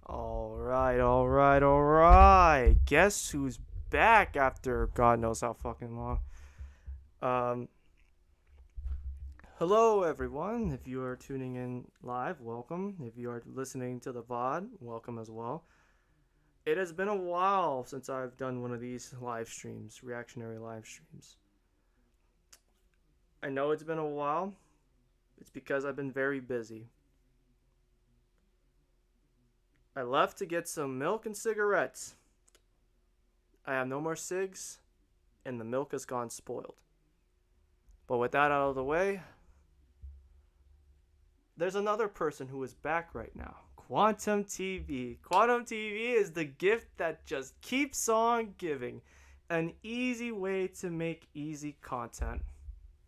All right. Guess who's back after God knows how fucking long? Um, Hello everyone. If you are tuning in live, welcome. If you are listening to the VOD, welcome as well. It has been a while since I've done one of these live streams, reactionary live streams. I know it's been a while. It's because I've been very busy. I left to get some milk and cigarettes. I have no more cigs, and the milk has gone spoiled. But with that out of the way, there's another person who is back right now. Quantum TV. Quantum TV is the gift that just keeps on giving. An easy way to make easy content.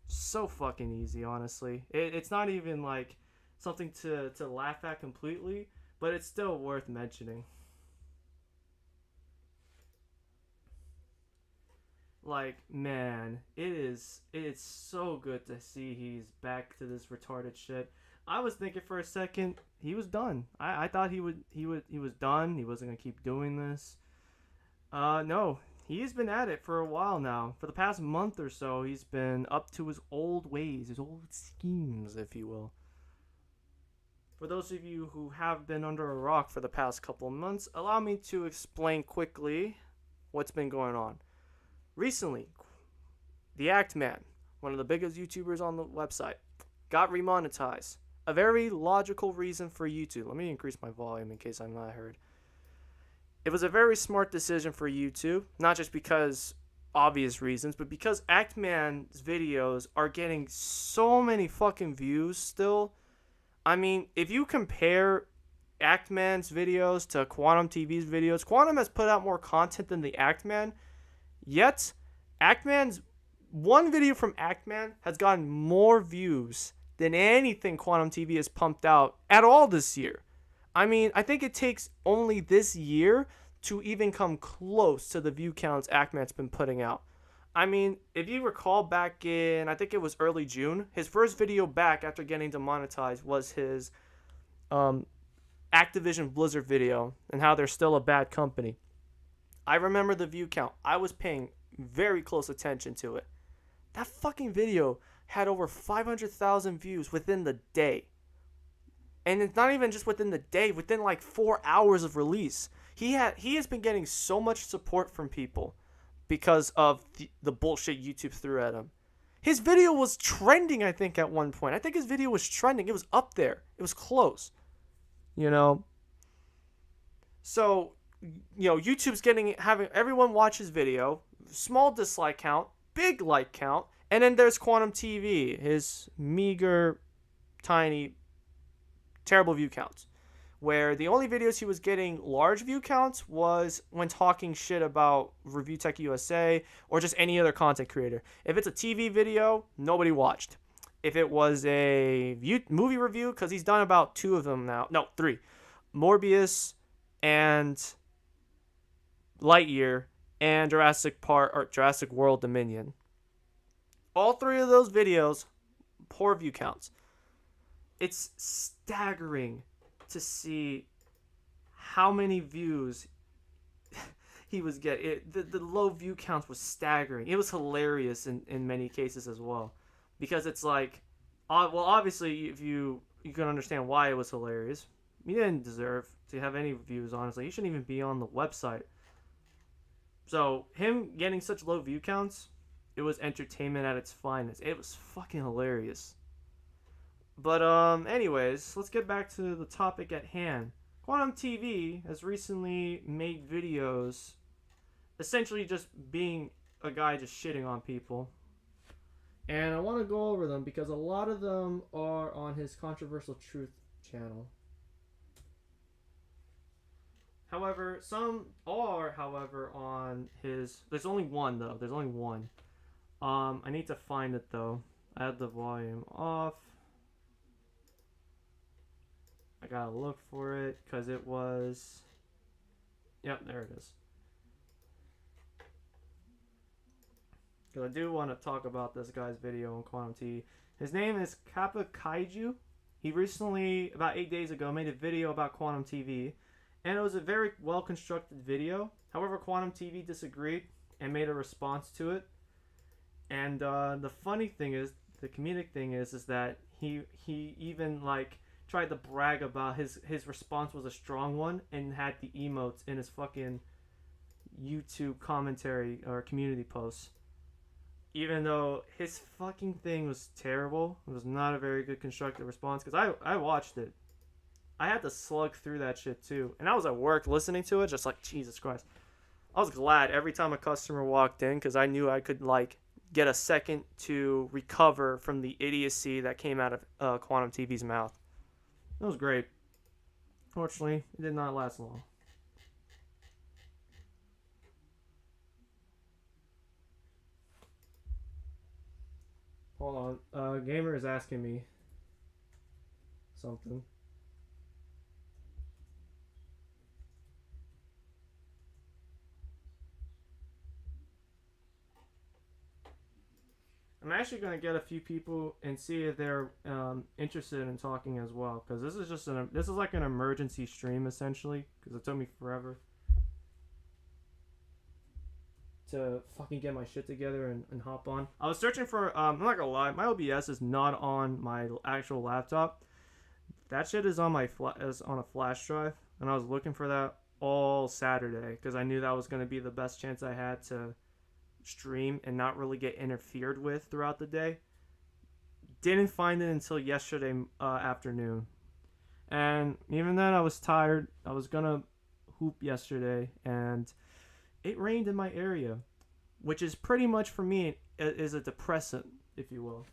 So fucking easy, honestly. It's not even like something to laugh at completely, but it's still worth mentioning. Like, man, it's so good to see he's back to this retarded shit. I was thinking for a second he was done. I thought he was done. He wasn't gonna keep doing this. No, he's been at it for a while now. For the past month or so, he's been up to his old ways, his old schemes, if you will. For those of you who have been under a rock for the past couple of months, allow me to explain quickly what's been going on. Recently, the Act Man, one of the biggest YouTubers on the website, got remonetized. A very logical reason for YouTube. Let me increase my volume in case I'm not heard. It was a very smart decision for YouTube, not just because obvious reasons, but because Act Man's videos are getting so many fucking views still. I mean, if you compare Act Man's videos to Quantum TV's videos, Quantum has put out more content than the Act Man. Yet, one video from Actman has gotten more views than anything Quantum TV has pumped out at all this year. I mean, I think it takes only this year to even come close to the view counts Actman's been putting out. I mean, if you recall back in, I think it was early June, his first video back after getting demonetized was his Activision Blizzard video and how they're still a bad company. I remember the view count. I was paying very close attention to it. That fucking video had over 500,000 views within the day. And it's not even just within the day, within like 4 hours of release. He has been getting so much support from people because of the bullshit YouTube threw at him. His video was trending, I think, at one point. I think his video was trending. It was up there. It was close. You know? So, YouTube's having everyone watch his video, small dislike count, big like count, and then there's Quantum TV, his meager, tiny, terrible view counts, where the only videos he was getting large view counts was when talking shit about Review Tech USA or just any other content creator. If it's a TV video, nobody watched. If it was a movie review, because he's done about 2 of them now, no, 3, Morbius and Lightyear, and Jurassic World Dominion. All 3 of those videos, poor view counts. It's staggering to see how many views he was getting. The low view counts was staggering. It was hilarious in many cases as well. Because it's like, well, obviously, if you can understand why it was hilarious. He didn't deserve to have any views, honestly. He shouldn't even be on the website. So, him getting such low view counts, it was entertainment at its finest. It was fucking hilarious. But, anyways, let's get back to the topic at hand. Quantum TV has recently made videos essentially just being a guy just shitting on people. And I want to go over them because a lot of them are on his Controversial Truth channel. However, some are, on his... There's only one, though. There's only one. I need to find it, though. I had the volume off. I gotta look for it, because it was... Yep, there it is. Because I do want to talk about this guy's video on Quantum T. His name is Kappa Kaiju. He recently, about 8 days ago, made a video about Quantum TV. and it was a very well constructed video. However, Quantum TV disagreed and made a response to it. And the funny thing is, the comedic thing is that he even like tried to brag about his response was a strong one and had the emotes in his fucking YouTube commentary or community posts. Even though his fucking thing was terrible, it was not a very good constructive response. Because I watched it, I had to slug through that shit too, and I was at work listening to it, just like Jesus Christ. I was glad every time a customer walked in because I knew I could like get a second to recover from the idiocy that came out of Quantum TV's mouth. It was great. Fortunately, it did not last long. Hold on. Gamer is asking me something. I'm actually going to get a few people and see if they're interested in talking as well, because this is like an emergency stream essentially, because it took me forever to fucking get my shit together and hop on. I was searching for I'm not gonna lie, my OBS is not on my actual laptop. That shit is on is on a flash drive, and I was looking for that all Saturday because I knew that was going to be the best chance I had to stream and not really get interfered with throughout the day. Didn't find it until yesterday afternoon, and even then I was tired. I was gonna hoop yesterday, and it rained in my area, which is pretty much for me is a depressant, if you will.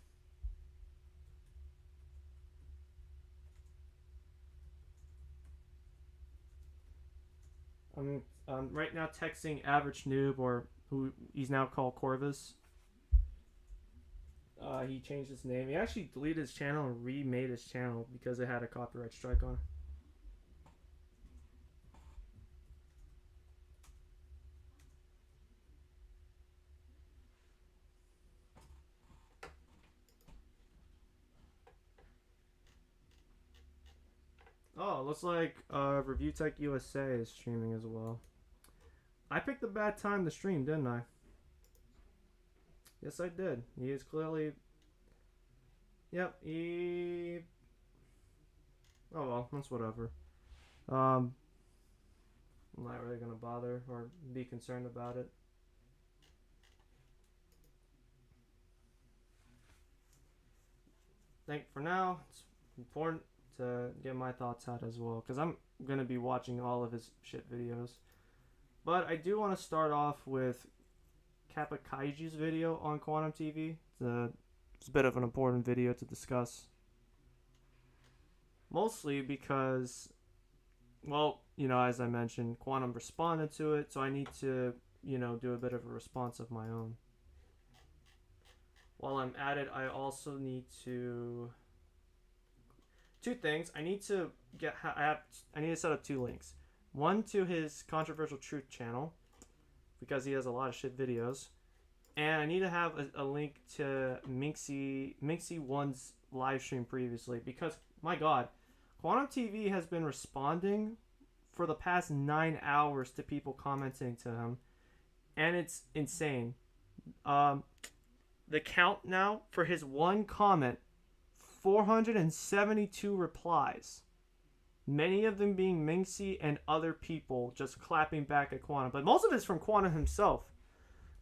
I'm right now texting Average Noob, or who he's now called Corvus. He changed his name. He actually deleted his channel and remade his channel because it had a copyright strike on it. Oh, looks like Review Tech USA is streaming as well. I picked a bad time to stream, didn't I? Yes, I did. He is clearly. Yep, he. Oh well, that's whatever. I'm not really gonna bother or be concerned about it. I think for now, it's important to get my thoughts out as well, because I'm gonna be watching all of his shit videos. But I do want to start off with Kappa Kaiju's video on Quantum TV. It's a bit of an important video to discuss. Mostly because, well, as I mentioned, Quantum responded to it, so I need to, do a bit of a response of my own. While I'm at it, I also need to. Two things. I need to set up two links. One to his Controversial Truth channel, because he has a lot of shit videos. And I need to have a link to Minxie1's live stream previously, because, my god, Quantum TV has been responding for the past 9 hours to people commenting to him, and it's insane. The count now for his one comment, 472 replies. Many of them being Minxie and other people just clapping back at Quantum, but most of it's from Quantum himself.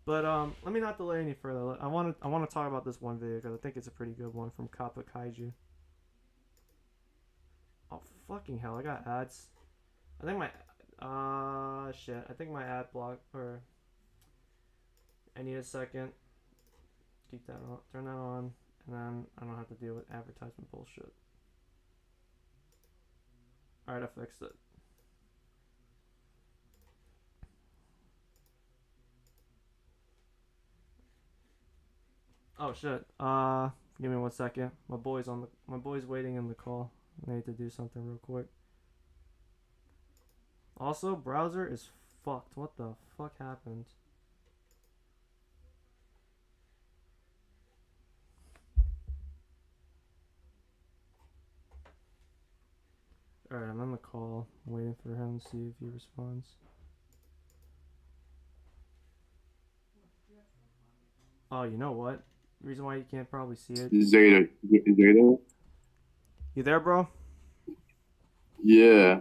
But let me not delay any further. I want to talk about this one video because I think it's a pretty good one from Kappa Kaiju. Oh fucking hell! I got ads. I think my shit. I think my ad block, or I need a second. Keep that on. Turn that on, and then I don't have to deal with advertisement bullshit. All right, I fixed it. Oh shit. Give me 1 second. My boy's waiting in the call. I need to do something real quick. Also, browser is fucked. What the fuck happened? All right, I'm on the call. I'm waiting for him to see if he responds. Oh, you know what? The reason why you can't probably see it. Zeta. Zeta? You there, bro? Yeah.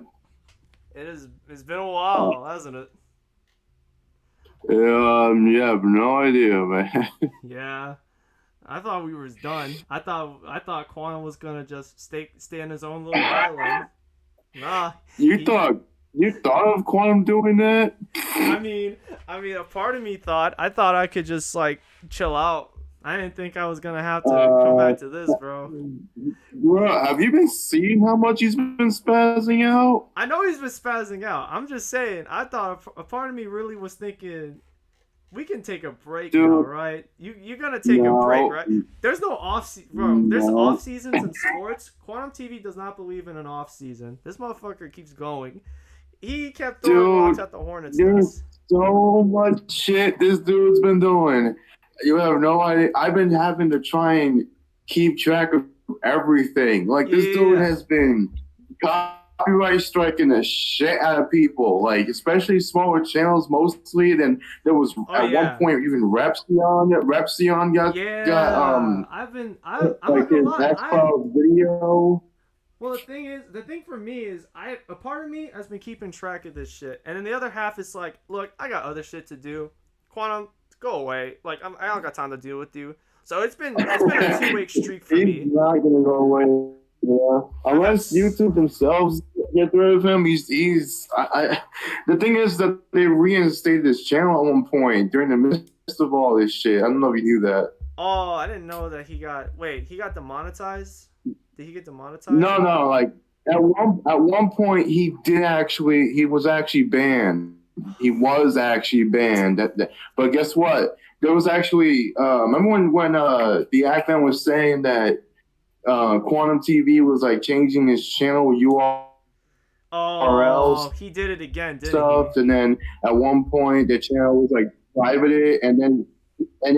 It is. It's been a while, hasn't it? Yeah, I have no idea, man. Yeah. I thought we was done. I thought Quantum was gonna just stay on his own little island. Nah, You he. thought you thought of Quantum doing that? I mean, a part of me thought I thought I could just like chill out. I didn't think I was gonna have to come Uh, back to this, bro. bro, have you been seeing how much he's been spazzing out? I know he's been spazzing out. I'm just saying. I thought a part of me really was thinking we can take a break now, Dude, right? You're gonna take a break, no, right? There's no bro. There's no. off seasons in sports. Quantum TV does not believe in an off season. This motherfucker keeps going. He kept throwing rocks Dude, at the Hornets there's nest. so much shit this dude's been doing. You have no idea. I've been having to try and keep track of everything. Like this dude Yeah. has been copyright striking the shit out of people, like especially smaller channels mostly. Then there was Oh at one yeah. point even Repsion. Repsion got Yeah. I'm not like gonna his lie. X Files video. Well, the thing for me is, a part of me has been keeping track of this shit, and then the other half is like, look, I got other shit to do. Quantum, go away. Like, I don't got time to deal with you. So it's been a 2 week streak for He's me. not gonna go away. Yeah. I've had Unless YouTube themselves get rid of him, the thing is that they reinstated his channel at one point during the midst of all this shit. I don't know if you knew that. Oh, I didn't know that he got demonetized. Did he get demonetized No, or what? no, like at one point he was actually banned. He was actually banned. But guess what? There was actually remember when the Ackman was saying that Quantum TV was like changing his channel URLs Oh, he did it again, didn't he? stuff, and then at one point the channel was like privated, and then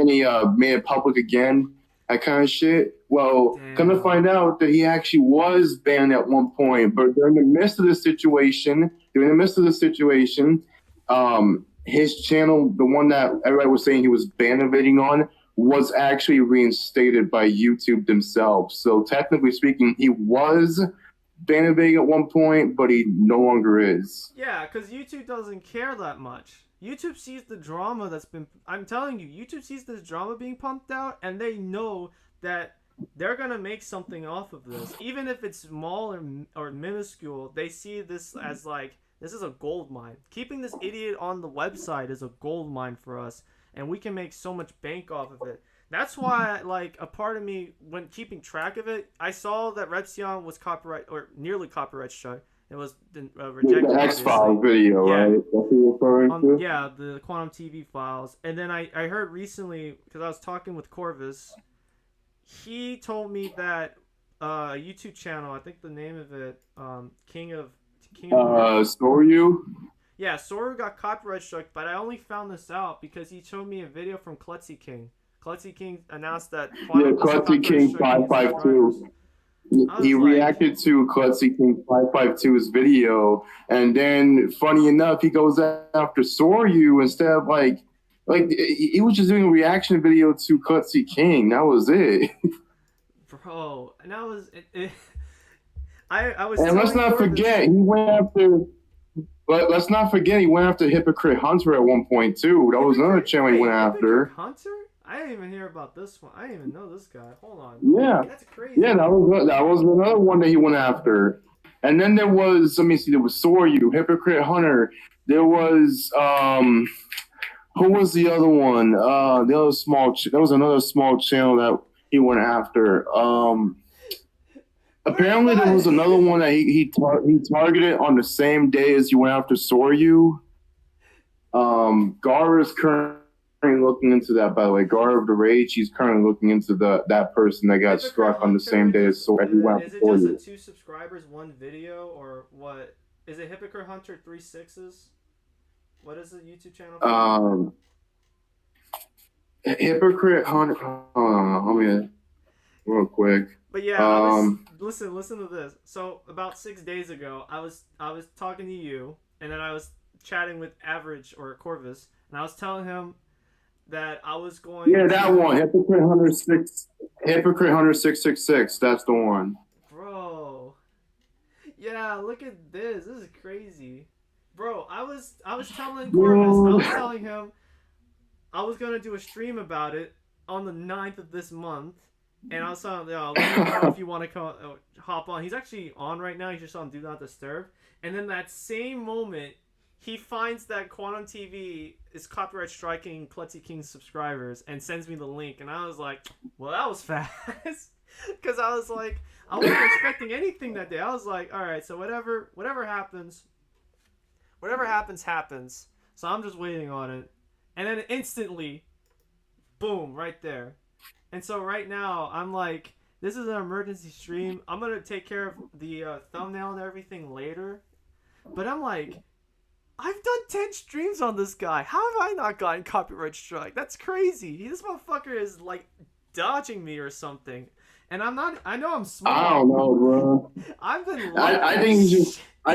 he made it public again, that kind of shit. Well, come to Damn. find out that he actually was banned at one point, but during the midst of the situation, his channel, the one that everybody was saying he was bannovating on, was actually reinstated by YouTube themselves. So technically speaking, he was bannovating at one point, but he no longer is. Yeah, because YouTube doesn't care that much. YouTube sees the drama that's been. I'm telling you, YouTube sees this drama being pumped out, and they know that they're gonna make something off of this, even if it's small or minuscule. They see this as like this is a gold mine. Keeping this idiot on the website is a gold mine for us, and we can make so much bank off of it. That's why, like, a part of me, when keeping track of it, I saw that Repsion was copyright or nearly copyright struck. It was rejected, The X Files obviously. video, Yeah, right? That's what you're referring to? yeah, the Quantum TV files. And then I heard recently, because I was talking with Corvus, he told me that a YouTube channel, I think the name of it, King of North. Soryu? Yeah, Soru got copyright struck, but I only found this out because he showed me a video from Klutzy King. Klutzy King announced that Yeah, Quantum was Klutzy copyright King striking his subscribers. 552. I He was like, reacted to Klutzy King 552's video, and then, funny enough, he goes after Soryu instead of like he was just doing a reaction video to Klutzy King. That was it. bro, and I was, I was And let's telling not Corvus, forget, he went after. But let's not forget, he went after Hypocrite Hunter at one point too. That was another channel he went Hypocrite after. Hunter? I didn't even hear about this one. I didn't even know this guy. Hold on. Yeah, That's crazy. yeah, that was another one that he went after. And then there was, let me see, there was Soryu, Hypocrite Hunter. There was who was the other one? There was another small channel that he went after. Apparently there was another one that he targeted on the same day as he went after Soryu. Gar is currently looking into that, by the way. Gar of the Rage, he's currently looking into that person that got Hypocrite struck on the Hunter, same day as Soryu. He went is after it just a Soryu. 2 subscribers, 1 video, or what? Is it Hypocrite Hunter 3 6s? What is the YouTube channel for? Hypocrite Hunter. Hold on, let me real quick. But yeah, I was listen to this. So about 6 days ago, I was talking to you, and then I was chatting with Average or Corvus, and I was telling him that I was going Yeah, that to, one. Hypocrite Hunter 666. That's the one. bro. Yeah, look at this. This is crazy, bro. I was telling Corvus, I was Dude. telling him I was gonna do a stream about it on the 9th of this month, and I was telling him, let me know if you want to hop on. He's actually on right now. He's just on Do Not Disturb. And then that same moment, he finds that Quantum TV is copyright striking Klutzy King's subscribers and sends me the link. And I was like, well, that was fast. Because I was like, I wasn't expecting anything that day. I was like, all right, so whatever happens, happens. So I'm just waiting on it. And then instantly, boom, right there. And so right now, I'm like, this is an emergency stream. I'm going to take care of the thumbnail and everything later. But I'm like, I've done 10 streams on this guy. How have I not gotten copyright strike? That's crazy. This motherfucker is like dodging me or something. And I'm not, I know I'm smart. I don't know, bro. I've been I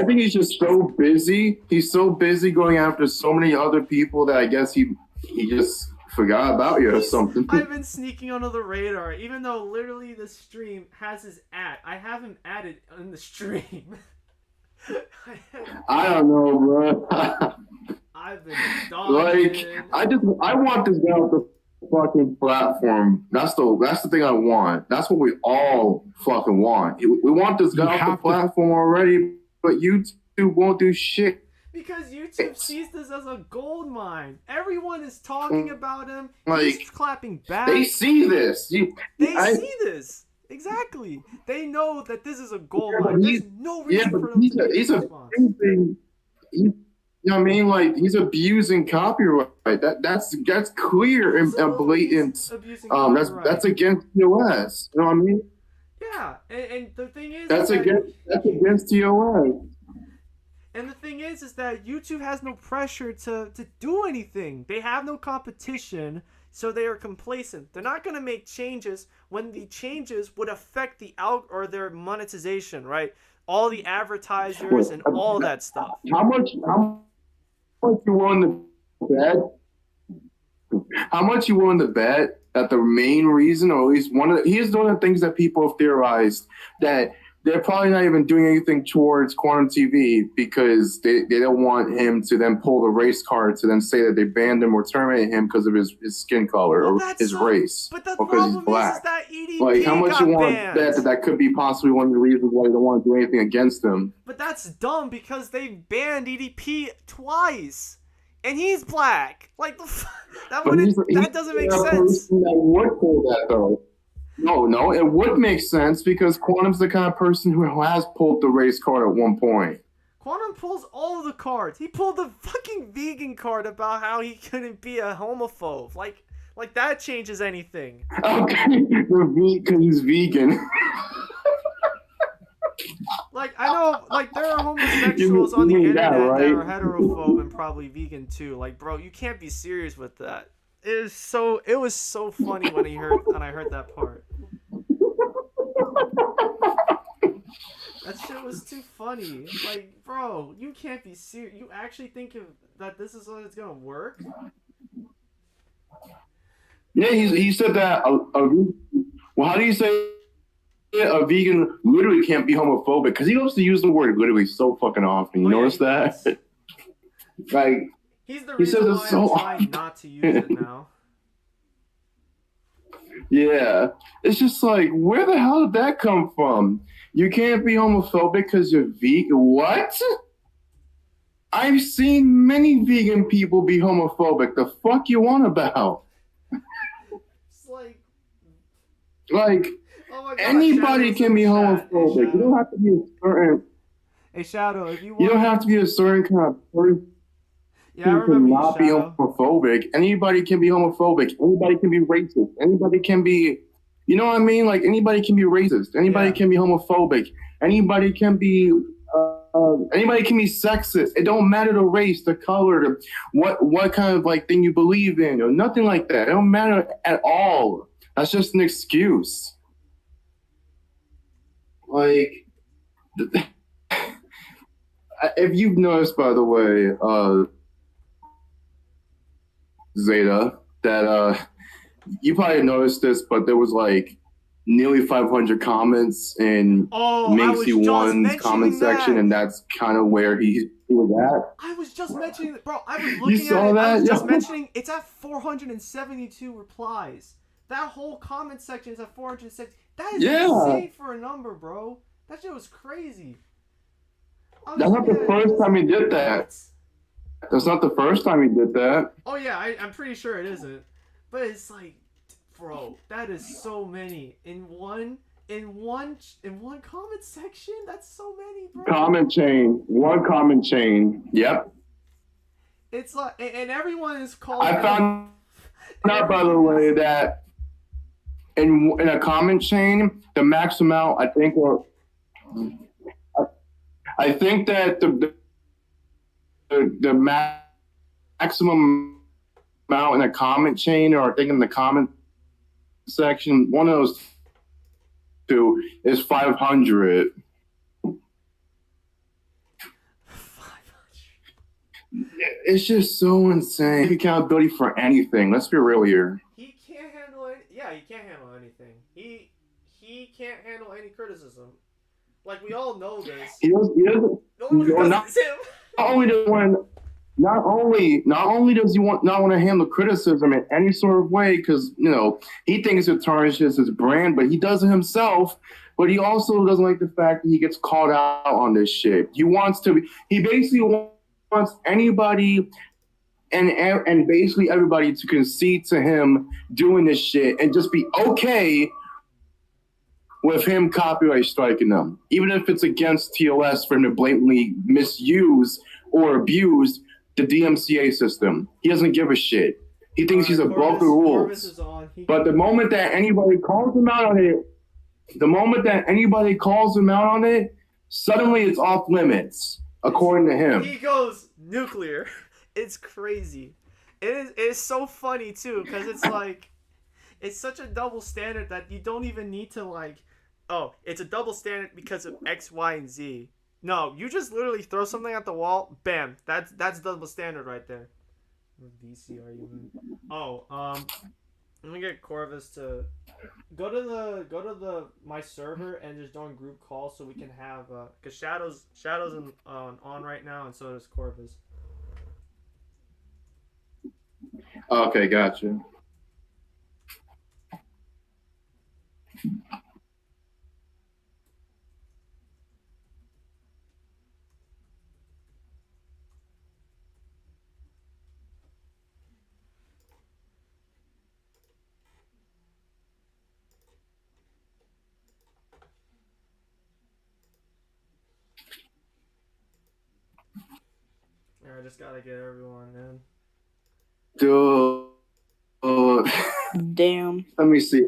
think he's just so busy. He's so busy going after so many other people that I guess he just forgot about you or something. I've been sneaking under the radar, even though literally the stream has his ad. I have him added in the stream. I don't know, bro. I've been dodging. I want this guy off the fucking platform. That's the thing I want. That's what we all fucking want. We want this guy off the platform already, but YouTube won't do shit. Because YouTube sees this as a gold mine. Everyone is talking about him. He's clapping back. They see this. See this. Exactly. They know that this is a gold mine. There's no reason for them to he's abusing. You know what I mean? Like, he's abusing copyright. That's clear and blatant. That's against TOS. You know what I mean? Yeah, and the thing is, that's against TOS. And the thing is that YouTube has no pressure to do anything. They have no competition, so they are complacent. They're not going to make changes when the changes would affect the or their monetization, right? All the advertisers and all that stuff. How much you willing to bet? How much you willing to bet that the main reason, or at least here's one of the things that people have theorized, that they're probably not even doing anything towards Quantum TV because they don't want him to then pull the race card to then say that they banned him or terminated him because of his skin color or his race. But the because he's black. Is that EDP like, how much you want banned. to bet that could be possibly one of the reasons why they don't want to do anything against him? But that's dumb because they banned EDP twice. And he's black. Like, that doesn't make sense. That would pull that, though. No, it would make sense because Quantum's the kind of person who has pulled the race card at one point. Quantum pulls all of the cards. He pulled the fucking vegan card about how he couldn't be a homophobe. Like that changes anything. Okay, because he's vegan. Like, I know, like, there are homosexuals on the internet that are heterophobe and probably vegan too. Like, bro, you can't be serious with that. It was so funny when I heard that part. That shit was too funny. Like, bro, you can't be serious. You actually think that this is what it's gonna work? Yeah, he said that. Well, how do you say a vegan literally can't be homophobic? Because he loves to use the word literally so fucking often. You notice that? Like. He's the reason why I'm trying not to use it now. Yeah. It's just like, where the hell did that come from? You can't be homophobic because you're vegan? What? I've seen many vegan people be homophobic. The fuck you want about? It's like oh my God, anybody can be homophobic. You don't have to be a certain... Hey, Shadow, if you want... You don't have to be a certain kind of person. Yeah, I remember you, not be homophobic. Anybody can be homophobic. Anybody can be racist. Anybody can be, you know what I mean? Like, anybody can be racist. Anybody can be homophobic. Anybody can be sexist. It don't matter the race, the color, what kind of like thing you believe in, or nothing like that. It don't matter at all. That's just an excuse. Like, if you've noticed, by the way, Zeta, that you probably noticed this, but there was like nearly 500 comments in Oh, I was Minxie just One's comment mentioning section, that. and that's kind of where he was at. I was just mentioning, bro. I was You looking saw at it. I that? was just Yo. mentioning it's at 472 replies. That whole comment section is at 470. That is Yeah. insane for a number, bro. That shit was crazy. I was That's not looking the at it, first time he did that. what? That's not the first time he did that. Oh yeah, I'm pretty sure it isn't. But it's like, bro, that is so many in one comment section. That's so many, bro. One comment chain. Yep. It's like, and everyone is calling. I found out, by the way, that in a comment chain, the max amount, I think that the maximum amount in a comment chain, or I think in the comment section, one of those two is 500. 500. It's just so insane. Accountability for anything. Let's be real here. He can't handle it. Yeah, he can't handle anything. He can't handle any criticism. Like, we all know this. He doesn't. No one You're does not- it's him. Not only does he not want to handle criticism in any sort of way, because he thinks it tarnishes his brand, but he does it himself. But he also doesn't like the fact that he gets called out on this shit. He basically wants anybody and basically everybody to concede to him doing this shit and just be okay with him copyright striking them, even if it's against TOS for him to blatantly misuse or abuse the DMCA system. He doesn't give a shit. He thinks he's above the rules. But the moment that anybody calls him out on it, suddenly it's off limits, according to him. He goes nuclear. It's crazy. It is so funny too, because it's like, it's such a double standard that you don't even need to like, oh, it's a double standard because of X, Y, and Z. No, you just literally throw something at the wall, bam, that's double standard right there. What VC are you in? Oh, let me get Corvus to go to the my server and just join group calls so we can have because Shadow's on right now, and so does Corvus. Okay, gotcha. I just gotta get everyone in. Dude. Damn. Let me see.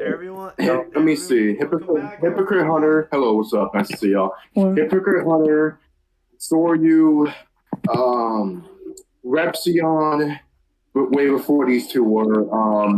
Everyone. Let me see. Hypocrite Hunter. Hello, what's up? Nice to see y'all. What? Hypocrite Hunter, Soryu, Repsion, but way before these two were.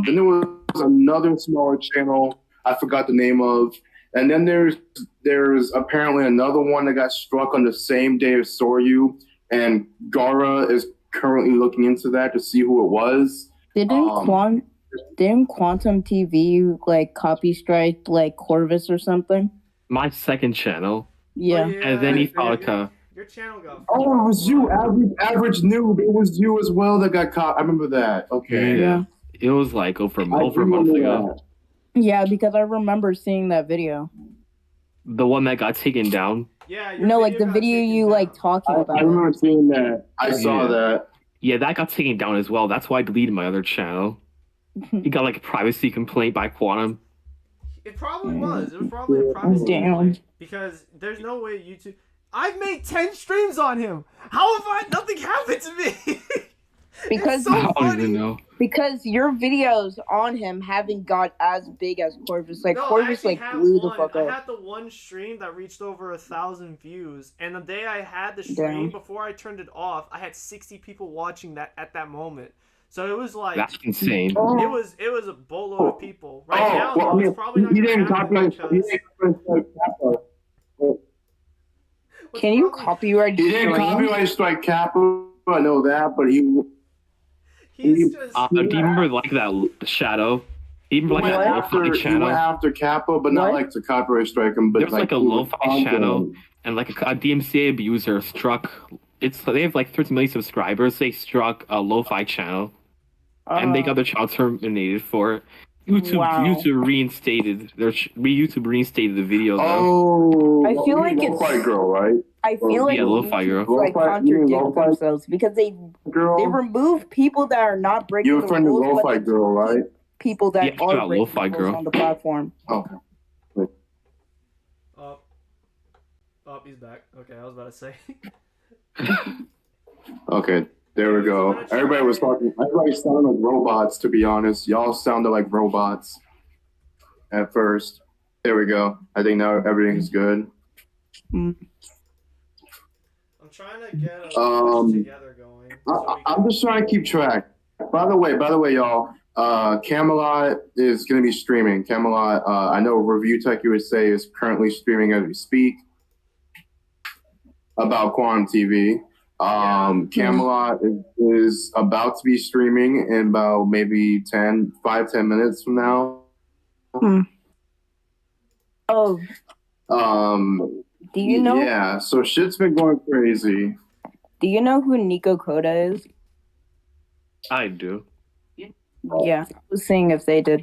Then there was another smaller channel I forgot the name of. And then there's apparently another one that got struck on the same day as Soryu, and Gara is currently looking into that to see who it was. Didn't Quantum TV like copy strike like Corvus or something? My second channel. Yeah. And then he followed Your channel got. Oh, it was you, average noob. It was you as well that got caught. I remember that. Okay. Yeah. It was like over a I month remember ago. that. Yeah, because I remember seeing that video. The one that got taken down. Yeah. Your No, like the got video taken you down. like talking I about. remember seeing that. I saw Yeah. that. Yeah, that got taken down as well. That's why I deleted my other channel. He got like a privacy complaint by Quantum. It probably was. It was probably a privacy Damn. complaint, because there's no way YouTube. I've made 10 streams on him. How have nothing happened to me? Because- It's so I don't funny. even know. Because your videos on him haven't got as big as Corvus. Like No, I Corvus actually like had blew the one. fuck I up. had the one stream that reached over 1,000 views, and the day I had the stream, Damn. before I turned it off, I had 60 people watching that at that moment. So it was like That's insane. Oh, it was a boatload of people. Right now, well, though, it's probably not he gonna didn't happen copyright. He because didn't copyright Kappa. Can you Probably- copyright He didn't stream? copyright strike Kappa. I know that, but He's just. Do you remember like that Shadow? Even like went that after, lo-fi he went channel. after Kappa, but not What? like to copyright strike him. But There's like a he was lo-fi on channel, them. and like a DMCA abuser struck. They have like 13 million subscribers. They struck a lo-fi channel, and they got their channel terminated for it. YouTube reinstated YouTube reinstated the video though. Oh, I feel like it's- Lo-Fi Girl, right? I feel like Yeah, Lo-Fi Girl. YouTube's, like Lo-Fi- you mean contradict Lo-Fi themselves because they Girl, remove people that are not breaking you're a the friend of rules, but Lo-Fi they Girl, right? people that Yeah, are about breaking Lo-Fi the rules Girl. on the platform. Okay. Oh, he's back. Okay, I was about to say. Okay, there we go. Everybody was talking. Everybody sounded like robots, to be honest. Y'all sounded like robots at first. There we go. I think now everything's good. I'm trying to get a Um, together going. So we I'm just trying to keep track. By the way, y'all, Camelot is going to be streaming. Camelot, I know Review Tech USA is currently streaming as we speak about Quantum TV. Camelot is about to be streaming in about maybe 10 minutes from now. Oh, do you know? Yeah, so shit's been going crazy. Do you know who Nico Koda is? I do. Yeah, I was seeing if they did.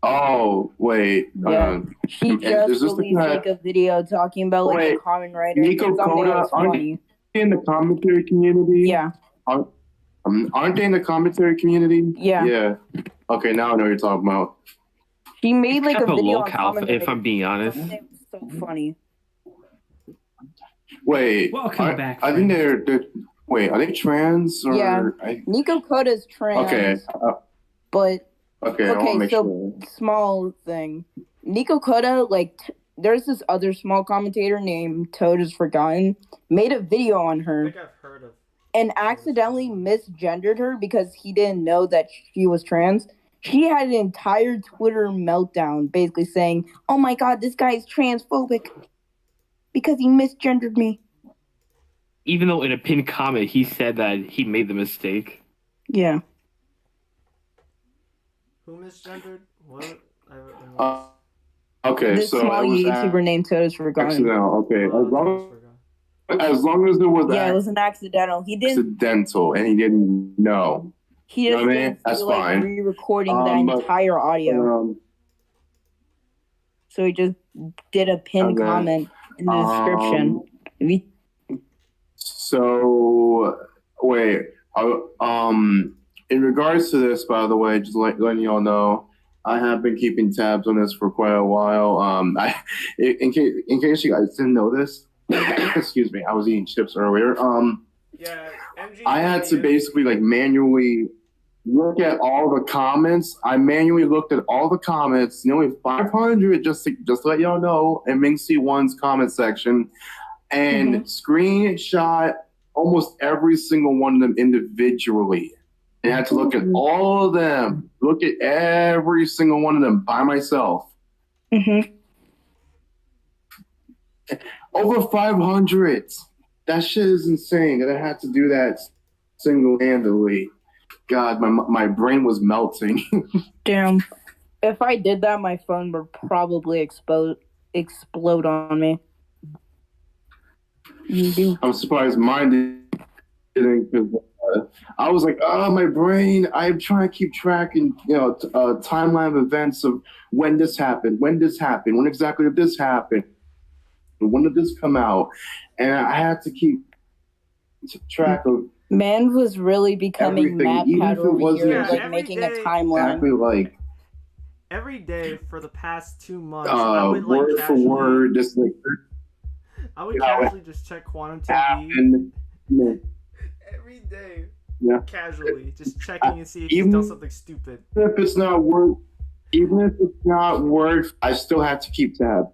Oh, wait. Yeah. She is just this the released guy- like a video talking about like Wait, a common writer. Nico and something Koda, that was funny. In the commentary community? Yeah, Aren't they in the commentary community? yeah. Yeah. Okay, now I know what you're talking about. She made like a Kind of video on locale, commentary. if I'm being honest. It was so funny. Wait. Welcome back, I think friends. they're wait, are they trans or Yeah. Nico Koda's trans. Okay. But Okay, I want to okay, make so sure. small thing. Nico Koda, like, there's this other small commentator named Toad is Forgotten, made a video on I her think I've heard of. and accidentally misgendered her because he didn't know that she was trans. She had an entire Twitter meltdown basically saying, "Oh my god, this guy is transphobic because he misgendered me." Even though in a pinned comment he said that he made the mistake. Yeah. Who misgendered? What? Uh, Okay, This so small it was YouTuber named Toad is Forgotten. accidental. Okay, Oh, as long as it was Yeah, it was an accidental. He didn't. accidental and he didn't know. He You know just what I mean? didn't That's feel like fine. re-recording But- the entire audio. So he just did a pinned Okay. comment in the description. If you- So wait, in regards to this, by the way, just letting y'all know, I have been keeping tabs on this for quite a while. In case you guys didn't know this, excuse me, I was eating chips earlier. Yeah, MG. I had to basically like manually look at all the comments. I manually looked at all the comments, nearly 500, just to let y'all know, in Ming C1's comment section, and screenshot almost every single one of them individually. And I had to look at all of them, look at every single one of them by myself. Over 500. That shit is insane that I had to do that single-handedly. God, my brain was melting. Damn. If I did that, my phone would probably explode on me. I'm surprised mine didn't, because I was like, oh, my brain. I'm trying to keep track and timeline of events of when this happened, when exactly did this happen, when did this come out, and I had to keep track of Man was really becoming everything, mad even pad if it over wasn't here, exactly- like making a every day- timeline. exactly like Every day for the past 2 months, I would like word for casually, word, just like I would Yeah, casually just check Quantum TV happened. every day, Yeah. casually, just checking and see if he's Even- done something stupid. Even if it's not word, I still have to keep tab.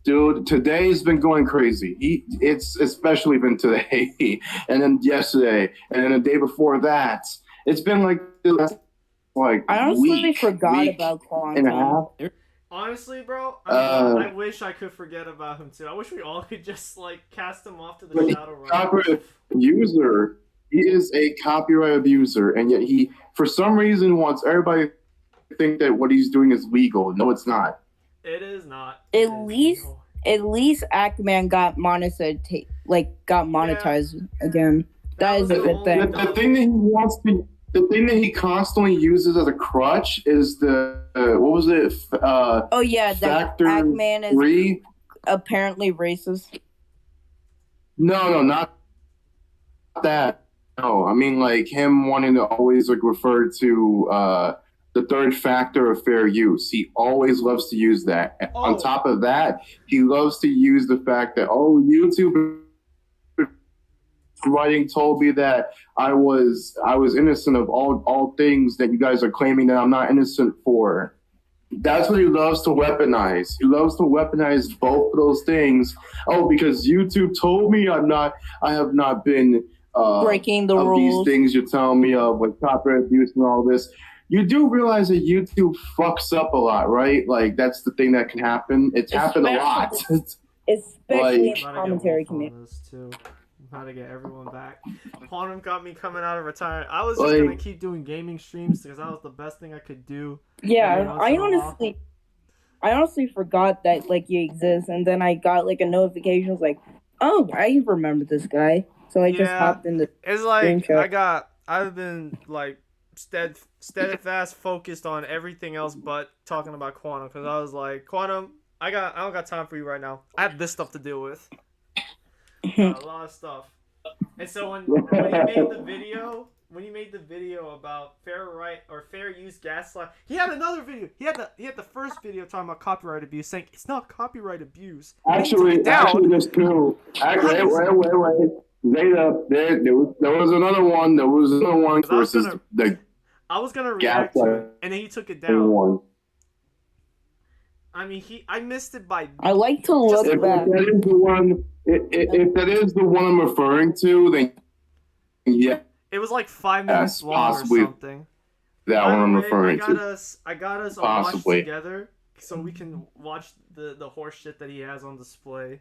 Dude, today's been going crazy. It's especially been today, and then yesterday, and then the day before that. It's been like the last I honestly week forgot week about and a Quantum. half. Honestly, bro, I wish I could forget about him too. I wish we all could just like cast him off to the shadow realm. Copyright abuser. He is a copyright abuser, and yet he, for some reason, wants everybody to think that what he's doing is legal. No, it's not. It is not. At least Ackman got monetized again. That is a good thing. The thing that he wants to, the thing that he constantly uses as a crutch is the what was it? Oh yeah, that Ackman is 3? apparently racist. No, not that. No, I mean like him wanting to always like refer to the third factor of fair use. He always loves to use that. On top of that, he loves to use the fact that YouTube writing told me that I was innocent of all things that you guys are claiming that I'm not innocent for. That's what he loves to weaponize. He loves to weaponize both of those things. Oh, because YouTube told me I have not been breaking the rules. These things you're telling me of, like copyright abuse and all this. You do realize that YouTube fucks up a lot, right? Like that's the thing that can happen. It's happened a lot. Especially in commentary community. How to get everyone back. Quantum got me coming out of retirement. I was just gonna keep doing gaming streams because that was the best thing I could do. Yeah, I honestly forgot that like you exist, and then I got like a notification. Was like, oh, I remember this guy. So I just hopped in the. It's like I've been like steadfast focused on everything else but talking about Quantum because I was like, Quantum, I don't got time for you right now. I have this stuff to deal with. A lot of stuff. And so when you made the video about fair use gaslight, he had another video. He had the first video talking about copyright abuse, saying it's not copyright abuse. Actually, there's two. Wait. Zeta, there was another one. There was another one versus I was gonna react to it, and then he took it down. I mean, I missed it by. I like to look back. If that is the one, if that is the one I'm referring to, then yeah. It was like 5 minutes long or something. That one I'm referring to. I got us all watched together so we can watch the horse shit that he has on display.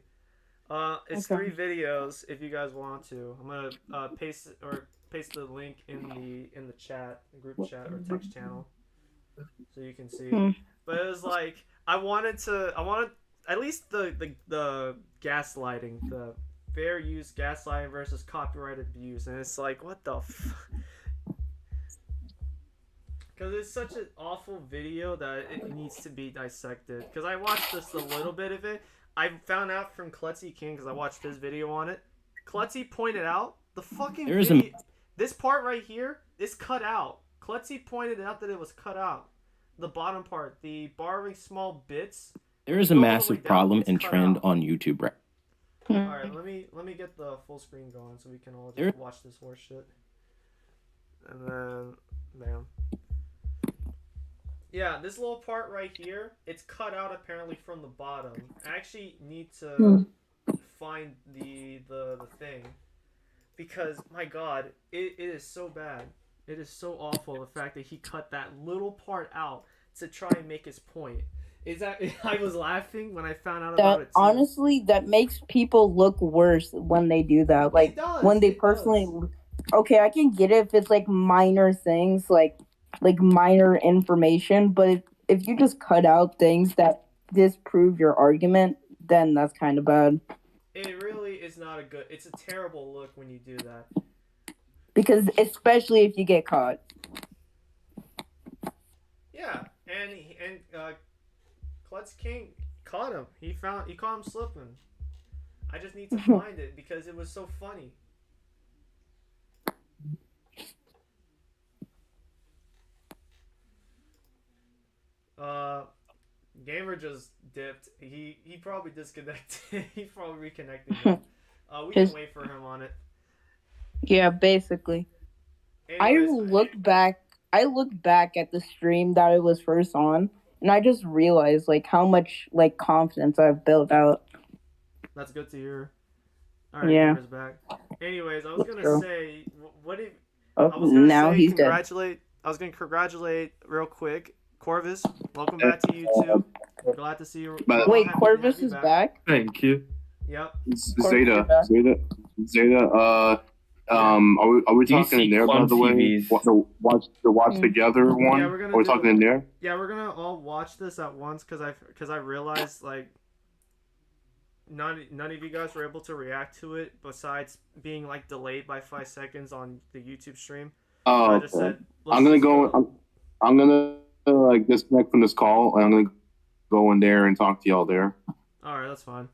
It's 3 videos if you guys want to. I'm gonna paste the link in the chat, the group chat or text channel, so you can see. But it was like I wanted at least the gaslighting, the fair use gaslighting versus copyright abuse, and it's like what the. Because it's such an awful video that it needs to be dissected. Because I watched just a little bit of it. I found out from Klutzy King because I watched his video on it. Klutzy pointed out the fucking video. This part right here is cut out. Klutzy pointed out that it was cut out. The bottom part, the borrowing small bits. There is a massive problem and trend on YouTube right now. Alright, let me get the full screen going so we can all just watch this horse shit. And then, bam. Yeah, this little part right here, it's cut out apparently from the bottom. I actually need to find the thing. Because, my god, it is so bad. It is so awful, the fact that he cut that little part out to try and make his point. I was laughing when I found out about it too. Honestly, that makes people look worse when they do that. Like, when they personally... Okay, I can get it if it's, like, minor things, like minor information, but if you just cut out things that disprove your argument, then that's kind of bad. It really is not it's a terrible look when you do that. Because especially if you get caught. Yeah, and Klutz King caught him. He caught him slipping. I just need to find it because it was so funny. Gamer just dipped. He probably disconnected. He probably reconnected. We can wait for him on it. Yeah, basically. Anyways, I looked back at the stream that it was first on, and I just realized like how much like confidence I've built out. That's good to hear. All right, Gamer's back. Anyways, I was gonna say, what if? Now he's dead. I was gonna congratulate real quick. Corvus, welcome back to YouTube. Glad to see you. But- Wait, happy to Corvus have you is back? Thank you. Yep. Zeta. Are we Do you talking see in there, by Quantum the way? TVs? The watch together one? Yeah, we're gonna Are we do- talking in there? Yeah, we're gonna all watch this at once because I realized like none of you guys were able to react to it besides being like delayed by 5 seconds on the YouTube stream. So Oh, I just okay. said, let's I'm gonna just go. I'm gonna like disconnect from this call, and I'm gonna go in there and talk to y'all there. All right, that's fine.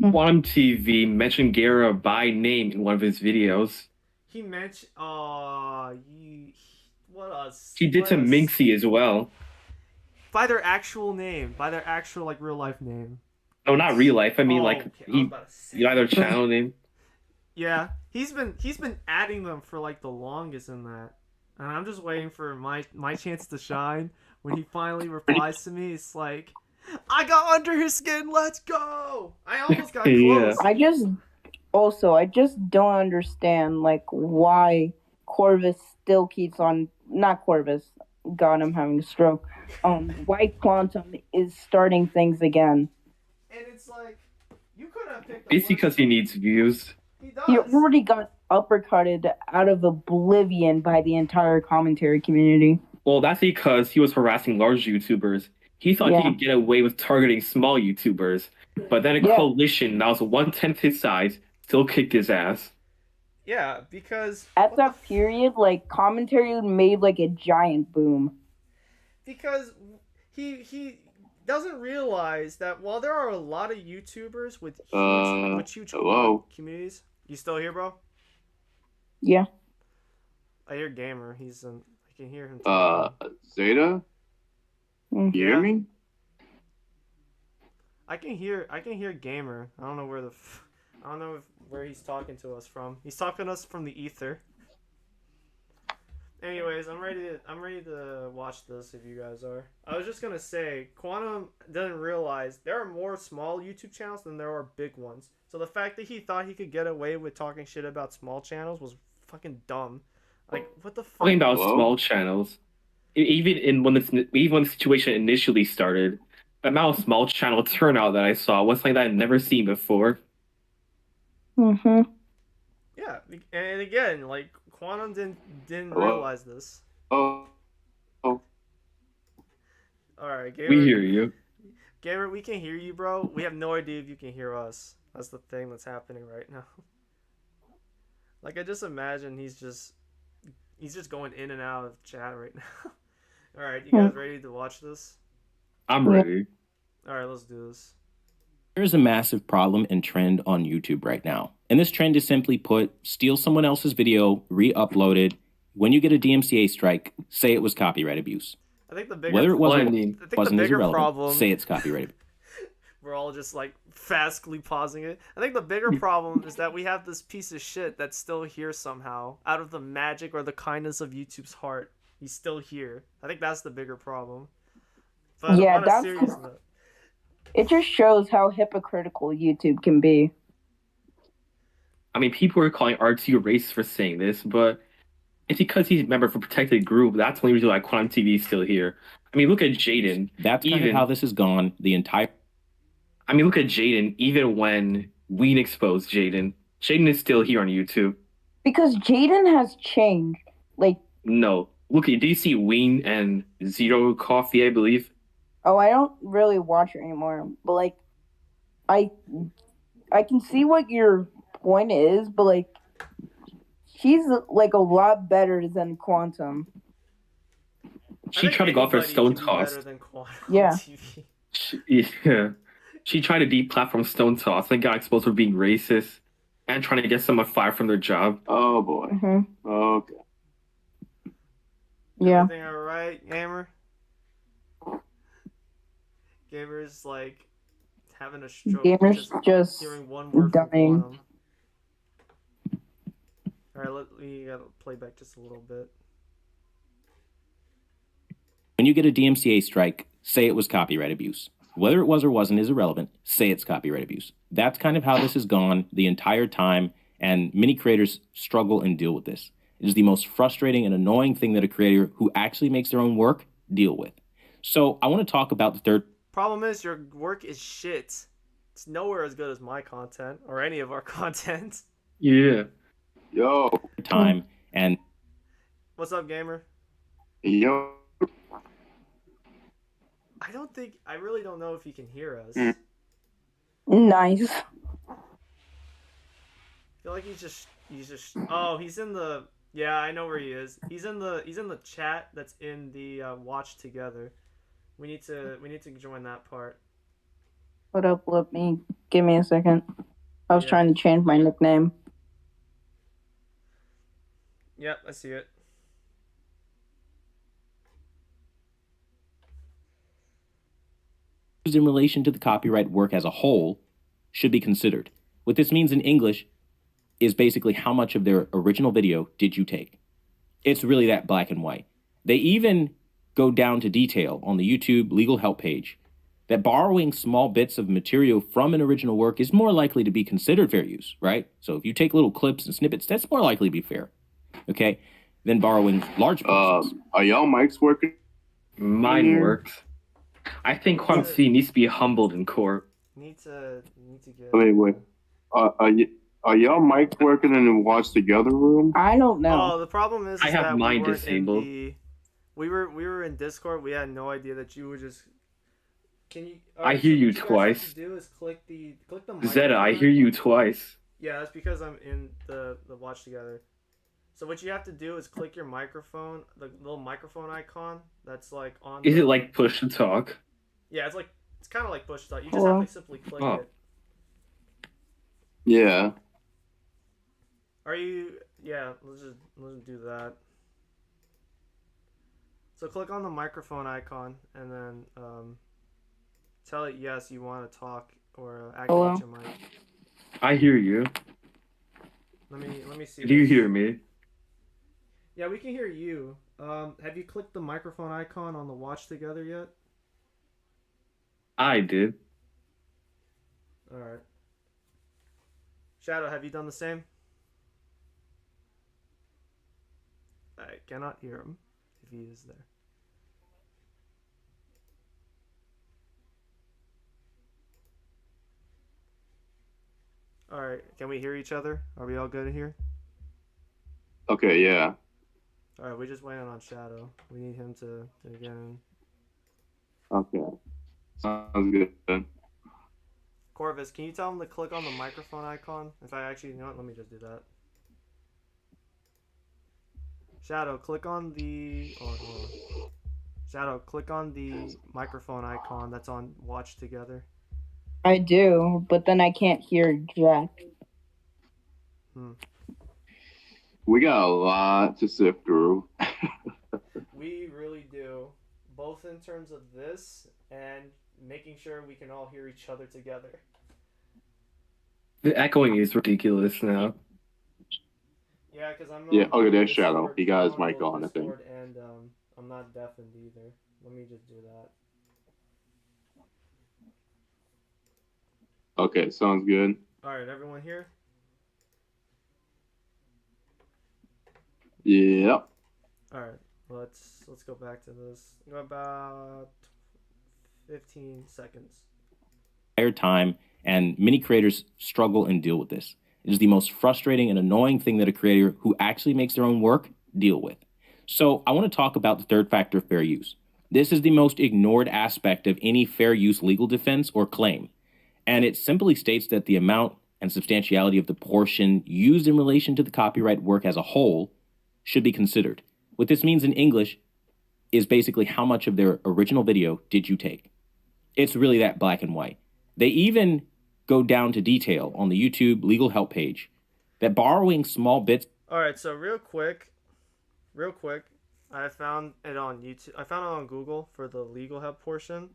Quantum TV mentioned Gara by name in one of his videos. He mentioned, what us? He did to Minxie as well. By their actual name, by their actual like real life name. No, not real life. I mean, Oh, like okay, I was he, about to say. either channel name. Yeah, he's been adding them for like the longest in that, and I'm just waiting for my chance to shine. When he finally replies to me, it's like, I got under his skin. Let's go. I almost got Yeah. close. I just don't understand like why Corvus still keeps on. Not Corvus. God, I'm having a stroke. Why Quantum is starting things again. And it's like, you could have picked. It's because he needs views. He does. He already got uppercutted out of oblivion by the entire commentary community. Well, that's because he was harassing large YouTubers. He thought Yeah. he could get away with targeting small YouTubers, but then a Yeah. coalition that was 1/10 his size still kicked his ass. Yeah, because At what that the period, like commentary made like a giant boom. because he doesn't realize that while there are a lot of YouTubers with huge hello? communities. You still here, bro? Yeah. I hear Gamer. I can hear him. Zeta, Mm. you hear me? I can hear Gamer. I don't know I don't know where he's talking to us from. He's talking to us from the ether. Anyways, I'm ready to watch this if you guys are. I was just gonna say, Quantum doesn't realize there are more small YouTube channels than there are big ones. So the fact that he thought he could get away with talking shit about small channels was fucking dumb. Like, what the fuck? Talking about Hello? small channels, even when the situation initially started, the amount of small channel turnout that I saw was something that I'd never seen before. Mm-hmm. Yeah, and again, like Quantum didn't Hello? realize this. Oh, All right, Gamer. We hear you. Gamer, we can hear you, bro. We have no idea if you can hear us. That's the thing that's happening right now. Like, I just imagine he's just going in and out of chat right now. All right, you guys ready to watch this? I'm Yeah. ready. All right, let's do this. There's a massive problem and trend on YouTube right now. And this trend is simply put, steal someone else's video, re-upload it. When you get a DMCA strike, say it was copyright abuse. I think the bigger Whether it was Well, or I mean, I think the wasn't as bigger irrelevant, problem. say it's copyright abuse. We're all just like fastly pausing it. I think the bigger problem is that we have this piece of shit that's still here somehow, out of the magic or the kindness of YouTube's heart. He's still here. I think that's the bigger problem. But Yeah, on a that's- serious note, It just shows how hypocritical YouTube can be. I mean, people are calling R2 racist for saying this, but it's because he's a member of a protected group. That's the only reason why Quantum TV is still here. I mean, look at Jaden. That's kind Even- of how this has gone the entire... I mean, look at Jaden. Even when Ween exposed Jaden, Jaden is still here on YouTube. Because Jaden has changed. Like, No. Look, do you see Ween and Zero Coffee, I believe? oh, I don't really watch her anymore. But like, I can see what your point is, but like, she's like a lot better than Quantum. I She think tried to go off her anybody Stone can be Toss. better than Quantum Yeah. TV. Yeah. She tried to deplatform Stone Toss and got exposed for being racist and trying to get someone fired from their job. oh boy. Mm-hmm. Okay. Yeah. Everything all right, Gamer? Gamer's like having a stroke. Gamer's just hearing one word from dying. Quantum. All right, we gotta play back just a little bit. When you get a DMCA strike, say it was copyright abuse. Whether it was or wasn't is irrelevant, say it's copyright abuse. That's kind of how this has gone the entire time, and many creators struggle and deal with this. It is the most frustrating and annoying thing that a creator who actually makes their own work deal with. So I want to talk about the third Problem is, your work is shit. It's nowhere as good as my content or any of our content. Yeah. Yo, time, and What's up, gamer? yo. I really don't know if he can hear us. Nice. I feel like he's just. Oh, he's in the. Yeah, I know where he is. He's in the chat that's in the watch together. We need to join that part. Hold up, give me a second. I was trying to change my nickname. Yep, I see it. in relation to the copyright work as a whole should be considered. What this means in English is basically how much of their original video did you take? It's really that black and white. They even go down to detail on the YouTube legal help page that borrowing small bits of material from an original work is more likely to be considered fair use, right? So if you take little clips and snippets, that's more likely to be fair, okay? Than borrowing large portions. Are y'all mics working? Mine works. I think Juan C needs to be humbled in court. Need to get. Wait. Are y'all mics working in the watch together room? I don't know. Oh, the problem is I have that mine we weren't disabled. We were in Discord. We had no idea that you were just. Can you? I hear you what guys twice. have to do is click the Zeta, I microphone. hear you twice. Yeah, that's because I'm in the watch together. So what you have to do is click your microphone, the little microphone icon that's like on. Is it like push to talk? Yeah, it's kind of like push start. You just have to simply click it. Yeah. Are you? Yeah, let's just do that. So click on the microphone icon and then tell it yes you want to talk or activate your mic. I hear you. Let me see. Do you hear me? Yeah, we can hear you. Have you clicked the microphone icon on the watch together yet? I did. All right. Shadow, have you done the same? I cannot hear him if he is there. All right, can we hear each other? Are we all good here? Okay, yeah. All right, we're just waiting on Shadow. We need him to get in. Okay. Sounds good. Corvus, can you tell him to click on the microphone icon? If I actually, you know what, let me just do that. Shadow, click on the... Oh, hold on. Shadow, click on the microphone icon that's on Watch Together. I do, but then I can't hear Jack. We got a lot to sift through. We really do. Both in terms of this and making sure we can all hear each other together. The echoing is ridiculous now. Yeah, because I'm not. Yeah, okay, there's Discord, Shadow. He got his I'm on mic both on, I think. Discord and I'm not deafened either. Let me just do that. Okay, sounds good. Alright, everyone here? Yep. Alright, let's go back to this. About 15 seconds. Time, and many creators struggle and deal with this. It is the most frustrating and annoying thing that a creator who actually makes their own work deal with. So I want to talk about the third factor of fair use. This is the most ignored aspect of any fair use legal defense or claim. And it simply states that the amount and substantiality of the portion used in relation to the copyright work as a whole should be considered. What this means in English is basically how much of their original video did you take? It's really that black and white. They even go down to detail on the YouTube legal help page that borrowing small bits. Alright, so real quick, I found it on YouTube. I found it on Google for the legal help portion.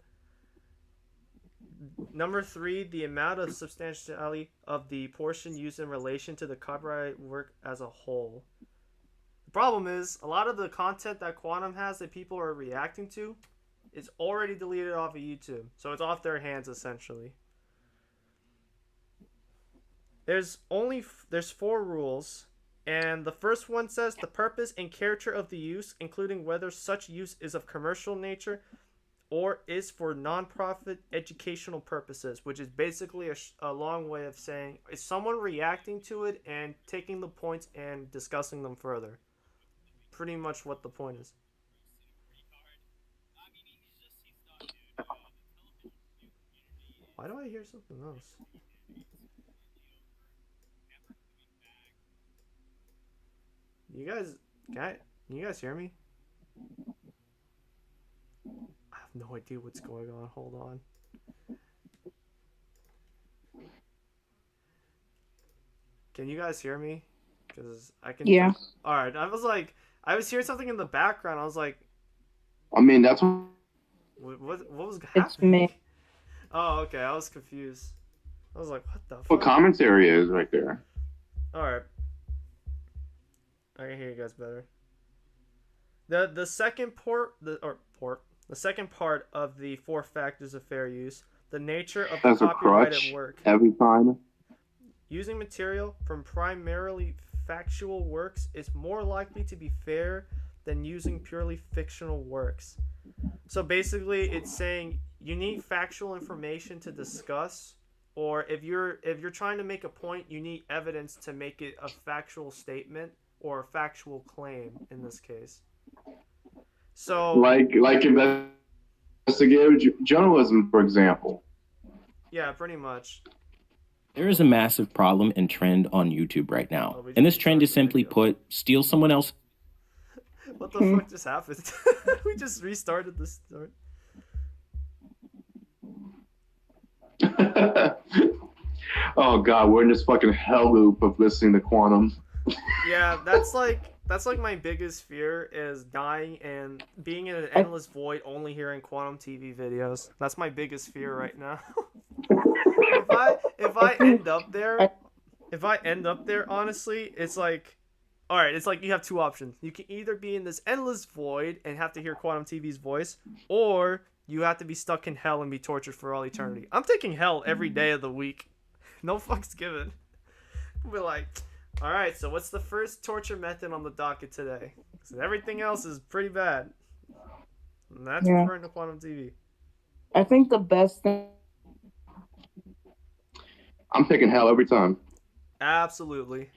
Number 3, the amount of substantiality of the portion used in relation to the copyright work as a whole. The problem is, a lot of the content that Quantum has that people are reacting to is already deleted off of YouTube. So it's off their hands, essentially. There's 4 rules. And the first one says the purpose and character of the use, including whether such use is of commercial nature or is for nonprofit educational purposes, which is basically a long way of saying is someone reacting to it and taking the points and discussing them further. Pretty much what the point is. Why do I hear something else? Can you guys hear me? I have no idea what's going on. Hold on. Can you guys hear me? Because I can. Yeah. All right. I was hearing something in the background. I was like, I mean, that's what was happening? It's me. Oh, okay. I was confused. I was like, what the what fuck? commentary is right there. All right. I can hear you guys better. The second the second part of the 4 factors of fair use, the nature of the That's a copyrighted crutch work. every time. Using material from primarily factual works is more likely to be fair than using purely fictional works. So basically, it's saying you need factual information to discuss, or if you're trying to make a point, you need evidence to make it a factual statement or a factual claim in this case. So Like investigative journalism, for example. yeah, pretty much. There is a massive problem and trend on YouTube right now. Oh, we And this just trend is started the simply video. put, steal someone else. What the fuck just happened? We just restarted the start. Oh god, we're in this fucking hell loop of listening to Quantum. Yeah, that's like my biggest fear is dying and being in an endless void, only hearing Quantum TV videos. That's my biggest fear right now. if I end up there, honestly, it's like, all right, it's like you have 2 options. You can either be in this endless void and have to hear Quantum TV's voice, or you have to be stuck in hell and be tortured for all eternity. I'm taking hell every day of the week. No fucks given. We're like, all right, so what's the first torture method on the docket today? So everything else is pretty bad. And that's referring to Quantum TV. I think the best thing. I'm picking hell every time. Absolutely.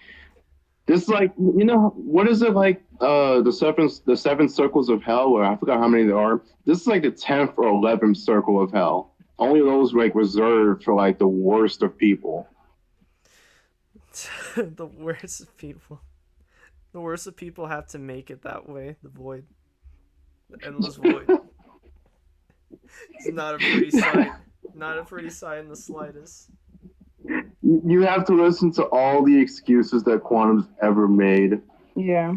This is like, you know, what is it like? The seven circles of hell, or I forgot how many there are. This is like the 10th or 11th circle of hell. Only those like reserved for like the worst of people. The worst of people. The worst of people have to make it that way. The void. The endless void. It's not a pretty sight. Not a pretty sight in the slightest. You have to listen to all the excuses that Quantum's ever made. Yeah.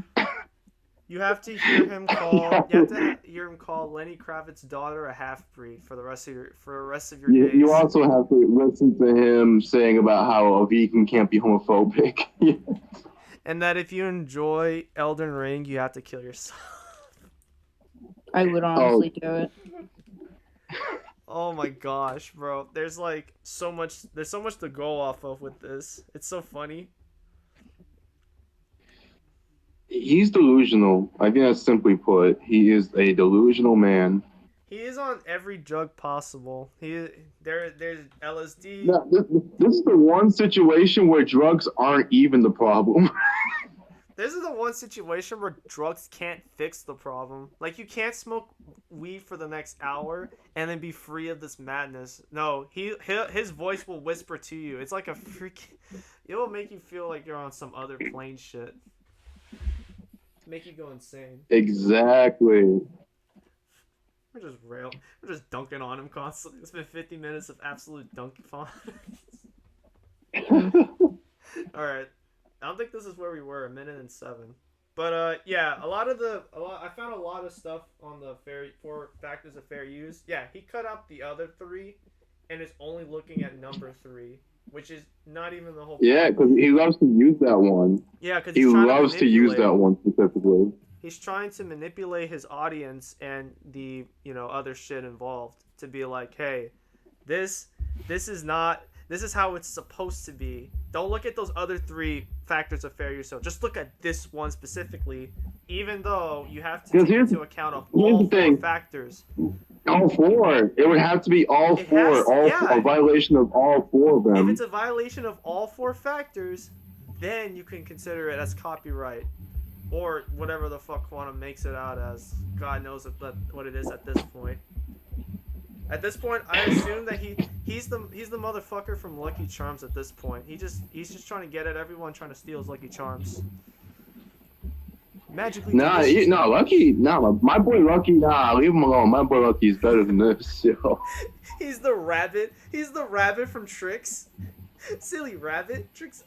You have to hear him call. You have to hear him call Lenny Kravitz's daughter a half-breed for the rest of your days. You also have to listen to him saying about how a vegan can't be homophobic. And that if you enjoy Elden Ring, you have to kill yourself. I would honestly do it. Oh my gosh, bro. There's so much to go off of with this. It's so funny. He's delusional. I think that's simply put. He is a delusional man. He is on every drug possible. There's LSD. No, this is the one situation where drugs aren't even the problem. This is the one situation where drugs can't fix the problem. Like, you can't smoke weed for the next hour and then be free of this madness. No, his voice will whisper to you. It's like a freaking... It will make you feel like you're on some other plane shit. Make you go insane. Exactly. We're just dunking on him constantly. It's been 50 minutes of absolute dunking fun. Alright. I don't think this is where we were, 1:07. But yeah, I found a lot of stuff on the 4 factors of fair use. Yeah, he cut out the other 3 and is only looking at number 3, which is not even the whole point. Yeah, because he loves to use that one. Yeah, because he loves to use that one specifically. He's trying to manipulate his audience and the other shit involved to be like, hey, this is how it's supposed to be. Don't look at those other 3 factors of fair use. So just look at this one specifically, even though you have to take into account of all 4 factors. All four. It would have to be all It four. has- All yeah. four, a violation of all four of If them. it's a violation of all four factors, then you can consider it as copyright, or whatever the fuck Quantum makes it out as. God knows what it is at this point. At this point, I assume that he's the motherfucker from Lucky Charms. At this point, he's just trying to get at everyone trying to steal his Lucky Charms. Magically. Nah, delicious. Lucky. Nah, my boy Lucky. Nah, leave him alone. My boy Lucky is better than this. Yo. He's the rabbit. He's the rabbit from Tricks. Silly rabbit. Tricks.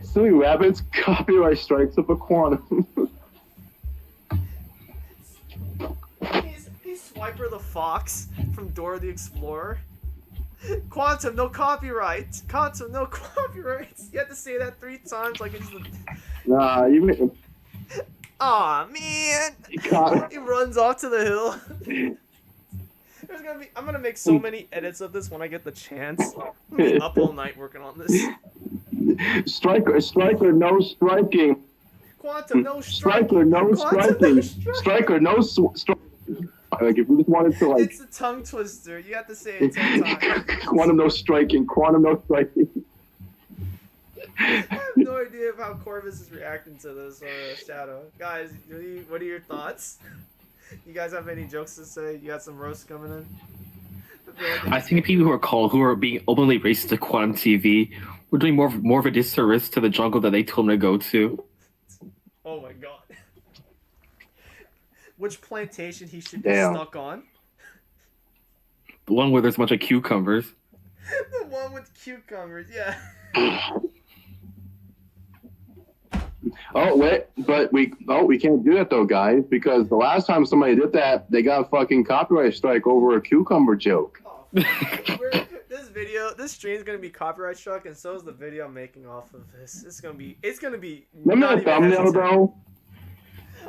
Silly rabbits, copyright strikes up a Quantum. He's Swiper the Fox from Dora the Explorer. Quantum, no copyright. Quantum, no copyrights. You have to say that 3 times like it's the... Nah, even Aw, man. God. He runs off to the hill. I'm gonna make so many edits of this when I get the chance. I'm gonna be up all night working on this. Striker, no striking. Quantum, no striking. Striker, no Quantum, striking. no striking. Striker, no striking. Like if we just wanted to like It's a tongue twister. You have to say it 10 times. Quantum, no striking. Quantum, no striking. I have no idea of how Corvus is reacting to this or Shadow. Guys, what are your thoughts? You guys have any jokes to say? You got some roasts coming in? I think people who are being openly racist to Quantum TV were doing more of a disservice to the jungle that they told them to go to. Oh my god. Which plantation he should be Damn. stuck on? The one where there's a bunch of cucumbers. The one with cucumbers, yeah. Oh wait, but we can't do that though, guys, because the last time somebody did that, they got a fucking copyright strike over a cucumber joke. Oh, this stream is gonna be copyright struck, and so is the video I'm making off of this. It's gonna be. Remember not the even thumbnail hesitant.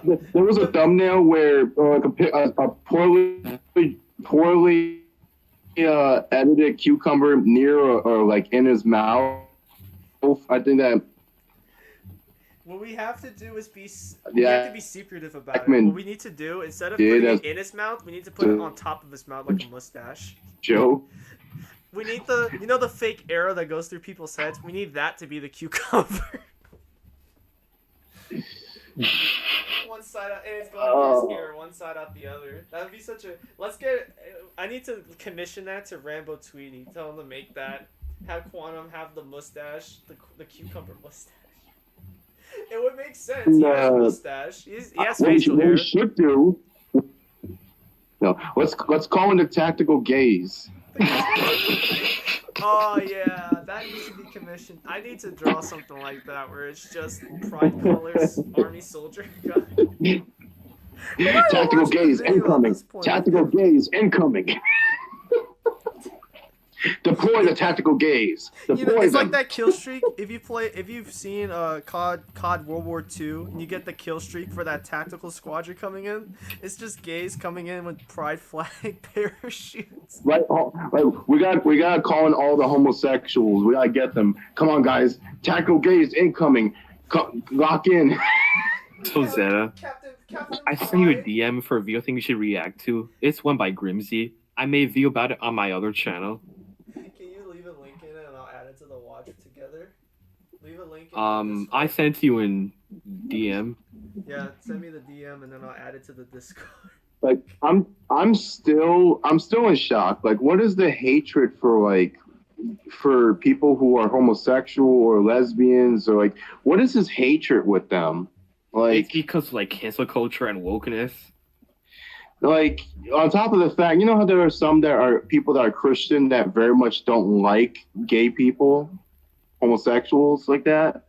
though? There was a thumbnail where like a poorly edited cucumber near or like in his mouth. I think that. What we have to do is we Yeah. have to be secretive about it. Ekman What we need to do, instead of did putting as- it in his mouth, we need to put it on top of his mouth like a mustache. Joe. We need the fake arrow that goes through people's heads. We need that to be the cucumber. One side out, and it's going through his ear, one side out the other. That would be such a. I need to commission that to Rambo Tweety. Tell him to make that. Have Quantum have the mustache, the cucumber mustache. It would make sense. He has a mustache. He has facial hair. We should do. No, let's call it a tactical gaze. Oh yeah, that needs to be commissioned. I need to draw something like that where it's just pride colors, army soldier gun. Tactical watching the gaze video at incoming. this point. Tactical gaze incoming. Deploy the tactical gaze. Deploy It's them. like that kill streak. If you've seen COD World War II, and you get the kill streak for that tactical squadron coming in, it's just gays coming in with pride flag parachutes. Right, we got to call in all the homosexuals. We gotta get them. Come on, guys. Tactical gaze incoming. Lock in. So Zeta, Captain I sent you a Pride. DM for a video I think you should react to. It's one by Grimsy. I made a video about it on my other channel. Can you leave a link in it and I'll add it to the watch together? Leave a link in I sent you in DM. Yeah, send me the DM and then I'll add it to the Discord. Like I'm still in shock. Like, what is the hatred for people who are homosexual or lesbians, or like what is this hatred with them? It's Like because of, like, cancel culture and wokeness. like on top of the fact, you know how there are some that are people that are Christian that very much don't like gay people, homosexuals like that.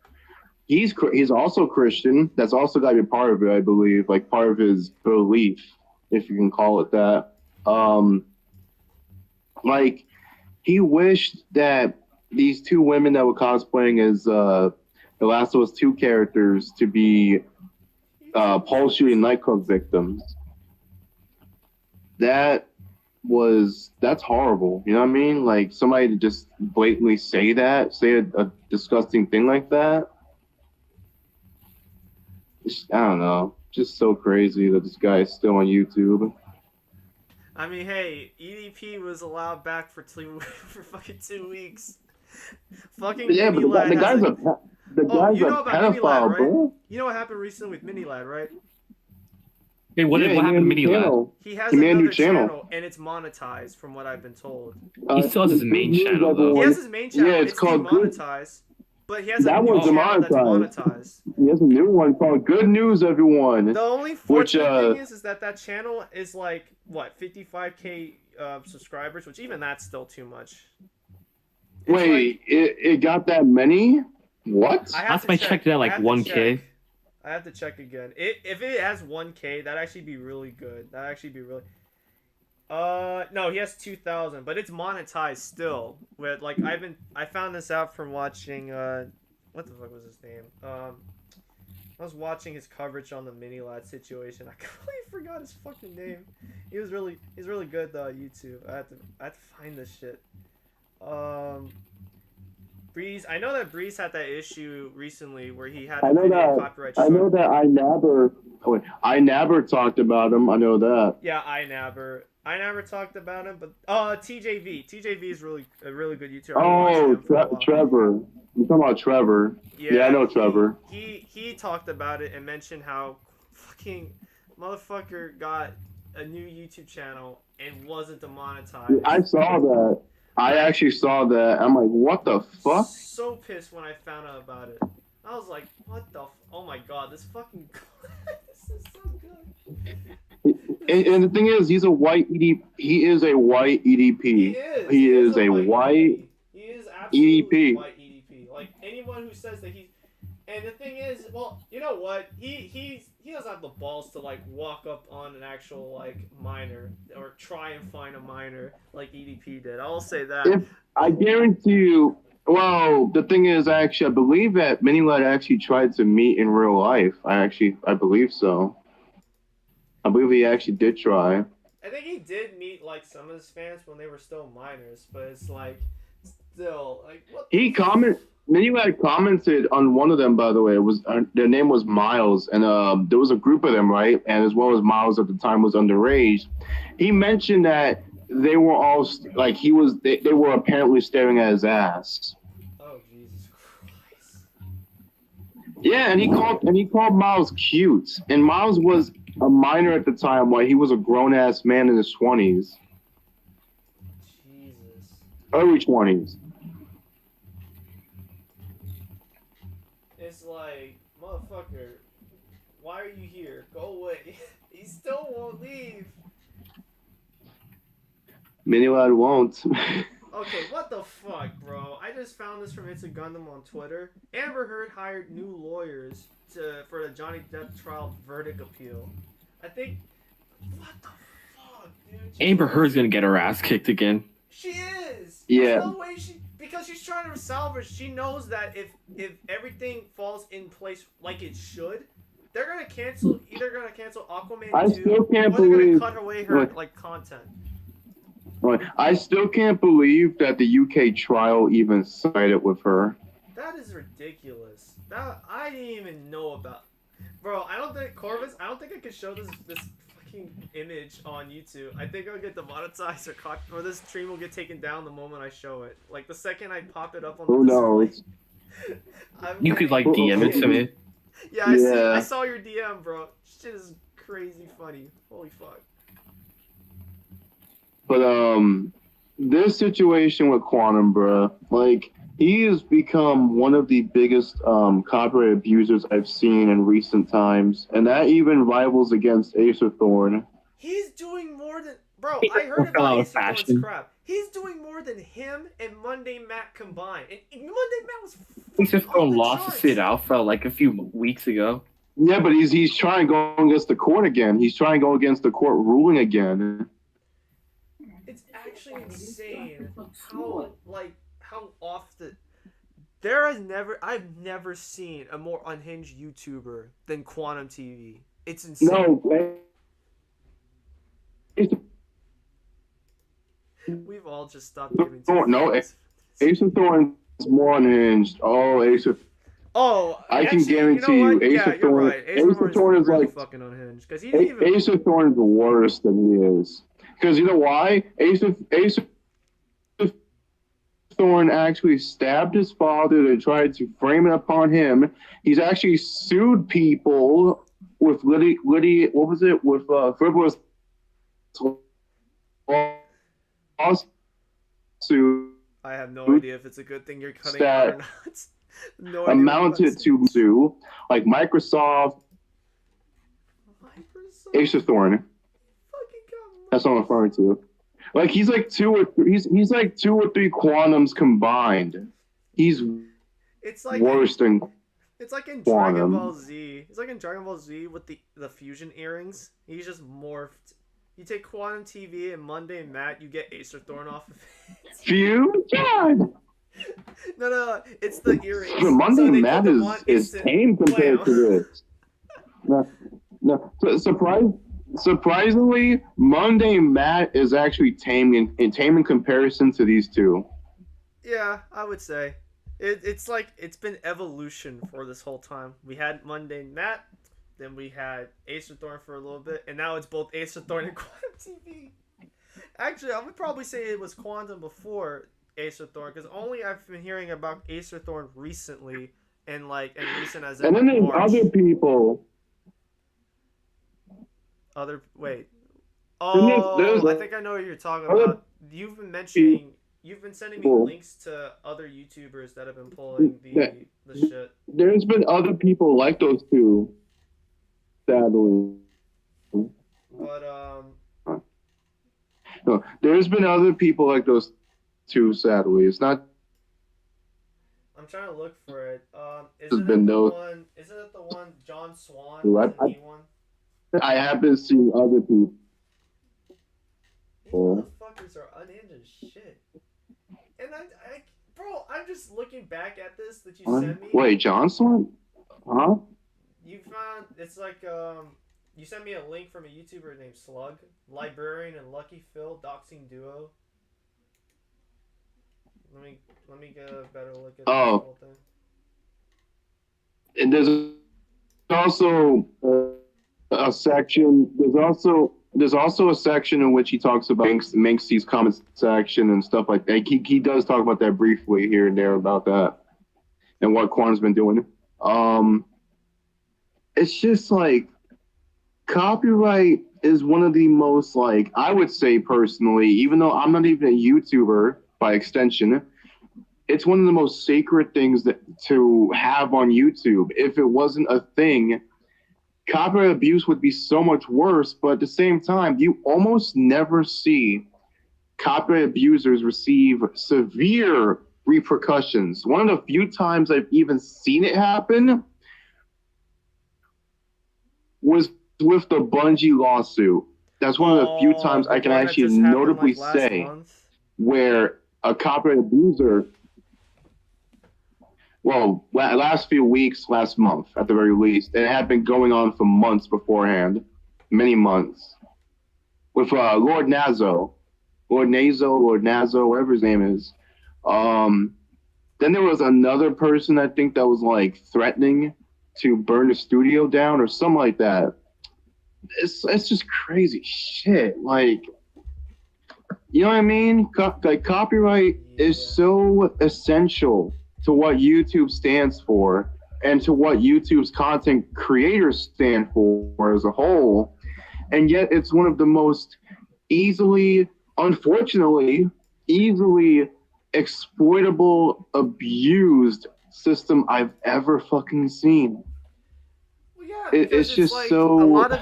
He's also Christian. That's also got to be part of it, I believe, like part of his belief, if you can call it that. Like he wished that these two women that were cosplaying as the Last of Us 2 characters to be Paul shooting nightclub victims. That's horrible. You know what I mean? Like somebody to just blatantly say a disgusting thing like that. I don't know. Just so crazy that this guy is still on YouTube. I mean, hey, EDP was allowed back for for fucking 2 weeks. Fucking Yeah, but Minilad the guy's has you know about pedophile, Minilad, right? bro. You know what happened recently with Minilad, right? Hey, what Yeah, happened to made a new Minilad? channel. He has He made a new another channel. channel, and it's monetized, from what I've been told. He still has his main channel, though. He has his main channel. Yeah, it's it's called demonetized, but he has That a new one's channel that's demonetized. monetized. He has a new one called Good News, everyone. The only fortunate thing is that channel is like what 55K subscribers, which even that's still too much. It's Wait, it got that many? What? I have Last to time I check. checked it at like I have to 1K. check. I have to check again. If it has 1K, that'd actually be really good. That'd actually be really. No, he has 2,000, but it's monetized still. With like I found this out from watching what the fuck was his name? I was watching his coverage on the Minilad situation. I completely forgot his fucking name. He's really good though on YouTube. I had to find this shit. Breeze. I know that Breeze had that issue recently where he had copyright strike. I know that I never talked about him. I know that. Yeah, I never talked about him, but TJV is a really good YouTuber. Oh, Trevor. You're talking about Trevor. Yeah, I know Trevor. He talked about it and mentioned how fucking motherfucker got a new YouTube channel and wasn't demonetized. I saw that. I actually saw that. I'm like, what the fuck? So pissed when I found out about it. I was like, what the oh my god, this fucking this is so good. And the thing is, he's a white EDP. He is a white EDP. He is a white He is absolutely EDP. white EDP. Like anyone who says that he's, and the thing is, well, you know what? He doesn't have the balls to like walk up on an actual like minor or try and find a minor like EDP did. I'll say that. I guarantee you. Well, the thing is, actually, I believe that Minilad actually tried to meet in real life. I believe so. I believe he actually did try. I think he did meet like some of his fans when they were still minors, but it's like still like what. Minilad commented on one of them, by the way. It was their name was Miles, and there was a group of them, right? And as well as Miles at the time was underage. He mentioned that they were all like they were apparently staring at his ass. Oh Jesus Christ! Yeah, and he called Miles cute, and Miles was a minor at the time, while he was a grown ass man in his 20s, Jesus. early 20s. It's like, motherfucker, why are you here? Go away. He still won't leave. Minilad won't. Okay, what the fuck, bro? I just found this from It's a Gundam on Twitter. Amber Heard hired new lawyers for the Johnny Depp trial verdict appeal. I think, what the fuck, dude? Amber Heard's gonna get her ass kicked again. She is. Yeah. There's no way because she's trying to salvage. She knows that if everything falls in place like it should, they're gonna cancel. Either gonna cancel Aquaman 2, I still can't or they're believe. gonna cut away her Look. like content. I still can't believe that the UK trial even sided with her. That is ridiculous. That I didn't even know about. Bro, I don't think Corvus. I don't think I can show this fucking image on YouTube. I think I'll get demonetized or this stream will get taken down the moment I show it. Like the second I pop it up on the Who knows? You could like DM it to me. Yeah, I saw your DM, bro. Shit is crazy funny. Holy fuck. But this situation with Quantum, bro, like he has become one of the biggest copyright abusers I've seen in recent times, and that even rivals against Acer Thorn. He's doing more than bro. I heard about Acer Thorn's crap. He's doing more than him and Monday Matt combined. And Monday Matt was. Acer Thorn lost to Sid Alpha like a few weeks ago. Yeah, but he's trying to go against the court again. He's trying to go against the court ruling again. It's actually insane how often I've never seen a more unhinged YouTuber than Quantum TV. It's insane. No. We've all just stopped giving No, Acer Thorn is more unhinged. Oh, Acer. Oh, I can actually, guarantee you know what? Ace Yeah, of you're Thorn. right. Ace of Thorn is really like fucking unhinged because he didn't even. Ace of Thorn is worse than he is. Because you know why? Ace of Thorn actually stabbed his father. They tried to frame it upon him. He's actually sued people with Liddy what was it? With frivolous lawsuit I have no idea if it's a good thing you're cutting that out or not. No idea. amounted to sue like Microsoft, Microsoft Ace of Thorn. fucking got That's what I'm referring to. Like he's like he's like 2 or 3 quantums combined. He's It's like worse than it's like in Quantum. Dragon Ball Z. It's like in Dragon Ball Z with the fusion earrings. He's just morphed. You take Quantum TV and Monday Matt, you get Acer Thorn off of it. Fusion. No, it's the earrings. Monday So they Matt put the one is instant tame compared wham. to this. No, surprisingly, Monday Matt is actually tame in comparison to these two. Yeah, I would say. It's like it's been evolution for this whole time. We had Mundane Matt, then we had Acer Thorn for a little bit, and now it's both Acer Thorn and Quantum TV. Actually, I would probably say it was Quantum before Acer Thorn, because only I've been hearing about Acer Thorn recently, and recent as in And then there's March. other people. Wait. there's- Oh, I think I know what you're talking other about. You've been sending me people. links to other YouTubers that have been pulling Yeah. the shit. There's been other people like those two. Sadly. But No, there's been other people like those two, sadly. It's not I'm trying to look for it. There's Isn't been it the those- one? Isn't it the one John Swan? Dude, Is the one? I haven't seen other people. These motherfuckers are unhinged as shit. And bro, I'm just looking back at this that you sent me. Wait, Johnson? Huh? You found it's like you sent me a link from a YouTuber named Slug, Librarian and Lucky Phil doxing duo. Let me get a better look at this whole thing. And there's also a section. There's also a section in which he talks about Manksy's comment section and stuff like that. He does talk about that briefly here and there about that and what Quantum's been doing. It's just like copyright is one of the most, like, I would say personally, even though I'm not even a YouTuber by extension, it's one of the most sacred things to have on YouTube. If it wasn't a thing, copyright abuse would be so much worse, but at the same time, you almost never see copyright abusers receive severe repercussions. One of the few times I've even seen it happen was with the Bungie lawsuit. That's one of the few times I can actually notably say where a copyright abuser, last few weeks, last month at the very least, and it had been going on for months beforehand, many months, with Lord Nazo, whatever his name is. Then there was another person, I think, that was like threatening to burn the studio down or something like that. It's just crazy shit. Like, you know what I mean? Copyright is so essential to what YouTube stands for and to what YouTube's content creators stand for as a whole. And yet it's one of the most unfortunately, easily exploitable, abused system I've ever fucking seen. Well, yeah, It's just like, so. a lot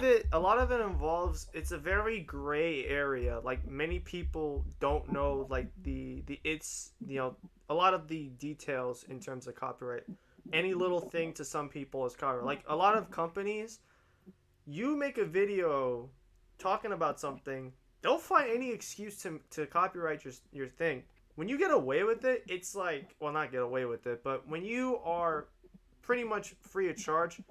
of it involves. It's a very gray area. Like, many people don't know like a lot of the details in terms of copyright. Any little thing to some people is copyright. Like, a lot of companies, you make a video talking about something, they'll find any excuse to copyright your thing. When you get away with it, it's like, well, not get away with it, but when you are pretty much free of charge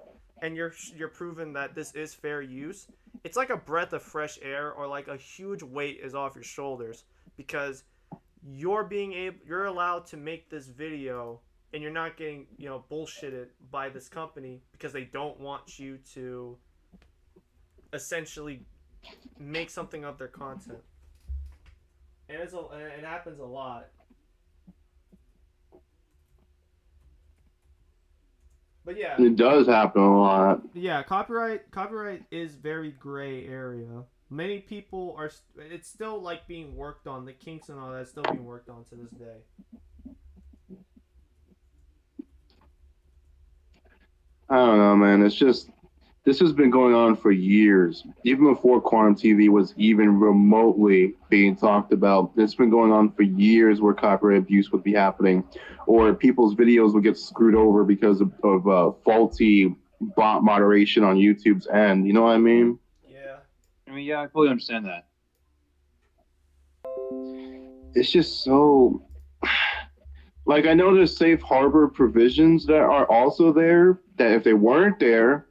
and you're proven that this is fair use, it's like a breath of fresh air, or like a huge weight is off your shoulders, because you're allowed to make this video and you're not getting, you know, bullshitted by this company because they don't want you to essentially make something of their content. And it happens a lot. But yeah, It does happen a lot. yeah, copyright is very gray area. Many people are. It's still like being worked on. The kinks and all that is still being worked on to this day. I don't know, man. It's just this has been going on for years, even before Quantum TV was even remotely being talked about. It's been going on for years where copyright abuse would be happening, or people's videos would get screwed over because of faulty bot moderation on YouTube's end. You know what I mean? Yeah. I mean, yeah, I fully understand that. It's just so. Like, I know there's safe harbor provisions that are also there, that if they weren't there,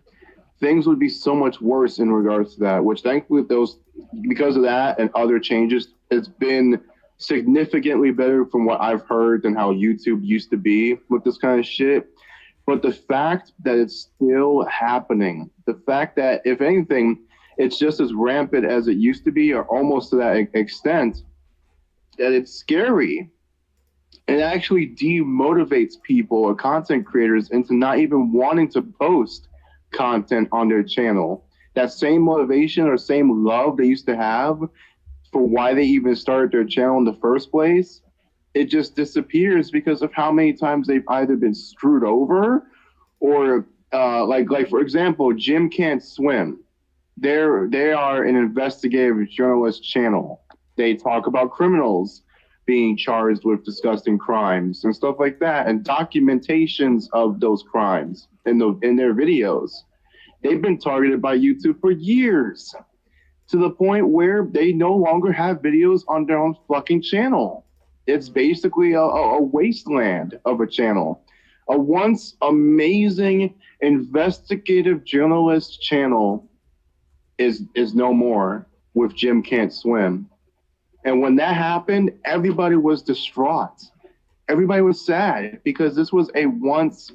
things would be so much worse in regards to that, which thankfully because of that and other changes, it's been significantly better from what I've heard than how YouTube used to be with this kind of shit. But the fact that it's still happening, the fact that, if anything, it's just as rampant as it used to be, or almost to that extent, that it's scary. It actually demotivates people or content creators into not even wanting to post content on their channel. That same motivation or same love they used to have for why they even started their channel in the first place, it just disappears because of how many times they've either been screwed over or like for example, Jim Can't Swim. They are an investigative journalist channel. They talk about criminals being charged with disgusting crimes and stuff like that, and documentations of those crimes in their videos. They've been targeted by YouTube for years, to the point where they no longer have videos on their own fucking channel. It's basically a wasteland of a channel. A once amazing investigative journalist channel is no more with Jim Can't Swim. And when that happened, everybody was distraught. Everybody was sad because this was a once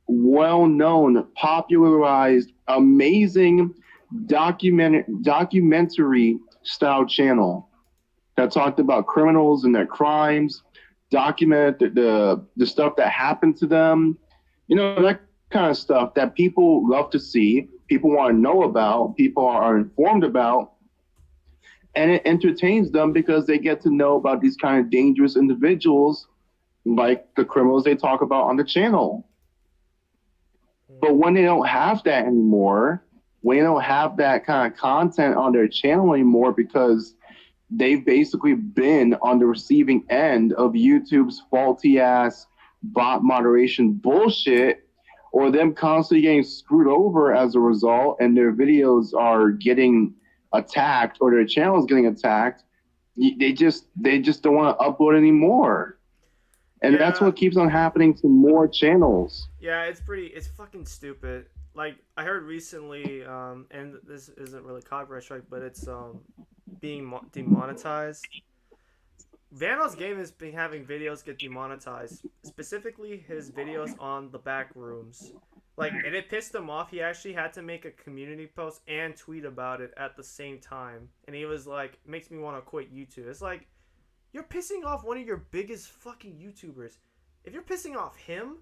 well-known, popularized, amazing documentary style channel that talked about criminals and their crimes, documented the stuff that happened to them, you know, that kind of stuff that people love to see, people want to know about, people are informed about. And it entertains them because they get to know about these kind of dangerous individuals like the criminals they talk about on the channel. But when they don't have that anymore, when they don't have that kind of content on their channel anymore because they've basically been on the receiving end of YouTube's faulty-ass bot moderation bullshit, or them constantly getting screwed over as a result, and their videos are getting attacked or their channel is getting attacked, they just don't want to upload anymore. And that's what keeps on happening to more channels. Yeah, it's fucking stupid. Like, I heard recently, and this isn't really copyright strike, but it's being demonetized. Vanoss Game has been having videos get demonetized, specifically his videos on the back rooms. Like, and it pissed him off. He actually had to make a community post and tweet about it at the same time. And he was like, makes me want to quit YouTube. It's like, you're pissing off one of your biggest fucking YouTubers. If you're pissing off him,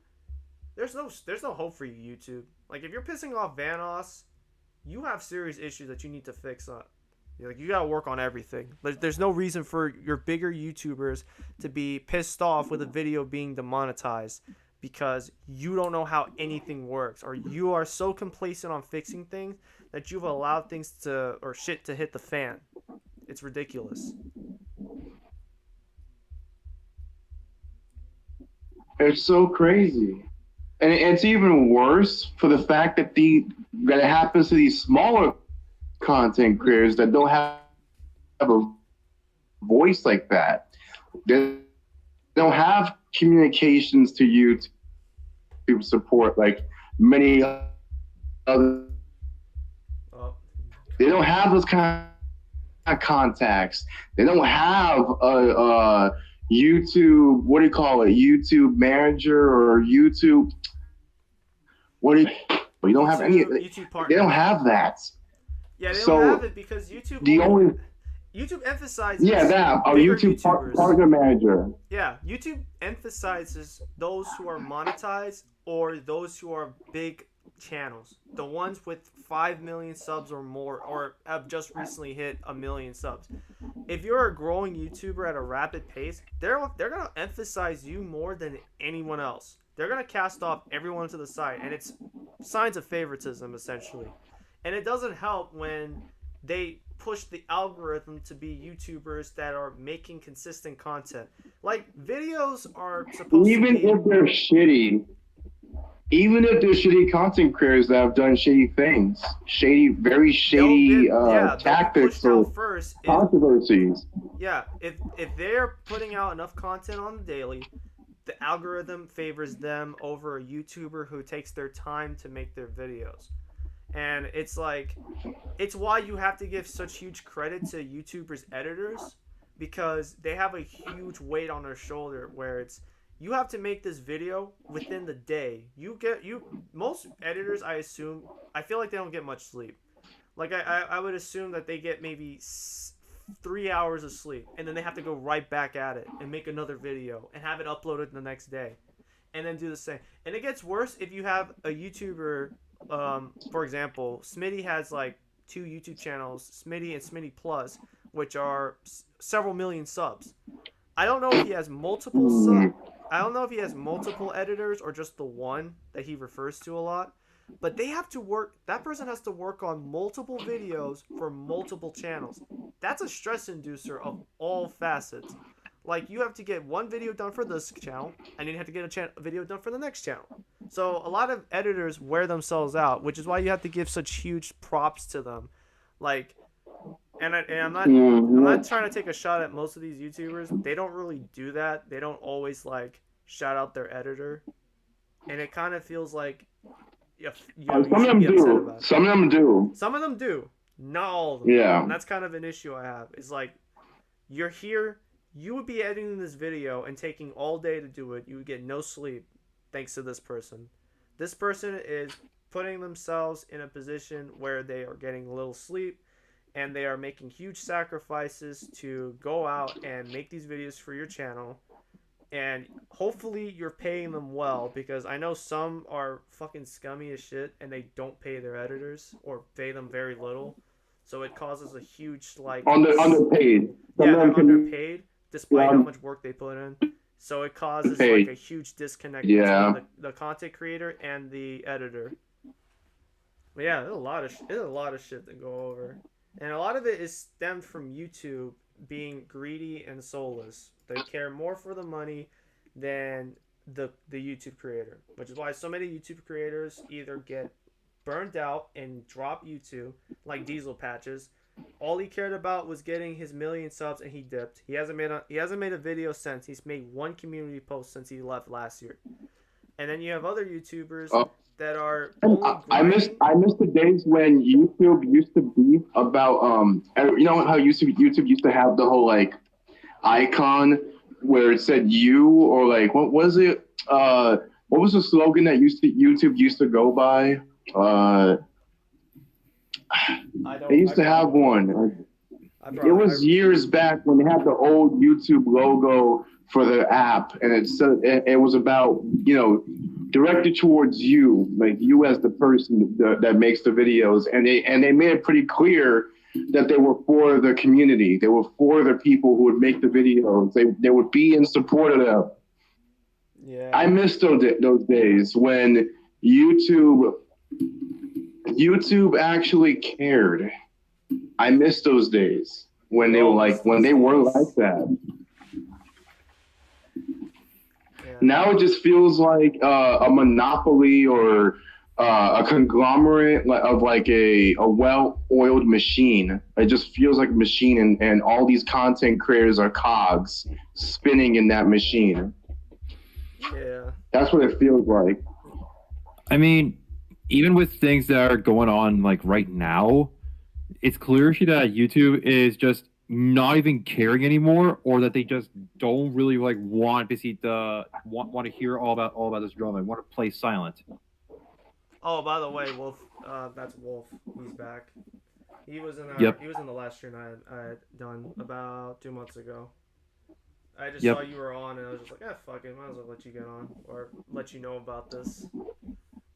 there's no hope for you, YouTube. Like, if you're pissing off Vanoss, you have serious issues that you need to fix up. Like, you gotta work on everything. There's no reason for your bigger YouTubers to be pissed off with a video being demonetized because you don't know how anything works, or you are so complacent on fixing things that you've allowed things or shit to hit the fan. It's ridiculous. It's so crazy. And it's even worse for the fact that it happens to these smaller content creators that don't have a voice like that. They don't have communications to YouTube support like many other. They don't have those kind of contacts. They don't have YouTube. What do you call it? YouTube Manager or YouTube? What do you don't have any? YouTube partner. They don't have that. Yeah, they So, don't have it because YouTube. YouTube emphasizes. Yeah, that a bigger YouTube YouTubers. partner manager. Yeah, YouTube emphasizes those who are monetized or those who are big channels. The ones with 5 million subs or more, or have just recently hit 1 million subs. If you're a growing YouTuber at a rapid pace, they're gonna emphasize you more than anyone else. They're gonna cast off everyone to the side, and it's signs of favoritism essentially. And it doesn't help when they push the algorithm to be YouTubers that are making consistent content. Like, videos are supposed Even to be... if they're shitty, even if they're shitty content creators that have done shady things, very shady tactics or controversies. If they're putting out enough content on the daily, the algorithm favors them over a YouTuber who takes their time to make their videos. And it's like, it's why you have to give such huge credit to YouTubers' editors, because they have a huge weight on their shoulder where it's, you have to make this video within the day. Most editors, I assume, I feel like they don't get much sleep. Like, I would assume that they get maybe 3 hours of sleep, and then they have to go right back at it and make another video and have it uploaded the next day and then do the same. And it gets worse if you have a YouTuber. For example, Smitty has like 2 YouTube channels, Smitty and Smitty Plus, which are several million subs. I don't know if he has multiple I don't know if he has multiple editors or just the one that he refers to a lot. But they have to work. That person has to work on multiple videos for multiple channels. That's a stress inducer of all facets. Like, you have to get one video done for this channel, and then you have to get a video done for the next channel. So a lot of editors wear themselves out, which is why you have to give such huge props to them. Like, and I'm not trying to take a shot at most of these YouTubers. They don't really do that. They don't always like shout out their editor, and it kind of feels like some of them do. Some of them do. Some of them do. Not all of them. Yeah. And that's kind of an issue I have. It's like, you're here. You would be editing this video and taking all day to do it. You would get no sleep thanks to this person. This person is putting themselves in a position where they are getting little sleep, and they are making huge sacrifices to go out and make these videos for your channel. And hopefully you're paying them well, because I know some are fucking scummy as shit and they don't pay their editors or pay them very little. So it causes a huge, like... Underpaid. Yeah, they're underpaid despite how much work they put in. So it causes like a huge disconnect between the content creator and the editor. But yeah, there's a lot of shit to go over. And a lot of it is stemmed from YouTube being greedy and soulless. They care more for the money than the YouTube creator, which is why so many YouTube creators either get burned out and drop YouTube, like Diesel Patches. All he cared about was getting his 1 million subs, and he dipped. He hasn't made a video since. He's made one community post since he left last year. And then you have other YouTubers that are I miss the days when YouTube used to be about you know how YouTube used to have the whole like icon where it said you, or like what was it? What was the slogan that YouTube used to go by? They used to have one. It was years back when they had the old YouTube logo for the app, and it was about, you know, directed towards you, like you as the person that makes the videos, and they made it pretty clear that they were for the community. They were for the people who would make the videos. They would be in support of them. Yeah. I miss those days when YouTube actually cared. I miss those days when they were like that. Yeah. Now it just feels like a monopoly or a conglomerate of like a well-oiled machine. It just feels like a machine, and all these content creators are cogs spinning in that machine. Yeah. That's what it feels like. I mean, even with things that are going on like right now, it's clear that YouTube is just not even caring anymore, or that they just don't really like want to see want to hear all about this drama and want to play silent. Oh, by the way, Wolf, that's Wolf. He's back. He was in Yep. He was in the last stream I had done about 2 months ago. I just Yep. saw you were on, and I was just like, fuck it, might as well let you get on or let you know about this.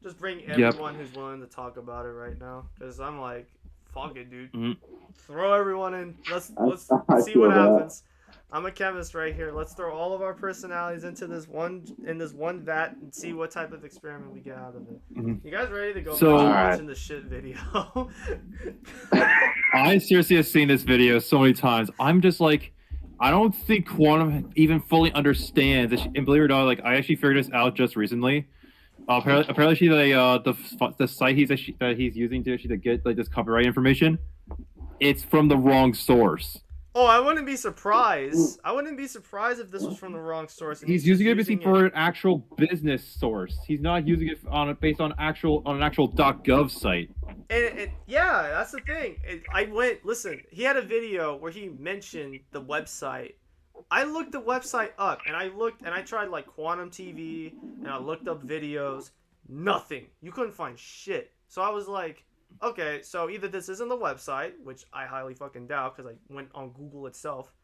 Just bring everyone who's willing to talk about it right now, because I'm like, fuck it, dude. Mhm. Throw everyone in. Let's I see feel what that. happens. I'm a chemist right here. Let's throw all of our personalities into this one vat and see what type of experiment we get out of it. Mhm. You guys ready to go So- back to Alright. watching the shit video? I seriously have seen this video so many times. I'm just like, I don't think Quantum even fully understands. And believe it or not, like I actually figured this out just recently. Apparently, she the site that he's using to actually get like this copyright information, it's from the wrong source. Oh, I wouldn't be surprised. I wouldn't be surprised if this was from the wrong source. and He's just using it basically for an actual business source. He's not using it based on an actual .gov site. And yeah, that's the thing. Listen, he had a video where he mentioned the website. I looked the website up, and I tried like Quantum TV, and I looked up videos. Nothing. You couldn't find shit. So I was like, okay, so either this isn't the website, which I highly fucking doubt because I went on Google itself,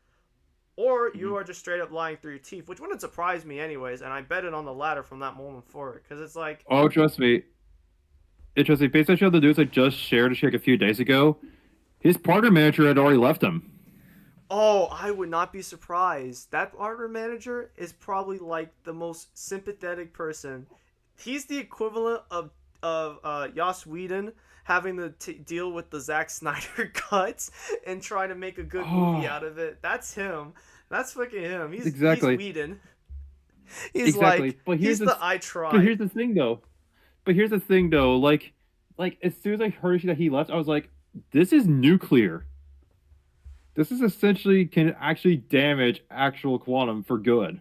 or you are just straight up lying through your teeth, which wouldn't surprise me anyways, and I bet it on the latter from that moment forward, because it's like... Oh, trust me. Based on the news I just shared a few days ago, his partner manager had already left him. Oh, I would not be surprised. That partner manager is probably like the most sympathetic person. He's the equivalent of Joss Whedon having to deal with the Zack Snyder cuts and trying to make a good movie out of it. That's him. That's fucking him. He's Exactly. He's Whedon. He's Exactly. like, But he's here's the I tried. But here's the thing, though. Like as soon as I heard that he left, I was like, this is nuclear. This is essentially can actually damage actual Quantum for good.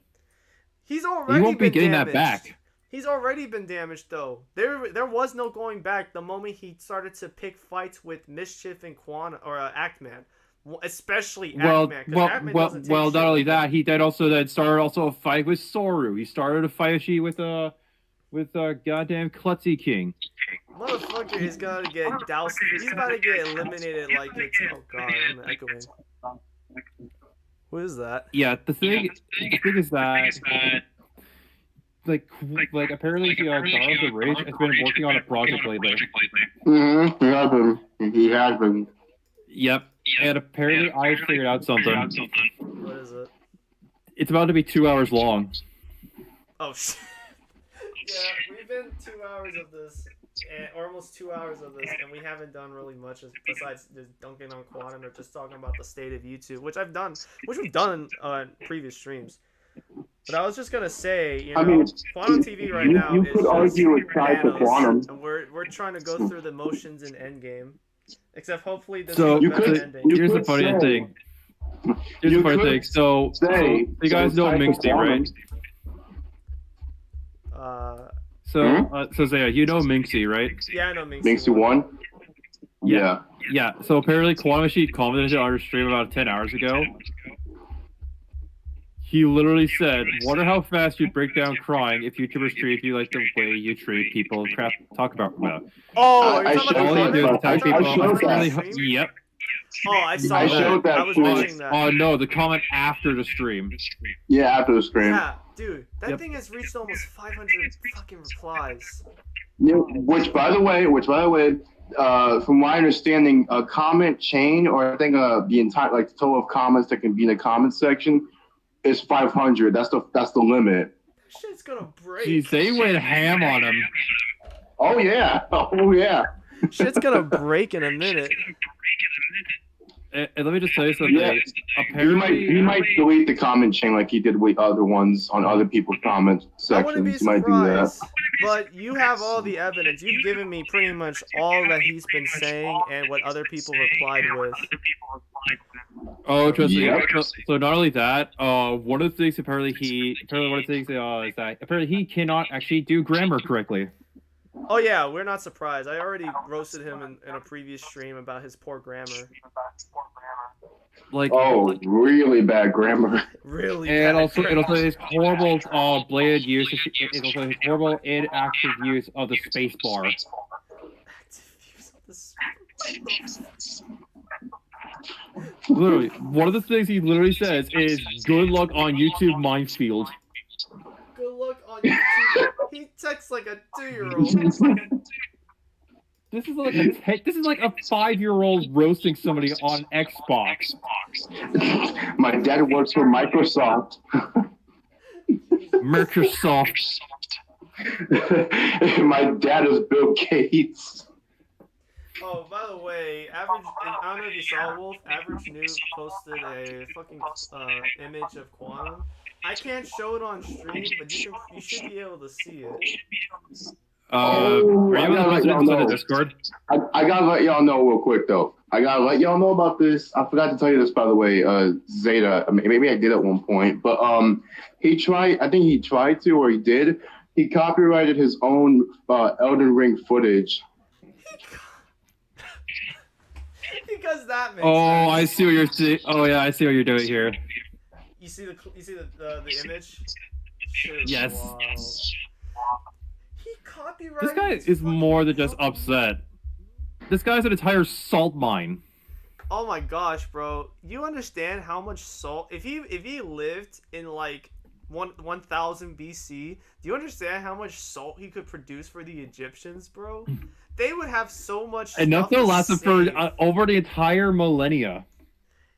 He's already He won't be been getting damaged. that back. He's already been damaged though. There was no going back the moment he started to pick fights with Mischief and Quantum or Actman, especially Actman. Doesn't take Not shit. only that, he started a fight with Soru. He started a fight with goddamn Klutzy King. Motherfucker is gonna get doused. He's about to get eliminated like it's. Oh god, I'm echoing. What is that? Yeah, the thing is that like apparently God of the Rage has been working on a project lately. He has been. Yep. And apparently I figured out something. What is it? It's about to be 2 hours long. Oh shit. Yeah, we've been 2 hours of this, or almost 2 hours of this, and we haven't done really much besides just dunking on Quantum or just talking about the state of YouTube, which we've done on previous streams. But I was just gonna say, Quantum TV right now you is could argue it's tied to Thanos, Quantum. and we're trying to go through the motions in Endgame. Except hopefully this So is a better ending. here's the funny thing. So you guys know Minxie, right? So Zaya, you know Minxie, right? Yeah, I know Minxie. Minxie won? Yeah. Yeah. So apparently Quantum Sheet commented on her stream about 10 hours ago. He literally said, "Wonder how fast you'd break down crying if YouTubers treat you like the way you treat people." Crap, talk about that. Oh, are you I talking showed about All you the do is comment? attack people. I showed that. Yep. Oh, I saw I that. showed that I was too. watching that. Oh no, the comment after the stream. Yeah, after the stream. Yeah, dude, that Yep. thing has reached almost 500 fucking replies. Yeah, which by the way, from my understanding, a comment chain, or I think the entire the total of comments that can be in the comment section is 500. That's the limit. That shit's gonna break. Jeez, they went ham on him. Oh yeah. Shit's gonna break in a minute. And let me just tell you something. Yeah. Apparently, He might delete the comment chain like he did with other ones on other people's comment I wouldn't be sections. He might do that. surprised. But you have all the evidence. You've given me pretty much all that he's been saying and what other people replied with. Oh, trust me. Yep. So not only that, one of the things is that apparently he cannot actually do grammar correctly. Oh yeah, we're not surprised. I already roasted him in a previous stream about his poor grammar. Like, Oh, really bad grammar. Really and bad also grammar. his horrible blatant use. It also his horrible inactive use of the space bar. Active use of this. Literally, one of the things he literally says is "Good luck on YouTube minefield." Good luck on YouTube. He texts like a 2-year-old. This is like a 5-year-old roasting somebody on Xbox. My dad works for Microsoft. Microsoft. My dad is Bill Gates. Oh, by the way, Average, I don't know if you saw, Wolf, Average Noob posted a fucking image of Quantum. I can't show it on stream, but you should be able to see it. Are you able to post it on the Discord? I gotta let y'all know real quick though. I gotta let y'all know about this. I forgot to tell you this, by the way. Zeta, maybe I did at one point, but he tried. I think he tried to, or he did. He copyrighted his own Elden Ring footage. Because that makes Oh, sense. I see what you're saying. Oh yeah, I see what you're doing here. You see the image? Shit, Yes. wow. He copyrighted. This guy his is fucking more than just fucking- upset. This guy's an entire salt mine. Oh my gosh, bro! You understand how much salt? If he lived in like 1000 BC, do you understand how much salt he could produce for the Egyptians, bro? They would have so much. Enough stuff to last him for save. over the entire millennia.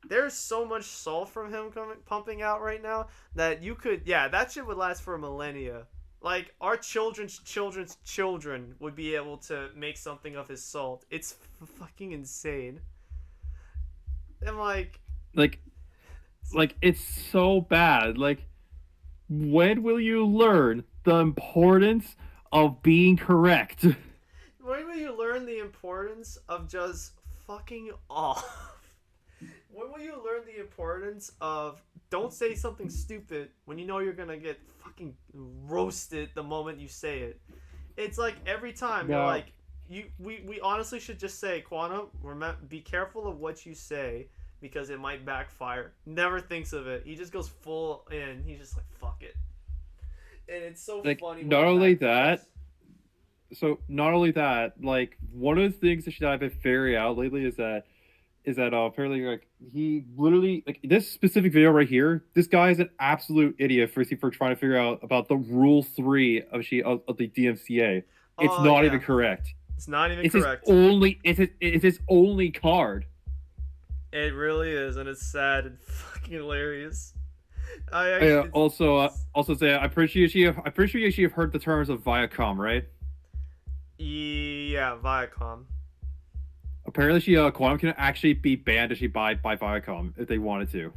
There's so much salt from him pumping out right now that you could, yeah, that shit would last for a millennia. Like, our children's children would be able to make something of his salt. It's fucking insane. And like it's so bad. Like, when will you learn the importance of being correct? when will you learn the importance of just fucking off? When will you learn the importance of don't say something stupid when you know you're gonna get fucking roasted the moment you say it? It's like every time you're like, we honestly should just say, Quantum, be careful of what you say because it might backfire. Never thinks of it. He just goes full in. He's just like, fuck it. And it's so Like, funny. when not it only backfires. not only that, like, one of the things that I've been figuring out lately is that apparently, like, he literally, like, this specific video right here, this guy is an absolute idiot for trying to figure out about the rule 3 of the DMCA. It's Oh, not yeah. even correct. It's not even It's correct. it's his only card. It really is, and it's sad and fucking hilarious. Also say I'm pretty sure you have heard the terms of Viacom, right? Yeah, Viacom. Apparently, Quantum can actually be banned if she by Viacom if they wanted to.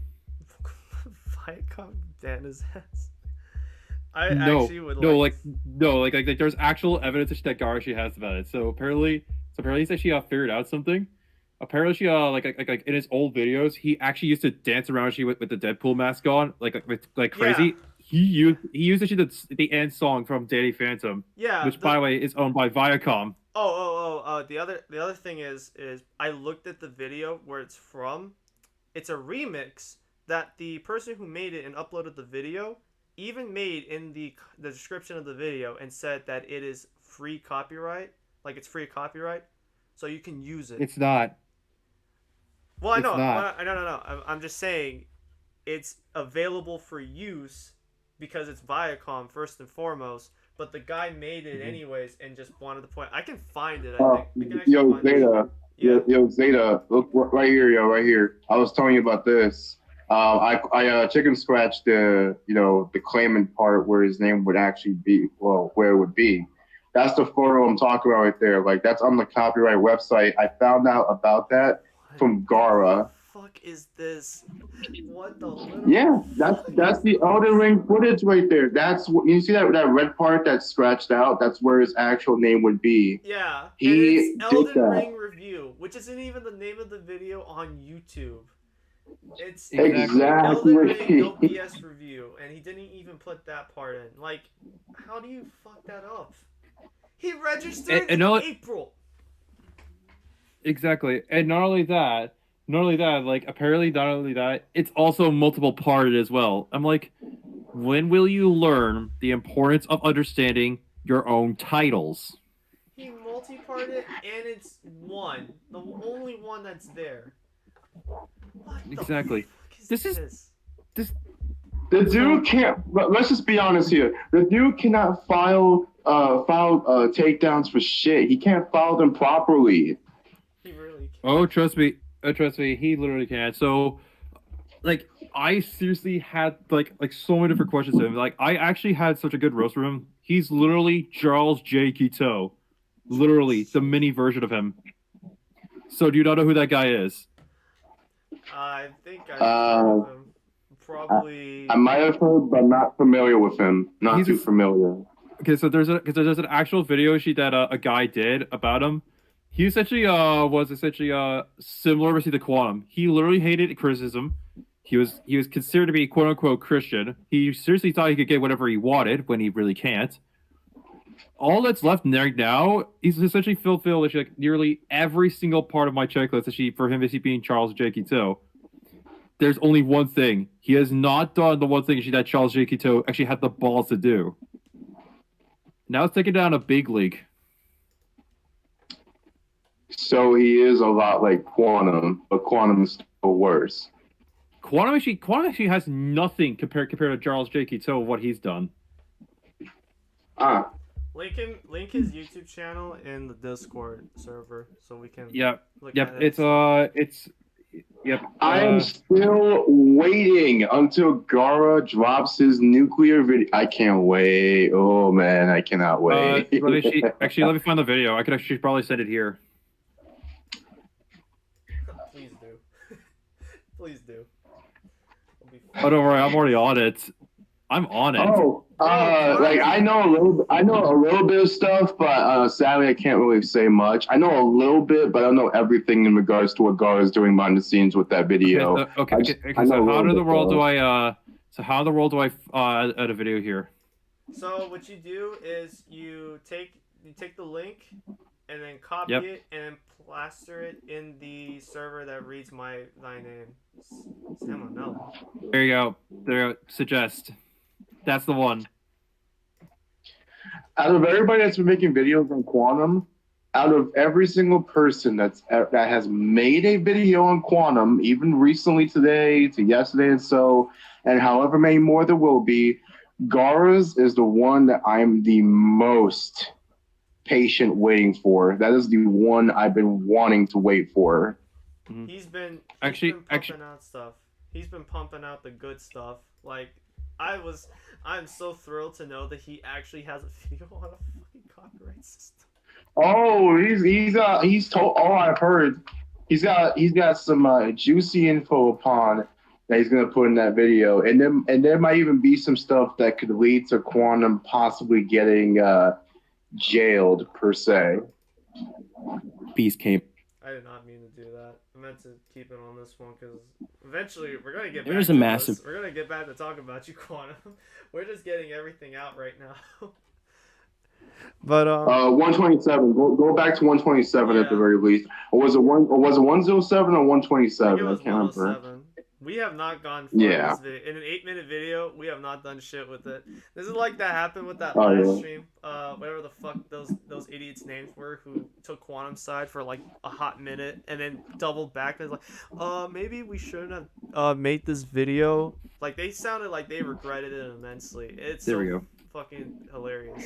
Viacom ban his ass. I actually would like there's actual evidence that Gara she has about it. So apparently he said she figured out something. Apparently she like in his old videos he actually used to dance around with the Deadpool mask on like crazy. Yeah. He used actually the end song from Danny Phantom. Yeah. Which by the way is owned by Viacom. The other thing is I looked at the video where it's from. It's a remix that the person who made it and uploaded the video even made in the description of the video and said that it is free copyright, like it's free copyright, so you can use it. It's not. Well, I know. It's not. No. I'm just saying it's available for use because it's Viacom first and foremost. But the guy made it anyways and just wanted to point. I can find it. I think. I can Yo, find it. Zeta. Yeah. Yo, Zeta. Look right here, right here. I was telling you about this. I chicken scratched the claimant part where his name would actually be, well, where it would be. That's the photo I'm talking about right there. Like, that's on the copyright website. I found out about that from Gara. What the fuck is this? What the little... Yeah, that's the Elden Ring footage right there. That's what you see, that red part that's scratched out. That's where his actual name would be. Yeah, He and it's did Elden that. Ring review, which isn't even the name of the video on YouTube. It's Exactly. Elden Ring No BS review, and he didn't even put that part in. Like, how do you fuck that up? He registered in April. Exactly, and not only that, not only that, like apparently not only that, it's also multiple parted as well. I'm like, when will you learn the importance of understanding your own titles? He multi-parted and it's one. The only one that's there. What the Exactly. fuck This is- this? The dude can't. Let's just be honest here. The dude cannot file takedowns for shit. He can't file them properly. He really can't. Oh, trust me, he literally can't. So, like, I seriously had like so many different questions to him. Like, I actually had such a good roast for him. He's literally Charles J. Keto, literally the mini version of him. So, do you not know who that guy is? I think I know him. Probably. I might have heard, but not familiar with him. Not He's too a- familiar. Okay, so there's an actual video sheet that a guy did about him. He essentially was similar to the Quantum. He literally hated criticism. He was considered to be quote unquote Christian. He seriously thought he could get whatever he wanted when he really can't. All that's left right now, he's essentially fulfilled like nearly every single part of my checklist. Actually, for him, being Charles J. Keto. There's only one thing he has not done. The one thing that Charles J. Keto actually had the balls to do. Now it's taking down a big league. So he is a lot like Quantum, but Quantum's still worse. Quantum actually has nothing compared to Charles J. Keto, what he's done. Link his YouTube channel in the Discord server so we can. Yep. Look Yep. at it. Yep. I am still waiting until Gara drops his nuclear video. I can't wait. Oh man, I cannot wait. Let me find the video. I could actually probably send it here. Please do. Please do. It'll be Oh, don't worry, I'm already on it. I'm on it. Like I know a little bit of stuff, but sadly I can't really say much. I know a little bit, but I don't know everything in regards to what Gar is doing behind the scenes with that video. Okay. So how in the world do I add a video here? So what you do is you take the link and then copy Yep. it and then plaster it in the server that reads thy name. Salmonella. There you go. There you go. Suggest. That's the one. Out of everybody that's been making videos on Quantum, out of every single person that has made a video on Quantum, even recently today to yesterday and however many more there will be, Gara's is the one that I'm the most patient waiting for. That is the one I've been wanting to wait for. He's been Actually- pumping out stuff. He's been pumping out the good stuff. Like I'm so thrilled to know that he actually has a video on a fucking copyright system. Oh, he's told. Oh, I've heard. He's got some juicy info upon that he's gonna put in that video, and there might even be some stuff that could lead to Quantum possibly getting jailed per se. Peace, Cape. I did not mean to do that. I meant to keep it on this one because eventually we're gonna get. There's back a to massive- this. We're gonna get back to talking about you, Quantum. We're just getting everything out right now. But 127. Go back to 127 at the very least. Or was it 107 or 127? it I was can't remember. 107. We have not gone far in this video. In an 8-minute video, we have not done shit with it. This is like that happened with that live stream. Whatever the fuck those idiots' names were who took Quantum's side for like a hot minute and then doubled back. And was like, maybe we shouldn't have made this video. Like they sounded like they regretted it immensely. It's There so we go. fucking hilarious.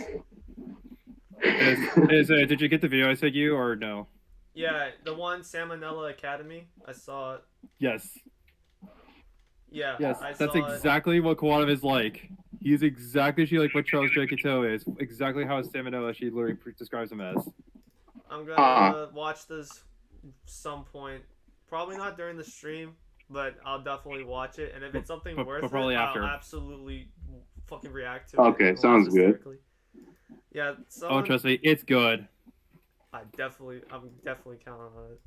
Did you get the video I sent you or no? Yeah, the one Salmonella Academy. I saw it. Yes. Yeah, Yes. I That's saw it. exactly what Quantum is like. He's exactly like what Charles J. Keto is. Exactly how Salmonella she literally describes him as. I'm gonna watch this some point. Probably not during the stream, but I'll definitely watch it. And if it's something But worth probably it, after. I'll absolutely fucking react to it. Okay, and watch sounds it good. strictly. Yeah, so Oh, trust me, it's good. I'm definitely counting on it.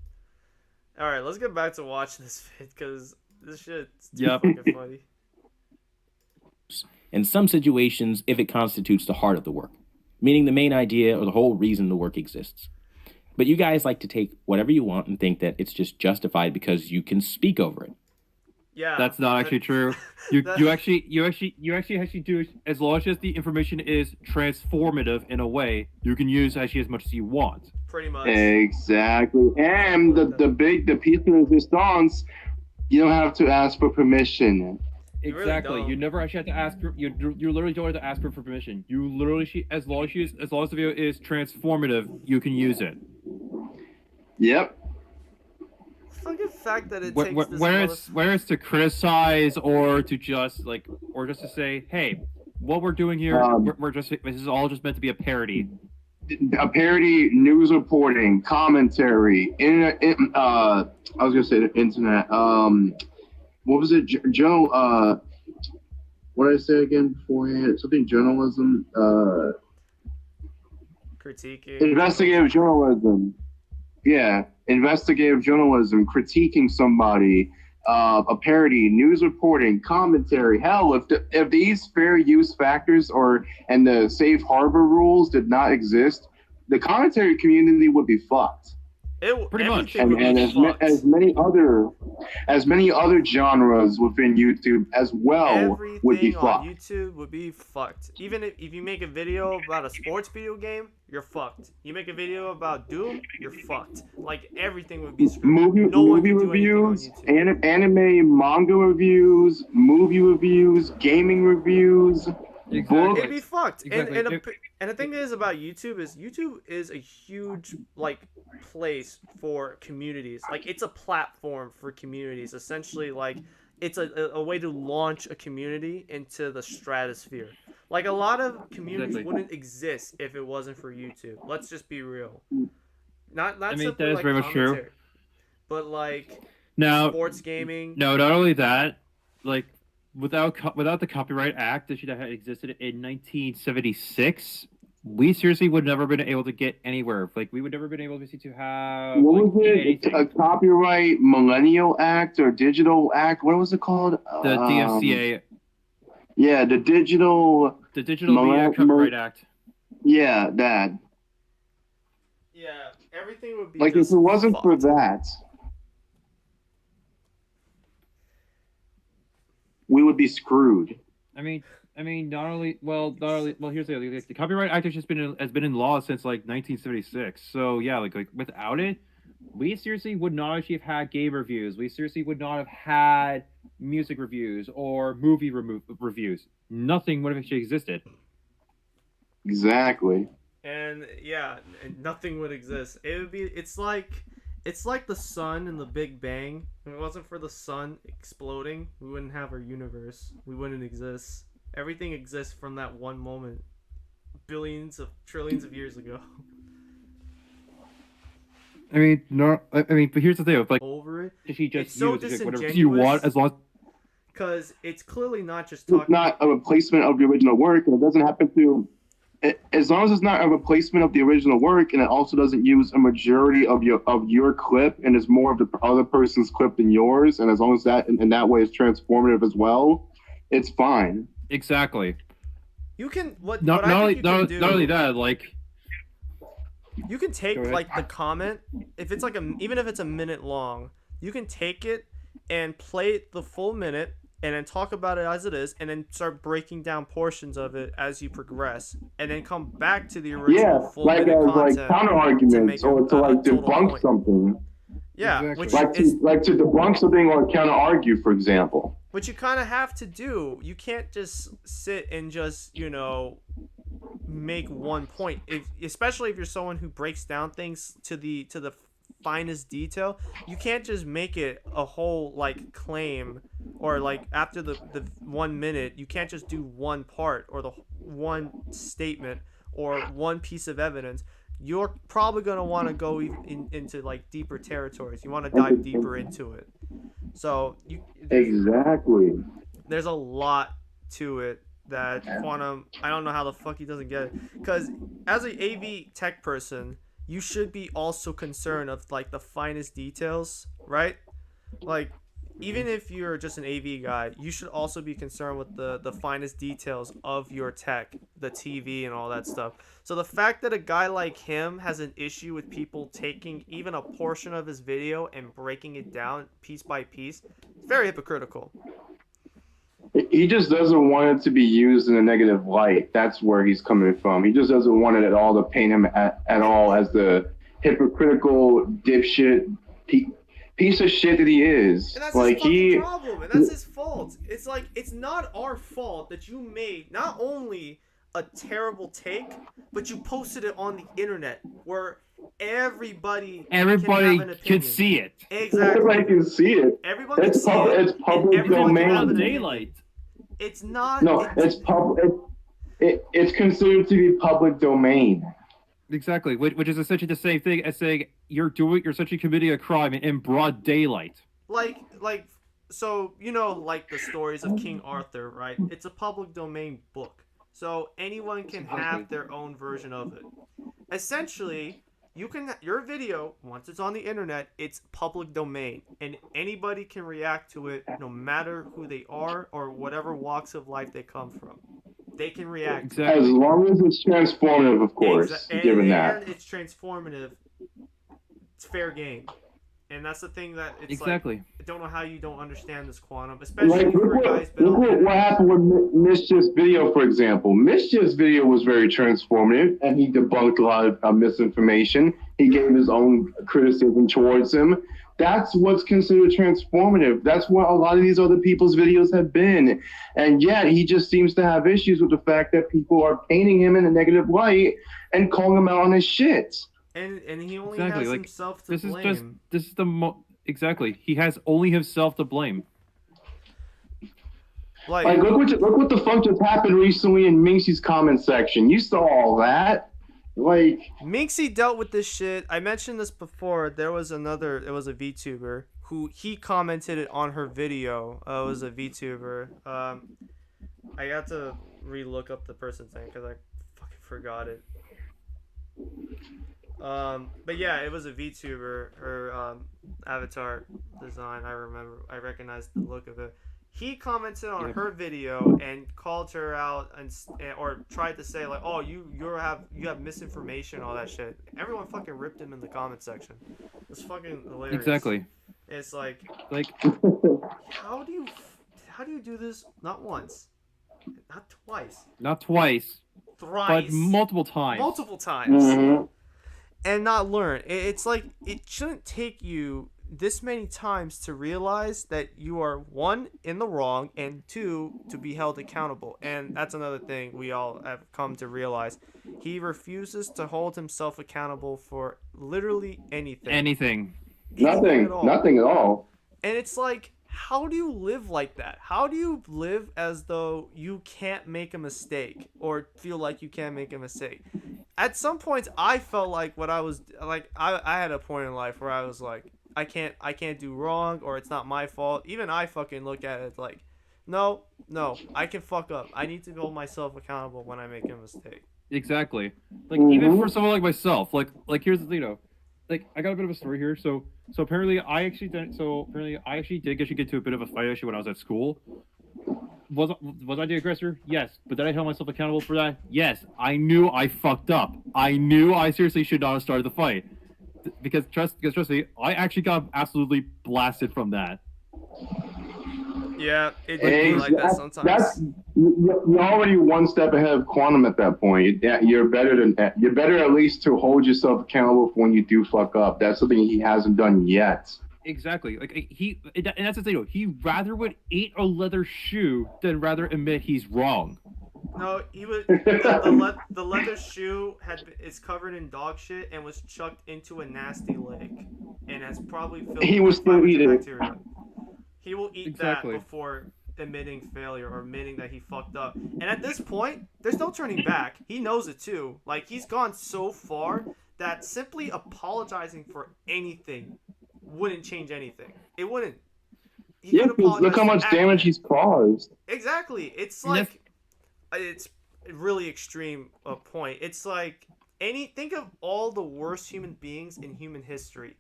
All right, let's get back to watching this vid because this shit's too Yep. fucking funny. In some situations, if it constitutes the heart of the work, meaning the main idea or the whole reason the work exists. But you guys like to take whatever you want and think that it's just justified because you can speak over it. Yeah, That's not actually true. You actually do, as long as the information is transformative in a way, you can use actually as much as you want. pretty much. Exactly. And the piece of resistance, you don't have to ask for permission. You really Exactly. don't. You never actually have to ask. You literally don't have to ask her for permission. You literally, as long as the video is transformative, you can use it. Yep. Fucking fact that it Where, takes this where it's to criticize or to just just to say, hey, what we're doing here, we're just, this is all just meant to be a parody. A parody, news reporting, commentary. I was gonna say the internet. What was it, Joe? What did I say again beforehand? Something journalism. critiquing. Investigative journalism. Yeah, investigative journalism, critiquing somebody, a parody, news reporting, commentary. Hell, if these fair use factors and the safe harbor rules did not exist, the commentary community would be fucked. Pretty much. And as many other genres within YouTube as well Everything would be on fucked. YouTube would be fucked. Even if you make a video about a sports video game, you're fucked. You make a video about Doom, you're fucked. Like, everything would be screwed. No one Movie can do anything on reviews, YouTube. anime, manga reviews, movie reviews, gaming reviews, books. It'd be fucked. Exactly. And the thing is about YouTube is a huge place for communities. Like, it's a platform for communities. Essentially, like, it's a way to launch a community into the stratosphere. Like, a lot of communities Exactly. wouldn't exist if it wasn't for YouTube. Let's just be real. Not I mean, simply that is like very much true. commentary, but like Now, sports gaming. no, not only that, like without the Copyright Act that had existed in 1976, we seriously would never been able to get anywhere. Like, we would never been able to have. What like, was it? anything. A Copyright Millennial Act or Digital Act? What was it called? The DMCA, Yeah, the Digital. the Digital Media Copyright Act. Yeah, that. Yeah, everything would be Like, if just it wasn't for fucked. that, we would be screwed. I mean, not only well, here's the other thing. The Copyright Act has been in law since like 1976. So yeah, like without it, we seriously would not actually have had game reviews. We seriously would not have had music reviews or movie reviews. Nothing would have actually existed. Exactly. And yeah, nothing would exist. It's like the sun and the Big Bang. If it wasn't for the sun exploding, we wouldn't have our universe. We wouldn't exist. Everything exists from that one moment, trillions of years ago. I mean, no. I mean, but here's the thing. Like, Over it, she just It's so uses whatever you want disingenuous. as long. because it's clearly not just It's talking. not a replacement of the original work, and it doesn't happen to. As long as it's not a replacement of the original work, and it also doesn't use a majority of your clip, and it's more of the other person's clip than yours, and as long as that in that way is transformative as well, it's fine. Exactly. You can what? Not what I only think you can do, not only that, like. You can take Go ahead. like the comment, if it's like even if it's a minute long, you can take it and play it the full minute and then talk about it as it is and then start breaking down portions of it as you progress and then come back to the original Yeah, full like minute as content counter arguments make or to a like total debunk point. something. Yeah, Exactly. Like to debunk something or counter argue, for example. which you kind of have to do. You can't just sit and just, make one point. Especially if you're someone who breaks down things to the finest detail, you can't just make it a whole like claim or like after the 1 minute, you can't just do one part or the one statement or one piece of evidence. You're probably going to want to go into like deeper territories. You want to dive deeper into it. So Exactly. there's a lot to it that Quantum, I don't know how the fuck he doesn't get it. Because as an AV tech person, you should be also concerned of like the finest details, right? Like even if you're just an AV guy, you should also be concerned with the finest details of your tech, the TV and all that stuff. So the fact that a guy like him has an issue with people taking even a portion of his video and breaking it down piece by piece, it's very hypocritical. He just doesn't want it to be used in a negative light. That's where he's coming from. He just doesn't want it at all to paint him at all as the hypocritical dipshit piece of shit that he is. And that's like his fucking problem, and that's his fault. It's like, it's not our fault that you made not only a terrible take, but you posted it on the internet where everybody can have an can see it. Exactly. Everybody can see it. Everyone can see it. It's public Everyone can have domain. an Daylight. It's not. No, it's public. It's considered to be public domain. Exactly, which is essentially the same thing as saying you're essentially committing a crime in broad daylight. Like, so, you know, like the stories of King Arthur, right? It's a public domain book. So anyone can have their own version of it. Essentially, your video, once it's on the internet, it's public domain. And anybody can react to it no matter who they are or whatever walks of life they come from. They can react. Exactly. As long as it's transformative, of course, given that. And it's transformative. It's fair game. And that's the thing that it's Exactly. like, I don't know how you don't understand this quantum, especially Like, for a guy who's been look on the what internet. happened with Mischief's video, for example. Mischief's video was very transformative, and he debunked a lot of misinformation. He gave his own criticism towards him. That's what's considered transformative. That's what a lot of these other people's videos have been. And yet, he just seems to have issues with the fact that people are painting him in a negative light and calling him out on his shit. And he only Exactly, has like, himself to This blame. is exactly. He has only himself to blame. Like, look what the fuck just happened recently in Minxie's comment section. You saw all that. Like, Minxie dealt with this shit. I mentioned this before. It was a VTuber who he commented it on her video. It was a VTuber. I got to re-look up the person's name because I fucking forgot it. But yeah, it was a VTuber. Her avatar design, I recognized the look of it. He commented on her video and called her out or tried to say like, "Oh, you have misinformation, all that shit." Everyone fucking ripped him in the comment section. It's fucking hilarious. Exactly. It's like how do you do this? Not once, not twice, Not twice, thrice, but multiple times. multiple times, mm-hmm. and not learn. It's like it shouldn't take you this many times to realize that you are, one, in the wrong, and two, to be held accountable. And that's another thing we all have come to realize. He refuses to hold himself accountable for literally anything. Anything. Nothing at all. And it's like, how do you live like that? How do you live as though you can't make a mistake or feel like you can't make a mistake? At some points, I felt like I had a point in life where I was like, I can't do wrong, or it's not my fault. Even I fucking look at it like, no, I can fuck up. I need to hold myself accountable when I make a mistake. Exactly. Like even for someone like myself, like here's the thing, like I got a bit of a story here. So apparently I actually did get into a bit of a fight actually when I was at school. Was I the aggressor? Yes. But did I hold myself accountable for that? Yes. I knew I fucked up. I knew I seriously should not have started the fight. Because trust me, I actually got absolutely blasted from that. Yeah, it would be like that sometimes. You're already one step ahead of Quantum at that point. You're better at least to hold yourself accountable for when you do fuck up. That's something he hasn't done yet. Exactly. Like and that's the thing. He rather would eat a leather shoe than rather admit he's wrong. No, he was the leather shoe is covered in dog shit and was chucked into a nasty lake and has probably filled He was still eating it. bacteria. He will eat Exactly. that before admitting failure or admitting that he fucked up. And at this point, there's no turning back. He knows it too. Like, he's gone so far that simply apologizing for anything wouldn't change anything. It wouldn't. He could apologize look how for much damage he's caused. Exactly. It's like, it's a really extreme point. It's like, think of all the worst human beings in human history.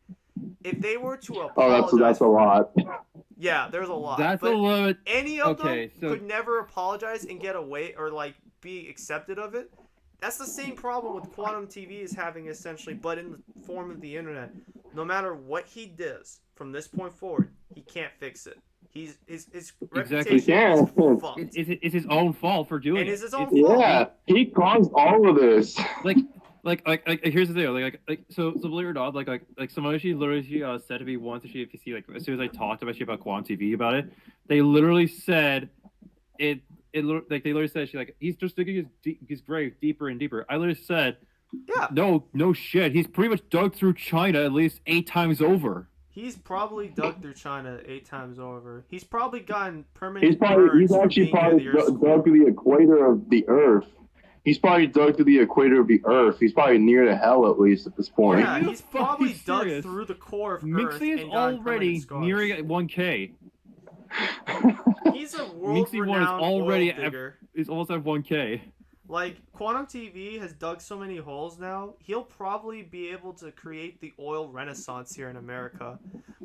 If they were to apologize, that's a lot. Yeah, there's a lot. That's but a little. any of Okay, them so- could never apologize and get away or like be accepted of it. That's the same problem with Quantum TV is having essentially, but in the form of the internet. No matter what he does from this point forward, he can't fix it. His reputation Yeah. is fucked. It's his own fault for doing And it. it's his own It's- fault. Yeah, he caused all of this. like here's the thing, so believe it or not, someone she literally said to me once, if you see, like, as soon as I talked about Quantum TV about it, they literally said they literally said he's just digging his grave deeper and deeper. I literally said, Yeah. no shit, he's pretty much dug through China at least 8 times over. He's probably dug through China 8 times over. He's probably gotten permanent He's burns from actually being near probably the Earth's dug to the equator of the Earth. He's probably dug to the equator of the Earth. He's probably near to hell at least at this point. Yeah, Are you he's probably fucking dug serious? through the core of Earth Minxie is and gotten already permanent scars. nearing 1K. He's a Minxie 1 is world-renowned already oil digger. is almost at 1K. Like, Quantum TV has dug so many holes now, he'll probably be able to create the oil renaissance here in America.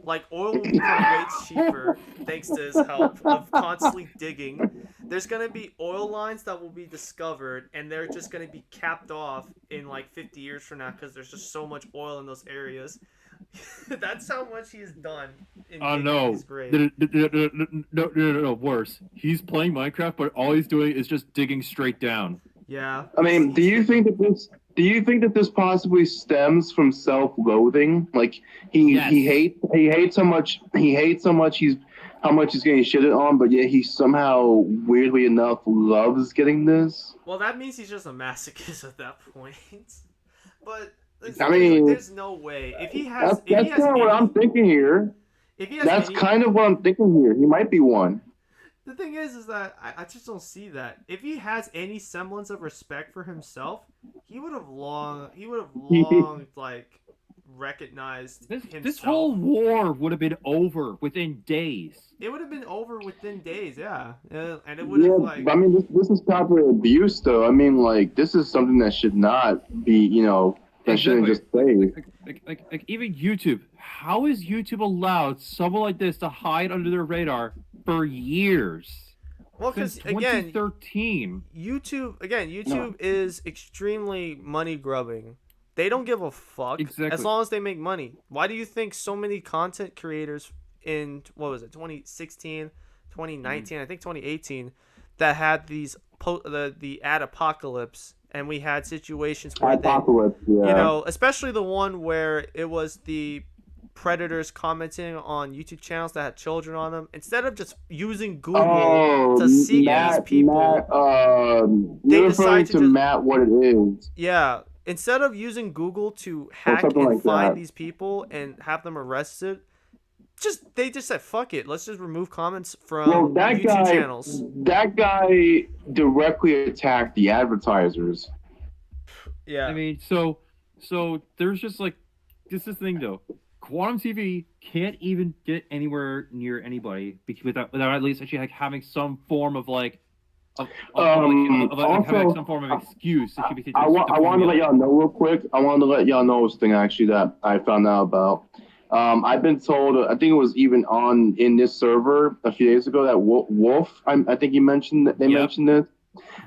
Like, oil will become way cheaper thanks to his help of constantly digging. There's going to be oil lines that will be discovered, and they're just going to be capped off in, like, 50 years from now because there's just so much oil in those areas. That's how much he's done in Oh digging no. his grave. No, worse. He's playing Minecraft, but all he's doing is just digging straight down. Yeah. I mean, do you think that this possibly stems from self-loathing? Like he hates how much he's getting shitted on, but yet he somehow weirdly enough loves getting this. Well, that means he's just a masochist at that point. But I mean, there's no way if he has. That's kind of what I'm thinking here. If he has That's any, kind of what I'm thinking here. He might be one. the thing is that I just don't see that. If he has any semblance of respect for himself, he would have long like recognized himself. This whole war would have been over within days. It would have been over within days, yeah, and it would have like. I mean, this is copyright abuse, though. I mean, like, this is something that should not be, that shouldn't just say. Like even YouTube. How is YouTube allowed someone like this to hide under their radar for years? Well, because Since again, 2013. YouTube is extremely money grubbing. They don't give a fuck Exactly. as long as they make money. Why do you think so many content creators in 2016, 2019, I think 2018, that had these the ad apocalypse, and we had situations where especially the one where it was the predators commenting on YouTube channels that had children on them. Instead of just using Google to seek these people, they decided to Matt what it is. Yeah. Instead of using Google to hack and like find that. these people and have them arrested, they just said, fuck it. Let's just remove comments from YouTube channels. That guy directly attacked the advertisers. Yeah. I mean, so there's just like this is the thing though. Quantum TV can't even get anywhere near anybody without at least actually like having some form of like having some form of excuse. I wanted to let y'all know real quick. I wanted to let y'all know this thing actually that I found out about. I've been told, I think it was even in this server a few days ago that Wolf, I think you mentioned that mentioned this.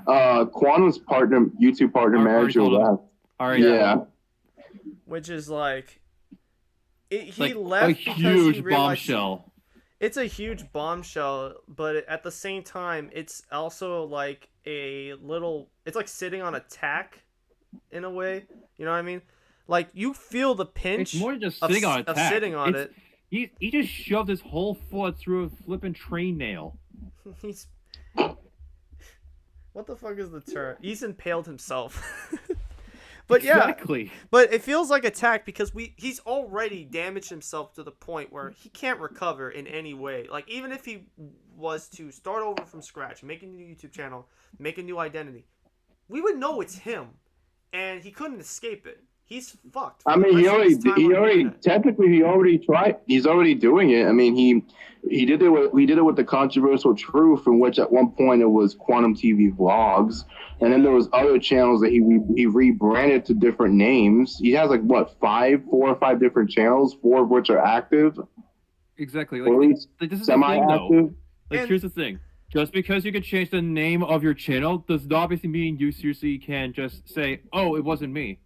Quantum's YouTube partner manager left. All right. Yeah. Which is like, he like left a because huge he realized bombshell. It's a huge bombshell, but at the same time, it's also like it's like sitting on a tack in a way. You know what I mean? Like, you feel the pinch It's more than just of sitting on a tack. sitting on it. He just shoved his whole foot through a flipping train nail. He's... What the fuck is the term? He's impaled himself. But exactly. Yeah, but it feels like attack because he's already damaged himself to the point where he can't recover in any way. Like, even if he was to start over from scratch, make a new YouTube channel, make a new identity, we would know it's him, and he couldn't escape it. He's fucked. I mean, he already tried. He's already doing it. I mean, he did it with the Controversial Truth, in which at one point it was Quantum TV Vlogs, and then there was other channels that he rebranded to different names. He has like 4 or 5 different channels, 4 of which are active. Exactly. Or at least Like this is the thing, though. semi-active. Like, And- here's the thing. Just because you can change the name of your channel does not basically mean you seriously can just say, "Oh, it wasn't me."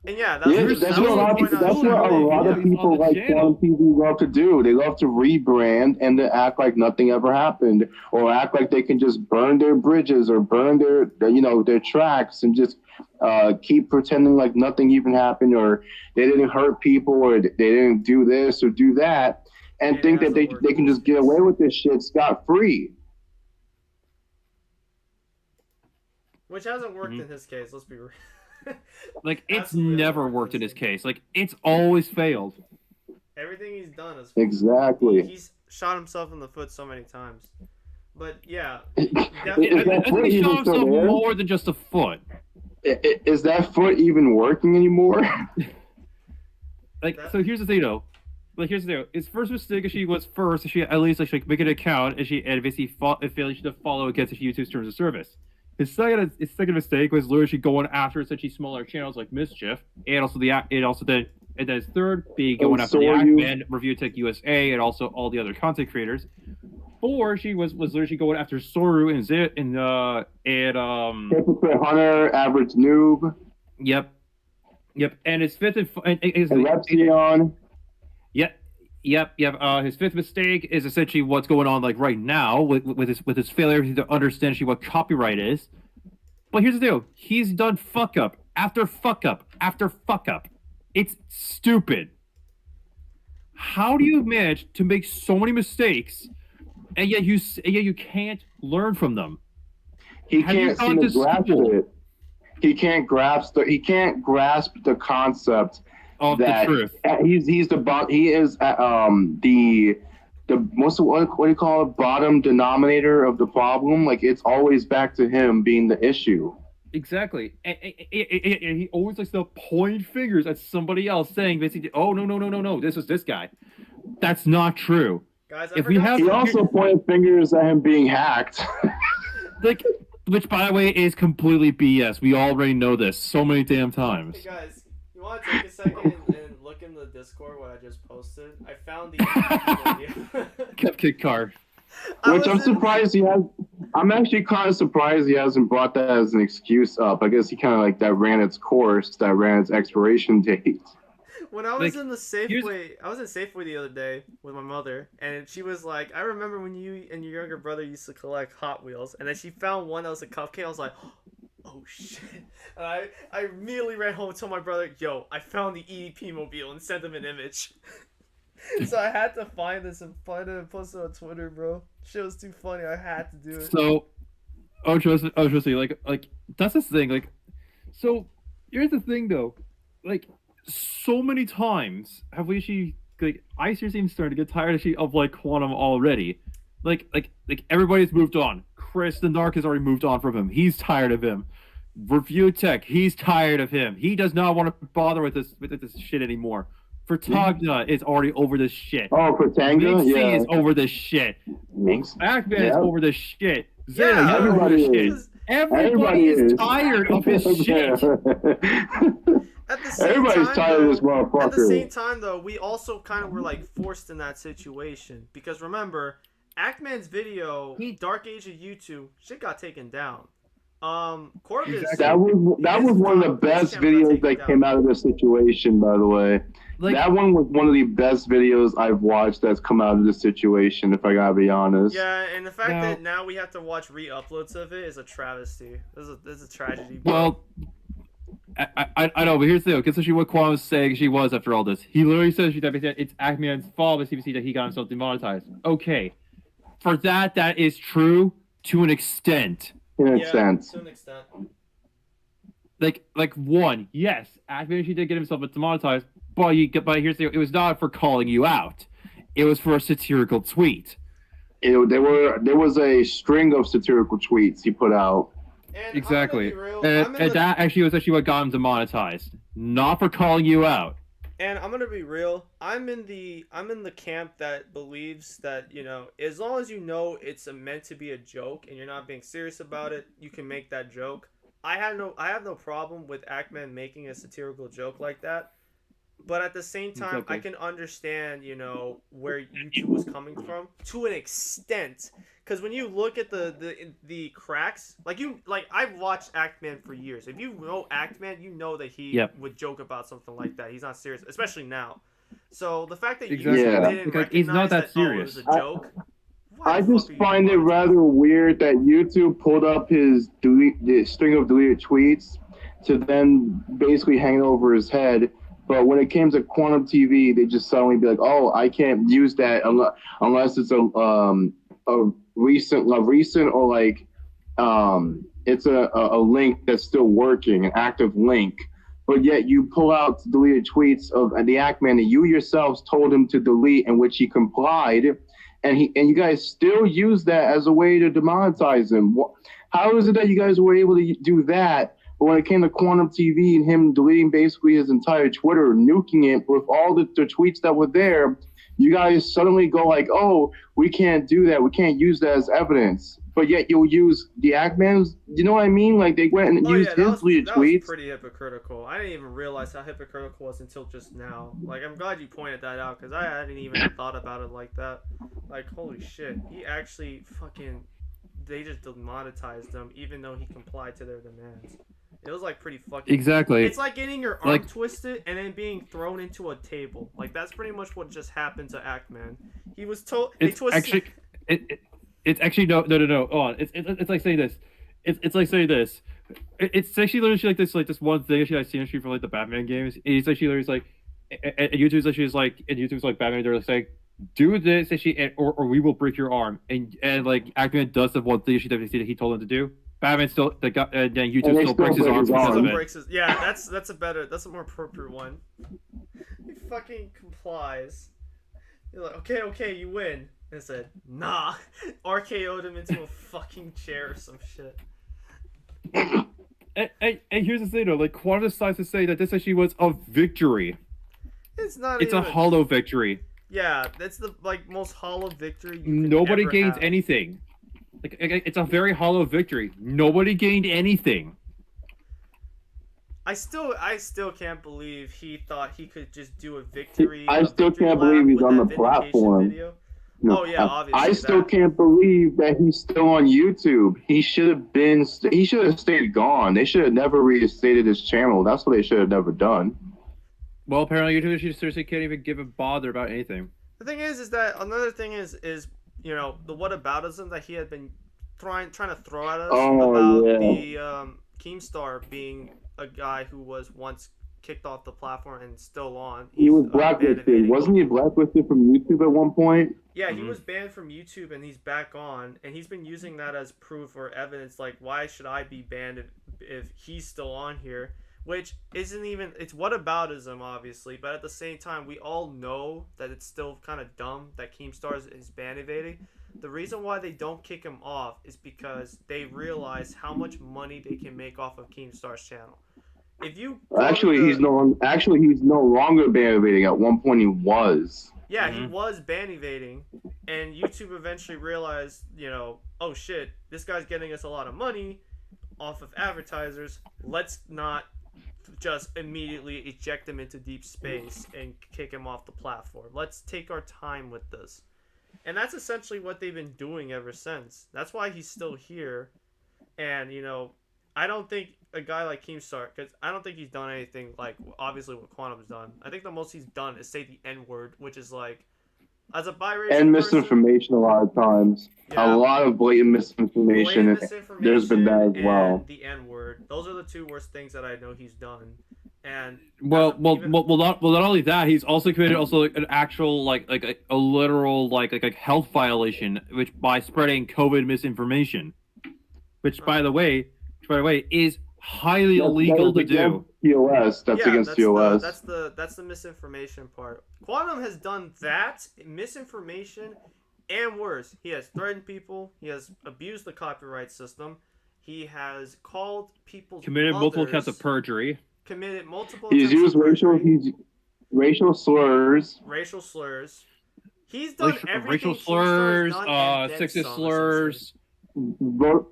And yeah, that's, Yeah, that's that's the what a lot point of, I that's was what a trying to lot make. of on the people like channel. Quantum TV love to do. They love to rebrand and to act like nothing ever happened, or act like they can just burn their bridges or burn their tracks and just keep pretending like nothing even happened, or they didn't hurt people, or they didn't do this or do that, and It think that hasn't worked they can in just this get case. away with this shit scot free. Which hasn't worked Mhm. in his case, let's be real. Like, it's Absolutely never hasn't worked in this his case. Like, it's always failed. Everything he's done is Exactly. He's shot himself in the foot so many times. But yeah, Is definitely. that I think foot he even shot still himself there? more than just a foot. Is that foot even working anymore? Like, That- so here's the thing, though. Like, here's the thing. His first mistake, if she was first, if she at least like make an account, and basically failed to follow against YouTube's terms of service. His second mistake was literally going after essentially smaller channels like Mischief, and also then his third being going after the Soryu. Ackman, Review Tech USA, and also all the other content creators. Four, she was literally going after Soru and Zit and Hypocrite Hunter, Average Noob, Yep. And his fifth and Repsion. Yep. His fifth mistake is essentially what's going on like right now with his failure to understand actually what copyright is. But here's the deal: he's done fuck up after fuck up after fuck up. It's stupid. How do you manage to make so many mistakes, and yet you can't learn from them? He Have you can't gone seem to to grasp school? it. He can't grasp the concept Of that the truth. he is the most what do you call it, bottom denominator of the problem. Like, it's always back to him being the issue. Exactly. And he always likes to point fingers at somebody else saying basically, oh, no, this was this guy. That's not true. Guys, I If we forgot have- to- He also pointed fingers at him being hacked. Like, which, by the way, is completely BS. We already know this so many damn times. Hey guys, you want to take a second and look in the Discord what I just posted? I found the video. Cupcake car. I Which I'm was in- surprised he has. I'm actually kind of surprised he hasn't brought that as an excuse up. I guess he kind of like that ran its course, that ran its expiration date. When I was Like, in the Safeway, I was in Safeway the other day with my mother, and she was like, "I remember when you and your younger brother used to collect Hot Wheels," and then she found one that was a cupcake. I was like, "Oh shit!" And I immediately ran home and told my brother, "Yo, I found the EDP mobile," and sent him an image. So I had to find this and find it and post it on Twitter, bro. Shit was too funny. I had to do it. So, trust me, like that's the thing. Like, so here's the thing, though. Like, so many times have we actually like I seriously am starting to get tired actually of like Quantum already. Like everybody's moved on. Chris the Narc has already moved on from him. He's tired of him. Review Tech, he's tired of him. He does not want to bother with this shit anymore. Vertagna is already over this shit. Oh, Protanga? Mixi Yeah. is over this shit. Minx. Ackman is Yeah. over this shit. Zeta, Yeah, you're over this everybody shit. is. Everybody is tired of his shit. At the same Everybody's time, tired of this though, At the motherfucker. same time, though, we also kind of were like forced in that situation because remember, Ackman's video, Dark Age of YouTube, shit got taken down. Corvus. That was one of the best videos that came out of this situation, by the way. Like, That one was one of the best videos I've watched that's come out of this situation, if I gotta be honest. Yeah, and the fact Now- that now we have to watch re-uploads of it is a travesty. This is a tragedy. bro. well, I know, but here's the deal. Considering what Quan was saying she was after all this, he literally says it's Ackman's fault, but CBC that he got himself demonetized. Okay, for that is true to an extent. In a yeah, sense. to an extent. Like one, yes, Ackman she did get himself demonetized, but here's the deal. It was not for calling you out. It was for a satirical tweet. There was a string of satirical tweets he put out. And Exactly. I'm gonna be real, And that actually was what got him demonetized. Not for calling you out. And I'm gonna be real. I'm in the camp that believes that, you know, as long as you know it's meant to be a joke and you're not being serious about it, you can make that joke. I have no problem with Ackman making a satirical joke like that. But at the same time, Exactly. I can understand, where YouTube was coming from to an extent. Because when you look at the cracks, I've watched Actman for years. If you know Actman, you know that he Yep. would joke about something like that. He's not serious, especially now. So the fact that Exactly. YouTube Yeah. didn't Because recognize he's not that it serious. was a joke. why I the just fuck are you find it monetizing? rather weird that YouTube pulled up the string of deleted tweets to then basically hang it over his head. But when it came to Quantum TV, they just suddenly be like, "Oh, I can't use that unless it's a recent or like it's a link that's still working, an active link." But yet you pull out deleted tweets of the Ackman that you yourselves told him to delete, in which he complied, and you guys still use that as a way to demonetize him. How is it that you guys were able to do that? But when it came to Quantum TV and him deleting basically his entire Twitter, nuking it with all the tweets that were there, you guys suddenly go like, "Oh, we can't do that. We can't use that as evidence." But yet you'll use the Ackman's. You know what I mean? Like they went and used his deleted that tweets. was pretty hypocritical. I didn't even realize how hypocritical it was until just now. Like, I'm glad you pointed that out because I hadn't even thought about it like that. Like, holy shit, he actually they just demonetized him even though he complied to their demands. It was like pretty fucking. Exactly. It's like getting your arm Like- twisted and then being thrown into a table. Like, that's pretty much what just happened to Ackman. He was told. They It's twisted. actually it's actually no. Hold on. It's like saying this. It's like saying this. It's actually literally like this one thing actually I've seen actually from like the Batman games. It's actually literally and YouTube's actually is like and YouTube's like Batman. They're saying, "Do this actually, or we will break your arm." And like Ackman does the one thing actually that he told him to do. Batman still then YouTube And they still breaks his still arm break his because arm. of it. Breaks his, yeah, that's a more appropriate one. He fucking complies. You're like, okay, you win. And said, nah. RKO'd him into a fucking chair or some shit. And here's the thing though, like Quantum decides to say that this actually was a victory. It's not It's even a hollow victory. Yeah, that's the most hollow victory you could Nobody ever gains have. anything. Like it's a very hollow victory. Nobody gained anything. I still can't believe he thought he could just do a victory. I a still victory can't lap believe he's with on that the vindication platform. video. Oh yeah, obviously. I still that. can't believe that he's still on YouTube. He should have stayed gone. They should have never reinstated his channel. That's what they should have never done. Well, apparently YouTube seriously can't even give a bother about anything. The thing is that another thing is the whataboutism that he had been trying to throw at us about the Keemstar being a guy who was once kicked off the platform and still on. He was blacklisted. Wasn't he blacklisted from YouTube at one point? Yeah, he was banned from YouTube and he's back on, and he's been using that as proof or evidence. Like, why should I be banned if he's still on here? Which isn't even, it's whataboutism, obviously, but at the same time, we all know that it's still kind of dumb that Keemstar is ban evading. The reason why they don't kick him off is because they realize how much money they can make off of Keemstar's channel. If you he's no longer ban evading. At one point, he was. Yeah, he was ban evading, and YouTube eventually realized, oh shit, this guy's getting us a lot of money off of advertisers. Let's not just immediately eject him into deep space and kick him off the platform. Let's take our time with this. And that's essentially what they've been doing ever since. That's why he's still here. And, I don't think a guy like Keemstar, because I don't think he's done anything like, obviously, what Quantum's done. I think the most he's done is say the N-word, which is like, as a biracial And person, misinformation a lot of times. Yeah. A lot of blatant misinformation. There's been that as well. And the N-word. Those are the two worst things that I know he's done. And Well, not only that, he's also committed like an actual like a literal like health violation, which by spreading COVID misinformation, which by the way is highly illegal to do. TOS. That's against TOS. That's the misinformation part. Quantum has done that misinformation and worse. He has threatened people. He has abused the copyright system. He has called people Committed multiple mothers, counts of perjury. Committed multiple. He's attempts used of perjury, racial slurs. racial slurs. He's done everything Racial Keemstar's slurs, done and then sexist some, slurs.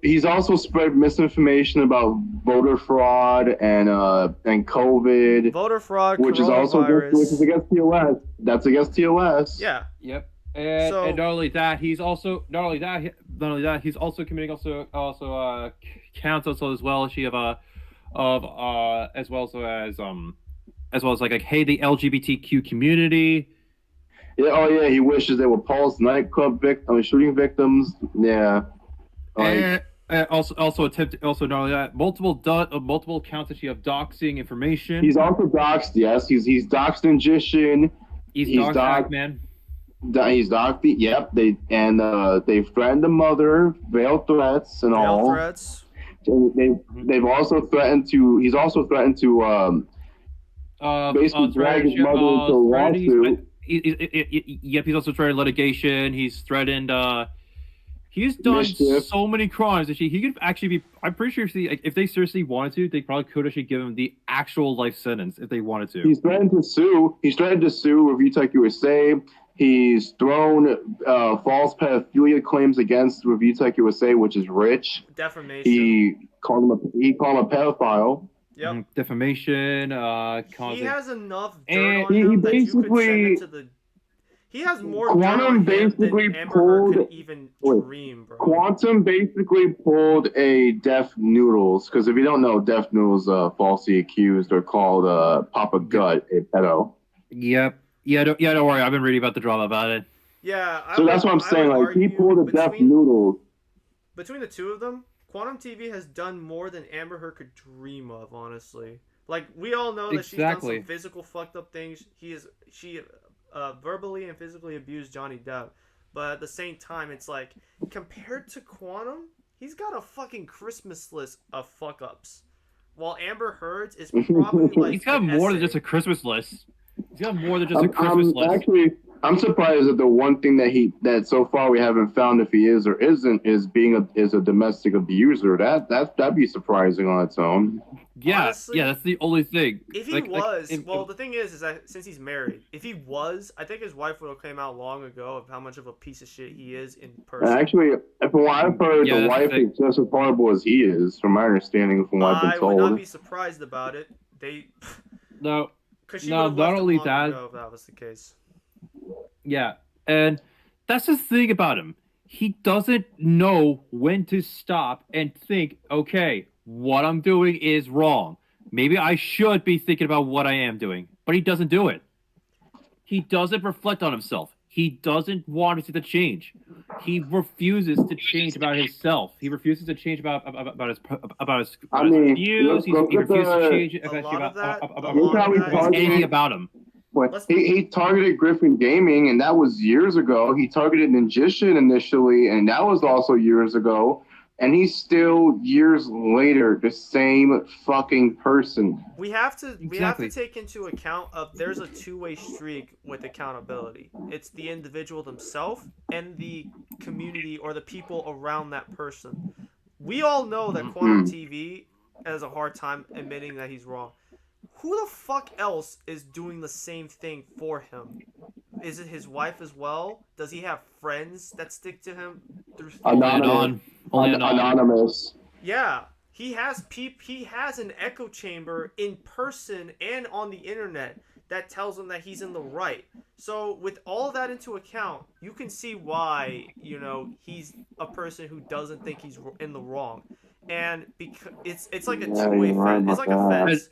He's also spread misinformation about voter fraud and COVID, Voter fraud, which is also against TOS. That's against TOS. Yeah. Yep. And not only that, he's also he's also committing counts also as well as well as like hey, the LGBTQ community. Yeah. Oh yeah. He wishes they were Paul's nightclub shooting victims. Yeah. And also not only that, multiple accounts that you have doxing information. He's also doxed. Yes, he's doxed Magician. He's doxed man. He's doxed. Yep. They threatened the mother, veiled threats and all. Threats. They've also threatened to. He's also threatened to basically drag his mother into a lawsuit. Yep. He's also threatened litigation. He's threatened. He's done so many crimes that he could actually be. I'm pretty sure if they seriously wanted to, they probably could actually give him the actual life sentence if they wanted to. He's threatened to sue. He's threatened to sue Review Tech USA. He's thrown false pedophilia claims against Review Tech USA, which is Rich. Defamation. He called him a pedophile. Yep. Defamation. He has enough dirt on him that you could send it to the. He has more Quantum basically than Amber Heard could even dream, bro. Quantum basically pulled a Def Noodles, because if you don't know, Def Noodles falsely accused or called Papa Gut a pedo. Yep. Yeah, don't worry. I've been reading about the drama about it. Yeah. So that's what I'm saying. Like, he pulled a Def Noodles. Between the two of them, Quantum TV has done more than Amber Heard could dream of, honestly. Like, we all know that she's done some physical fucked up things. She verbally and physically abused Johnny Depp, but at the same time, it's like, compared to Quantum, he's got a fucking Christmas list of fuck ups, while Amber Heard's is probably like he's got more than just a Christmas list. He's got more than just a Christmas list. Actually, I'm surprised that the one thing that so far we haven't found if he is or isn't is a domestic abuser. That'd be surprising on its own. Yeah, honestly, that's the only thing. If he the thing is that since he's married, if he was, I think his wife would have came out long ago of how much of a piece of shit he is in person. Actually, from what I've heard, the wife is just as horrible as he is, from my understanding, from what I've been told. I would not be surprised about it. Not only that, if that was the case. Yeah, and that's the thing about him. He doesn't know when to stop and think, okay, what I'm doing is wrong. Maybe I should be thinking about what I am doing. But he doesn't do it. He doesn't reflect on himself. He doesn't want to see the change. He refuses to change about himself. He refuses to change about his views. He refuses to change about anything about him. He targeted Griffin Gaming, and that was years ago. He targeted Ninjishin initially, and that was also years ago. And he's still years later the same fucking person. We have to take into account there's a two-way streak with accountability. It's the individual themselves and the community or the people around that person. We all know that Quantum TV has a hard time admitting that he's wrong. Who the fuck else is doing the same thing for him? Is it his wife as well? Does he have friends that stick to him through Anonymous? Yeah, he has an echo chamber in person and on the internet that tells him that he's in the right. So with all that into account, you can see why, he's a person who doesn't think he's in the wrong. And because it's like a two-way fence. It's like a fence.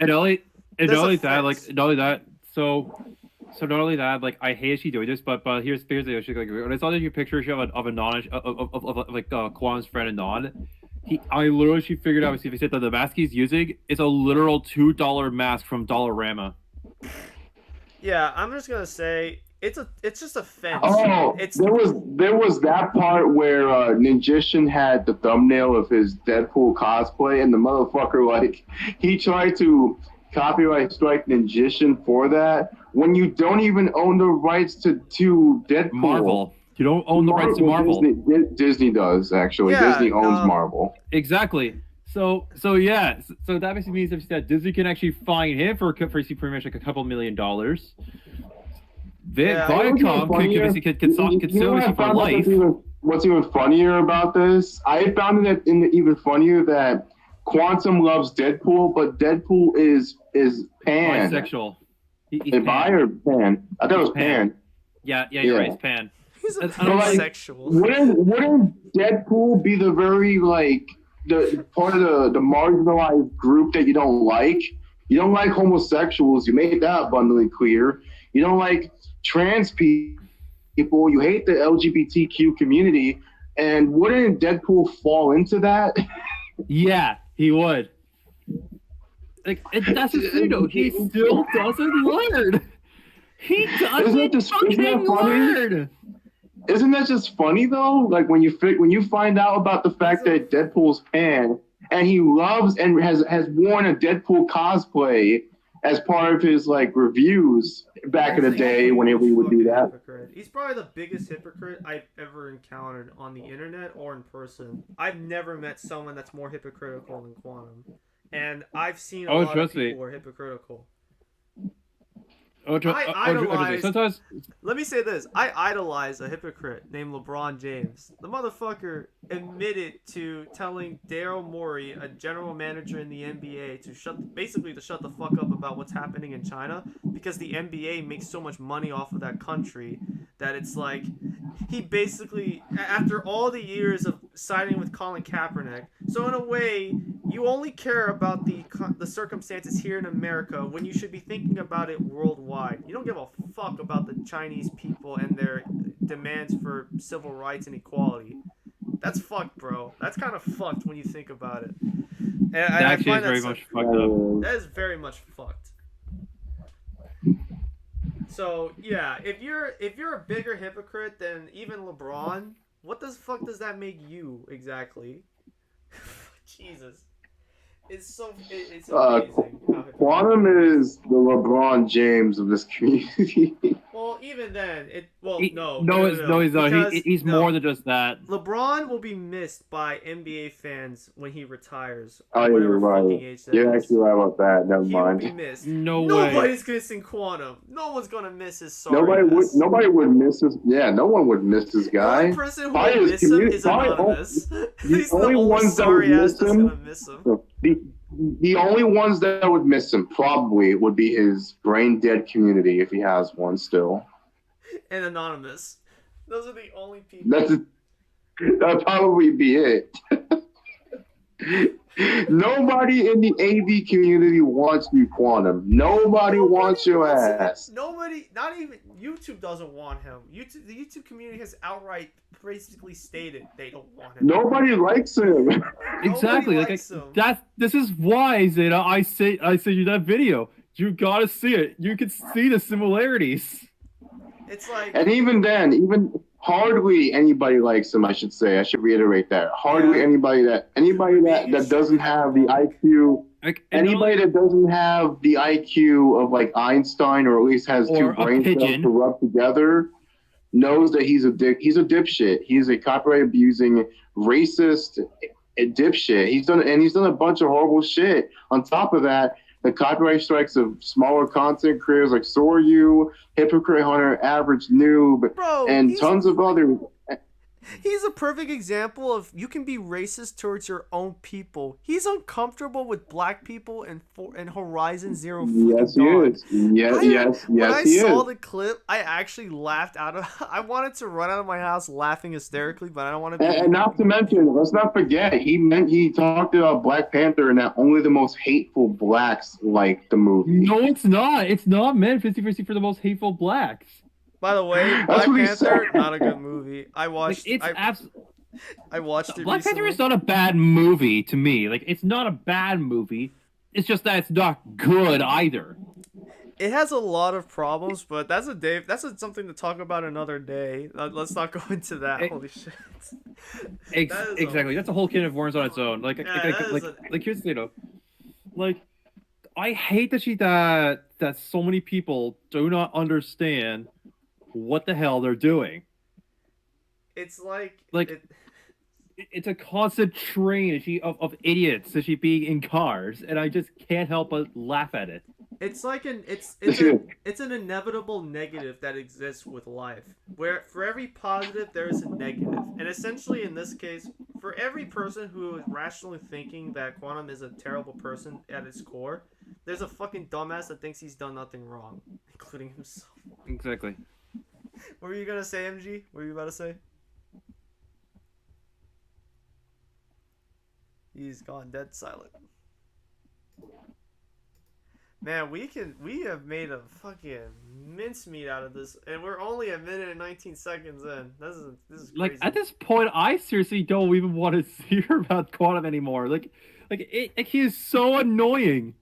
Not only that, like, I hate she doing this, but here's the issue. Like, when I saw your picture of Quantum's friend Anon, I literally figured out, if he said that the mask he's using is a literal $2 mask from Dollarama. Yeah, I'm just gonna say it's just a fence. Oh, there was that part where Ninjishin had the thumbnail of his Deadpool cosplay, and the motherfucker, he tried to copyright strike Ninjishin for that when you don't even own the rights to Deadpool. Marvel. You don't own the rights to Marvel. Disney does, actually. Yeah, Disney owns Marvel. Exactly. So that basically means that Disney can actually fine him for pretty much like a couple $1 million. Viacom can sue him for life. what's even funnier about this? I found it even funnier that Quantum loves Deadpool, but Deadpool is pan. Bisexual. He's Is bi or pan? I thought it was pan. Yeah, you're right. It's pan. He's a I don't like- pansexual. Wouldn't Deadpool be the very like the part of the marginalized group that you don't like? You don't like homosexuals. You made that abundantly clear. You don't like trans people. You hate the LGBTQ community. And wouldn't Deadpool fall into that? Yeah, he would. Like, that's his thing, though. He still doesn't learn. He doesn't fucking learn. Isn't that just funny though? Like when you find out about the fact that Deadpool's pan and he loves and has worn a Deadpool cosplay as part of his like reviews back in the day when we would do that. Hypocrite. He's probably the biggest hypocrite I've ever encountered on the internet or in person. I've never met someone that's more hypocritical than Quantum, and I've seen a lot of people who are hypocritical. Sometimes. Let me say this. I idolize a hypocrite named LeBron James. The motherfucker admitted to telling Daryl Morey, a general manager in the NBA, to shut the fuck up about what's happening in China because the NBA makes so much money off of that country that it's like he basically, after all the years of signing with Colin Kaepernick, so in a way, you only care about the circumstances here in America when you should be thinking about it worldwide. You don't give a fuck about the Chinese people and their demands for civil rights and equality. That's fucked, bro. That's kind of fucked when you think about it. And That actually is very much fucked up. That is very much fucked. So yeah, if you're a bigger hypocrite than even LeBron, what the fuck does that make you exactly? Jesus. It's amazing. Quantum is the LeBron James of this community. Well, even then, he's not. He's more than just that. LeBron will be missed by NBA fans when he retires. Oh, you're right. You're actually right about that. Never mind. He will be missed. Nobody's missing Quantum. No one's gonna miss his sorry. Nobody would miss his. Yeah, no one would miss this guy. The only person who would miss him is anonymous. He's the only ones sorry that would ass that's gonna miss him. The only ones that would miss him probably would be his brain dead community if he has one still. And anonymous. Those are the only people. That'd probably be it. Nobody in the AV community wants you, Quantum. Nobody wants your ass. Nobody, not even YouTube doesn't want him. The YouTube community has outright basically stated they don't want him. Nobody likes him. Exactly. This is why, Zeta. I say you that video. You gotta see it. You can see the similarities. It's like, and even then, hardly anybody likes him. I should say. I should reiterate that. Hardly anybody that doesn't have the IQ. Anybody that doesn't have the IQ of like Einstein, or at least has two brain cells to rub together, knows that he's a dipshit. He's a copyright abusing, racist dipshit. He's done a bunch of horrible shit. On top of that, the copyright strikes of smaller content creators like Soryu, Hypocrite Hunter, Average Noob, and tons of others. He's a perfect example of you can be racist towards your own people. He's uncomfortable with black people and Horizon Zero. Yes, he is. Yes, when I he saw is. the clip, I actually laughed I wanted to run out of my house laughing hysterically, but I don't want to be. And not to mention, let's not forget, he talked about Black Panther and that only the most hateful blacks like the movie. No, it's not. It's not meant 50-50 for the most hateful blacks. By the way, Black Panther, not a good movie. I watched. I watched it. Black Panther is not a bad movie to me. Like, it's not a bad movie. It's just that it's not good either. It has a lot of problems, but that's something to talk about another day. Let's not go into that. Holy shit. Exactly. That's a whole can of worms on its own. Like here's the thing, like, I hate that so many people do not understand what the hell they're doing. It's like it's a constant train of idiots that she being in cars, and I just can't help but laugh at it. It's like it's an inevitable negative that exists with life. where for every positive there is a negative, and essentially in this case, for every person who is rationally thinking that Quantum is a terrible person at its core, there's a fucking dumbass that thinks he's done nothing wrong, including himself. Exactly. What were you gonna say, MG? What were you about to say? He's gone dead silent. Man, we have made a fucking mincemeat out of this, and we're only a minute and 19 seconds in. This is crazy. Like at this point, I seriously don't even want to hear about Quantum anymore. Like he is so annoying.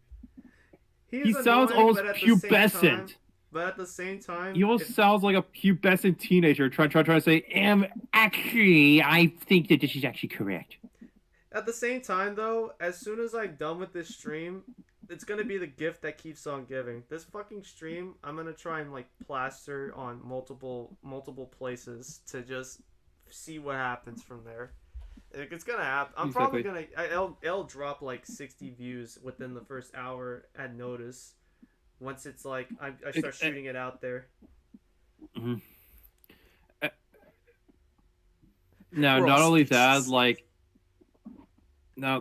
He sounds almost pubescent. But at the same time, he almost sounds like a pubescent teenager trying to say, actually, I think that this is actually correct. At the same time, though, as soon as I'm done with this stream, it's gonna be the gift that keeps on giving. This fucking stream, I'm gonna try and like plaster on multiple places to just see what happens from there. It's gonna happen. I'm probably gonna. It'll drop like 60 views within the first hour at notice. Once it's like I start shooting it out there. Mm-hmm. Now, not only that, like the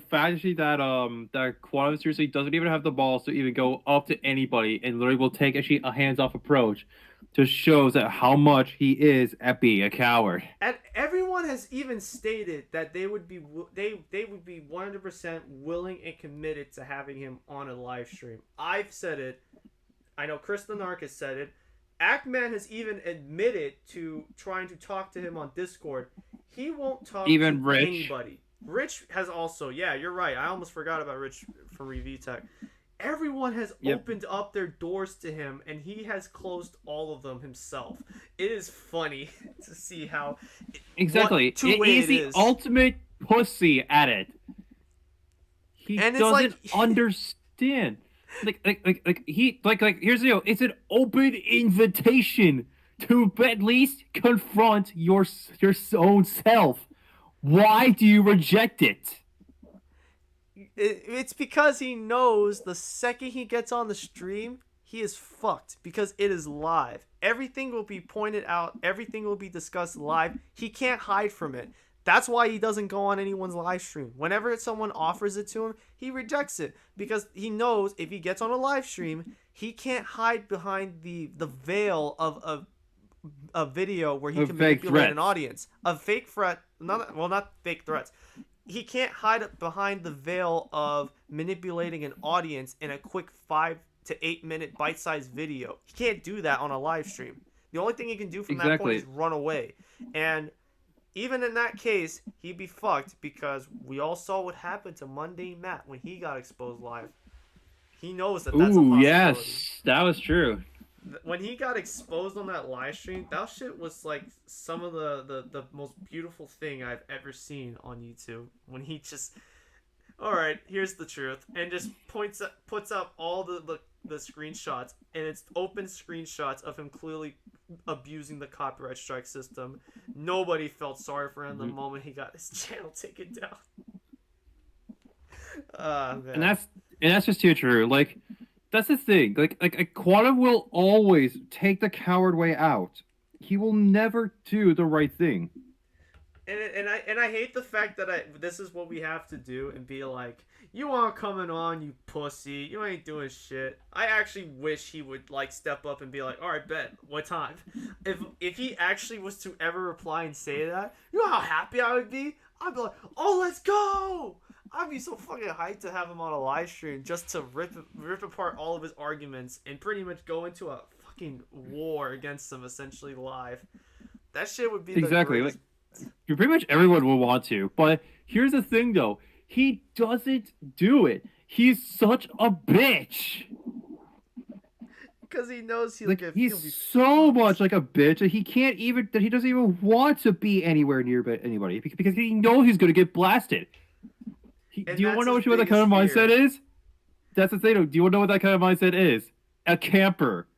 fact that that Quantum seriously doesn't even have the balls to even go up to anybody and literally will take actually a hands-off approach just shows that how much he is at being a coward. And everyone has even stated that they would be 100% willing and committed to having him on a live stream. I've said it. I know Chris the Narc has said it. Ackman has even admitted to trying to talk to him on Discord. He won't talk to anybody. Rich has also, yeah, you're right. I almost forgot about Rich from ReVTech. Everyone has opened up their doors to him, and he has closed all of them himself. It is funny to see how he's the ultimate pussy at it. He doesn't understand. Here's the deal. It's an open invitation to at least confront your own self. Why do you reject it? It's because he knows the second he gets on the stream, he is fucked because it is live. Everything will be pointed out. Everything will be discussed live. He can't hide from it. That's why he doesn't go on anyone's live stream. Whenever someone offers it to him, he rejects it because he knows if he gets on a live stream, he can't hide behind the veil of a video where he can manipulate an audience. A fake threat, not fake threats. He can't hide behind the veil of manipulating an audience in a quick 5 to 8 minute bite-sized video. He can't do that on a live stream. The only thing he can do from that point is run away. And even in that case, he'd be fucked because we all saw what happened to Mundane Matt when he got exposed live. He knows that's a possibility. Yes, that was true. When he got exposed on that live stream, that shit was like some of the most beautiful thing I've ever seen on YouTube. When he just, all right, here's the truth, and just puts up all the screenshots, and it's open screenshots of him clearly abusing the copyright strike system. Nobody felt sorry for him the moment he got his channel taken down. And that's just too true. Like. That's the thing. Like Quantum will always take the coward way out. He will never do the right thing. And I hate the fact that this is what we have to do and be like, you aren't coming on, you pussy. You ain't doing shit. I actually wish he would like step up and be like, all right, bet. What time? If he actually was to ever reply and say that, you know how happy I would be? I'd be like, oh, let's go. I'd be so fucking hyped to have him on a live stream just to rip apart all of his arguments and pretty much go into a fucking war against him essentially live. That shit would be exactly like pretty much everyone will want to. But here's the thing though, he doesn't do it. He's such a bitch. Because he knows he's so much like a bitch that he doesn't even want to be anywhere near anybody because he knows he's gonna get blasted. Do you want to know what that kind of mindset is? That's the thing. Do you want to know what that kind of mindset is? A camper.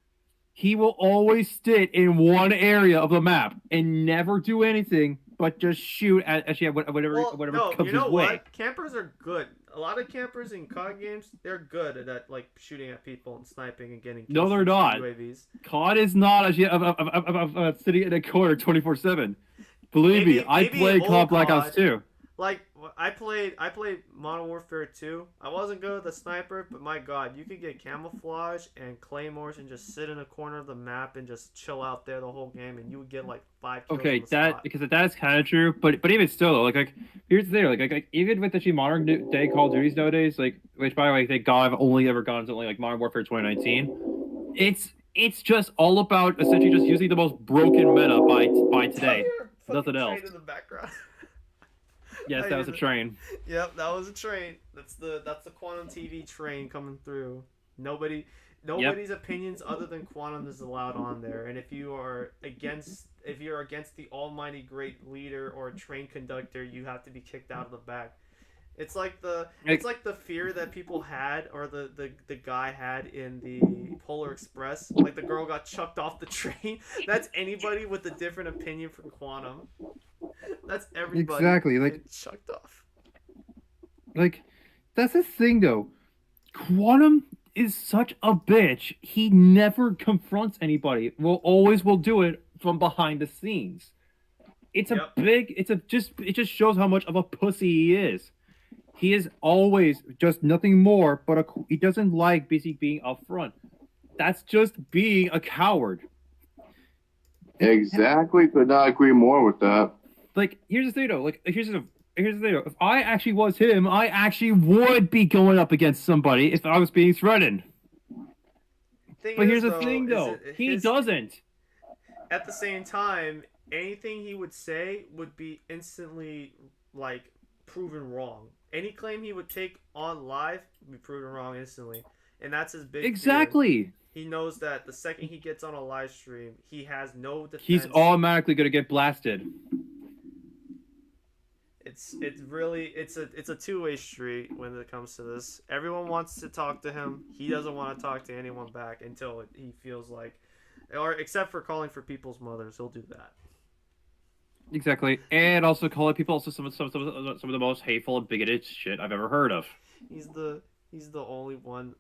He will always sit in one area of the map and never do anything but just shoot at actually whatever no, comes you know his way. what? Campers are good. A lot of campers in COD games, they're good at like shooting at people and sniping and getting kills No, they're from not. UAVs. COD is not actually sitting in a corner 24/7. Believe me, I maybe played old COD Black COD. Ops 2. Like I played Modern Warfare 2. I wasn't good with the sniper, but my god, you could get camouflage and claymores and just sit in a corner of the map and just chill out there the whole game, and you would get like 5 kills. Okay, on the spot. because that's kind of true, but even still, though, like here's the thing, like even with the modern day Call of Duties nowadays, like which by the way, thank God I've only ever gone to like Modern Warfare 2019. It's just all about essentially just using the most broken meta by today. Nothing else. In the background. Yes, that was a train. Yep, that was a train. That's the Quantum TV train coming through. Nobody's opinions other than Quantum is allowed on there. And if you're against the almighty great leader or train conductor, you have to be kicked out of the back. It's like the fear that people had, or the guy had in the Polar Express. Like the girl got chucked off the train. That's anybody with a different opinion from Quantum. That's everybody. Exactly, like chucked off. Like that's the thing though. Quantum is such a bitch. He never confronts anybody. Will do it from behind the scenes. It just shows how much of a pussy he is. He is always just nothing more but he doesn't like basically being upfront. That's just being a coward. Exactly. Could not agree more with that. Like, here's the thing though. Here's the thing though. If I actually was him, I actually would be going up against somebody if I was being threatened. But here's the thing though. He doesn't. At the same time, anything he would say would be instantly like proven wrong. Any claim he would take on live would be proven wrong instantly, and that's his big exactly. Fear. He knows that the second he gets on a live stream, he has no defense. He's automatically gonna get blasted. It's a two-way street when it comes to this. Everyone wants to talk to him. He doesn't want to talk to anyone back until he feels like, or except for calling for people's mothers, he'll do that. Exactly, and also calling people also some of the most hateful and bigoted shit I've ever heard of. He's the only one.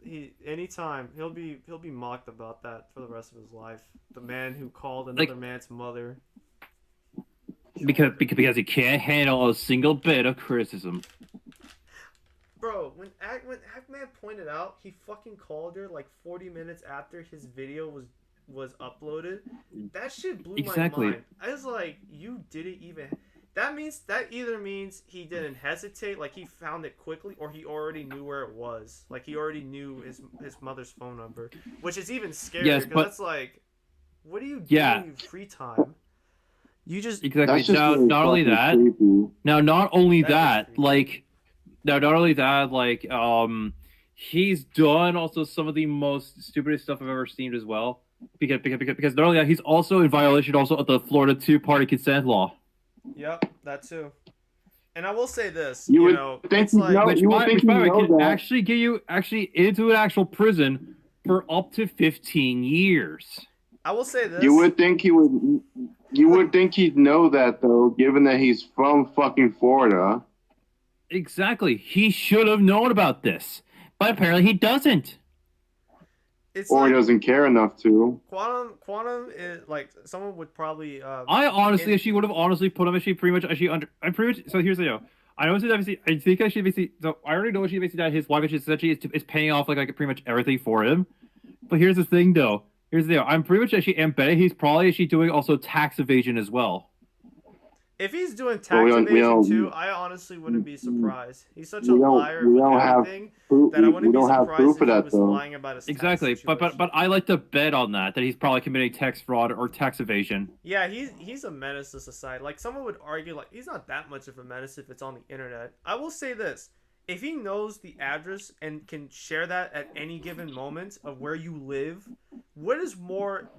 Anytime he'll be mocked about that for the rest of his life. The man who called another man's mother. Because he can't handle a single bit of criticism. Bro, when Hackman pointed out, he fucking called her like 40 minutes after his video was uploaded. That shit blew my mind. I was like, you didn't even. That either means he didn't hesitate, like he found it quickly, or he already knew where it was. Like he already knew his mother's phone number, which is even scarier. Yes, but that's like, what do you do in your free time? You just exactly. Now, not only that, he's done also some of the most stupidest stuff I've ever seen as well. Because not only that, he's also in violation also of the Florida two-party consent law. Yep, that too. And I will say this, you know, think it's like which can actually get you into an actual prison for up to 15 years. I will say this. You would think he would. You would think he'd know that though, given that he's from fucking Florida. Exactly. He should have known about this, but apparently he doesn't. He doesn't care enough to. Quantum is like someone would probably. I honestly, she would have honestly put him. I'm pretty much. So here's the deal. I know I think I should basically. So I already know she basically that his wife is paying off like pretty much everything for him. But here's the thing, though. I'm pretty much actually embedded. He's probably actually doing also tax evasion as well. If he's doing tax evasion too, I honestly wouldn't be surprised. He's such a liar with everything that I wouldn't be surprised if he was lying about his tax situation. But I like to bet on that he's probably committing tax fraud or tax evasion. Yeah, he's a menace to society. Like someone would argue, like he's not that much of a menace if it's on the internet. I will say this. If he knows the address and can share that at any given moment of where you live, what is more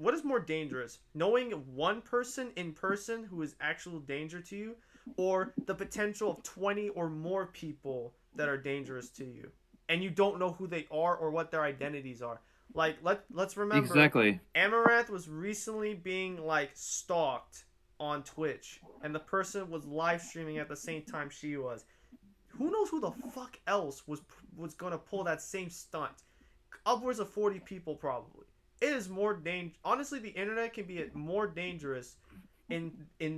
dangerous? Knowing one person in person who is actual danger to you, or the potential of 20 or more people that are dangerous to you, and you don't know who they are or what their identities are? Like let's remember, exactly. Amaranth was recently being like stalked on Twitch, and the person was live streaming at the same time she was. Who knows who the fuck else was gonna pull that same stunt? Upwards of 40 people probably. It is more honestly, the internet can be more dangerous in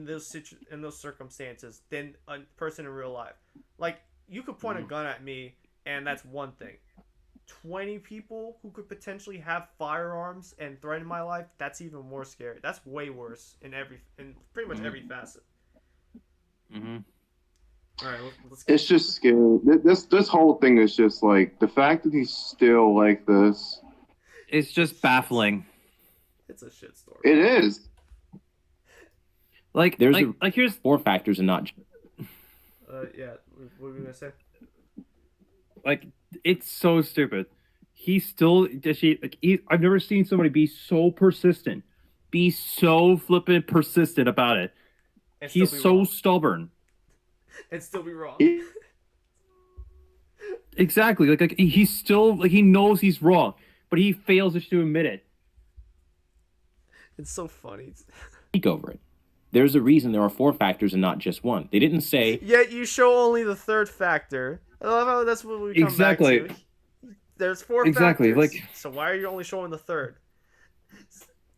those circumstances than a person in real life. Like, you could point a gun at me, and that's one thing. 20 people who could potentially have firearms and threaten my life, that's even more scary. That's way worse in pretty much every facet. Mm-hmm. All right, let's It's just scary. This whole thing is just like the fact that he's still like this. It's just baffling. It's a shitstorm. It is. Like, There's here's 4 factors and not. Yeah. What were we gonna say? like it's so stupid. I've never seen somebody be so persistent, be so flippant persistent about it. And still He's be so wrong. stubborn. And still be wrong. Exactly. Like he's still he knows he's wrong, but he fails to admit it. It's so funny. Speak over it. There's a reason there are 4 factors and not just one. They didn't say Yet you show only the third factor. I love how that's what we come Exactly. back to. There's 4 Exactly, factors. like- So why are you only showing the third?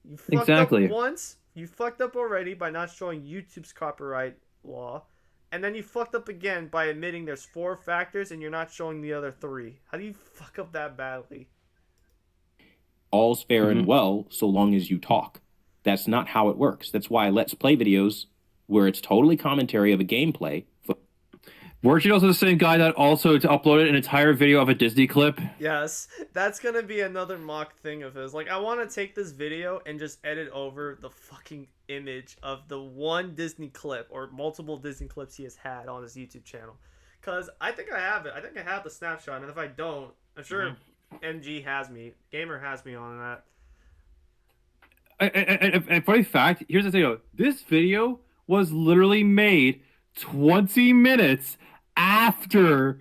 You fucked Exactly. up once. You fucked up already by not showing YouTube's copyright law. And then you fucked up again by admitting there's 4 factors and you're not showing the other 3. How do you fuck up that badly? all's fair Mm-hmm. and well so long as you talk. That's not how it works. That's why Let's Play videos, where it's totally commentary of a gameplay. Weren't you also the same guy that also uploaded an entire video of a Disney clip? Yes, that's gonna be another mock thing of his. Like, I want to take this video and just edit over the fucking image of the one Disney clip or multiple Disney clips he has had on his YouTube channel. Because I think I have it. I think I have the snapshot, and if I don't, I'm sure MG has me. Gamer has me on that. And funny fact, here's the thing though. This video was literally made 20 minutes after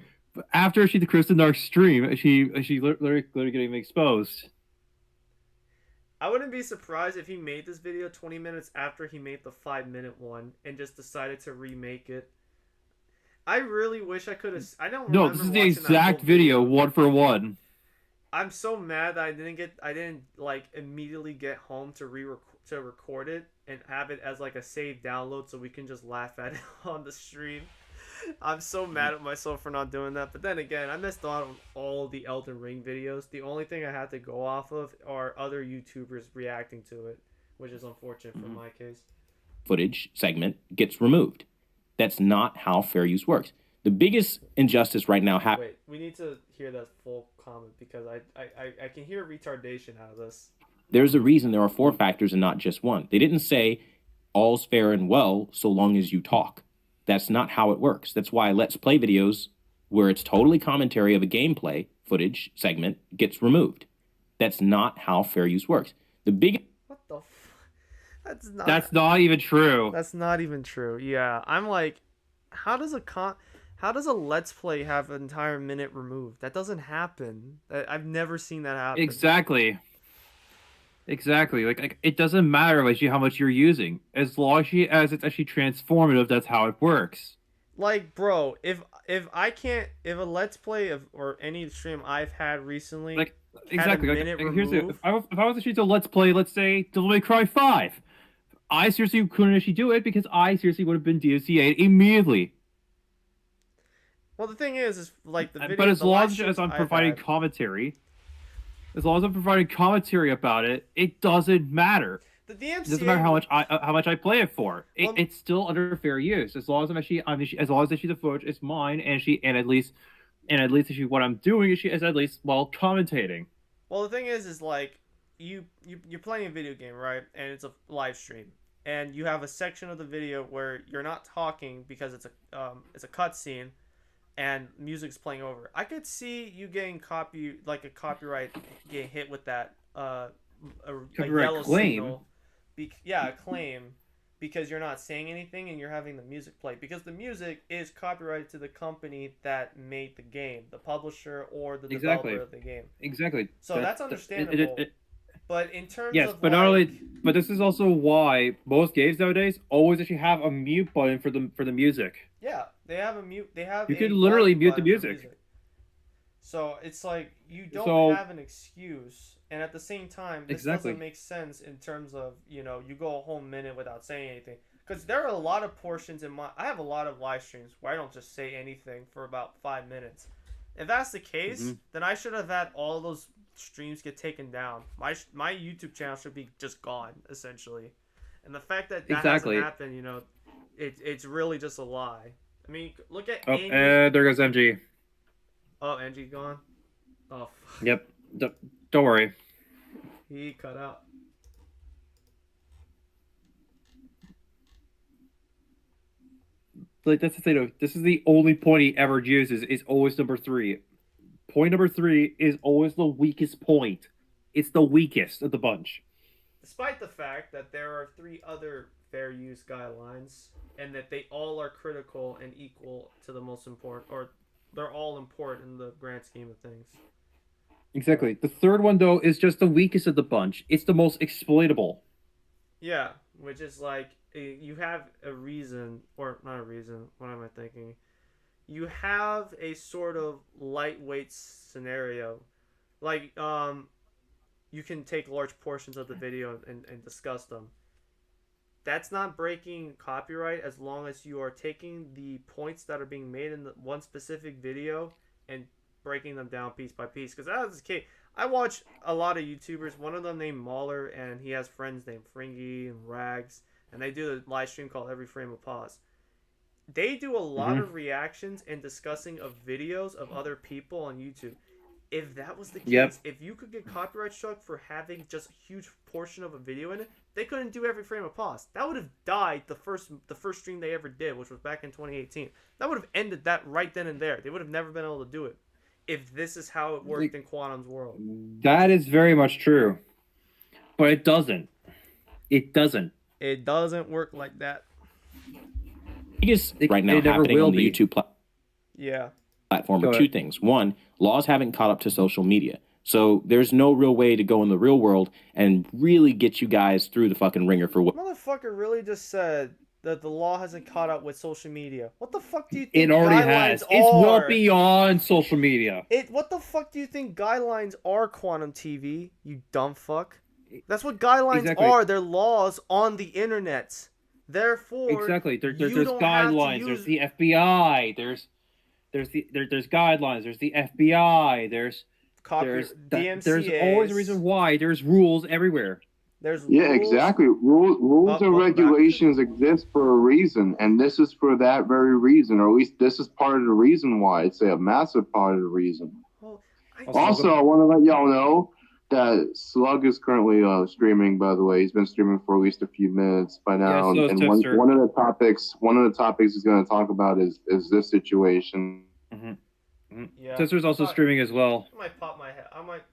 she the Kristen Dark stream. She literally getting exposed. I wouldn't be surprised if he made this video 20 minutes after he made the 5-minute one and just decided to remake it. I really wish I could have. I don't. No, remember this is the watching that exact whole video, one for one. I'm so mad that I didn't like immediately get home to record it and have it as like a saved download so we can just laugh at it on the stream. I'm so mad at myself for not doing that. But then again, I missed out on all the Elden Ring videos. The only thing I had to go off of are other YouTubers reacting to it, which is unfortunate for my case. Footage segment gets removed. That's not how fair use works. The biggest injustice right now happens. Wait, we need to hear that full comment because I can hear retardation out of this. There's a reason there are 4 factors and not just one. They didn't say all's fair and well so long as you talk. That's not how it works. That's why Let's Play videos, where it's totally commentary of a gameplay footage segment, gets removed. That's not how fair use works. The big What the That's not even true. That's not even true. Yeah, I'm like, how does a Let's Play have an entire minute removed? That doesn't happen. I've never seen that happen. Exactly. Like it doesn't matter how much you're using, as long as it's actually transformative. That's how it works. Like, bro, if a Let's Play or any stream I've had recently, Like had exactly. a Like, minute here's the, remove, if I was actually to Let's Play, let's say Devil May Cry 5, I seriously couldn't actually do it because I seriously would have been DMCA'd immediately. well, the thing is like the video. But as the long live as streams I'm I've providing had- commentary, about it, it doesn't matter. the DMCA, It doesn't matter how much I play it for. Well- It's still under fair use as long as as long as the footage is mine and at least what I'm doing is at least commentating. Well, the thing is like you're playing a video game, right? And it's a live stream, and you have a section of the video where you're not talking because it's a cutscene, and music's playing over. I could see you getting copyright getting hit with that a Copyright yellow claim? signal. A claim, because you're not saying anything and you're having the music play, because the music is copyrighted to the company that made the game, the publisher or the Exactly. developer of the game. Exactly. So that's understandable. But in terms Yes, of but not only, but this is also why most games nowadays always actually have a mute button for the music. yeah, they have a mute. They have You a could literally volume mute the button for music. So it's like you don't So- have an excuse, and at the same time, this Exactly. doesn't make sense in terms of you go a whole minute without saying anything. Because there are a lot of portions in I have a lot of live streams where I don't just say anything for about 5 minutes. If that's the case, Mhm. then I should have had all those streams get taken down. My YouTube channel should be just gone essentially, and the fact that Exactly. hasn't happened, it's really just a lie. I mean, look at Oh, Amy. there goes MG. Oh, Angie's gone. Oh, fuck. Yep. Don't worry. He cut out. Like that's the thing. Though. This is the only point he ever uses. Is always number 3. Point number 3 is always the weakest point. It's the weakest of the bunch. Despite the fact that there are 3 other fair use guidelines, and that they all are critical and equal to the most important, or they're all important in the grand scheme of things. Exactly. The third one though is just the weakest of the bunch. It's the most exploitable. Yeah, which is like you have a reason, or not a reason. What am I thinking? You have a sort of lightweight scenario, like you can take large portions of the video and discuss them. That's not breaking copyright as long as you are taking the points that are being made in the one specific video and breaking them down piece by piece. Because that was the case. I watch a lot of YouTubers. One of them named Mauler, and he has friends named Fringy and Rags, and they do a live stream called Every Frame of Pause. They do a lot of reactions and discussing of videos of other people on YouTube. If that was the case, Yep. if you could get copyright struck for having just a huge portion of a video in it, they couldn't do Every Frame of Pause. That would have died the first stream they ever did, which was back in 2018. That would have ended that right then and there. They would have never been able to do it if this is how it worked in Quantum's world. That is very much true. But it doesn't. It doesn't. It doesn't work like that. Biggest It- right now it never happening will on the be. YouTube Yeah. platform Go are ahead. two things. One, laws haven't caught up to social media. So there's no real way to go in the real world and really get you guys through the fucking ringer for what Motherfucker really just said that the law hasn't caught up with social media. What the fuck do you think It already guidelines has. It's well are? beyond social media. What the fuck do you think guidelines are, Quantum TV? You dumb fuck. That's what guidelines Exactly. are. They're laws on the internet. Therefore, Exactly. There's you don't have to guidelines. use- There's the FBI. There's guidelines. There's the FBI. There's DMCA. always a reason why. There's rules everywhere. There's Yeah, rules. exactly. Rules and welcome back. regulations exist for a reason, and this is for that very reason, or at least this is part of the reason why. I'd say a massive part of the reason. Well, Also, I want to let y'all know that Slug is currently streaming. By the way, he's been streaming for at least a few minutes by now, so is and Tipster. one of the topics he's going to talk about is this situation. yeah. Sister's also But- streaming as well. I might pop my head. I might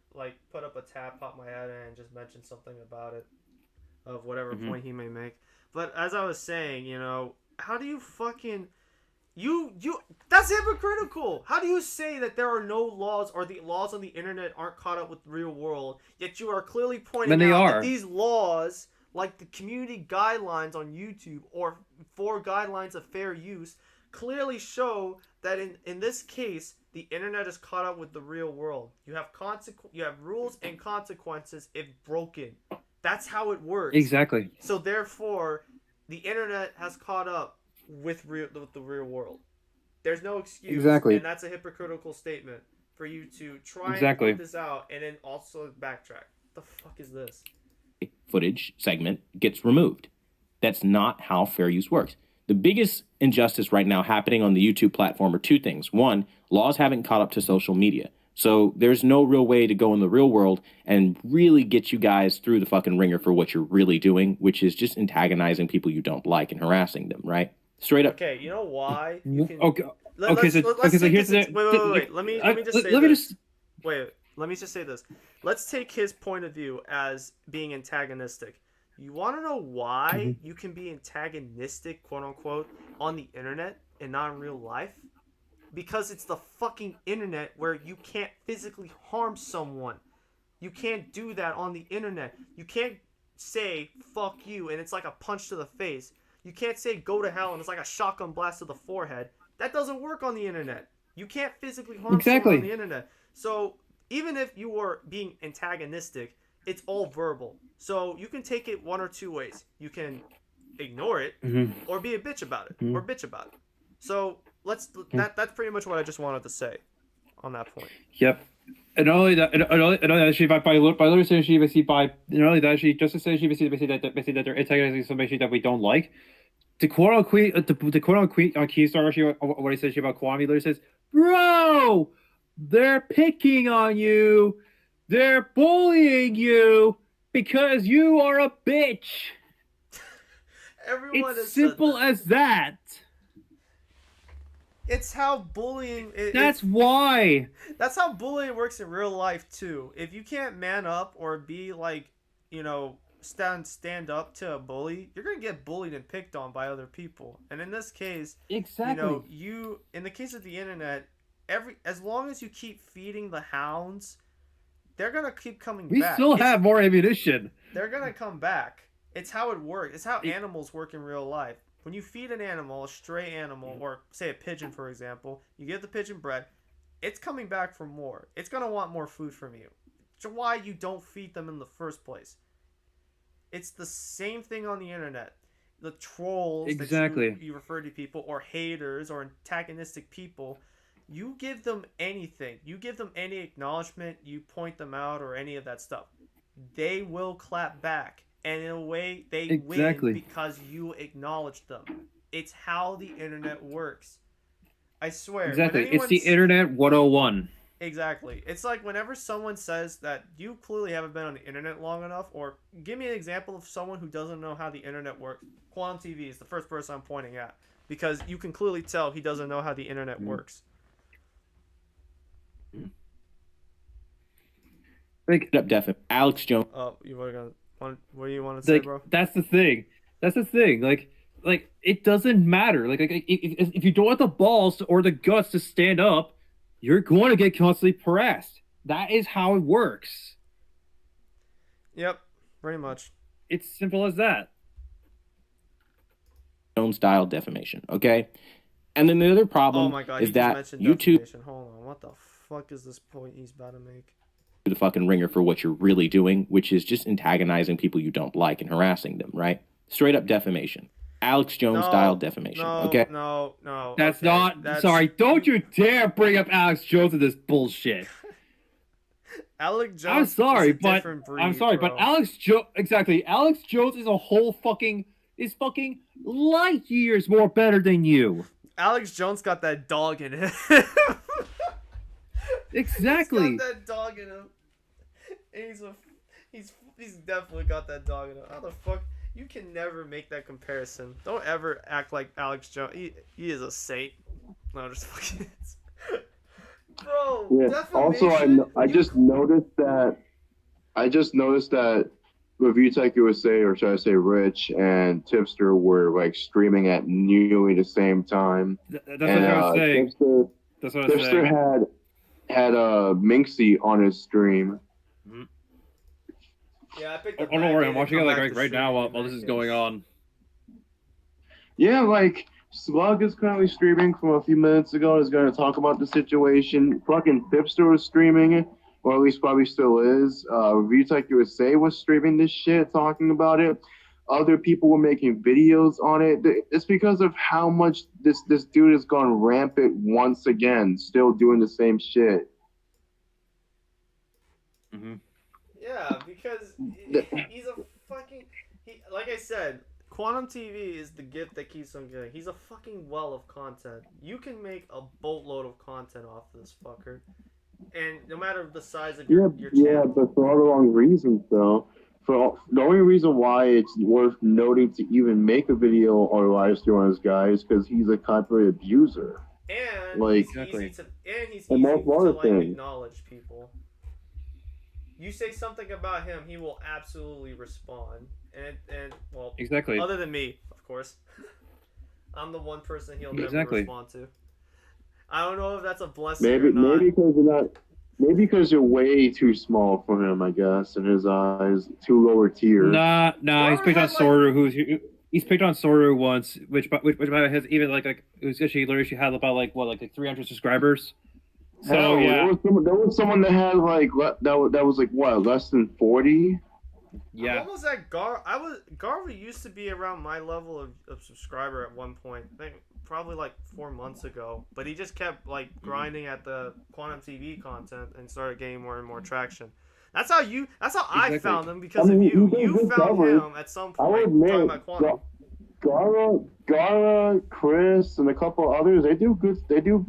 put up a tab, pop my head in, and just mention something about it, of whatever Mhm. point he may make. But as I was saying, how do you fucking you that's hypocritical. How do you say that there are no laws or the laws on the internet aren't caught up with the real world? Yet you are clearly pointing When they out are. that these laws, like the community guidelines on YouTube or 4 guidelines of fair use, clearly show that in this case the internet is caught up with the real world. You have you have rules and consequences if broken. That's how it works. Exactly. So therefore, the internet has caught up with the real world. There's no excuse. Exactly. And that's a hypocritical statement for you to try Exactly. and put this out and then also backtrack. The fuck is this? footage segment gets removed. That's not how fair use works. The biggest injustice right now happening on the YouTube platform are two things. One, laws haven't caught up to social media. So there's no real way to go in the real world and really get you guys through the fucking ringer for what you're really doing, which is just antagonizing people you don't like and harassing them, right? Straight up. Okay, you know why? You can, Okay. let's okay, so take here's this- the. wait. Let me just say let me this. just. Wait, let me just say this. Let's take his point of view as being antagonistic. You want to know why Mm-hmm. you can be antagonistic, quote unquote, on the internet and not in real life? Because it's the fucking internet where you can't physically harm someone. You can't do that on the internet. You can't say fuck you and it's like a punch to the face. You can't say go to hell and it's like a shotgun blast to the forehead. That doesn't work on the internet. You can't physically harm someone on the internet. So even if you were being antagonistic, it's all verbal. So you can take it one or two ways. You can ignore it or be a bitch about it or bitch about it. So that's pretty much what I just wanted to say on that point. Yep. And not only that, she by literally saying she basically by not only that she just to say she basically that they're antagonizing somebody that we don't like. The quote on Keystar, she what he says about Kwame literally says, "Bro, they're picking on you, they're bullying you because you are a bitch." Everyone it's simple as that. It's how bullying. That's why. That's how bullying works in real life too. If you can't man up or be like, stand up to a bully, you're gonna get bullied and picked on by other people. And in this case, exactly. In the case of the internet, as long as you keep feeding the hounds, they're gonna keep coming back. We still have more ammunition. They're gonna come back. It's how it works. It's how animals work in real life. When you feed an animal, a stray animal, or say a pigeon, for example, you give the pigeon bread, it's coming back for more. It's going to want more food from you. So why you don't feed them in the first place. It's the same thing on the internet. The trolls that you refer to people, or haters, or antagonistic people, you give them anything. You give them any acknowledgement, you point them out, or any of that stuff. They will clap back. And in a way, they win because you acknowledge them. It's how the internet works. I swear. Exactly. It's the internet 101. Exactly. It's like whenever someone says that you clearly haven't been on the internet long enough, or give me an example of someone who doesn't know how the internet works. Quantum TV is the first person I'm pointing at. Because you can clearly tell he doesn't know how the internet works. Like, definitely. Alex Jones. Oh, you were going to... What do you want to say, bro? That's the thing. Like it doesn't matter. Like if you don't have the balls or the guts to stand up, you're going to get constantly harassed. That is how it works. Yep, pretty much. It's simple as that. Style defamation. Okay, and then the other problem is that YouTube. Defamation. Hold on, what the fuck is this point he's about to make? The fucking ringer for what you're really doing, which is just antagonizing people you don't like and harassing them, right? Straight up defamation. Alex Jones style defamation. Okay. No. That's not. Sorry, don't you dare bring up Alex Jones in this bullshit. Alex Jones. I'm sorry, but bro. Alex Jones. Exactly. Alex Jones is a whole fucking light years more better than you. Alex Jones got that dog in him. Exactly. He's got that dog in him. He's definitely got that dog in him. How the fuck? You can never make that comparison. Don't ever act like Alex Jones. He is a saint. No, just fucking. Bro, yeah. Also, I just noticed that Review Tech USA, or should I say Rich and Tipster, were like streaming at nearly the same time. That's what I was saying. Tipster had Minxie on his stream. Mm-hmm. Yeah, I picked up. Oh, don't worry, I'm watching it like right now while this is going on. Yeah, like Slug is currently streaming from a few minutes ago. Is going to talk about the situation. Fucking Tipster was streaming, or at least probably still is. Review Tech USA was streaming this shit, talking about it. Other people were making videos on it. It's because of how much this dude has gone rampant once again, still doing the same shit. Mm-hmm. Yeah, because he's a fucking... like I said, Quantum TV is the gift that keeps on giving. He's a fucking well of content. You can make a boatload of content off this fucker. And no matter the size of your channel. Yeah, but for all the wrong reasons, though. The only reason why it's worth noting to even make a video or a live stream on this guy is because he's a copyright abuser. And like, he's easy to acknowledge people. You say something about him, he will absolutely respond. And well, exactly. Other than me, of course. I'm the one person he'll never respond to. I don't know if that's a blessing or not. Maybe because you're not. Maybe because you're way too small for him, I guess, in his eyes. Too lower tier. Nah. He's Robert picked on had, like- Soru, he's picked on Soru once, which has even like it was actually literally had about like 300 subscribers. So Hell, yeah, there was someone that had like that was like what, less than 40. I'm yeah. almost at Garva used to be around my level of subscriber at one point. I think probably like 4 months ago. But he just kept like grinding at the Quantum TV content and started getting more and more traction. That's how I Exactly. found him because I mean, of you. he did You good found coverage. him at some I would point admit, talking about Quantum. Gara, Chris, and a couple others, they do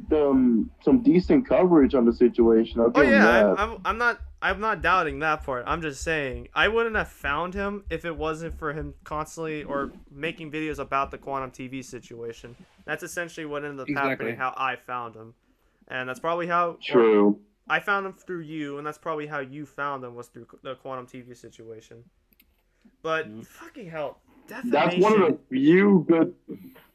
some decent coverage on the situation. I'll Oh give them yeah, that. I'm not doubting that part. I'm just saying I wouldn't have found him if it wasn't for him constantly or making videos about the Quantum TV situation. That's essentially what ended up Exactly. happening. How I found him, and that's probably how. True. I found him through you, and that's probably how you found him was through the Quantum TV situation. But fucking hell, defamation. That's one of the few good.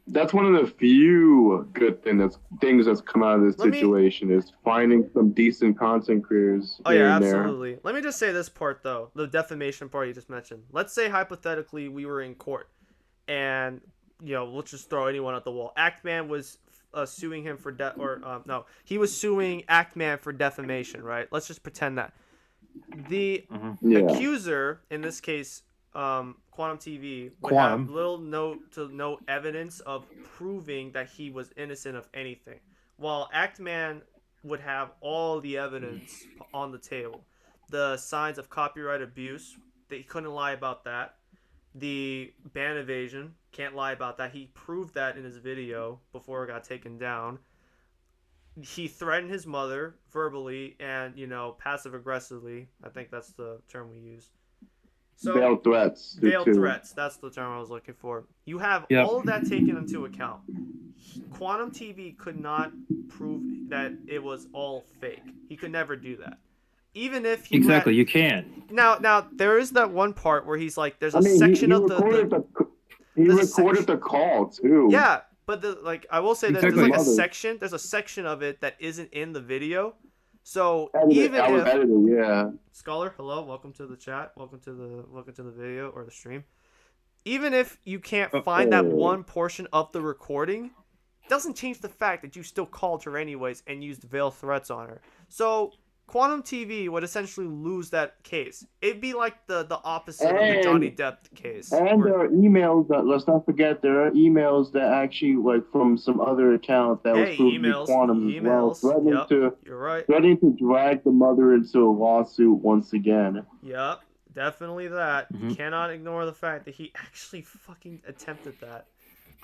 That's one of the few good things that's come out of this Let me- situation is finding some decent content creators. Oh here yeah, and there. absolutely. Let me just say this part though, the defamation part you just mentioned. Let's say hypothetically we were in court, and let's just throw anyone at the wall. Actman was suing him for he was suing Actman for defamation, right? Let's just pretend that the Yeah. accuser, in this case, Quantum TV, would Quantum. have little to no evidence of proving that he was innocent of anything, while Actman would have all the evidence on the table. The signs of copyright abuse, they couldn't lie about that. The ban evasion, can't lie about that. He proved that in his video before it got taken down. He threatened his mother verbally and, passive aggressively. I think that's the term we use. So, Veiled threats. veiled too. threats. That's the term I was looking for. You have Yep. all of that taken into account. Quantum TV could not prove that it was all fake. He could never do that. Even if he Exactly, you can. Now there is that one part where he's like, there's a I mean, section he of recorded he there's a recorded section- the call too. yeah, but I will say that Exactly. there's like a Mother. section. There's a section of it that isn't in the video. So Edited, even I was if editing. Yeah. Scholar, hello, welcome to the chat, welcome to the video or the stream. Even if you can't find that one portion of the recording, doesn't change the fact that you still called her anyways and used veil threats on her. So Quantum TV would essentially lose that case. It'd be like the opposite of the Johnny Depp case. And where- there are emails that, let's not forget, there are emails that actually, like, from some other account that was Hey, proved to be emails, Quantum as well, emails, yep. You're right. threatening to drag the mother into a lawsuit once again. Yep, definitely that. You Mhm. cannot ignore the fact that he actually fucking attempted that.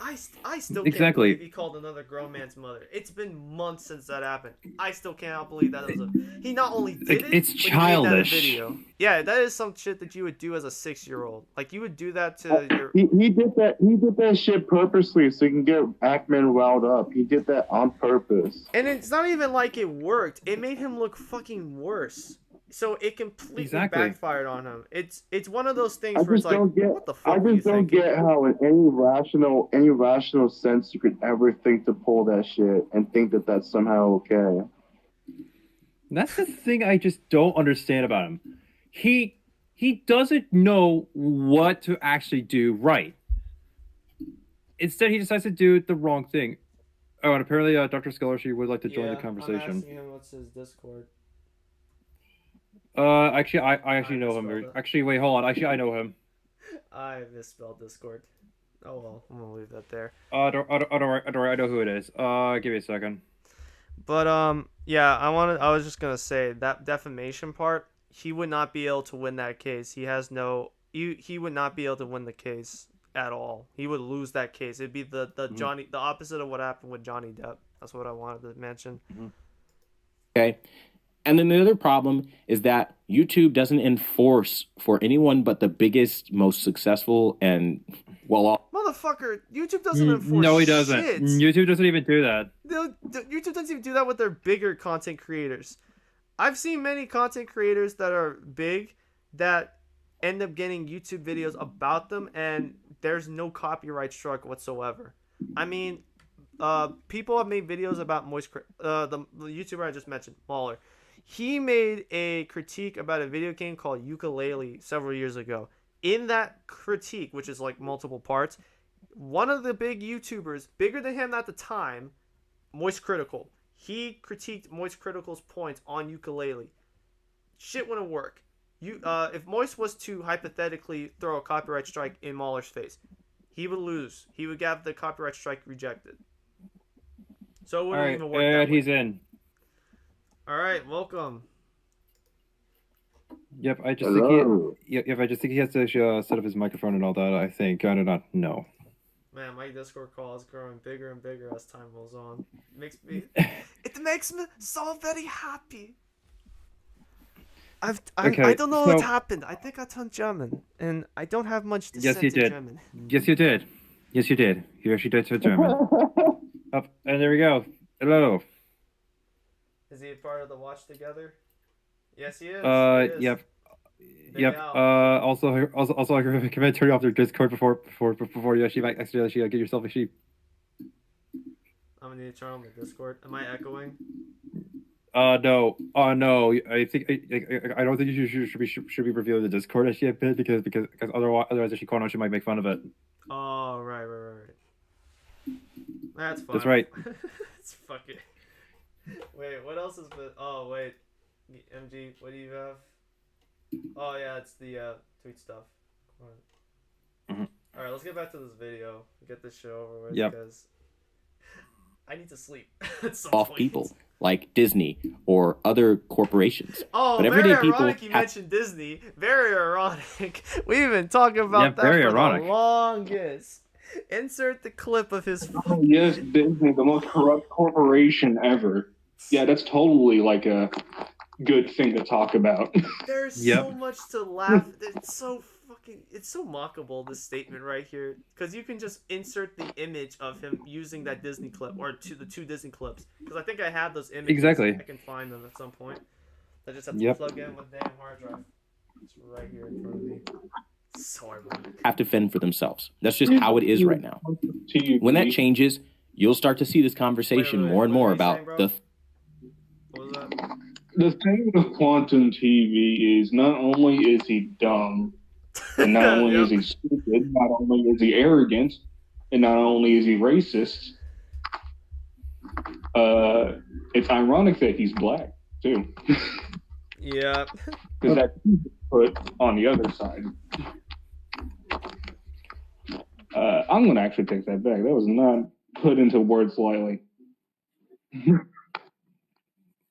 I still can't Exactly. believe he called another grown man's mother. It's been months since that happened. I still cannot believe that was he not only did it, It's but he made that a childish. video. Yeah, that is some shit that you would do as a 6-year-old. Like you would do that to your. He did that shit purposely so he can get Ackman riled up. He did that on purpose. And it's not even like it worked. It made him look fucking worse. So it completely Exactly. backfired on him. It's one of those things I where it's just like, don't get. what the fuck I were you just don't thinking? get how in any rational sense you could ever think to pull that shit and think that that's somehow okay. That's the thing I just don't understand about him. He doesn't know what to actually do right. Instead, he decides to do the wrong thing. Oh, and apparently, Dr. Scholarship would like to join the conversation. I'm asking him what's his Discord. Actually, I actually know him. misspelled it. Actually, wait, hold on. Actually, I know him. I misspelled Discord. Oh well, I'm gonna leave that there. Don't worry, I know who it is. Give me a second. But yeah, I was just gonna say that defamation part. He would not be able to win that case. He has no. He would not be able to win the case at all. He would lose that case. It'd be the the opposite of what happened with Johnny Depp. That's what I wanted to mention. Okay. And then the other problem is that YouTube doesn't enforce for anyone but the biggest, most successful, and well, Motherfucker, YouTube doesn't enforce. No, he doesn't. Shit. YouTube doesn't even do that. YouTube doesn't even do that with their bigger content creators. I've seen many content creators that are big that end up getting YouTube videos about them, and there's no copyright struck whatsoever. I mean, people have made videos about the YouTuber I just mentioned, Mauler. He made a critique about a video game called Yooka-Laylee several years ago. In that critique, which is like multiple parts, one of the big YouTubers, bigger than him at the time, Moist Critical, he critiqued Moist Critical's points on Yooka-Laylee. Shit wouldn't work. If Moist was to hypothetically throw a copyright strike in Mahler's face, he would lose. He would have the copyright strike rejected. So it All wouldn't right, even work. and That way. he's in. All right, welcome. Yep, I just Hello. think he. Yep, I just think he has to set up his microphone and all that. I think I do not know. Man, my Discord call is growing bigger and bigger as time goes on. It makes me so very happy. I Okay, don't know what so- happened. I think I turned German, and I don't have much Yes, dissent you in did. German. Yes, you did. Yes, you did. You actually did to German. Up and there we go. Hello. Is he a part of the watch together? Yes, he is. He is. Yep. Big Yep. Al. Also, I recommend turning off your Discord before you actually might accidentally get yourself a sheep. I'm gonna need to turn on my Discord. Am I echoing? No. No. I think I don't think you should be revealing the Discord as yet, because otherwise, if she caught on, she might make fun of it. Oh, right. That's fine. That's right. It's fucking. Wait, what else has been? Oh, wait. MG, what do you have? Oh, yeah, it's the tweet stuff. Mhm. Alright, let's get back to this video. Get this show over with. Yep. Because I need to sleep at some Off point. people like Disney or other corporations. Oh, But very everyday people ironic you have- mentioned Disney. Very ironic. We've been talking about Yeah, that very for ironic. the longest. Insert the clip of his. Oh, yes, Disney, the most corrupt corporation ever. Yeah, that's totally like a good thing to talk about. There's Yep. so much to laugh. It's so mockable, this statement right here, because you can just insert the image of him using that Disney clip, or the two Disney clips, because I think I have those images. Exactly. I can find them at some point. I just have to Yep. plug in with damn hard drive. It's right here in front of me. So ironic. have to fend for themselves. That's just how it is right now. TV. When that changes, you'll start to see this conversation Wait, more and what more were you about saying, bro? the What was that? The thing with Quantum TV is not only is he dumb, and not only Yep. is he stupid, not only is he arrogant, and not only is he racist, it's ironic that he's black, too. Yeah. Because that's put on the other side. I'm going to actually take that back. That was not put into words lightly.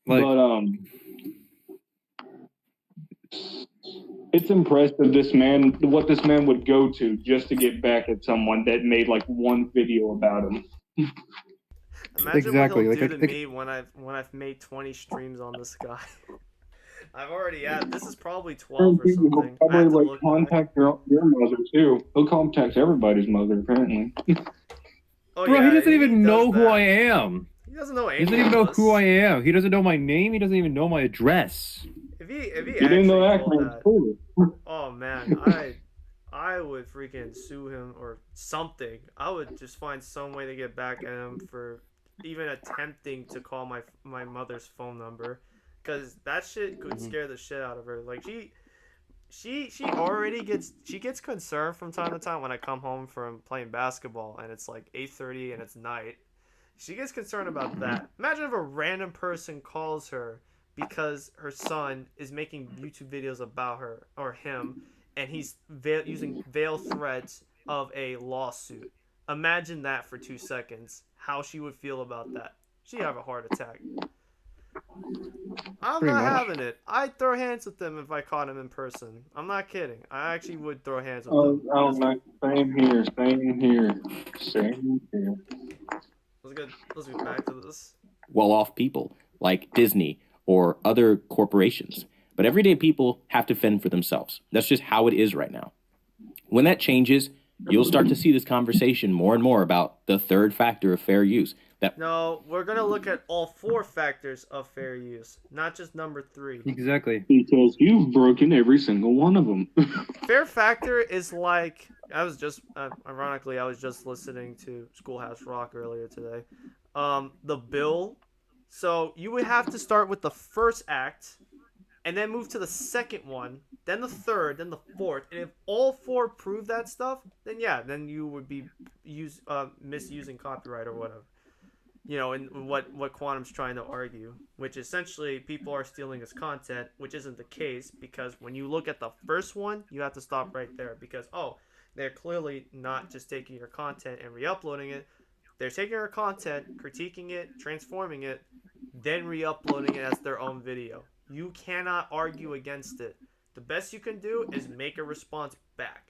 Like, But it's impressive what this man would go to just to get back at someone that made like one video about him. Imagine Exactly, what he'll like, do I- to me when I've made 20 streams on this guy. I've already had. This is probably 12 or He'll something. I have probably to like look back. contact your mother too. He'll contact everybody's mother apparently. Oh, bro, yeah, he doesn't even does know who that. I am. He doesn't know He any doesn't even of know us. who I am. He doesn't know my name. He doesn't even know my address. If he You didn't know actually that told that, too. oh man, I would freaking sue him or something. I would just find some way to get back at him for even attempting to call my mother's phone number, because that shit could scare the shit out of her. Like she already gets concerned from time to time when I come home from playing basketball and it's like 8:30 and it's night. She gets concerned about that. Imagine if a random person calls her because her son is making YouTube videos about her or him, and he's using veiled threats of a lawsuit. Imagine that for 2 seconds. How she would feel about that. She'd have a heart attack. I'm Pretty not much. having it. I'd throw hands with them if I caught him in person. I'm not kidding. I actually would throw hands with Oh, them. oh my, same here, same here, same here. Let's get back to this. well-off people like Disney or other corporations. But everyday people have to fend for themselves. That's just how it is right now. When that changes, you'll start to see this conversation more and more about the third factor of fair use. That No, we're gonna look at all 4 factors of fair use, not just number 3. Exactly. Because you've broken every single one of them. Fair factor is like, I was just ironically I was just listening to Schoolhouse Rock earlier today. The bill So you would have to start with the first act, and then move to the second one, then the third, then the fourth. And if all four prove that stuff, then yeah, then you would be misusing copyright or whatever. You know, and what Quantum's trying to argue, which essentially people are stealing his content, which isn't the case, because when you look at the first one, you have to stop right there, because they're clearly not just taking your content and re-uploading it. They're taking your content, critiquing it, transforming it, then re-uploading it as their own video. You cannot argue against it. The best you can do is make a response back.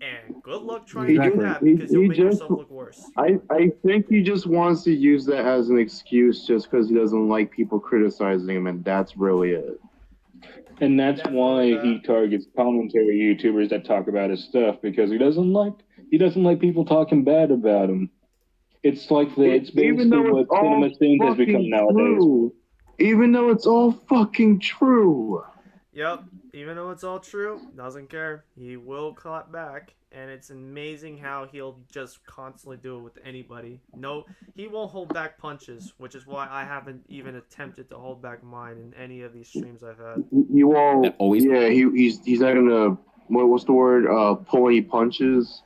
And good luck trying to do that, because you'll make yourself look worse. I think he just wants to use that as an excuse just because he doesn't like people criticizing him, and that's really it. And that's why he targets commentary YouTubers that talk about his stuff, because he doesn't like people talking bad about him. It's like it's basically what CinemaSins has become nowadays. True. Even though it's all fucking true. Yep, even though it's all true, doesn't care. He will clap back, and it's amazing how he'll just constantly do it with anybody. No, he won't hold back punches, which is why I haven't even attempted to hold back mine in any of these streams I've had. He won't. Yeah, he's not gonna. What's the word? Pull any punches,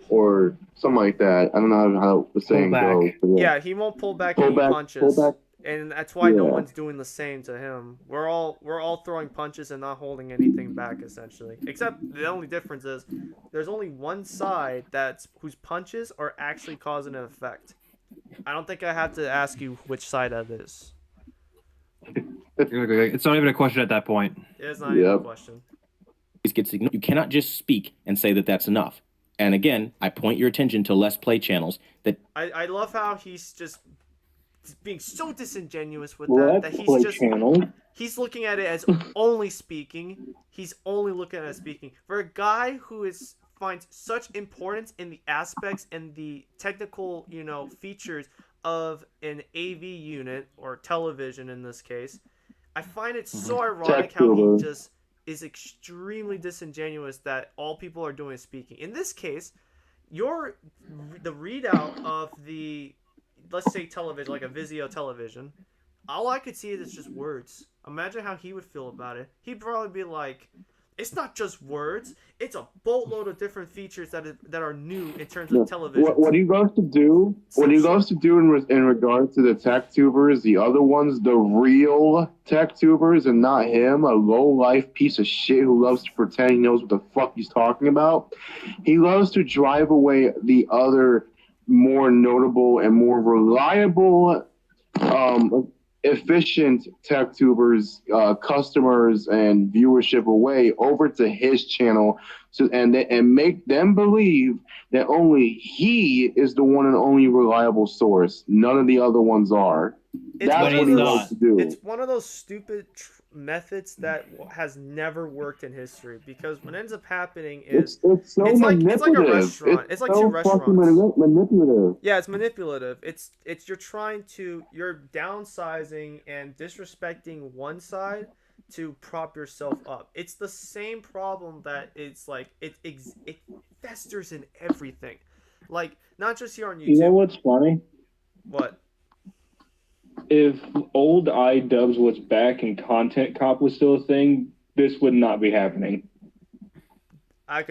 or something like that. I don't know how the saying goes. Yeah, he won't pull back any punches. Pull back. And that's why no one's doing the same to him. We're all throwing punches and not holding anything back, essentially. Except the only difference is there's only one side whose punches are actually causing an effect. I don't think I have to ask you which side that is. It's not even a question at that point. It is not even a question. You cannot just speak and say that that's enough. And again, I point your attention to Let's Play channels that... I love how he's just being so disingenuous with that he's looking at it as only speaking. He's only looking at it as speaking. For a guy who finds such importance in the aspects and the technical, features of an AV unit or television in this case, I find it so ironic how he just is extremely disingenuous that all people are doing is speaking. In this case, the readout of the, let's say, television, like a Vizio television, all I could see is just words. Imagine how he would feel about it. He'd probably be like, it's not just words, it's a boatload of different features that are new in terms of television. What he goes to do, in regards to the tech tubers, the other ones, the real tech tubers, and not him, a low-life piece of shit who loves to pretend he knows what the fuck he's talking about. He loves to drive away the other more notable and more reliable, efficient tech tubers, customers, and viewership away over to his channel, and make them believe that only he is the one and only reliable source. None of the other ones are. That's what he loves to do. It's one of those stupid methods that has never worked in history, because what ends up happening is it's like a restaurant. It's like two restaurants. Manipulative. Yeah, it's manipulative. It's you're downsizing and disrespecting one side to prop yourself up. It's the same problem that it's like it festers in everything, like not just here on YouTube. You know what's funny? What? If old iDubbbz was back and Content Cop was still a thing, this would not be happening. I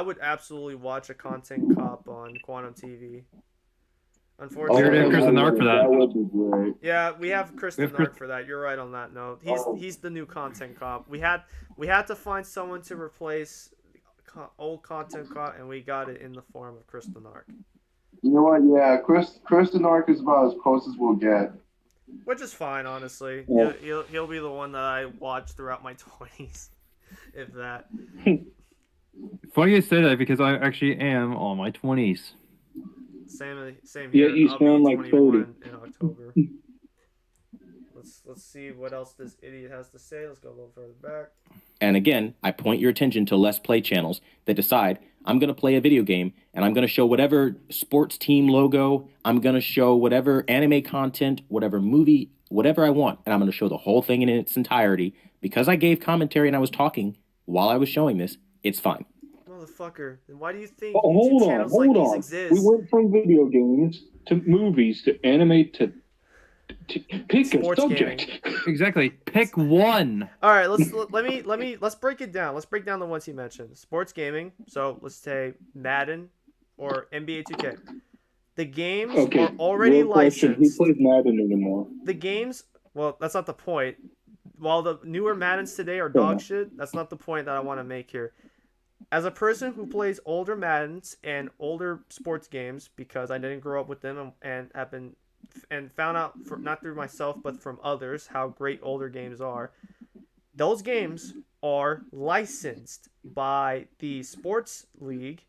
would absolutely watch a Content Cop on Quantum TV. Unfortunately, we have Kristen Nark for that. Would be great. Yeah, we have Kristen Nark for that. You're right on that note. He's the new Content Cop. We had to find someone to replace old Content Cop, and we got it in the form of Kristen Nark. You know what? Yeah, Kristen Nark is about as close as we'll get. Which is fine, honestly. Yeah. He'll be the one that I watch throughout my 20s, if that. Funny you say that, because I actually am on my 20s. Same here. Yeah, you sound like 30 in October. Let's see what else this idiot has to say. Let's go a little further back. And again, I point your attention to Let's Play channels that decide, I'm going to play a video game, and I'm going to show whatever sports team logo, I'm going to show whatever anime content, whatever movie, whatever I want, and I'm going to show the whole thing in its entirety. Because I gave commentary and I was talking while I was showing this, it's fine. Motherfucker, then why do you think hold channels like these on. exist? We went from video games to movies to anime to Pick Sports a subject. Exactly. Pick one. All right, let's break it down. Let's break down the ones he mentioned. Sports gaming. So let's say Madden or NBA 2K. The games are already licensed. Who plays Madden anymore? The games, well, that's not the point. While the newer Maddens today are dog shit, that's not the point that I want to make here. As a person who plays older Maddens and older sports games, because I didn't grow up with them and have been and found out not through myself but from others how great older games are. Those games are licensed by the sports league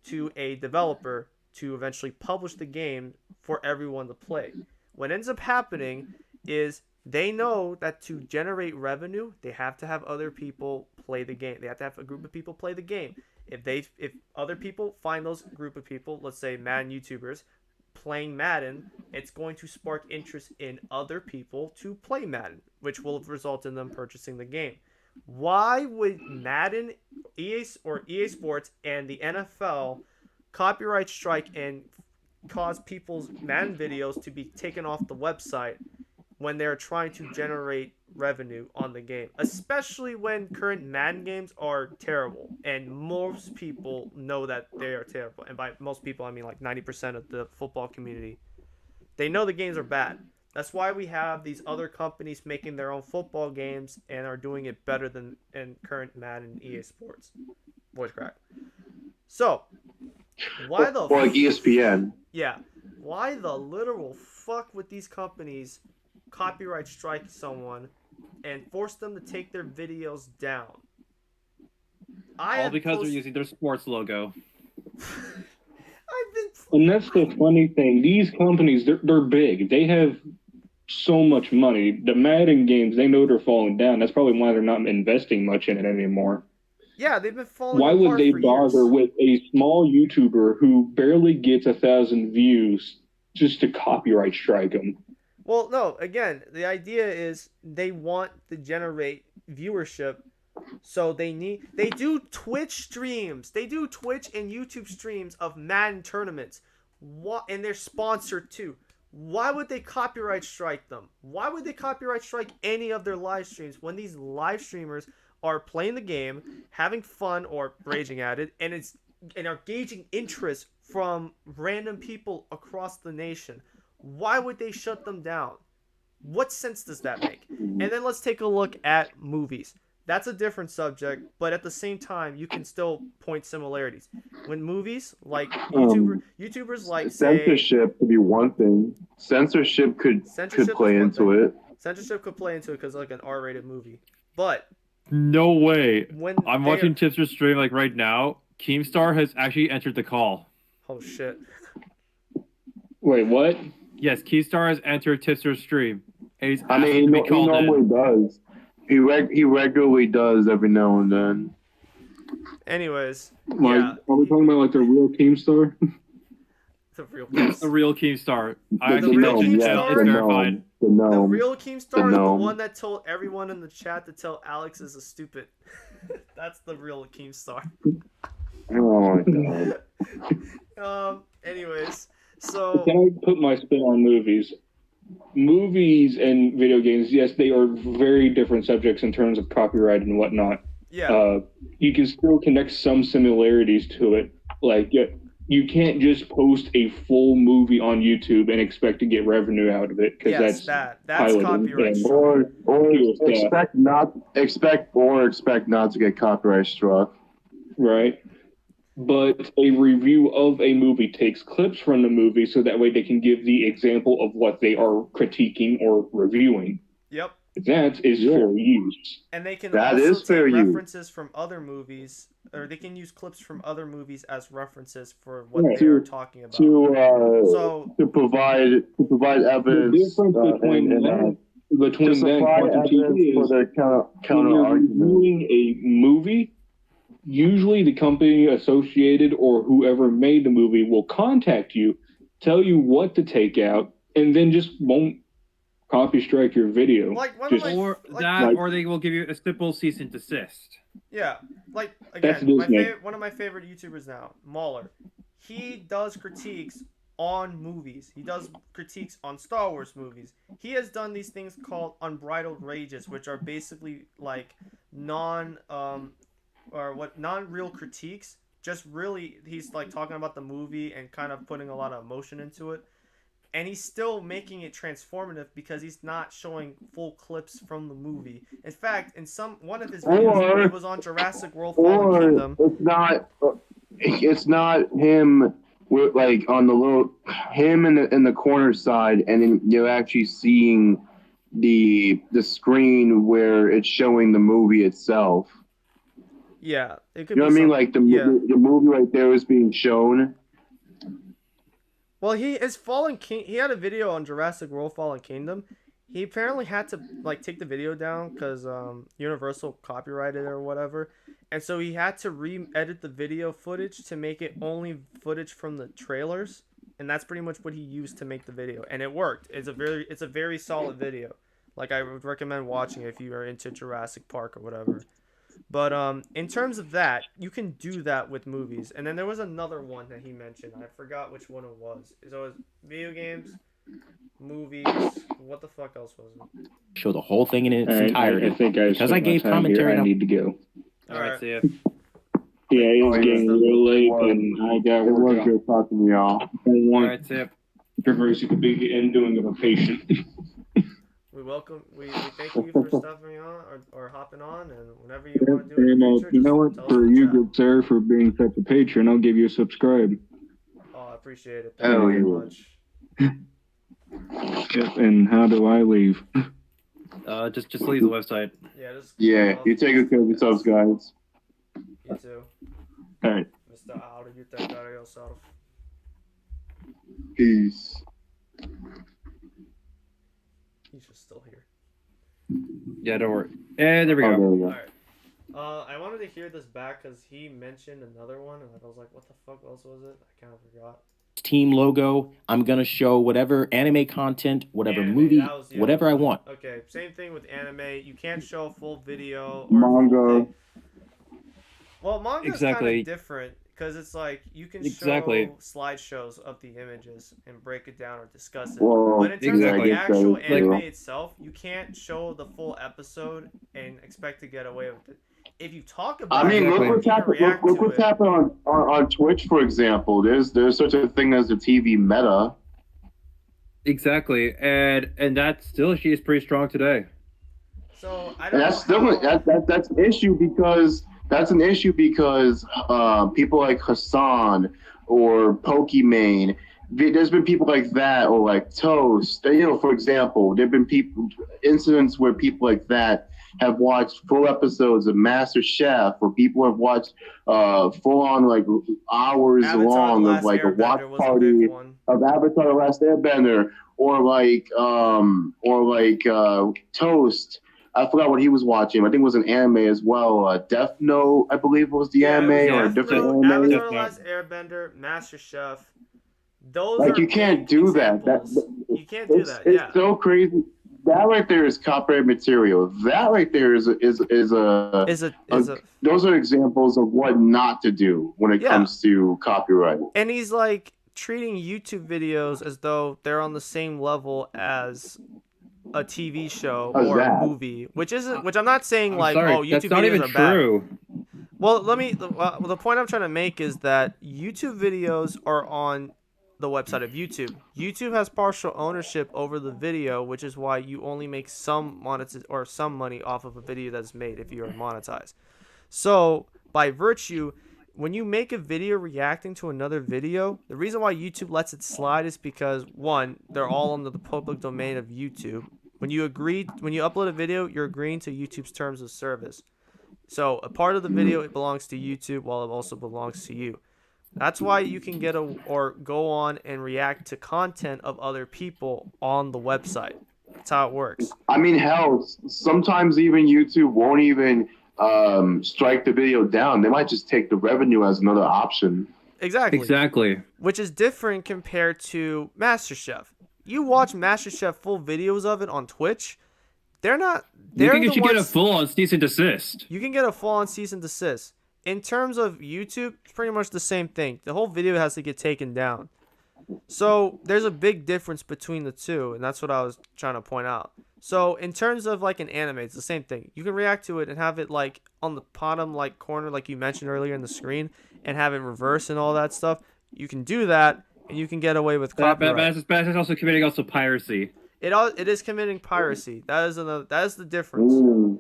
to a developer to eventually publish the game for everyone to play. What ends up happening is they know that to generate revenue, they have to have other people play the game. They have to have a group of people play the game. If other people find those group of people, let's say Madden YouTubers, playing Madden, it's going to spark interest in other people to play Madden, which will result in them purchasing the game. Why would Madden, EA Sports, and the NFL copyright strike and cause people's Madden videos to be taken off the website when they're trying to generate revenue on the game, especially when current Madden games are terrible, and most people know that they are terrible, and by most people I mean like 90% of the football community. They know the games are bad. That's why we have these other companies making their own football games and are doing it better than in current Madden and EA Sports. Voice crack. So, why the like ESPN? Yeah, why the literal fuck would these companies copyright strike someone and force them to take their videos down? All because they're using their sports logo. And that's the funny thing. These companies, they're big. They have so much money. The Madden games, they know they're falling down. That's probably why they're not investing much in it anymore. Yeah, they've been falling Why apart would they for bother years. with a small YouTuber who barely gets 1,000 views just to copyright strike them? Well, no, again, the idea is they want to generate viewership, so they do Twitch streams. They do Twitch and YouTube streams of Madden tournaments. And they're sponsored too. Why would they copyright strike them? Why would they copyright strike any of their live streams when these live streamers are playing the game, having fun or raging at it, and are gauging interest from random people across the nation? Why would they shut them down? What sense does that make? And then let's take a look at movies. That's a different subject, but at the same time, you can still point similarities. When movies, like YouTubers like censorship could be one thing. Censorship could play into it. Censorship could play into it because like an R-rated movie. But no way. I'm watching Tipster stream like right now. Keemstar has actually entered the call. Oh shit. Wait, what? Yes, Keemstar has entered Tipster's stream. He normally does. He regularly does every now and then. Anyways, Are we talking about like the real Keemstar? The real Keemstar. The real Keemstar is the one that told everyone in the chat to tell Alex is a stupid. That's the real Keemstar. Oh my god. Anyways, so can I put my spin on movies? Movies and video games, yes, they are very different subjects in terms of copyright and whatnot. Yeah. You can still connect some similarities to it. Like, you can't just post a full movie on YouTube and expect to get revenue out of it, because that's copyright struck. Or expect not to get copyright struck. Right. But a review of a movie takes clips from the movie so that way they can give the example of what they are critiquing or reviewing. Yep. That is fair use. And they can also take references from other movies, or they can use clips from other movies as references for what they are talking about. To provide evidence. The difference between that for their counter argument. Reviewing a movie, usually the company associated or whoever made the movie will contact you, tell you what to take out, and then just won't copy strike your video. Or they will give you a simple cease and desist. Yeah, again, one of my favorite YouTubers now, Mauler. He does critiques on movies. He does critiques on Star Wars movies. He has done these things called Unbridled Rages, which are basically like non-real critiques. Just really, he's like talking about the movie and kind of putting a lot of emotion into it. And he's still making it transformative because he's not showing full clips from the movie. In fact, in one of his videos, it was on Jurassic World Fallen Kingdom. It's not him with like on the little him in the corner side, and then you're actually seeing the screen where it's showing the movie itself. Yeah, it could. You know what I mean? Like the movie right there is being shown. Well, he had a video on Jurassic World Fallen Kingdom. He apparently had to like take the video down because Universal copyrighted it or whatever, and so he had to re-edit the video footage to make it only footage from the trailers, and that's pretty much what he used to make the video, and it worked. It's a very solid video. Like I would recommend watching it if you are into Jurassic Park or whatever. But in terms of that, you can do that with movies. And then there was another one that he mentioned. I forgot which one it was. So it was video games, movies. What the fuck else was it? Show the whole thing in its entirety. I think I gave commentary. I need to go. All right, see ya. Yeah, it's getting real late, and I got work. It was good talking to y'all. I don't want Alright, see ya. controversy to be the undoing of a patient. We thank you for stopping on or hopping on, and whenever you want to do it in the future, you know just what? tell us For in the you, chat. good sir, for being such a patron, I'll give you a subscribe. Oh, I appreciate it. Thank you very much. Yep, and how do I leave? Just leave the website. Yeah, you take good care of yourselves, guys. You too. All right, Mr. Out of you take care of yourself. peace. He's just still here. Yeah, don't worry. And there we Oh, go. there we go. Alright. I wanted to hear this back because he mentioned another one, and I was like, what the fuck else was it? I kind of forgot. Team logo. I'm gonna show whatever anime content, whatever Anime, movie, that was the whatever I other one. want. Okay, same thing with anime. You can't show a full video or Manga. full thing. Well, manga's Exactly. kind of different because it's like you can Exactly. show slideshows of the images and break it down or discuss it. Well, But in terms exactly. of the actual Like- anime itself, you can't show the full episode and expect to get away with it. If you talk about I mean, it, look you what's can happened. react Look to what's it. happened on Twitch, for example. There's such a thing as the TV meta. Exactly. And that still she is pretty strong today. So I don't And that's know still how- that's an issue because people like Hassan or Pokimane. There's been people like that, or like Toast. You know, for example, there've been incidents where people like that have watched full episodes of Master Chef, or people have watched full on like hours Avatar: The long of Last like a Airbender watch was a party big one. of Avatar: The Last Airbender, or Toast. I forgot what he was watching. I think it was an anime as well. Death Note, I believe was the Yeah, it anime, was or a Death different Note, anime. Avatar: The Last Airbender, Master Chef. Those Like are you can't big do that. examples. You can't do that. It's Yeah. so crazy. That right there is copyright material. That right there is a. Those are examples of what not to do when it Yeah. comes to copyright. And he's like treating YouTube videos as though they're on the same level as a TV show How's or that? a movie, which I'm not saying I'm like, sorry, oh, YouTube that's not videos even are bad. true. Well, the point I'm trying to make is that YouTube videos are on the website of YouTube. YouTube has partial ownership over the video, which is why you only make some money off of a video that's made if you are monetized. So, by virtue, when you make a video reacting to another video, the reason why YouTube lets it slide is because, one, they're all under the public domain of YouTube. When you upload a video, you're agreeing to YouTube's terms of service. So a part of the video, it belongs to YouTube, while it also belongs to you. That's why you can go on and react to content of other people on the website. That's how it works. I mean, hell, sometimes even YouTube won't even strike the video down. They might just take the revenue as another option. Exactly. Which is different compared to MasterChef. You watch MasterChef full videos of it on Twitch. You can get a full-on cease and desist. You can get a full-on cease and desist. In terms of YouTube, it's pretty much the same thing. The whole video has to get taken down. So there's a big difference between the two, and that's what I was trying to point out. So in terms of like an anime, it's the same thing. You can react to it and have it like on the bottom like corner, like you mentioned earlier in the screen, and have it reverse and all that stuff. You can do that, and you can get away with copyright. That's also committing also piracy. It is committing piracy. That is the difference.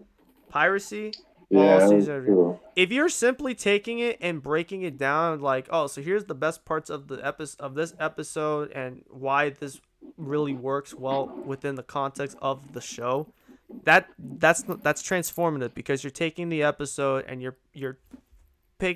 Piracy. Yeah, Policies that's are- true. If you're simply taking it and breaking it down, like, oh, so here's the best parts of this episode and why this really works well within the context of the show, that's transformative, because you're taking the episode and you're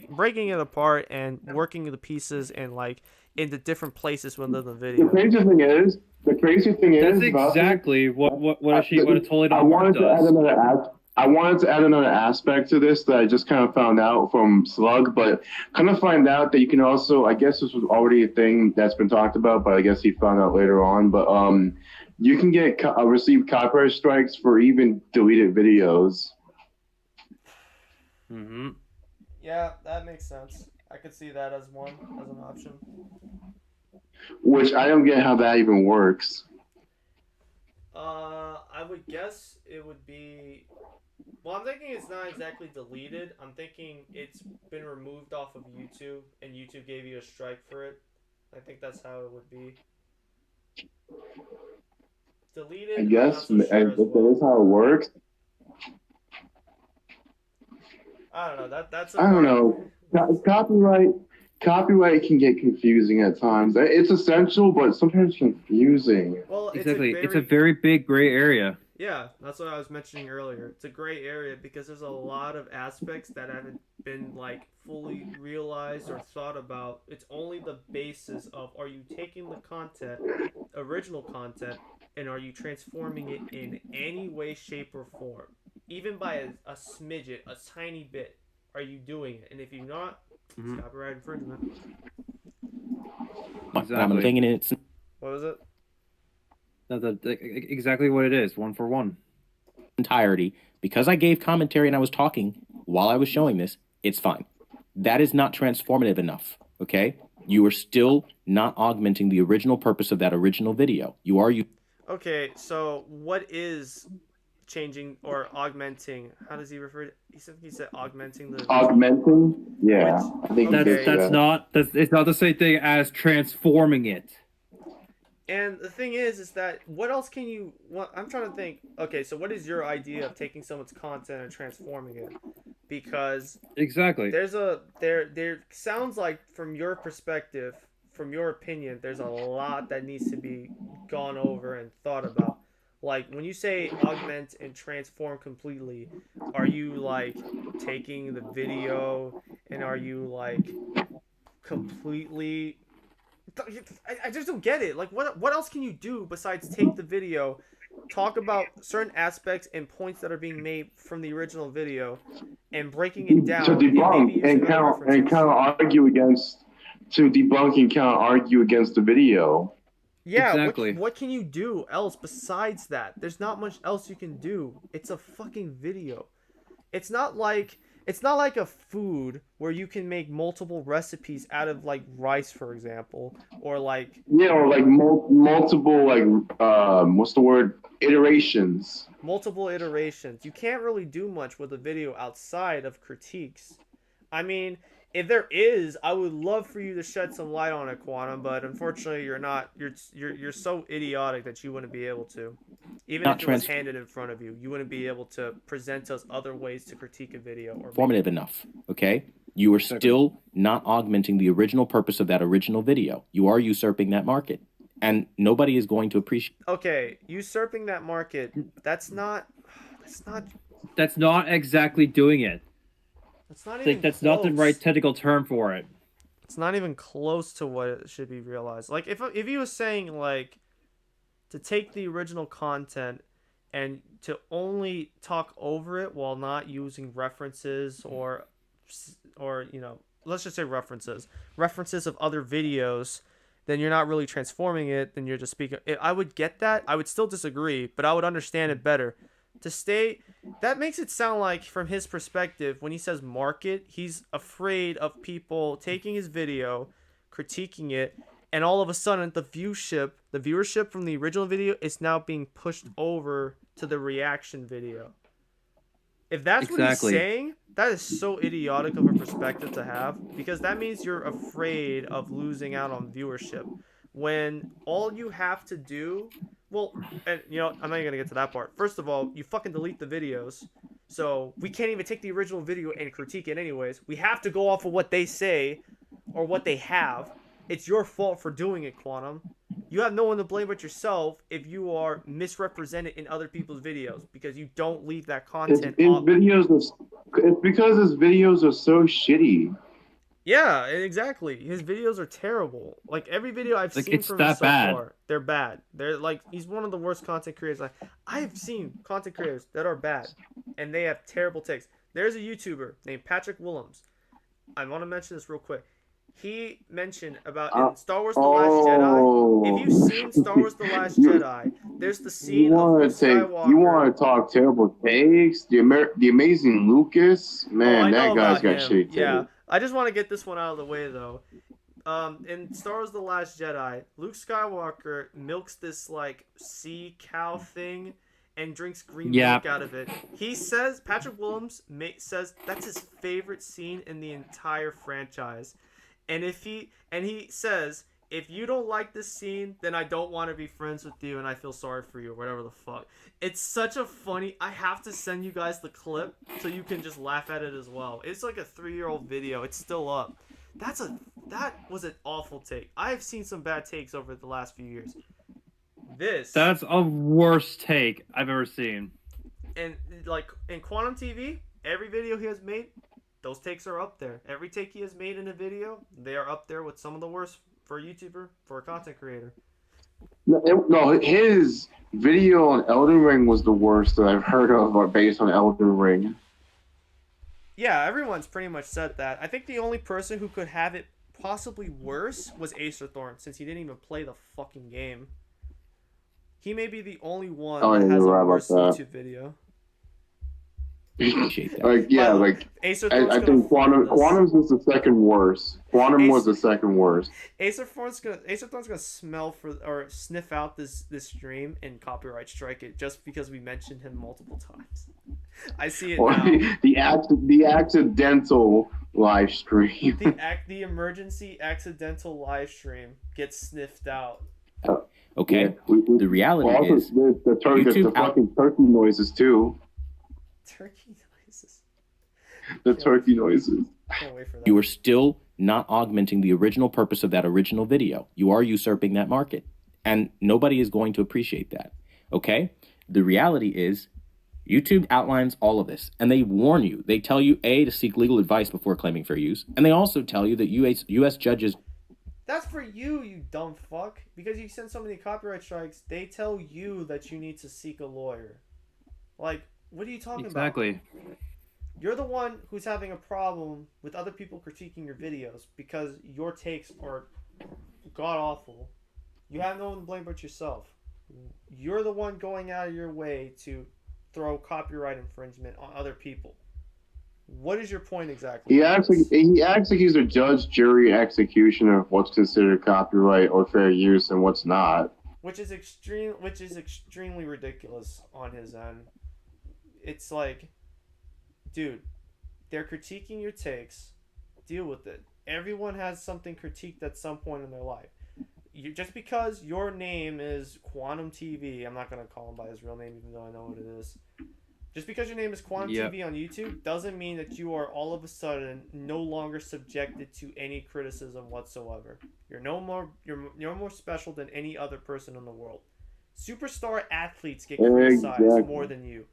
breaking it apart and working the pieces and like into different places within the The video. crazy thing is, That's about this, exactly what a totally I don't wanted to add does. another aspect to this that I just kind of found out from Slug, but kind of find out that you can also, I guess this was already a thing that's been talked about, but I guess he found out later on. But you can get receive copyright strikes for even deleted videos. Mm-hmm. Yeah, that makes sense. I could see that as an option. Which I don't get how that even works. I would guess it would be. Well, I'm thinking it's not exactly deleted. I'm thinking it's been removed off of YouTube, and YouTube gave you a strike for it. I think that's how it would be. Deleted. I I'm guess not so sure if as that well. is how it works. I don't know. That's. I don't know. Copyright can get confusing at times. It's essential, but sometimes confusing. Well, Exactly. It's a very big gray area. Yeah, that's what I was mentioning earlier. It's a gray area because there's a lot of aspects that haven't been like fully realized or thought about. It's only the basis of, are you taking the content, original content, and are you transforming it in any way, shape, or form? Even by a smidget, a tiny bit, are you doing it? And if you're not, it's copyright infringement. I'm thinking it's What was it? That's exactly what it is, 1 for 1. entirety. Because I gave commentary and I was talking while I was showing this, it's fine. That is not transformative enough, okay? You are still not augmenting the original purpose of that original video. You are Okay, so what is changing or augmenting? How does he refer to? He said augmenting the. Augmenting? Yeah, I think Okay. he did that. It's not the same thing as transforming it. And the thing is that what else can you? What I'm trying to think. Okay, so what is your idea of taking someone's content and transforming it? Because Exactly. there sounds like, from your perspective, from your opinion, there's a lot that needs to be gone over and thought about. Like, when you say augment and transform completely, are you like taking the video and are you like completely? I just don't get it. Like, what else can you do besides take the video, talk about certain aspects and points that are being made from the original video, and breaking it down To and maybe debunk using and other counter references? argue against, to debunk and counter argue against the video. Yeah, Exactly. what can you do else besides that? There's not much else you can do. It's a fucking video. It's not like a food where you can make multiple recipes out of like rice, for example, or like Yeah, or like multiple, like what's the word? Iterations. multiple iterations. You can't really do much with a video outside of critiques. I mean, if there is, I would love for you to shed some light on it, Quantum, but unfortunately you're not. You're so idiotic that you wouldn't be able to. Even Not if it was handed in front of you, you wouldn't be able to present us other ways to critique a video or transformative enough, okay? You are still not augmenting the original purpose of that original video. You are usurping that market. And nobody is going to appreciate. Okay, usurping that market, that's not That's not exactly doing it. even That's not the close. right technical term for it. It's not even close to what it should be realized. Like, if he was saying like to take the original content and to only talk over it while not using references or let's just say references of other videos, then you're not really transforming it. Then you're just speaking. I would get that. I would still disagree, but I would understand it better. That makes it sound like, from his perspective, when he says market, he's afraid of people taking his video, critiquing it, and all of a sudden the viewership from the original video is now being pushed over to the reaction video. If that's what he's saying, that is so idiotic of a perspective to have, because that means you're afraid of losing out on viewership when all you have to do, well, and you know, I'm not even gonna get to that part. First of all, you fucking delete the videos, so we can't even take the original video and critique it anyways. We have to go off of what they say or what they have. It's your fault for doing it, Quantum. You have no one to blame but yourself if you are misrepresented in other people's videos because you don't leave that content up. It's because his videos are so shitty. Yeah, exactly. His videos are terrible. Like, every video I've seen from him so far, they're bad. They're like, he's one of the worst content creators. I've seen content creators that are bad, and they have terrible takes. There's a YouTuber named Patrick Willems. I want to mention this real quick. He mentioned about in Star Wars The Last Jedi. If you've seen Star Wars The Last Jedi, there's the scene of Luke Skywalker. You want to talk terrible takes? The amazing Lucas? Man, that guy's got shit. Yeah, I just want to get this one out of the way, though. In Star Wars The Last Jedi, Luke Skywalker milks this, like, sea cow thing and drinks green milk out of it. He says, Patrick Willems says that's his favorite scene in the entire franchise. And he says, if you don't like this scene, then I don't want to be friends with you and I feel sorry for you or whatever the fuck. It's such a funny... I have to send you guys the clip so you can just laugh at it as well. It's like a 3-year-old video. It's still up. That was an awful take. I have seen some bad takes over the last few years. That's a worst take I've ever seen. And like in Quantum TV, every video he has made, those takes are up there. Every take he has made in a video, they are up there with some of the worst for a YouTuber, for a content creator. No, his video on Elden Ring was the worst that I've heard of based on Elden Ring. Yeah, everyone's pretty much said that. I think the only person who could have it possibly worse was Acerthorn, since he didn't even play the fucking game. He may be the only one that has a worse YouTube video. I think Quantum's was the second worst. Quantum was the second worst. Acerthorn's gonna smell for or sniff out this stream and copyright strike it just because we mentioned him multiple times. I see it now. The accidental live stream. The emergency accidental live stream gets sniffed out. Okay. The reality is the fucking turkey noises too. Turkey noises. The turkey noises. Can't wait for that. You are still not augmenting the original purpose of that original video. You are usurping that market. And nobody is going to appreciate that. Okay? The reality is YouTube outlines all of this. And they warn you. They tell you, A, to seek legal advice before claiming fair use. And they also tell you that U.S. judges... That's for you, you dumb fuck. Because you send so many copyright strikes, they tell you that you need to seek a lawyer. Like... What are you talking about? Exactly. You're the one who's having a problem with other people critiquing your videos because your takes are god-awful. You have no one to blame but yourself. You're the one going out of your way to throw copyright infringement on other people. What is your point exactly? He acts like he's a judge, jury, executioner of what's considered copyright or fair use and what's not. Which is extremely ridiculous on his end. It's like, dude, they're critiquing your takes. Deal with it. Everyone has something critiqued at some point in their life. Just because your name is Quantum TV, I'm not going to call him by his real name even though I know what it is. Just because your name is Quantum TV on YouTube doesn't mean that you are all of a sudden no longer subjected to any criticism whatsoever. You're no more special than any other person in the world. Superstar athletes get criticized more than you.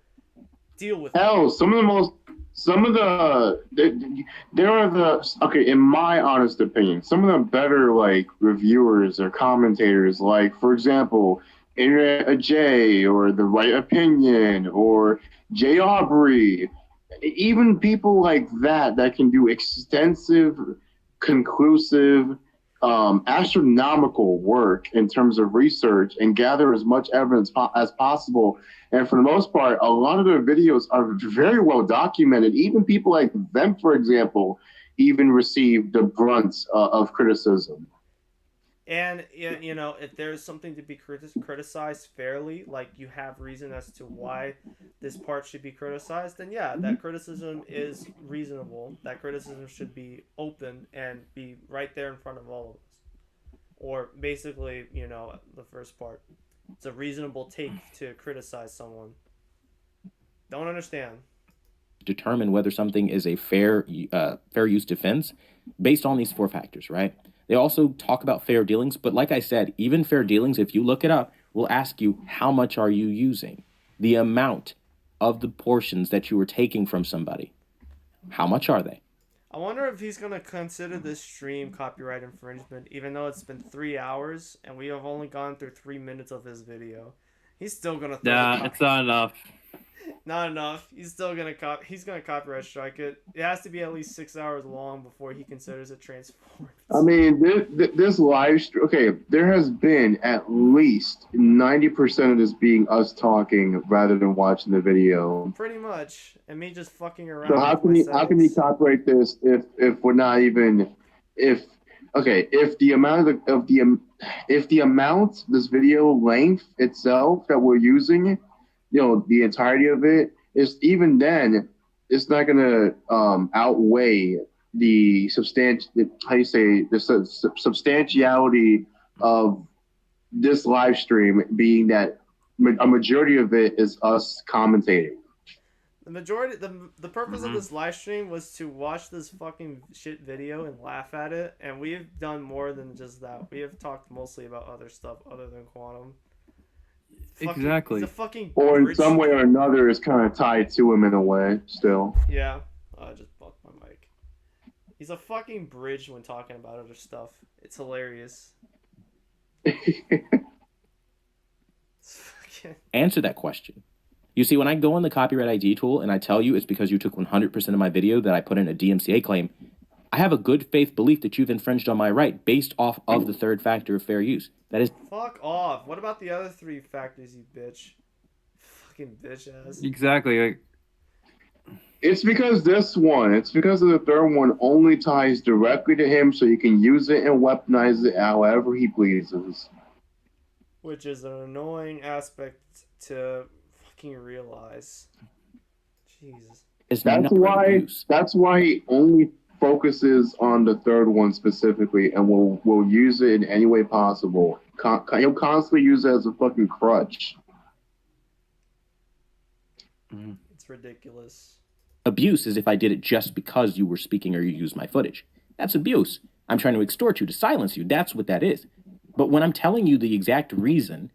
Deal with Hell, in my honest opinion, some of the better like reviewers or commentators, like for example, Internet J or The Right Opinion or Jay Aubrey, even people like that can do extensive, conclusive, astronomical work in terms of research and gather as much evidence as possible. And for the most part, a lot of their videos are very well documented. Even people like them, for example, even receive the brunt of criticism. And you know, if there's something to be criticized fairly, like you have reason as to why this part should be criticized, then yeah, that criticism is reasonable. That criticism should be open and be right there in front of all of us. Or basically, you know, the first part. It's a reasonable take to criticize someone. Don't understand. Determine whether something is a fair use defense based on these 4 factors, right? They also talk about fair dealings, but like I said, even fair dealings, if you look it up, will ask you how much are you using? The amount of the portions that you are taking from somebody. How much are they? I wonder if he's going to consider this stream copyright infringement, even though it's been 3 hours and we have only gone through 3 minutes of his video. He's still going to Nah, it's not enough. Not enough. He's still gonna he's gonna copyright strike it. It has to be at least 6 hours long before he considers it transformed. I mean, this live stream. Okay, there has been at least 90% of this being us talking rather than watching the video. Pretty much, and me just fucking around. So how can he copyright this if we're not even if the amount this video length itself that we're using, you know, the entirety of it is, even then it's not gonna outweigh the substantiality of this live stream, being that a majority of it is us commentating. The majority, the purpose of this live stream was to watch this fucking shit video and laugh at it, and we've done more than just that. We have talked mostly about other stuff other than Quantum. Exactly. He's a fucking or in some way or another is kind of tied to him in a way still. Yeah. I just bumped my mic. He's a fucking bridge when talking about other stuff. It's hilarious. Answer that question. You see, when I go on the copyright ID tool and I tell you it's because you took 100% of my video that I put in a DMCA claim, I have a good faith belief that you've infringed on my right based off of the 3rd factor of fair use. That is... Fuck off. What about the other 3 factors, you bitch? Fucking bitch ass. Exactly. It's because of the 3rd one only ties directly to him, so you can use it and weaponize it however he pleases. Which is an annoying aspect to fucking realize. Jesus. That's why he only focuses on the 3rd one specifically, and will use it in any way possible. He'll constantly use it as a fucking crutch. It's ridiculous. Abuse is if I did it just because you were speaking or you used my footage. That's abuse. I'm trying to extort you, to silence you. That's what that is. But when I'm telling you the exact reason,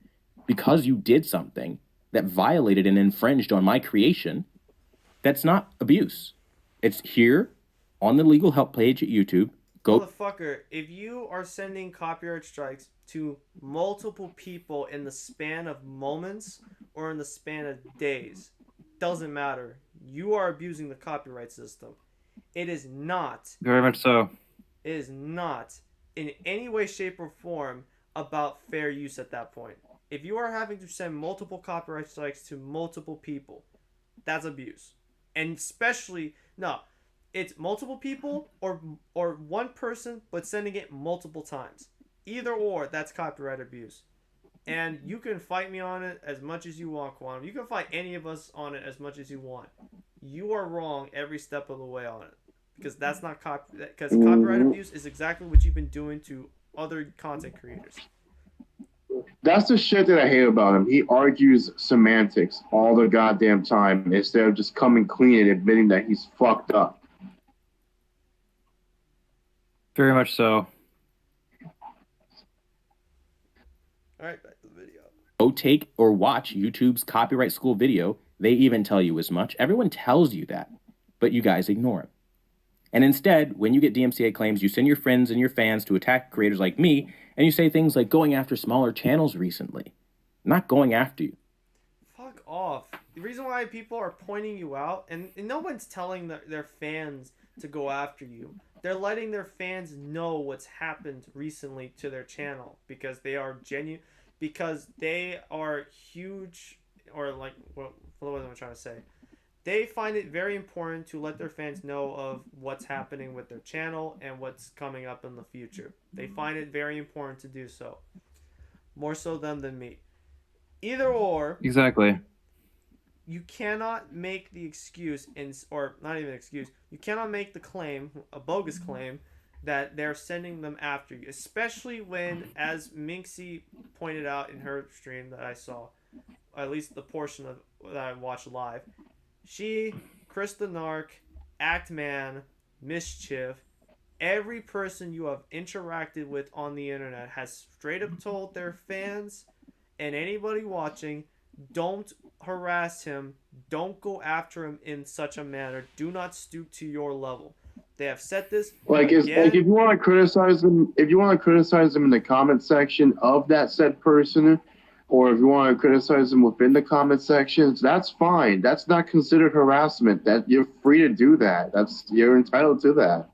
because you did something that violated and infringed on my creation, that's not abuse. It's here on the legal help page at YouTube. Go. Motherfucker, if you are sending copyright strikes to multiple people in the span of moments or in the span of days, doesn't matter. You are abusing the copyright system. It is not. Very much so. It is not in any way, shape, or form about fair use at that point. If you are having to send multiple copyright strikes to multiple people, that's abuse. And especially, no, it's multiple people or one person, but sending it multiple times. Either or, that's copyright abuse. And you can fight me on it as much as you want, Quantum. You can fight any of us on it as much as you want. You are wrong every step of the way on it. Because that's not because copyright abuse is exactly what you've been doing to other content creators. That's the shit that I hate about him. He argues semantics all the goddamn time instead of just coming clean and admitting that he's fucked up. Very much so. Alright, back to the video. Go take or watch YouTube's copyright school video. They even tell you as much. Everyone tells you that, but you guys ignore it. And instead, when you get DMCA claims, you send your friends and your fans to attack creators like me, and you say things like going after smaller channels recently. Not going after you. Fuck off. The reason why people are pointing you out, and no one's telling their fans to go after you. They're letting their fans know what's happened recently to their channel because they are genuine, because they are huge, or like, what was I trying to say? they find it very important to let their fans know of what's happening with their channel and what's coming up in the future. They find it very important to do so. More so them than me. Either or. Exactly. You cannot make the excuse, or not even excuse, you cannot make the claim, a bogus claim, that they're sending them after you. Especially when, as Minxie pointed out in her stream that I saw, at least the portion of that I watched live, she, Chris the Narc, Actman, Mischief, every person you have interacted with on the internet has straight up told their fans and anybody watching, don't harass him, don't go after him in such a manner, do not stoop to your level. They have said this. Like, if you want to criticize them, in the comment section of that said person, or if you want to criticize them within the comment sections, that's fine. That's not considered harassment. That you're free to do that. You're entitled to that.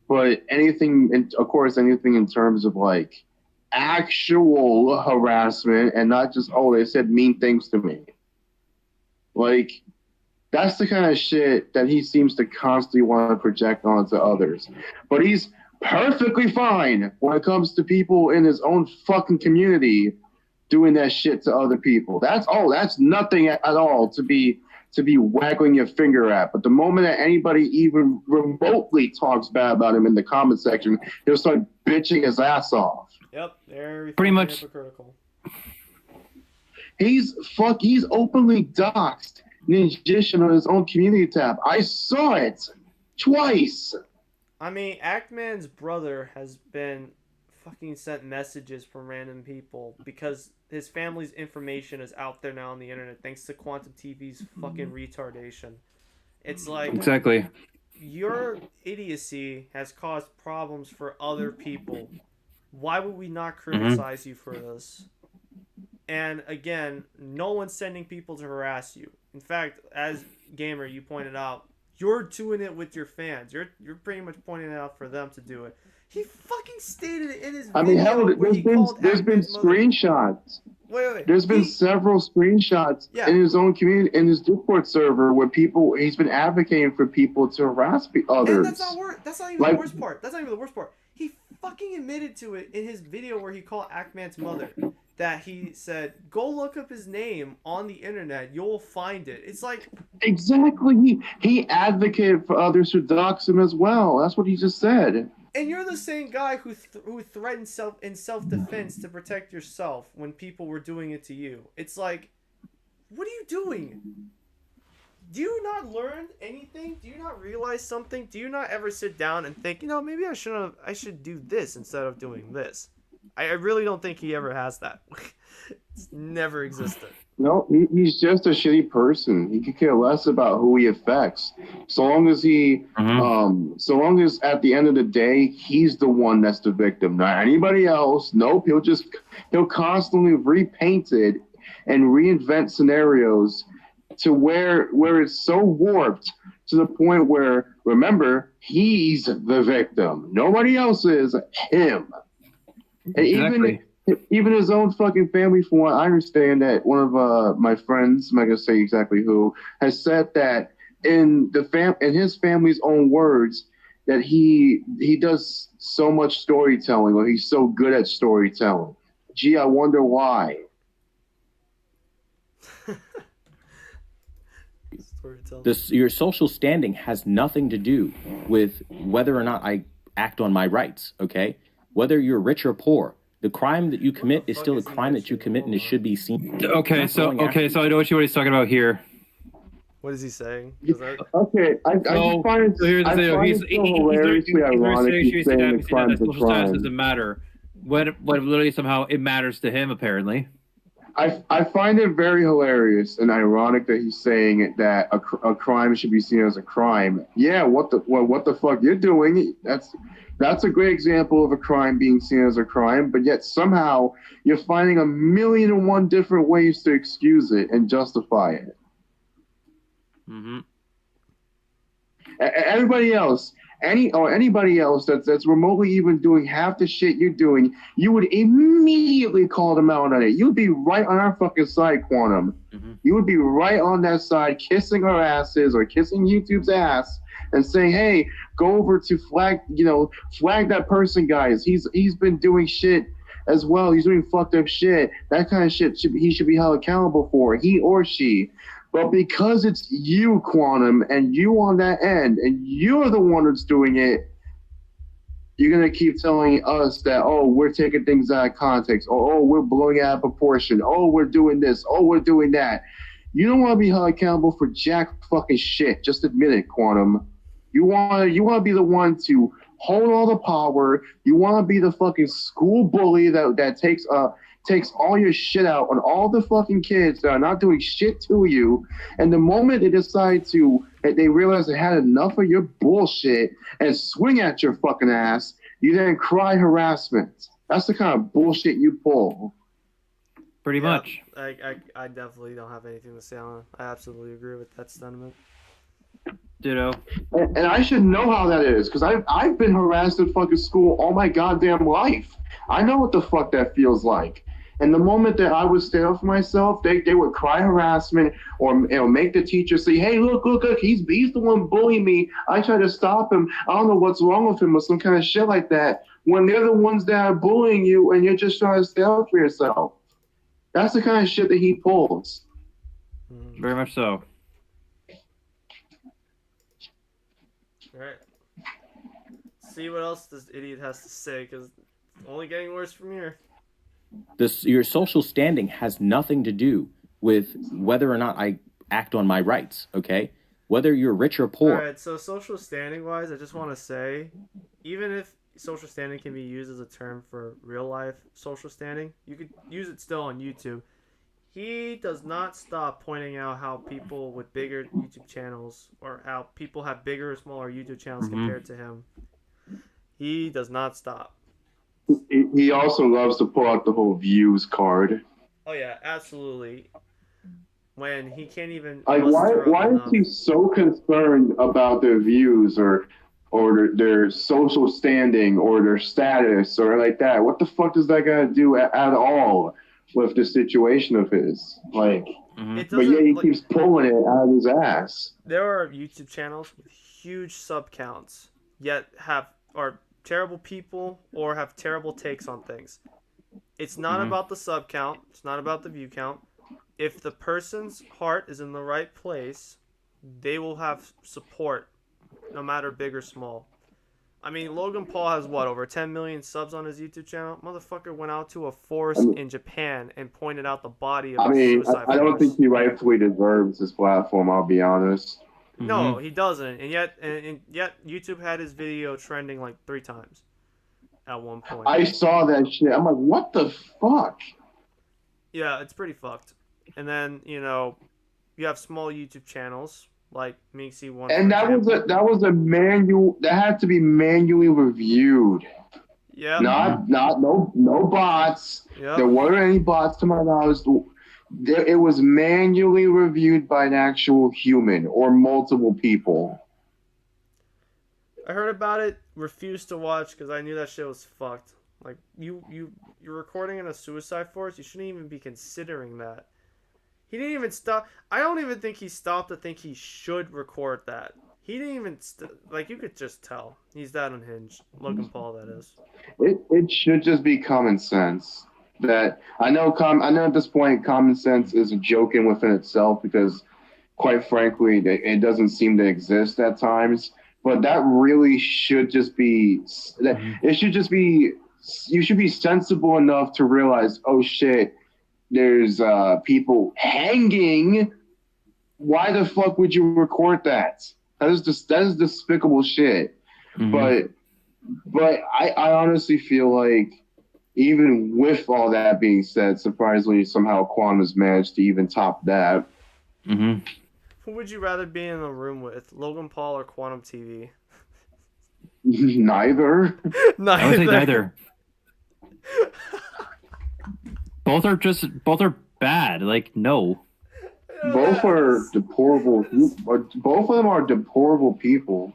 But anything in terms of like actual harassment and not just, oh, they said mean things to me. Like, that's the kind of shit that he seems to constantly want to project onto others. But he's perfectly fine when it comes to people in his own fucking community doing that shit to other people. That's nothing at all to be waggling your finger at. But the moment that anybody even remotely talks bad about him in the comment section, he'll start bitching his ass off. Yep, very pretty much hypocritical. He's openly doxxed Ninjishin on his own community tab. I saw it twice. I mean, Actman's brother has been fucking sent messages from random people because his family's information is out there now on the internet thanks to Quantum TV's fucking retardation. It's like, exactly, your idiocy has caused problems for other people. Why would we not criticize you for this? And again, no one's sending people to harass you. In fact, as Gamer, you pointed out, you're doing it with your fans. You're pretty much pointing it out for them to do it. He fucking stated it in his video. I mean, hell, there's been screenshots. Wait. There's been several screenshots in his own community, in his Discord server, where he's been advocating for people to harass others. And that's not even the worst part. That's not even the worst part. He fucking admitted to it in his video where he called Actman's mother. That he said, go look up his name on the internet. You'll find it. It's like... Exactly. He advocated for others to dox him as well. That's what he just said. And you're the same guy who threatened self-defense to protect yourself when people were doing it to you. It's like, what are you doing? Do you not learn anything? Do you not realize something? Do you not ever sit down and think, maybe I should do this instead of doing this? I really don't think he ever has that. It's never existed. No, he's just a shitty person. He could care less about who he affects. So long as at the end of the day, he's the one that's the victim, not anybody else. Nope, he'll constantly repaint it and reinvent scenarios to where it's so warped to the point where, remember, he's the victim. Nobody else is, him. And exactly. Even his own fucking family, from what I understand, that one of my friends, I'm not gonna say exactly who, has said that in his family's own words, that he does so much storytelling, or he's so good at storytelling. Gee, I wonder why. Your social standing has nothing to do with whether or not I act on my rights, okay? Whether you're rich or poor, the crime that you commit is still a crime that you commit, and it should be seen. Okay, so I know what he's talking about here. What is he saying? Okay, I just find it hilariously ironic he's saying the crime is a social crime. status doesn't matter. When literally somehow it matters to him, apparently. I find it very hilarious and ironic that he's saying that a crime should be seen as a crime. Yeah, what the fuck you're doing? That's a great example of a crime being seen as a crime, but yet somehow you're finding 1,000,001 different ways to excuse it and justify it. Mm-hmm. Everybody else anybody else that's remotely even doing half the shit you're doing, you would immediately call them out on it. You'd be right on our fucking side, Quantum. Mm-hmm. You would be right on that side, kissing our asses or kissing YouTube's ass and saying, "Hey, go over to flag that person, guys. He's been doing shit as well. He's doing fucked up shit. That kind of shit he should be held accountable for, he or she." But because it's you, Quantum, and you on that end, and you're the one that's doing it, you're going to keep telling us that, oh, we're taking things out of context, or, oh, we're blowing it out of proportion, oh, we're doing this, oh, we're doing that. You don't want to be held accountable for jack fucking shit. Just admit it, Quantum. You want to be the one to hold all the power. You want to be the fucking school bully that takes all your shit out on all the fucking kids that are not doing shit to you. And the moment they decide they realize they had enough of your bullshit and swing at your fucking ass, you then cry harassment. That's the kind of bullshit you pull. Pretty much. I definitely don't have anything to say on it. I absolutely agree with that sentiment. Ditto. And I should know how that is, because I've been harassed at fucking school all my goddamn life. I know what the fuck that feels like. And the moment that I would stand up for myself, they would cry harassment or make the teacher say, "Hey, look, he's the one bullying me. I tried to stop him. I don't know what's wrong with him," or some kind of shit like that. When they're the ones that are bullying you and you're just trying to stand up for yourself. That's the kind of shit that he pulls. Very much so. All right. See what else this idiot has to say, because it's only getting worse from here. Your social standing has nothing to do with whether or not I act on my rights, okay? Whether you're rich or poor. Alright, so social standing wise, I just want to say, even if social standing can be used as a term for real life social standing, you could use it still on YouTube. He does not stop pointing out how people with bigger YouTube channels, or how people have bigger or smaller YouTube channels compared to him. He does not stop. He also loves to pull out the whole views card. Oh yeah, absolutely. When he can't even. Why is he so concerned about their views or their social standing or their status or like that? What the fuck does that guy do at all with the situation of his? Like, but yeah, he keeps pulling it out of his ass. There are YouTube channels with huge sub counts, yet are terrible people or have terrible takes on things. It's not about the sub count. It's not about the view count. If the person's heart is in the right place, they will have support, no matter big or small. I mean, Logan Paul has over 10 million subs on his YouTube channel. Motherfucker went out to a forest in Japan and pointed out the body of a suicide I don't think he rightfully deserves his platform, I'll be honest. No, he doesn't. And yet YouTube had his video trending like 3 times at one point. I saw that shit. I'm like, what the fuck? Yeah, it's pretty fucked. And then, you have small YouTube channels like Minxie1. And that was a manual that had to be manually reviewed. Yeah. No bots. Yep. There weren't any bots to my knowledge. It was manually reviewed by an actual human or multiple people. I heard about it, refused to watch because I knew that shit was fucked. Like, you're recording in a suicide forest, you shouldn't even be considering that. He didn't even stop. I don't even think he stopped to think he should record that. He didn't even you could just tell he's that unhinged. Logan Paul, that is. It should just be common sense. That I know at this point common sense is a joke in within itself, because quite frankly it doesn't seem to exist at times, but that really should just be it should just be, you should be sensible enough to realize, oh shit, there's people hanging. Why the fuck would you record that? That is despicable shit. But I honestly feel like, even with all that being said, surprisingly, somehow Quantum has managed to even top that. Who would you rather be in a room with, Logan Paul or Quantum TV? Neither. I would say neither. Both are bad. Like, no. Both are deplorable. Both of them are deplorable people.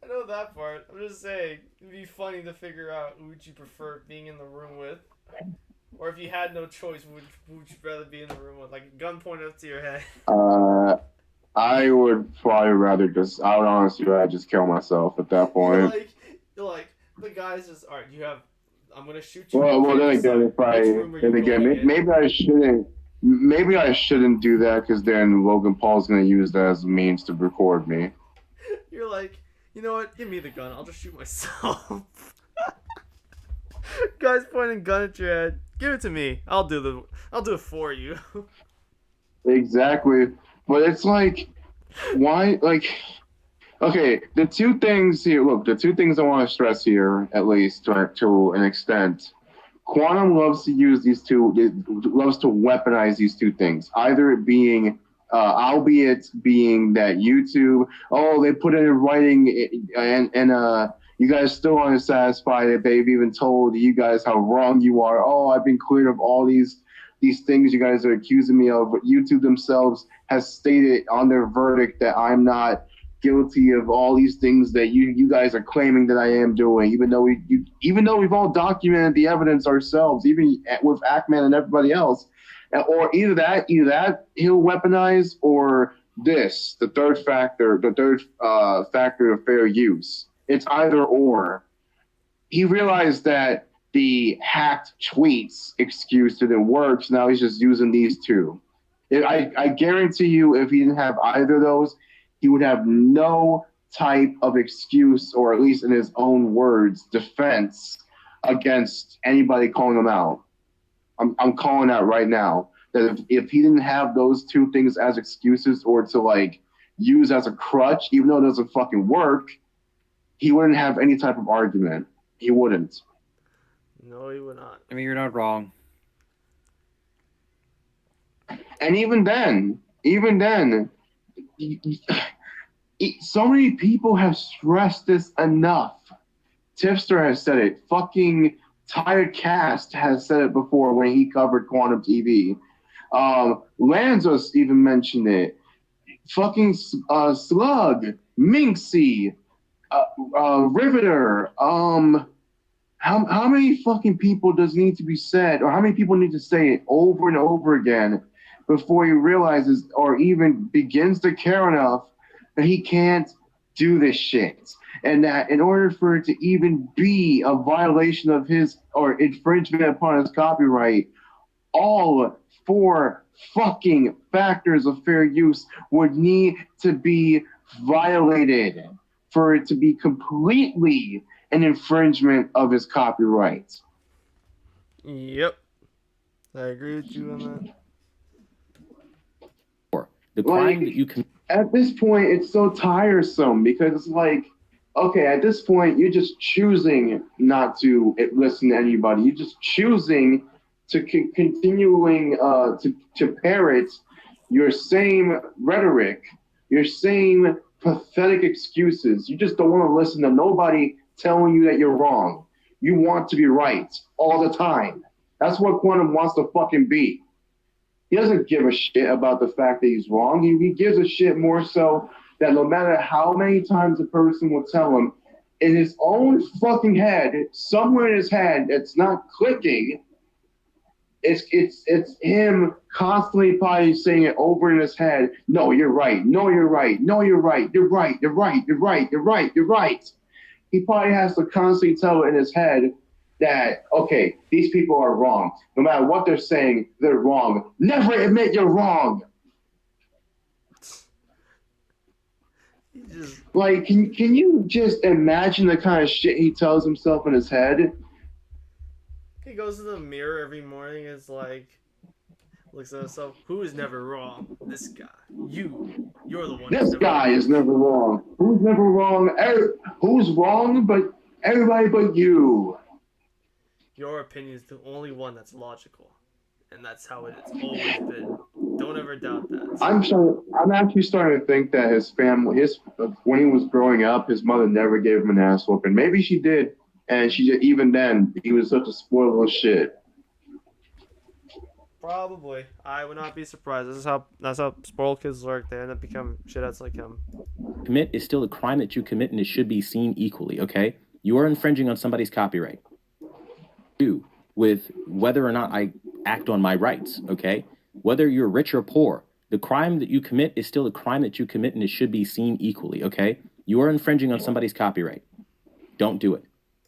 I know that part. I'm just saying, it'd be funny to figure out who would you prefer being in the room with. Or if you had no choice, who would you rather be in the room with? Like a gun pointed up to your head. I would probably rather I would honestly rather just kill myself at that point. You're like the guy's just, alright, I'm gonna shoot you. Well, then again, maybe I shouldn't do that because then Logan Paul's gonna use that as a means to record me. You're like, you know what? Give me the gun. I'll just shoot myself. Guy's pointing gun at your head. Give it to me. I'll do it for you. Exactly. But it's like, why? Like, okay, the two things I want to stress here, at least to an extent. Quantum loves to weaponize these two things. Either it being, albeit being that YouTube, they put it in writing, and you guys still aren't satisfied that they've even told you guys how wrong you are. Oh, I've been cleared of all these things you guys are accusing me of. But YouTube themselves has stated on their verdict that I'm not guilty of all these things that you guys are claiming that I am doing, even though we've all documented the evidence ourselves, even with Ackman and everybody else. Or either that he'll weaponize, or this, the third factor of fair use. It's either or. He realized that the hacked tweets excuse didn't work, so now he's just using these two. I guarantee you, if he didn't have either of those, he would have no type of excuse, or at least in his own words, defense against anybody calling him out. I'm calling out right now that if he didn't have those two things as excuses, or to like use as a crutch, even though it doesn't fucking work, he wouldn't have any type of argument. He wouldn't. No, he would not. I mean, you're not wrong. And even then, so many people have stressed this enough. Tipster has said it. Fucking Tired Cast has said it before when he covered Quantum TV. Lanzos even mentioned it. Fucking Slug, Minxie, Riveter. How many fucking people does need to be said, or how many people need to say it over and over again before he realizes or even begins to care enough that he can't do this shit? And that in order for it to even be a violation of his or infringement upon his copyright, all 4 fucking factors of fair use would need to be violated for it to be completely an infringement of his copyright. Yep. I agree with you on that. The crime that you can. At this point, it's so tiresome because it's like, okay, at this point, you're just choosing not to listen to anybody. You're just choosing to continuing to parrot your same rhetoric, your same pathetic excuses. You just don't want to listen to nobody telling you that you're wrong. You want to be right all the time. That's what Quantum wants to fucking be. He doesn't give a shit about the fact that he's wrong. He gives a shit more so that no matter how many times a person will tell him, in his own fucking head, somewhere in his head, it's not clicking. It's him constantly probably saying it over in his head. No, you're right. No, you're right. No, you're right. You're right. You're right. You're right. You're right. You're right. He probably has to constantly tell it in his head that, okay, these people are wrong. No matter what they're saying, they're wrong. Never admit you're wrong. Like, can you just imagine the kind of shit he tells himself in his head? He goes to the mirror every morning and is like, looks at himself, who is never wrong? This guy. You're the one. This guy is never wrong. Who's never wrong? Who's wrong but everybody but you? Your opinion is the only one that's logical. And that's how it's always been. Don't ever doubt that. I'm actually starting to think that his family, when he was growing up, his mother never gave him an ass whooping. Maybe she did, and even then, he was such a spoiled little shit. Probably. I would not be surprised. That's how spoiled kids work. They end up becoming shitheads like him. Commit is still a crime that you commit, and it should be seen equally. Okay, you are infringing on somebody's copyright. Do with whether or not I act on my rights. Okay, whether you're rich or poor, the crime that you commit is still a crime that you commit, and it should be seen equally. Okay, you are infringing on somebody's copyright. Don't do it.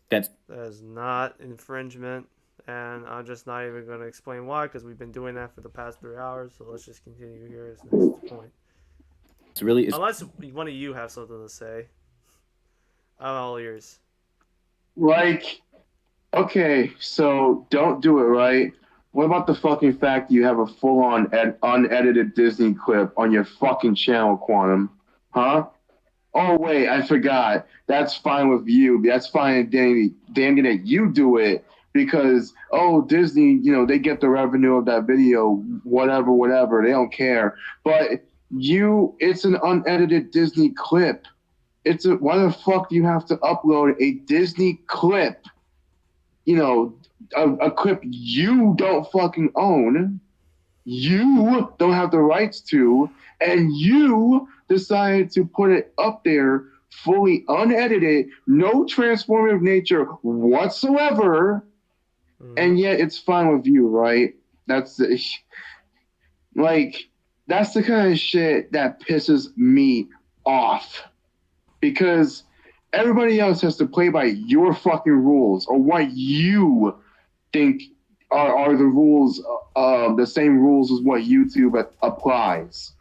That is not infringement. And I'm just not even going to explain why, because we've been doing that for the past 3 hours. So let's just continue here as next point. Unless one of you have something to say, I'm all ears. Like, okay, so don't do it, right? What about the fucking fact that you have a full-on unedited Disney clip on your fucking channel, Quantum? Huh? Oh, wait, I forgot. That's fine with you. That's fine, Danny, that you do it. Because, Disney, they get the revenue of that video, whatever, they don't care. But it's an unedited Disney clip. Why the fuck do you have to upload a Disney clip? A clip you don't fucking own, you don't have the rights to, and you decided to put it up there fully unedited, no transformative nature whatsoever. And yet it's fine with you, right? That's the kind of shit that pisses me off. Because everybody else has to play by your fucking rules, or what you think are the rules, the same rules as what YouTube applies.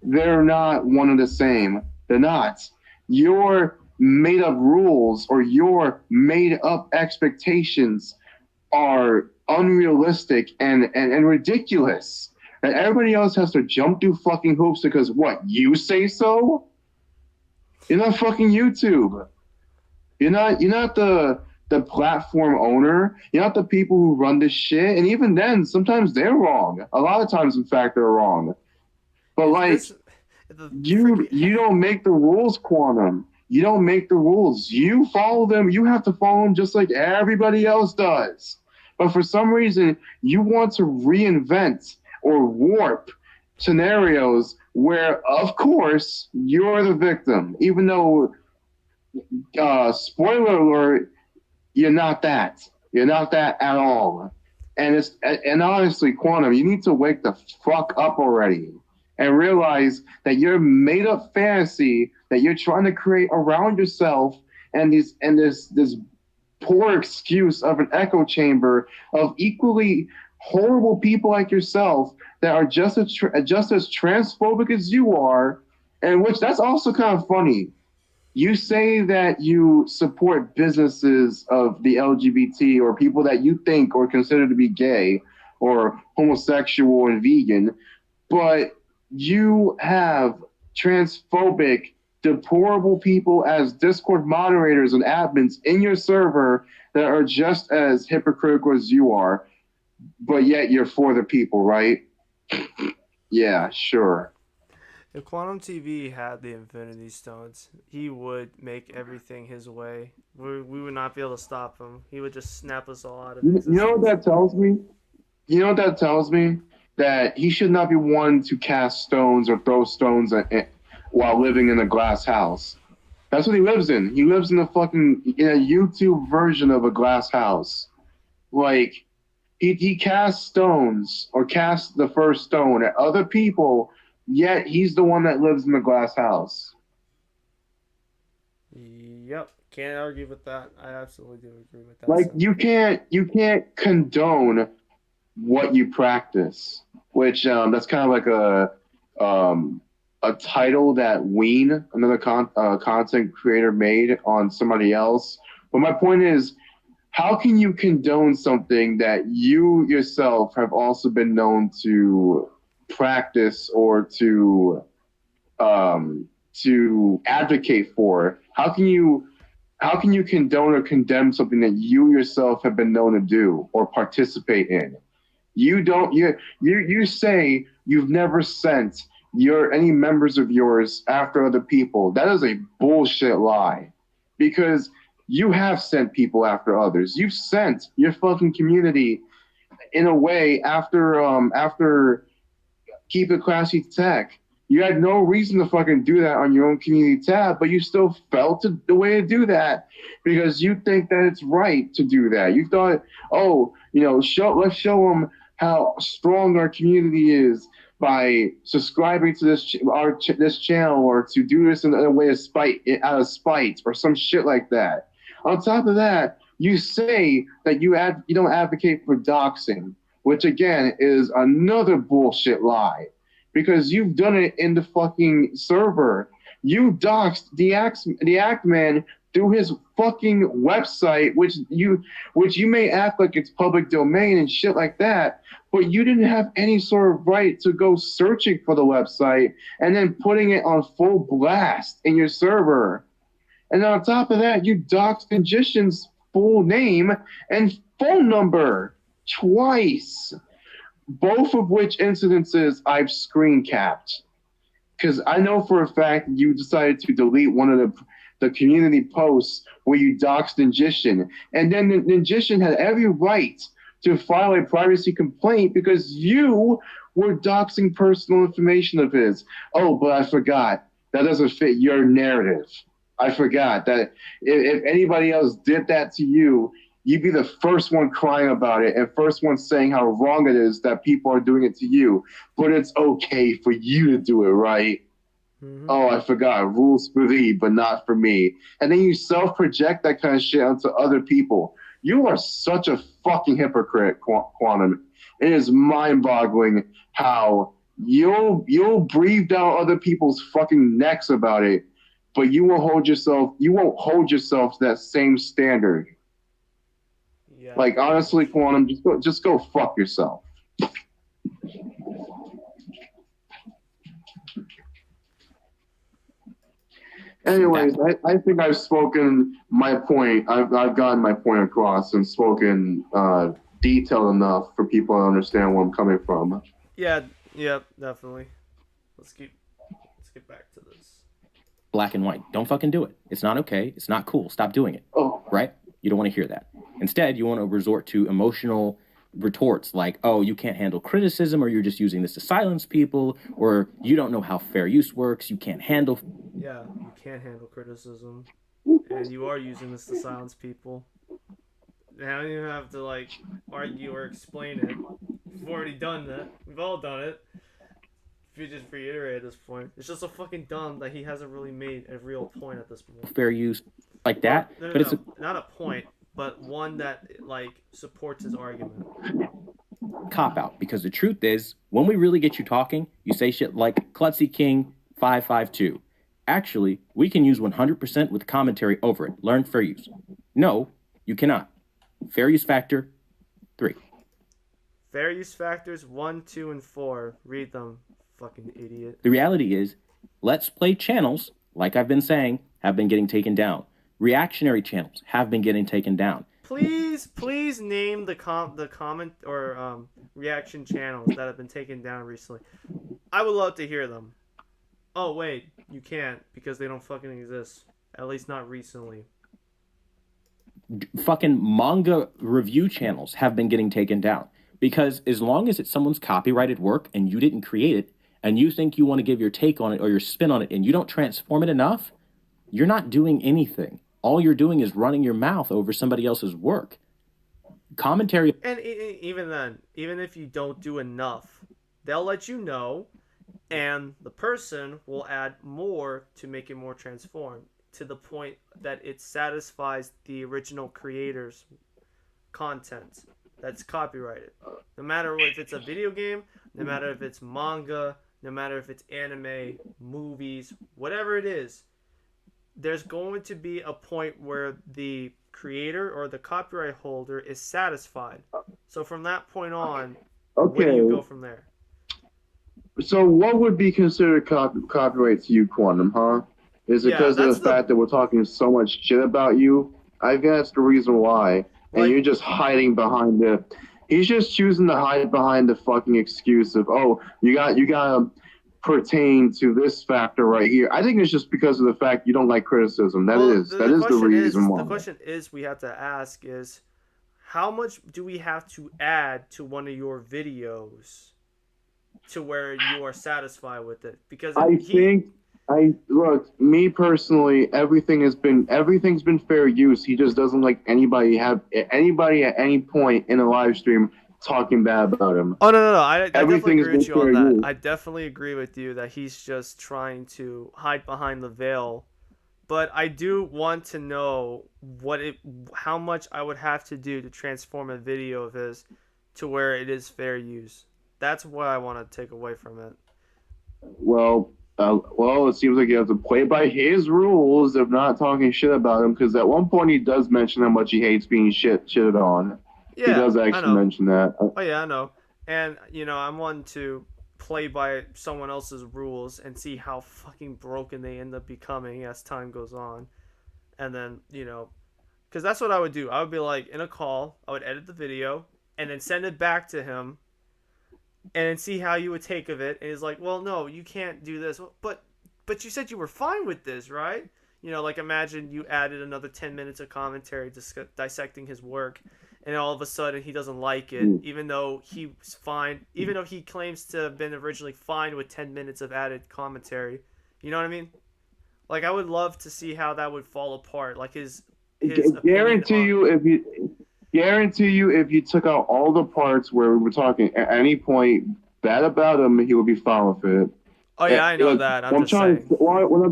They're not one and the same. They're not. Your made up rules or your made up expectations are unrealistic and ridiculous. And everybody else has to jump through fucking hoops because what? You say so? You're not fucking YouTube. You're not the platform owner. You're not the people who run this shit. And even then, sometimes they're wrong. A lot of times, in fact, they're wrong. But you don't make the rules, Quantum. You don't make the rules. You follow them. You have to follow them just like everybody else does. But for some reason, you want to reinvent or warp scenarios where, of course, you're the victim. Even though, spoiler alert, you're not that. You're not that at all. And honestly, Quantum, you need to wake the fuck up already and realize that your made-up fantasy that you're trying to create around yourself and this poor excuse of an echo chamber of equally horrible people like yourself that are just as transphobic as you are, and which that's also kind of funny. You say that you support businesses of the LGBT or people that you think or consider to be gay or homosexual and vegan, but you have transphobic, deplorable people as Discord moderators and admins in your server that are just as hypocritical as you are, but yet you're for the people, right? Yeah, sure. If Quantum TV had the Infinity Stones, he would make everything his way. We would not be able to stop him. He would just snap us all out of existence. You know what that tells me? That he should not be one to cast stones or throw stones while living in a glass house. That's what he lives in. He lives in a YouTube version of a glass house. Like, he casts stones or casts the first stone at other people, yet he's the one that lives in the glass house. Yep, can't argue with that. I absolutely do agree with that. Like, you can't condone what you practice, which that's kind of like a title that Ween, another content creator, made on somebody else. But my point is, how can you condone something that you yourself have also been known to practice or to advocate for? How can you condone or condemn something that you yourself have been known to do or participate in? You say you've never sent any members of yours after other people. That is a bullshit lie, because you have sent people after others. You've sent your fucking community in a way, after Keep It Classy Tech, you had no reason to fucking do that on your own community tab, but you still felt the way to do that because you think that it's right to do that. You thought, oh, let's show them how strong our community is by subscribing to this channel, or to do this in a way of out of spite, or some shit like that. On top of that, you say that you don't advocate for doxing, which again is another bullshit lie. Because you've done it in the fucking server. You doxed the Act Man through his fucking website, which you may act like it's public domain and shit like that, but you didn't have any sort of right to go searching for the website and then putting it on full blast in your server. And on top of that, you doxed Magician's full name and phone number twice. Both of which incidences I've screen capped. Because I know for a fact you decided to delete one of the community posts where you doxed Magician. And then the Magician had every right to file a privacy complaint because you were doxing personal information of his. Oh, but I forgot. That doesn't fit your narrative. I forgot that if anybody else did that to you, you'd be the first one crying about it and first one saying how wrong it is that people are doing it to you. But it's okay for you to do it, right? Mm-hmm. Oh, I forgot. Rules for thee, but not for me. And then you self-project that kind of shit onto other people. You are such a fucking hypocrite, Quantum. It is mind-boggling how you'll breathe down other people's fucking necks about it, but you won't hold yourself to that same standard. Yeah. Like, honestly, Quantum, just go fuck yourself. Anyways, I think I've spoken my point. I've gotten my point across and spoken detailed enough for people to understand where I'm coming from. Yeah, definitely. Let's get back to this. Black and white. Don't fucking do it. It's not okay. It's not cool. Stop doing it. Oh. Right? You don't want to hear that. Instead, you want to resort to emotional retorts like, oh, you can't handle criticism, or you're just using this to silence people, or you don't know how fair use works, you can't handle... Yeah, you can't handle criticism, and you are using this to silence people. Now you don't have to, argue or explain it. We've already done that. We've all done it. If you just reiterate at this point. It's just so fucking dumb that he hasn't really made a real point at this point. Fair use like that? No, but it's not a point, but one that, supports his argument. Cop-out, because the truth is, when we really get you talking, you say shit like Klutzy King 552. Actually, we can use 100% with commentary over it. Learn fair use. No, you cannot. Fair use factor 3. Fair use factors 1, 2, and 4. Read them, fucking idiot. The reality is, Let's Play channels, like I've been saying, have been getting taken down. Reactionary channels have been getting taken down. Please name the comment or reaction channels that have been taken down recently. I would love to hear them. Oh wait, you can't because they don't fucking exist. At least not recently. Fucking manga review channels have been getting taken down because as long as it's someone's copyrighted work and you didn't create it and you think you want to give your take on it or your spin on it and you don't transform it enough, you're not doing anything. All you're doing is running your mouth over somebody else's work. Commentary... And even then, even if you don't do enough, they'll let you know, and the person will add more to make it more transformed, to the point that it satisfies the original creator's content that's copyrighted. No matter if it's a video game, no matter if it's manga, no matter if it's anime, movies, whatever it is, there's going to be a point where the creator or the copyright holder is satisfied. So from that point on, where do you go from there? So what would be considered copyright to you, Quantum, huh? Is it because of the fact that we're talking so much shit about you? I guess that's the reason why. And you're just hiding behind he's just choosing to hide behind the fucking excuse of, oh, you gotta pertain to this factor right here. I think it's just because of the fact you don't like criticism. That is the reason why. The question is we have to ask is, how much do we have to add to one of your videos to where you are satisfied with it? Because look, me personally, everything's been fair use. He just doesn't like anybody at any point in a live stream talking bad about him. Oh no, I definitely agree with you on that. Use. I definitely agree with you that he's just trying to hide behind the veil. But I do want to know how much I would have to do to transform a video of his to where it is fair use. That's what I want to take away from it. Well, it seems like you have to play by his rules of not talking shit about him, because at one point he does mention how much he hates being shitted on. Yeah, he does actually mention that. Oh yeah, I know. And I'm one to play by someone else's rules and see how fucking broken they end up becoming as time goes on. And then, because that's what I would do. I would be like, in a call, I would edit the video and then send it back to him and then see how you would take of it. And he's like, well, no, you can't do this. But you said you were fine with this, right? Like imagine you added another 10 minutes of commentary dissecting his work, and all of a sudden he doesn't like it, even though he's fine, even though he claims to have been originally fine with 10 minutes of added commentary. You know what I mean? Like, I would love to see how that would fall apart. Like his guarantee you if you took out all the parts where we were talking at any point bad about him, he would be fine with it. Oh yeah, I know that. What I'm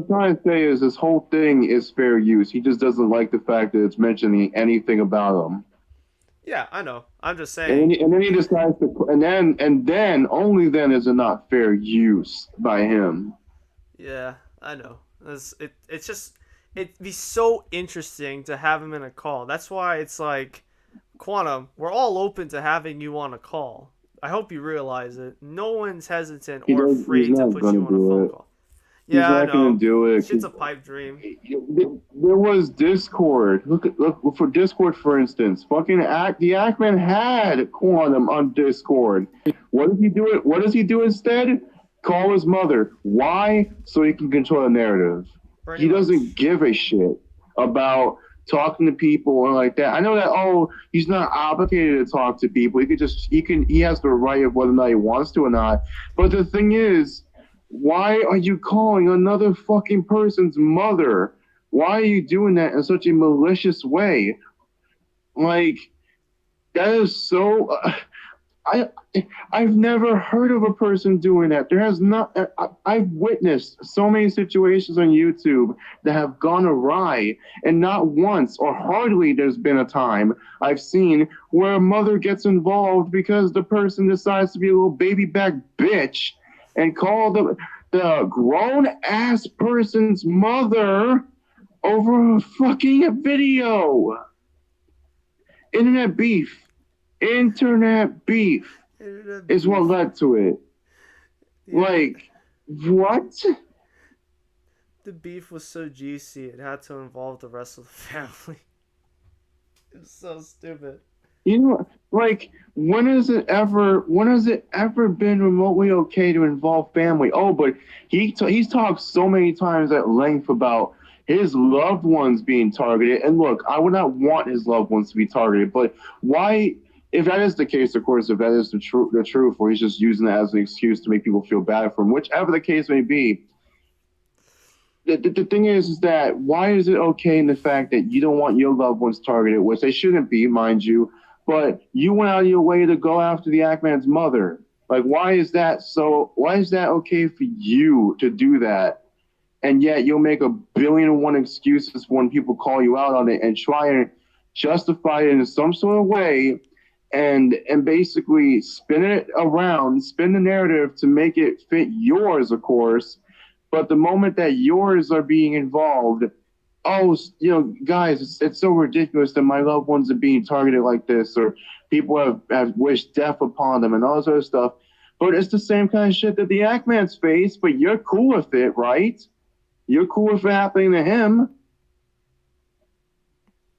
trying to say is this whole thing is fair use. He just doesn't like the fact that it's mentioning anything about him. Yeah, I know. I'm just saying. And then he decides to, and then only then is it not fair use by him. Yeah, I know. It's just, it'd be so interesting to have him in a call. That's why it's like, Quantum, we're all open to having you on a call. I hope you realize it. No one's hesitant or afraid to put you on a phone call. Yeah, I know. He's not gonna do it. Shit's a pipe dream. There was Discord. Look for Discord, for instance. Fucking the Ackman had Quantum on Discord. What does he do? What does he do instead? Call his mother. Why? So he can control the narrative. He doesn't give a shit about talking to people or like that. I know that he's not obligated to talk to people. He has the right of whether or not he wants to or not. But the thing is, why are you calling another fucking person's mother? Why are you doing that in such a malicious way? Like, that is so. I've never heard of a person doing that. There has not. I've witnessed so many situations on YouTube that have gone awry, and not once or hardly there's been a time I've seen where a mother gets involved because the person decides to be a little baby back bitch and call the grown ass person's mother over a fucking video. Internet beef is what led to it. Yeah. Like, what? The beef was so juicy, it had to involve the rest of the family. It was so stupid. Like, when has it ever been remotely okay to involve family? Oh, but he's talked so many times at length about his loved ones being targeted. And look, I would not want his loved ones to be targeted, but why? If that is the case, of course, if that is the truth, or he's just using that as an excuse to make people feel bad for him, whichever the case may be, the thing is that why is it okay in the fact that you don't want your loved ones targeted, which they shouldn't be, mind you, but you went out of your way to go after the Ackman's mother? Like, why is that okay for you to do that? And yet you'll make 1,000,000,001 excuses when people call you out on it and try and justify it in some sort of way, and basically spin the narrative to make it fit yours, of course. But the moment that yours are being involved, guys, it's so ridiculous that my loved ones are being targeted like this, or people have wished death upon them and all this other stuff. But it's the same kind of shit that the Ackman's face, but you're cool with it, right? You're cool with it happening to him.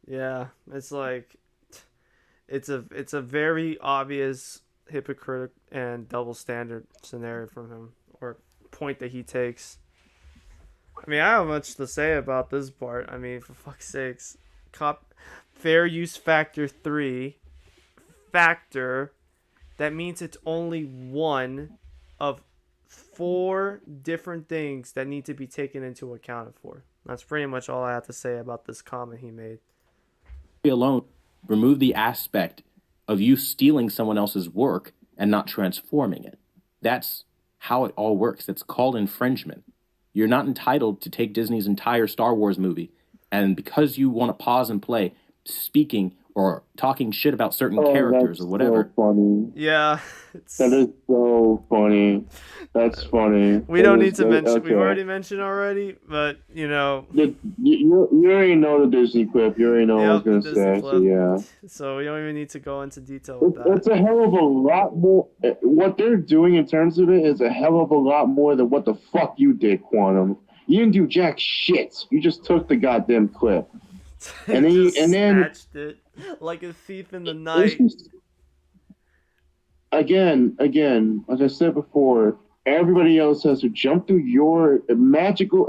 Yeah, it's like, it's a very obvious hypocrite and double standard scenario from him, or point that he takes. I mean, I don't have much to say about this part. I mean, for fuck's sakes, fair use factor 3 factor, that means it's only one of 4 different things that need to be taken into account for. That's pretty much all I have to say about this comment he made. Alone, remove the aspect of you stealing someone else's work and not transforming it. That's how it all works. That's called infringement. You're not entitled to take Disney's entire Star Wars movie, and because you want to pause and play, speaking or talking shit about certain characters or whatever. So funny. Yeah. That is so funny. That's funny. We don't need to mention. Okay. We've already mentioned already, but you know. You already know the Disney clip. You already know what I was going to say. So yeah. So we don't even need to go into detail with that. It's a hell of a lot more. What they're doing in terms of it is a hell of a lot more than what the fuck you did, Quantum. You didn't do jack shit. You just took the goddamn clip. And then snatched it like a thief in the night. Again, like I said before, everybody else has to jump through your magical,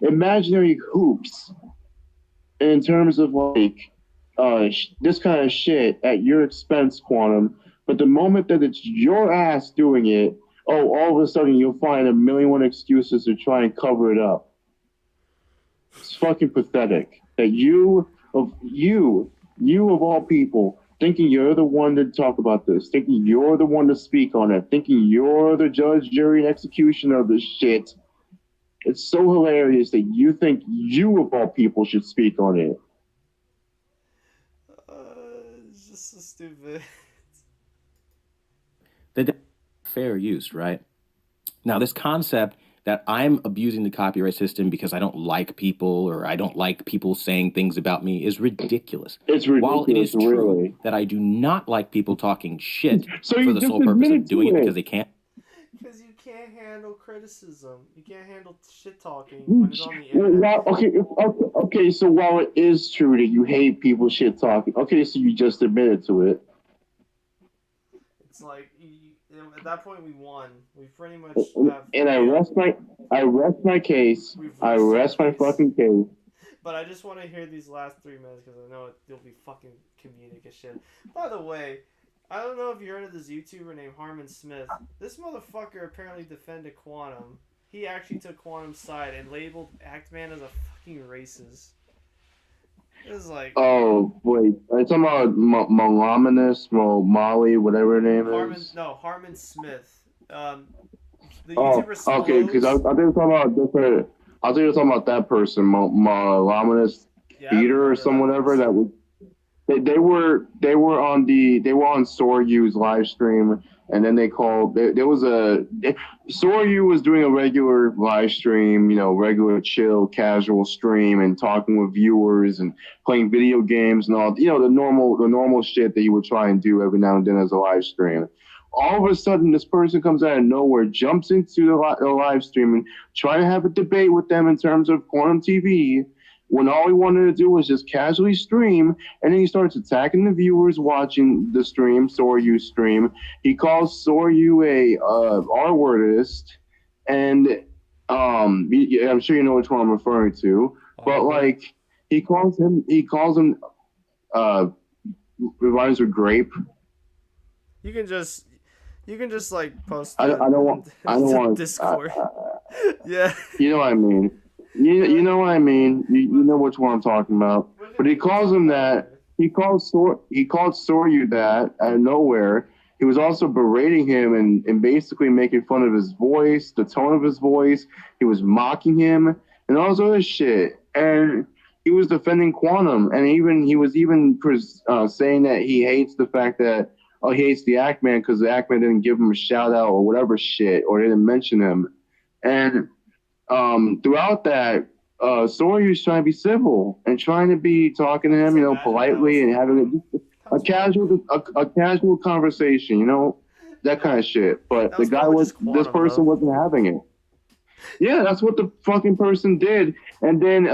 imaginary hoops in terms of like this kind of shit at your expense, Quantum. But the moment that it's your ass doing it, all of a sudden you'll find a million excuses to try and cover it up. It's fucking pathetic that you of all people, thinking you're the one to talk about this, thinking you're the one to speak on it, thinking you're the judge, jury, and executioner of this shit. It's so hilarious that you think you of all people should speak on it. It's just so stupid. The fair use, right? Now, this concept that I'm abusing the copyright system because I don't like people or I don't like people saying things about me is ridiculous. It's ridiculous. While it is true that I do not like people talking shit for the sole purpose of doing it because they can't. Because you can't handle criticism. You can't handle shit talking when it's on the internet. Okay, so while it is true that you hate people shit talking, okay, so you just admitted to it. It's like at that point we won. We pretty much have. And I rest my case. I rest my fucking case. But I just want to hear these last 3 minutes because I know it'll be fucking comedic as shit. By the way, I don't know if you heard of this YouTuber named Harmon Smith. This motherfucker apparently defended Quantum. He actually took Quantum's side and labeled Actman as a fucking racist. It was like... Oh, wait. Are you talking about Molly, whatever her name is? No, Harmon Smith. The YouTuber okay, because I think you're talking about different... I think you're talking about that person, Malaminus Theater or some whatever that was... They were on Soryu's live stream, and then they called. Soryu was doing a regular live stream, regular chill, casual stream, and talking with viewers and playing video games and all, the normal shit that you would try and do every now and then as a live stream. All of a sudden, this person comes out of nowhere, jumps into the live stream, and try to have a debate with them in terms of Quantum TV. When all he wanted to do was just casually stream, and then he starts attacking the viewers watching the stream, Soryu stream. He calls Soryu a R-wordist, and I'm sure you know which one I'm referring to. But like, he calls him rhymes with grape. You can just like post. I don't want Discord. Yeah. You know what I mean. You know what I mean. You know which one I'm talking about. But he calls him that. He called Soryu that out of nowhere. He was also berating him and basically making fun of his voice, the tone of his voice. He was mocking him and all this other shit. And he was defending Quantum, and he was saying that he hates the fact that he hates the Actman because the Actman didn't give him a shout out or whatever shit, or didn't mention him. And throughout that, Soryu's trying to be civil and trying to be talking to him, politely and having a casual conversation, that kind of shit. But this person wasn't having it. Yeah, that's what the fucking person did. And then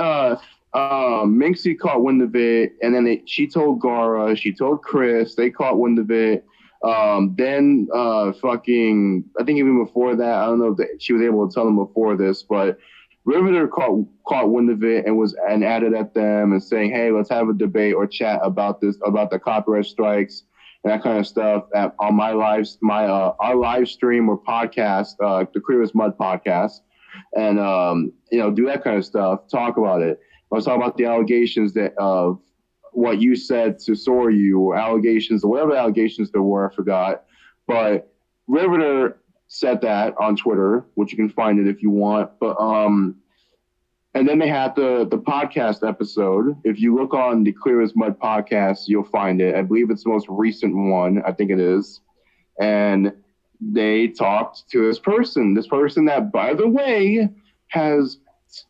Minxie caught wind of it, and then she told Gara, she told Chris, they caught wind of it. Then I think even before that, I don't know if she was able to tell them before this, but Riveter caught wind of it and added at them and saying, hey, let's have a debate or chat about the copyright strikes. and that kind of stuff on my our live stream or podcast, the Clear as Mud podcast, and do that kind of stuff. Talk about it. I was talking about the allegations that of what you said to Soryu, or allegations, or whatever allegations there were, I forgot. But Riveter said that on Twitter, which you can find it if you want. But and then they had the podcast episode. If you look on the Clear as Mud podcast, you'll find it. I believe it's the most recent one. I think it is. And they talked to this person that, by the way, has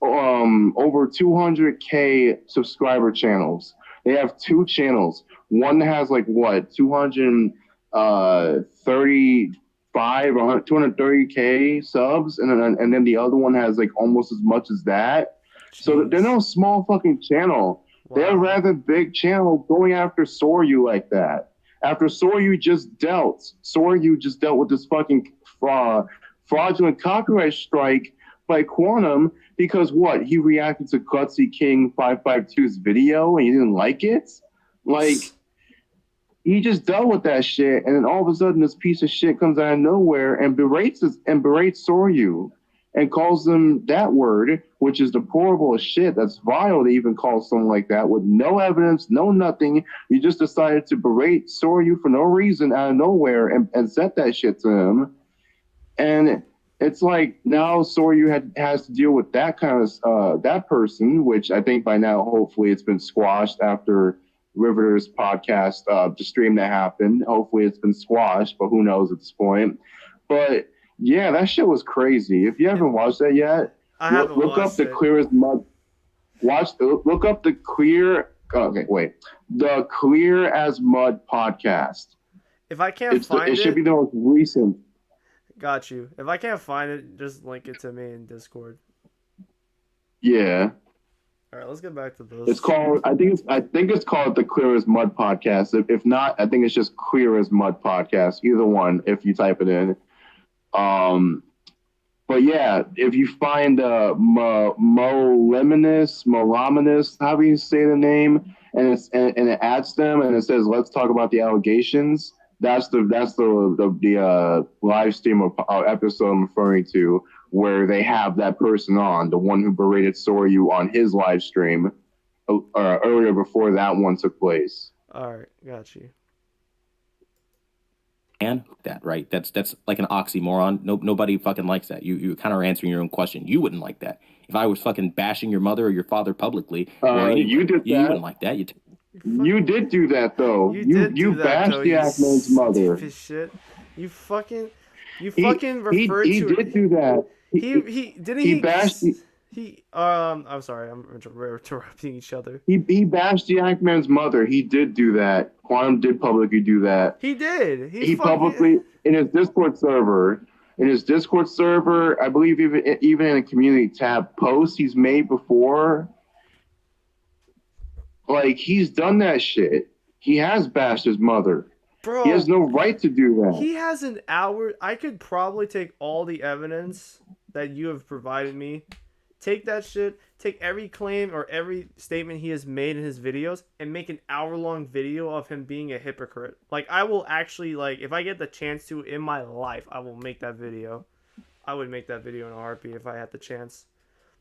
over 200K subscriber channels. They have 2 channels. One has 235 or 230K subs, and then the other one has almost as much as that. Jeez. So they're no small fucking channel. Wow. They're a rather big channel going after Soryu like that. After Soryu just dealt with this fucking fraudulent copyright strike by Quantum because what? He reacted to Gutsy King 552's video and he didn't like it? He just dealt with that shit, and then all of a sudden this piece of shit comes out of nowhere and berates Soryu and calls them that word, which is deplorable as shit. That's vile to even call someone like that with no evidence, no nothing. You just decided to berate Soryu for no reason out of nowhere and sent that shit to him. And it's now Soryu has to deal with that kind of that person, which I think by now hopefully it's been squashed after Riveter's podcast, the stream that happened. Hopefully it's been squashed, but who knows at this point. But yeah, that shit was crazy. If you haven't watched that yet, look up the Clear as Mud. Look up the Clear. Okay, wait. The Clear as Mud podcast. If I can't find it should be the most recent. Got you. If I can't find it, just link it to me in Discord. Yeah. All right, let's get back to this. It's called. I think it's called the Clear as Mud podcast. If not, I think it's just Clear as Mud podcast. Either one, if you type it in. But yeah, if you find Molaminus, how do you say the name? And it adds them and it says, "Let's talk about the allegations." That's the live stream or episode I'm referring to, where they have that person on, the one who berated Soryu on his live stream earlier before that one took place. All right, got you. And that, right? That's like an oxymoron. Nobody fucking likes that. You kind of are answering your own question. You wouldn't like that. If I was fucking bashing your mother or your father publicly, you did that. You wouldn't like that. You did do that though. You bashed the Ackman's mother. Shit. You fucking referred to. He did do that. He bashed. I'm sorry, I'm interrupting each other. He bashed the Ackman's mother. He did do that. Quantum did publicly do that. He did. He publicly in his Discord server. I believe even in a community tab post he's made before. He's done that shit. He has bashed his mother. Bro, he has no right to do that. He has an hour. I could probably take all the evidence that you have provided me, take that shit, take every claim or every statement he has made in his videos, and make an hour-long video of him being a hypocrite. I will actually, if I get the chance to in my life, I will make that video. I would make that video in a heartbeat if I had the chance.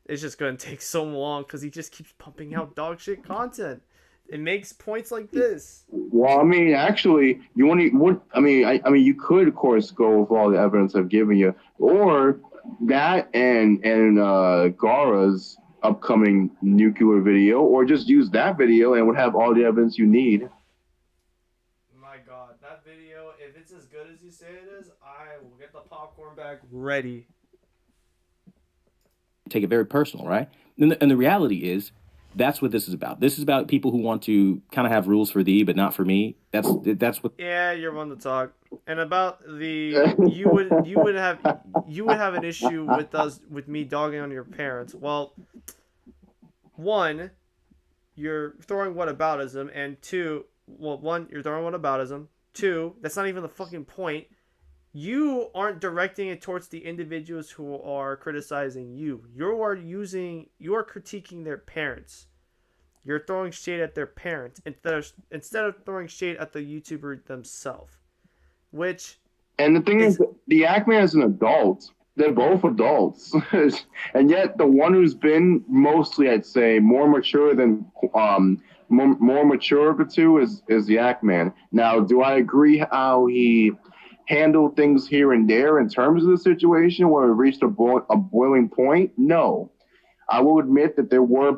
It's just going to take so long because he just keeps pumping out dog shit content. It makes points like this. Well, I mean, actually, you could, of course, go with all the evidence I've given you, or that and Gara's upcoming nuclear video, or just use that video and would have all the evidence you need. My God, that video, if it's as good as you say it is, I will get the popcorn bag ready. Take it very personal, right? And the reality is, that's what this is about. This is about people who want to kind of have rules for thee, but not for me. That's what. Yeah, you're one to talk. And about you would have an issue with me dogging on your parents. Well, one, you're throwing whataboutism, and two, you're throwing whataboutism. Two, that's not even the fucking point. You aren't directing it towards the individuals who are criticizing you. You are critiquing their parents. You're throwing shade at their parents instead of throwing shade at the YouTuber themselves. Which, and the thing is, the Ackman is an adult. They're both adults, and yet the one who's been mostly, I'd say, more mature than more mature of the two is the Ackman. Now, do I agree how he handled things here and there in terms of the situation where it reached a boiling point? No. I will admit that there were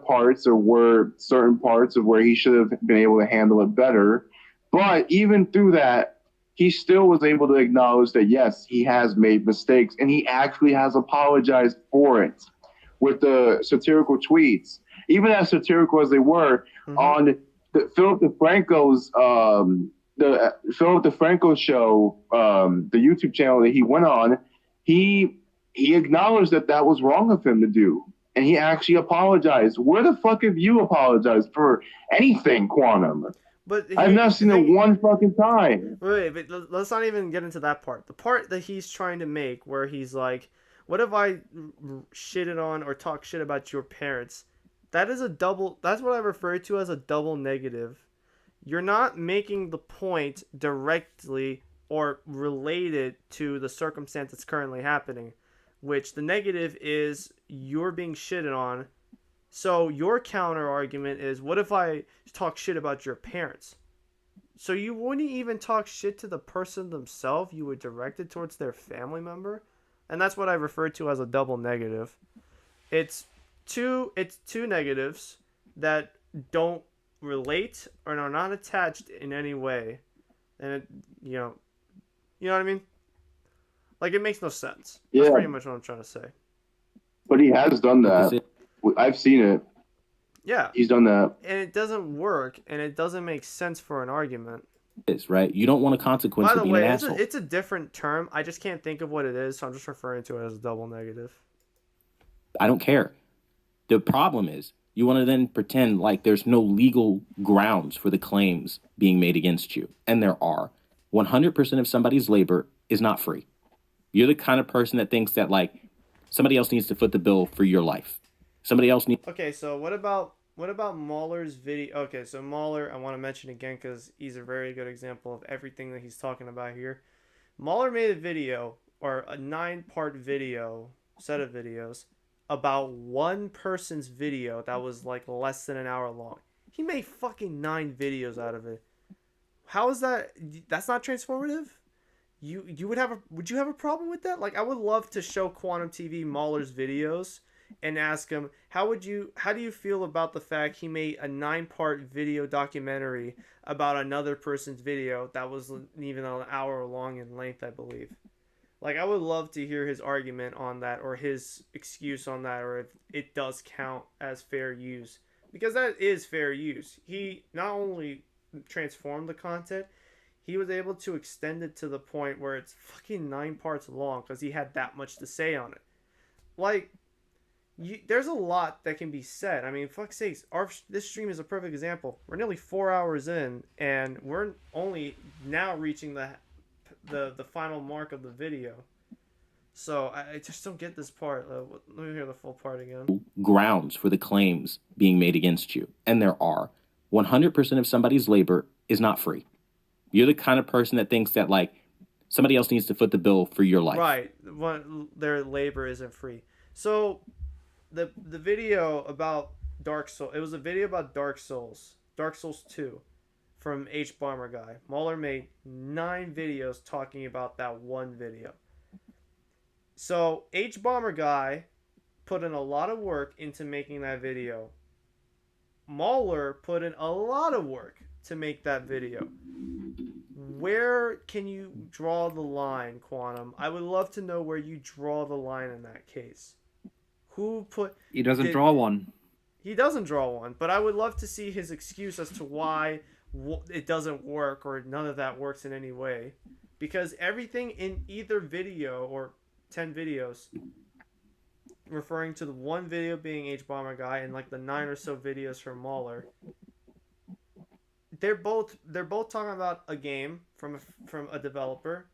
certain parts of where he should have been able to handle it better. But even through that, he still was able to acknowledge that, yes, he has made mistakes, and he actually has apologized for it with the satirical tweets. Even as satirical as they were, on Philip DeFranco's the Philip DeFranco show, the YouTube channel that he went on, he acknowledged that was wrong of him to do. And he actually apologized. Where the fuck have you apologized for anything, Quantum? But I've not seen it one fucking time. Wait, but let's not even get into that part. The part that he's trying to make, where he's like, "What if I shitted on or talk shit about your parents?" That is a double. That's what I refer to as a double negative. You're not making the point directly or related to the circumstance that's currently happening, which the negative is you're being shitted on. So your counter argument is, what if I talk shit about your parents? So you wouldn't even talk shit to the person themselves, you would direct it towards their family member? And that's what I refer to as a double negative. It's two negatives that don't relate or are not attached in any way. And it, you know what I mean? Like, it makes no sense. That's pretty much what I'm trying to say. But he has done that. I've seen it. Yeah. He's done that. And it doesn't work, and it doesn't make sense for an argument. Is right. You don't want a consequence for being an asshole. It's a different term. I just can't think of what it is, so I'm just referring to it as a double negative. I don't care. The problem is, you want to then pretend like there's no legal grounds for the claims being made against you. And there are. 100% of somebody's labor is not free. You're the kind of person that thinks that, like, somebody else needs to foot the bill for your life. Somebody else needs... Okay, so what about Mauler's video? Okay, so Mauler, I want to mention again because he's a very good example of everything that he's talking about here. Mauler made a video, or a 9-part video, set of videos, about one person's video that was like less than an hour long. He made fucking 9 videos out of it. How is that? That's not transformative? Would you have a problem with that? Like, I would love to show Quantum TV Mauler's videos and ask him, how do you feel about the fact he made a 9-part video documentary about another person's video that was even an hour long in length, I believe. Like, I would love to hear his argument on that, or his excuse on that, or if it does count as fair use. Because that is fair use. He not only transformed the content, he was able to extend it to the point where it's fucking 9 parts long because he had that much to say on it. Like, there's a lot that can be said. I mean, fuck's sakes, this stream is a perfect example. We're nearly 4 hours in, and we're only now reaching the final mark of the video. So I just don't get this part. Let me hear the full part again. Grounds for the claims being made against you, and there are. 100% of somebody's labor is not free. You're the kind of person that thinks that, like, somebody else needs to foot the bill for your life. Right. Their labor isn't free. So the video about Dark Souls, it was a video about Dark Souls 2 from H Bomber Guy. Mauler made 9 videos talking about that one video. So H Bomber Guy put in a lot of work into making that video. Mauler put in a lot of work to make that video. Where can you draw the line, Quantum? I would love to know where you draw the line in that case. He doesn't draw one. He doesn't draw one, but I would love to see his excuse as to why it doesn't work, or none of that works in any way. Because everything in either video, or 10 videos, referring to the one video being H Bomber Guy and like the 9 or so videos from Mauler, they're both talking about a game from a developer.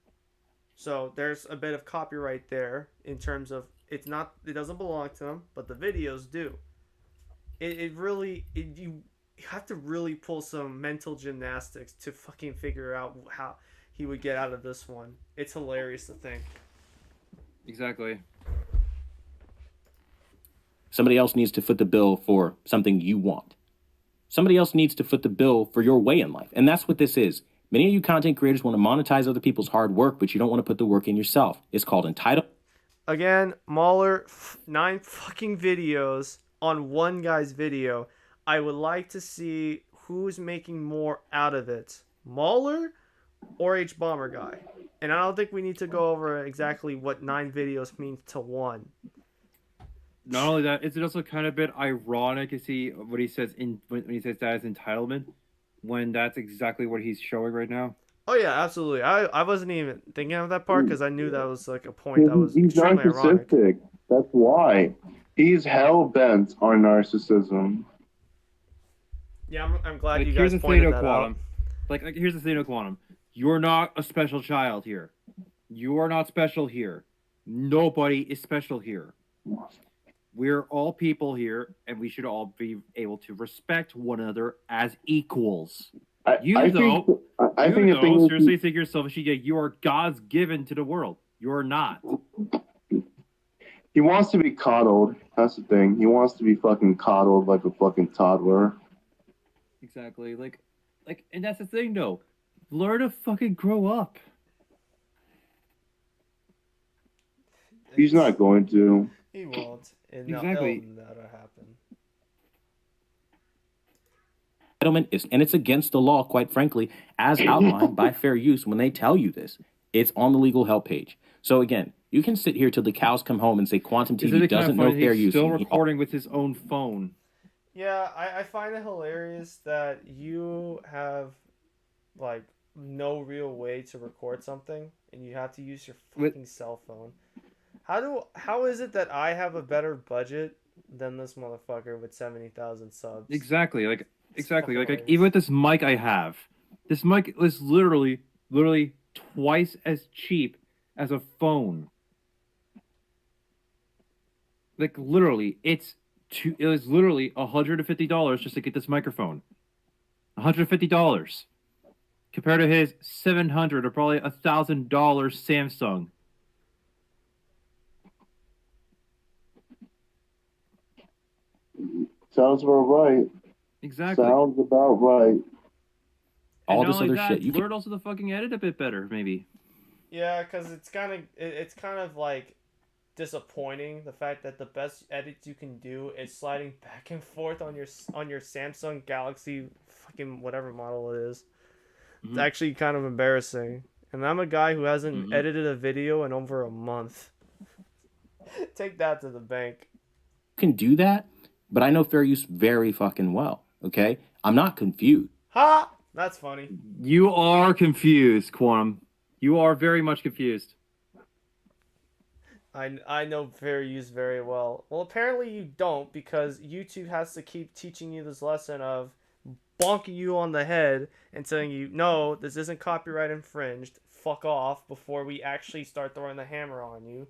So there's a bit of copyright there in terms of it doesn't belong to them, but the videos do. you have to really pull some mental gymnastics to fucking figure out how he would get out of this one. It's hilarious to think. Exactly. Somebody else needs to foot the bill for something you want. Somebody else needs to foot the bill for your way in life. And that's what this is. Many of you content creators want to monetize other people's hard work, but you don't want to put the work in yourself. It's called entitlement. Again, Mauler, 9 fucking videos on one guy's video. I would like to see who's making more out of it. Mauler or H Bomber guy. And I don't think we need to go over exactly what 9 videos means to one. Not only that, it's also kind of a bit ironic to see what he says when he says that as entitlement, when that's exactly what he's showing right now. Oh yeah, absolutely. I wasn't even thinking of that part because I knew that was like a point that was He's extremely ironic. narcissistic. That's why. He's hell bent on narcissism. Yeah, I'm glad Like, you here's guys the pointed thing, that Quantum. out. Like, here's the thing, Quantum. You're not a special child here. You are not special here. Nobody is special here. We're all people here, and we should all be able to respect one another as equals. I think the thing is, seriously think you're selfish. You are God's given to the world. You're not. he wants to be coddled. That's the thing. He wants to be fucking coddled like a fucking toddler. Exactly. Like, and that's the thing, though. Learn to fucking grow up. He's not going to. He won't. And Exactly. That'll happen. Entitlement is, and it's against the law, quite frankly, as outlined by Fair Use when they tell you this. It's on the legal help page. So again, you can sit here till the cows come home and say Quantum Isn't TV it kind doesn't of know funny fair he's use. still recording with his own phone? Yeah, I find it hilarious that you have like no real way to record something and you have to use your fucking cell phone. How is it that I have a better budget than this motherfucker with 70,000 subs? Exactly. Like fucking like hilarious. even with this mic I have, this mic is literally twice as cheap as a phone. Like literally, it was literally $150 just to get this microphone. $150 compared to his $700 or probably $1,000 Samsung. Sounds about right. Exactly. Sounds about right. All And this not only other that, shit. You learn also to fucking edit a bit better, maybe. Yeah, because it's kind of like disappointing the fact that the best edits you can do is sliding back and forth on your Samsung Galaxy fucking whatever model it is. It's actually kind of embarrassing. And I'm a guy who hasn't edited a video in over a month. Take that to the bank. can do that, but I know fair use very fucking well. Okay, I'm not confused. Ha! That's funny. You are confused, Quantum. You are very much confused. I know fair use very well. Well, apparently you don't, because YouTube has to keep teaching you this lesson of bonking you on the head and telling you, no, this isn't copyright infringed. Fuck off before we actually start throwing the hammer on you.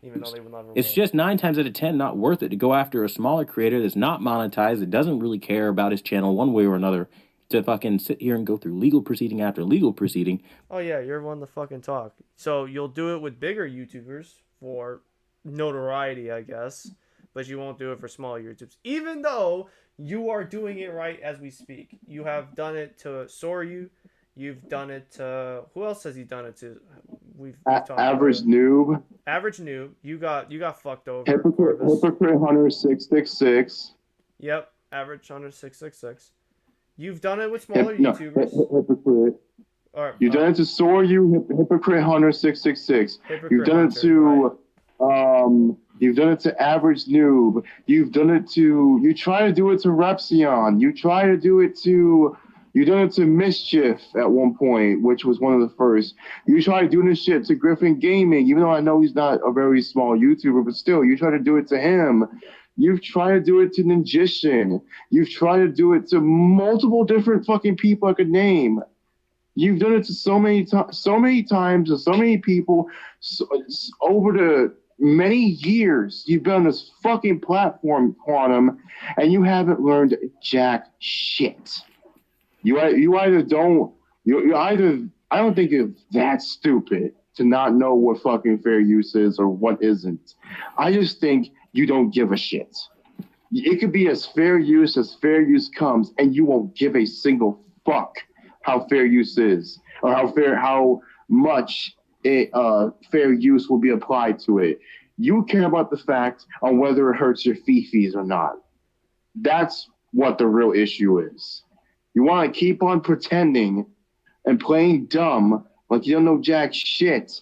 Even though they would never It's will. just 9 times out of 10 not worth it to go after a smaller creator that's not monetized, that doesn't really care about his channel one way or another, to fucking sit here and go through legal proceeding after legal proceeding. Oh yeah, you're one to fucking talk. So you'll do it with bigger YouTubers for notoriety, I guess, but you won't do it for smaller YouTubers. Even though you are doing it right as we speak. You have done it to Soryu. You've done it to, who else has he done it to? We've talked Average about Noob. Average Noob. You got fucked over. Hypocrite Hunter 666. Yep, Average Hunter 666. You've done it with smaller YouTubers. Hypocrite. Or, You've done it to Soryu, Hypocrite Hunter 666. Hypocrite You've done Hunter, it to you've done it to Average Noob. You've done it to, you try to do it to Repsion. You try to do it to, you done it to Mischief at one point, which was one of the first. You try to do this shit to Griffin Gaming, even though I know he's not a very small YouTuber, but still, you try to do it to him. You've tried to do it to Ninjishin. You've tried to do it to multiple different fucking people I could name. You've done it to so many times to so many people over the many years you've been on this fucking platform, Quantum, and you haven't learned jack shit. You either don't, you either, I don't think you're that stupid to not know what fucking fair use is or what isn't. I just think you don't give a shit. It could be as fair use comes, and you won't give a single fuck how fair use is or how much fair use will be applied to it. You care about the fact on whether it hurts your fee-fees or not. That's what the real issue is. You want to keep on pretending and playing dumb like you don't know jack shit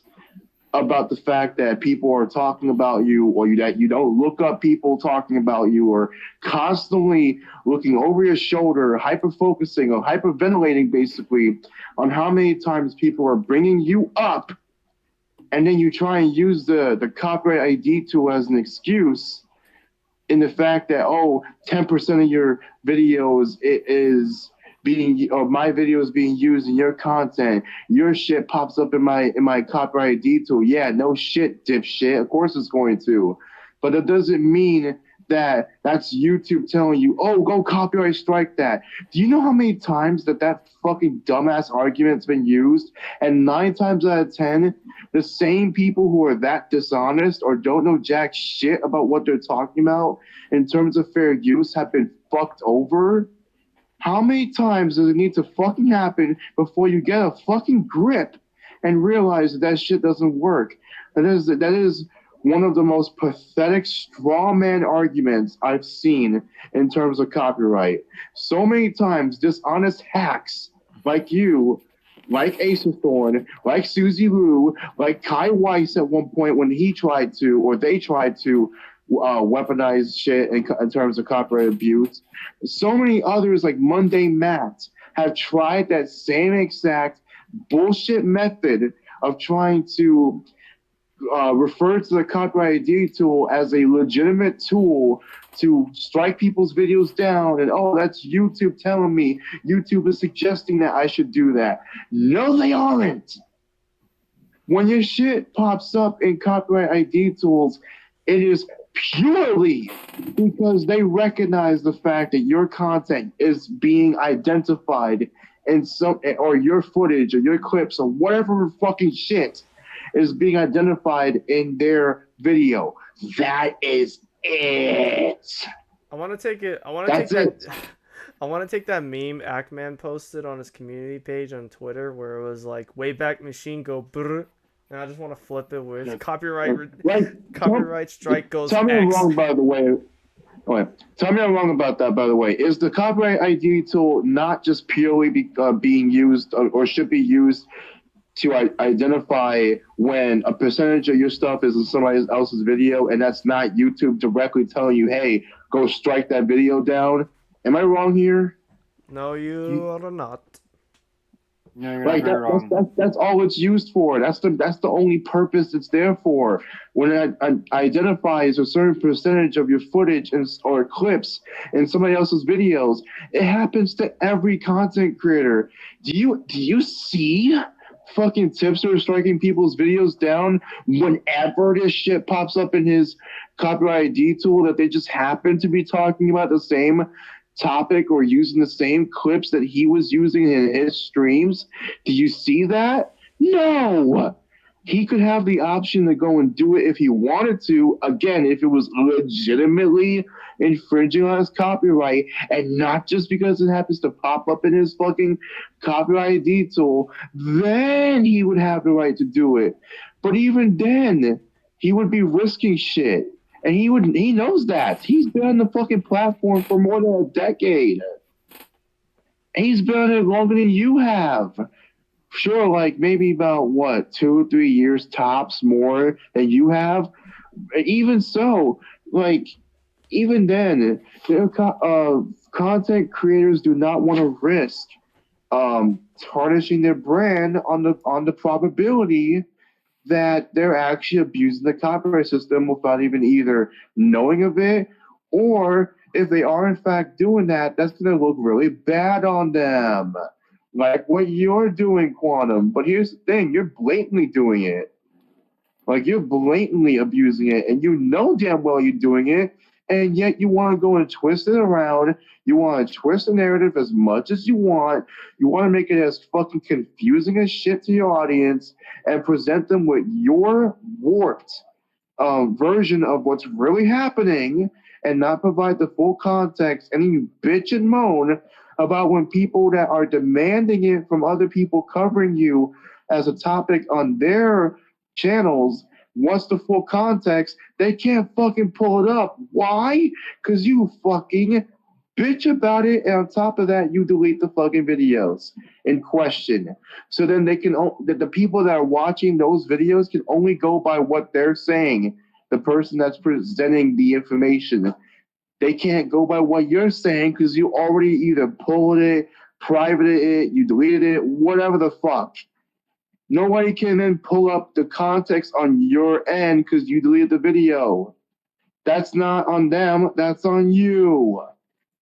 about the fact that people are talking about you, or that you don't look up people talking about you, or constantly looking over your shoulder, hyper-focusing or hyperventilating basically on how many times people are bringing you up, and then you try and use the copyright ID tool as an excuse in the fact that, 10% of your videos my video is being used in your content. Your shit pops up in my copyright ID tool. Yeah, no shit, dipshit. Of course it's going to. But it doesn't mean that that's YouTube telling you, go copyright strike that. Do you know how many times that fucking dumbass argument's been used? And 9 times out of 10, the same people who are that dishonest or don't know jack shit about what they're talking about in terms of fair use have been fucked over. How many times does it need to fucking happen before you get a fucking grip and realize that shit doesn't work? That is one of the most pathetic straw man arguments I've seen in terms of copyright. So many times, dishonest hacks like you, like Acerthorn, like Suzy Liu, like Kai Weiss at one point when they tried to weaponize shit in terms of copyright abuse. So many others like Monday Matt have tried that same exact bullshit method of trying to refer to the copyright ID tool as a legitimate tool to strike people's videos down, and that's YouTube telling me, YouTube is suggesting that I should do that. No, they aren't. When your shit pops up in copyright ID tools, it is purely because they recognize the fact that your content is being identified in or your footage or your clips or whatever fucking shit is being identified in their video. That is it. I want to take that meme Ackman posted on his community page on Twitter where it was like Wayback Machine go brr. And I just want to flip it with copyright strike goes Tell me X. I'm wrong, by the way. Tell me I'm wrong about that, by the way. Is the copyright ID tool not just purely being used or should be used to identify when a percentage of your stuff is in somebody else's video and that's not YouTube directly telling you, hey, go strike that video down? Am I wrong here? No, you are not. No, you're Like that's all it's used for. That's the only purpose it's there for. When it identifies a certain percentage of your footage or clips in somebody else's videos, it happens to every content creator. Do you see fucking Tipster striking people's videos down whenever this shit pops up in his copyright ID tool that they just happen to be talking about the same topic or using the same clips that he was using in his streams? Do you see that? No. He could have the option to go and do it if he wanted to, again, if it was legitimately infringing on his copyright and not just because it happens to pop up in his fucking copyright ID tool, then he would have the right to do it. But even then, he would be risking shit. And he knows that. He's been on the fucking platform for more than a decade. He's been on it longer than you have. Sure, like maybe about 2 or 3 years tops more than you have. Even so, like even then, content creators do not want to risk tarnishing their brand on the probability that they're actually abusing the copyright system without even either knowing of it, or if they are in fact doing that, that's going to look really bad on them. Like what you're doing, Quantum. But here's the thing, you're blatantly doing it. Like, you're blatantly abusing it, and you know damn well you're doing it, and yet you want to go and twist it around. You want to twist the narrative as much as you want. You want to make it as fucking confusing as shit to your audience and present them with your warped version of what's really happening and not provide the full context. And then you bitch and moan about when people that are demanding it from other people covering you as a topic on their channels, what's the full context? They can't fucking pull it up. Why? Because you fucking bitch about it, and on top of that, you delete the fucking videos in question. So then they can, the people that are watching those videos can only go by what they're saying. The person that's presenting the information, they can't go by what you're saying because you already either pulled it, privated it, you deleted it, whatever the fuck. Nobody can then pull up the context on your end because you deleted the video. That's not on them, that's on you.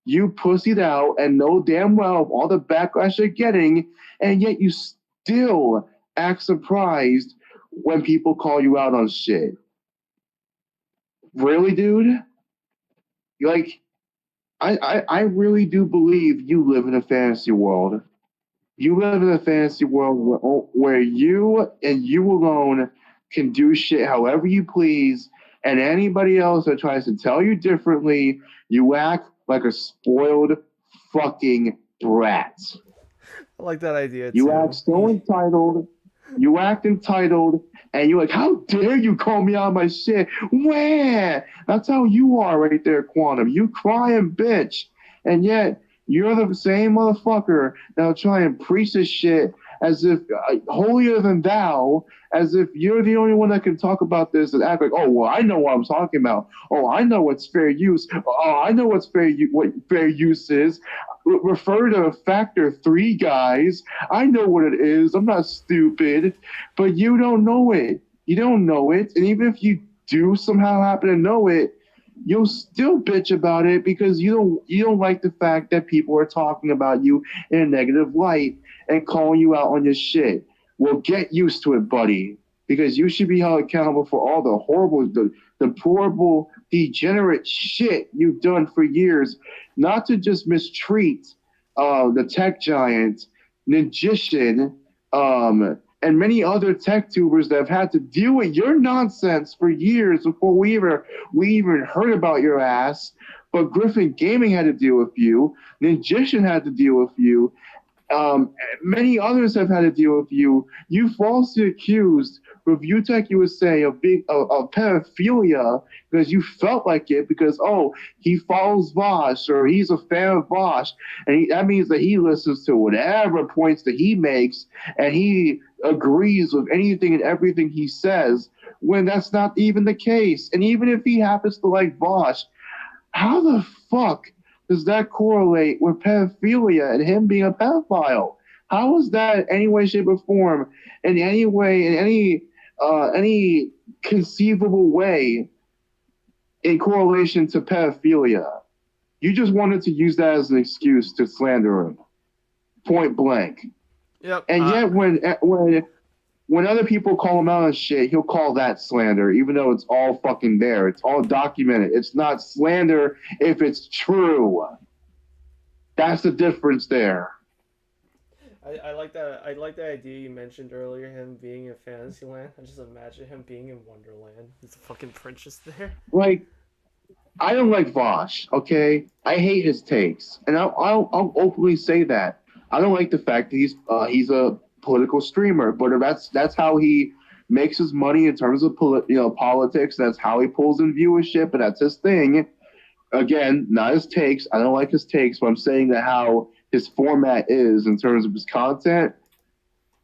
You pussied out and know damn well of all the backlash you're getting, and yet you still act surprised when people call you out on shit. Really, dude? Like, I really do believe you live in a fantasy world. You live in a fantasy world where you and you alone can do shit however you please, and anybody else that tries to tell you differently, you act like a spoiled fucking brat. I like that idea too. You act so entitled. You act entitled, and you're like, how dare you call me out my shit? Where? That's how you are right there, Quantum. You crying bitch. And yet, you're the same motherfucker that'll try and preach this shit as if holier than thou, as if you're the only one that can talk about this and act like, oh, well, I know what I'm talking about. Oh, I know what's fair use. Oh, I know what fair use is. Refer to Factor 3, guys. I know what it is. I'm not stupid. But you don't know it. You don't know it. And even if you do somehow happen to know it, you'll still bitch about it because you don't like the fact that people are talking about you in a negative light and calling you out on your shit. Well, get used to it, buddy, because you should be held accountable for all the horrible, the deplorable, degenerate shit you've done for years, not to just mistreat the tech giant, Ninjishin, and many other tech tubers that have had to deal with your nonsense for years before we even heard about your ass. But Griffin Gaming had to deal with you. Ninjishin had to deal with you. Many others have had to deal with you. You falsely accused ReviewTech USA of pedophilia because you felt like it because, oh, he follows Vosh or he's a fan of Vosh. And that means that he listens to whatever points that he makes and he agrees with anything and everything he says when that's not even the case. And even if he happens to like Vosh, how the fuck does that correlate with pedophilia and him being a pedophile? How is that in any way, shape, or form, in any way, in any conceivable way, in correlation to pedophilia? You just wanted to use that as an excuse to slander him, point blank. Yep. And yet, when other people call him out on shit, he'll call that slander, even though it's all fucking there. It's all documented. It's not slander if it's true. That's the difference there. I like that. I like the idea you mentioned earlier. Him being in Fantasyland. I just imagine him being in Wonderland. He's a fucking princess there. Like, I don't like Vosh. Okay, I hate his takes, and I'll openly say that. I don't like the fact that he's a political streamer, but that's how he makes his money in terms of politics. That's how he pulls in viewership, and that's his thing. Again, not his takes. I don't like his takes, but I'm saying that how his format is in terms of his content.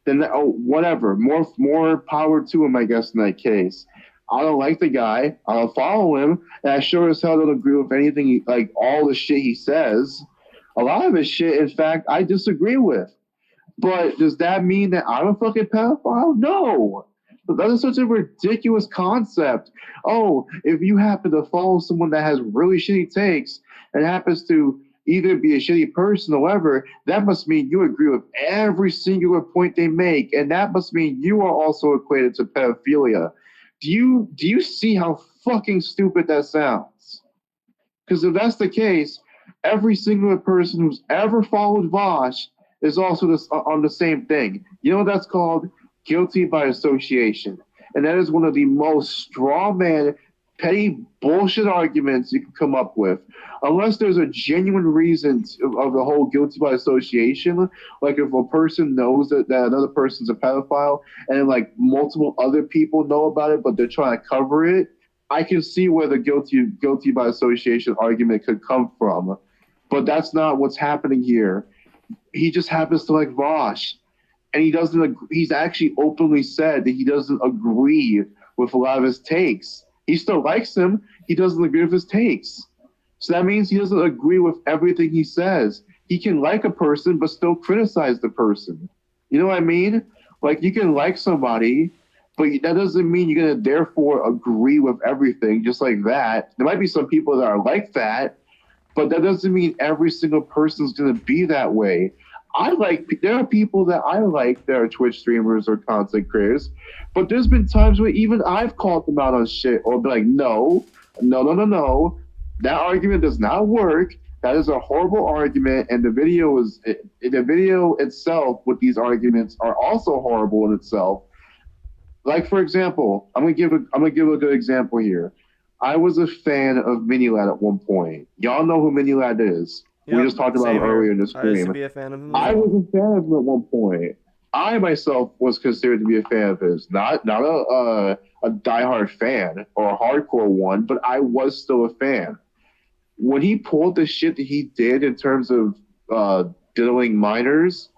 Then whatever, more power to him, I guess, in that case. I don't like the guy. I don't follow him, and I sure as hell don't agree with anything like all the shit he says. A lot of his shit, in fact, I disagree with. But does that mean that I'm a fucking pedophile? No. That is such a ridiculous concept. Oh, if you happen to follow someone that has really shitty takes and happens to either be a shitty person or whatever, that must mean you agree with every singular point they make, and that must mean you are also equated to pedophilia. Do you see how fucking stupid that sounds? Because if that's the case, every single person who's ever followed Vosh is also on the same thing. You know what that's called? Guilty by association. And that is one of the most strawman, petty bullshit arguments you can come up with. Unless there's a genuine reason of the whole guilty by association, like if a person knows that another person's a pedophile and like multiple other people know about it, but they're trying to cover it, I can see where the guilty by association argument could come from. But that's not what's happening here. He just happens to like Vosh. And he's actually openly said that he doesn't agree with a lot of his takes. He still likes him. He doesn't agree with his takes. So that means he doesn't agree with everything he says. He can like a person, but still criticize the person. You know what I mean? Like, you can like somebody, but that doesn't mean you're going to therefore agree with everything just like that. There might be some people that are like that, but that doesn't mean every single person's going to be that way. There are people that I like that are Twitch streamers or content creators, but there's been times where even I've called them out on shit or be like, no. That argument does not work. That is a horrible argument, and the video itself with these arguments are also horrible in itself. Like, for example, I'm gonna give a good example here. I was a fan of Minilad at one point. Y'all know who Minilad is. Yep, we just talked about him earlier in the stream. I used to be a fan of him. I was a fan of him at one point. I myself was considered to be a fan of his, not a diehard fan or a hardcore one, but I was still a fan. When he pulled the shit that he did in terms of diddling minors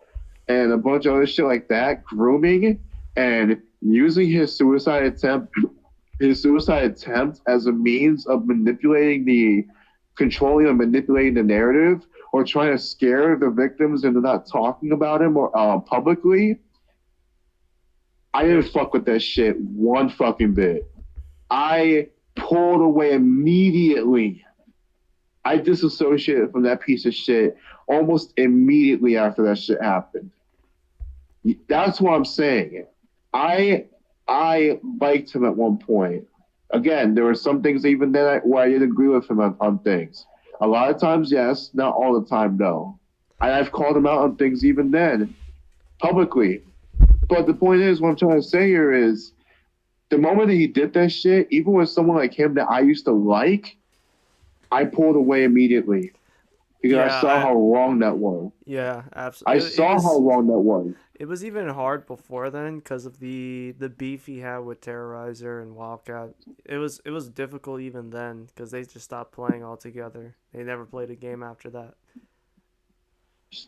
and a bunch of other shit like that, grooming and using his suicide attempt as a means of controlling and manipulating the narrative, or trying to scare the victims into not talking about him or publicly, I didn't fuck with that shit one fucking bit. I pulled away immediately. I disassociated from that piece of shit almost immediately after that shit happened. That's what I'm saying. I liked him at one point. Again, there were some things even then where I didn't agree with him on things. A lot of times, yes. Not all the time, no. I've called him out on things even then, publicly. But the point is, what I'm trying to say here is, the moment that he did that shit, even with someone like him that I used to like, I pulled away immediately. Because I saw how wrong that was. Yeah, absolutely. I saw how wrong that was. It was even hard before then because of the beef he had with Terrorizer and Wildcat. It was difficult even then because they just stopped playing altogether. They never played a game after that.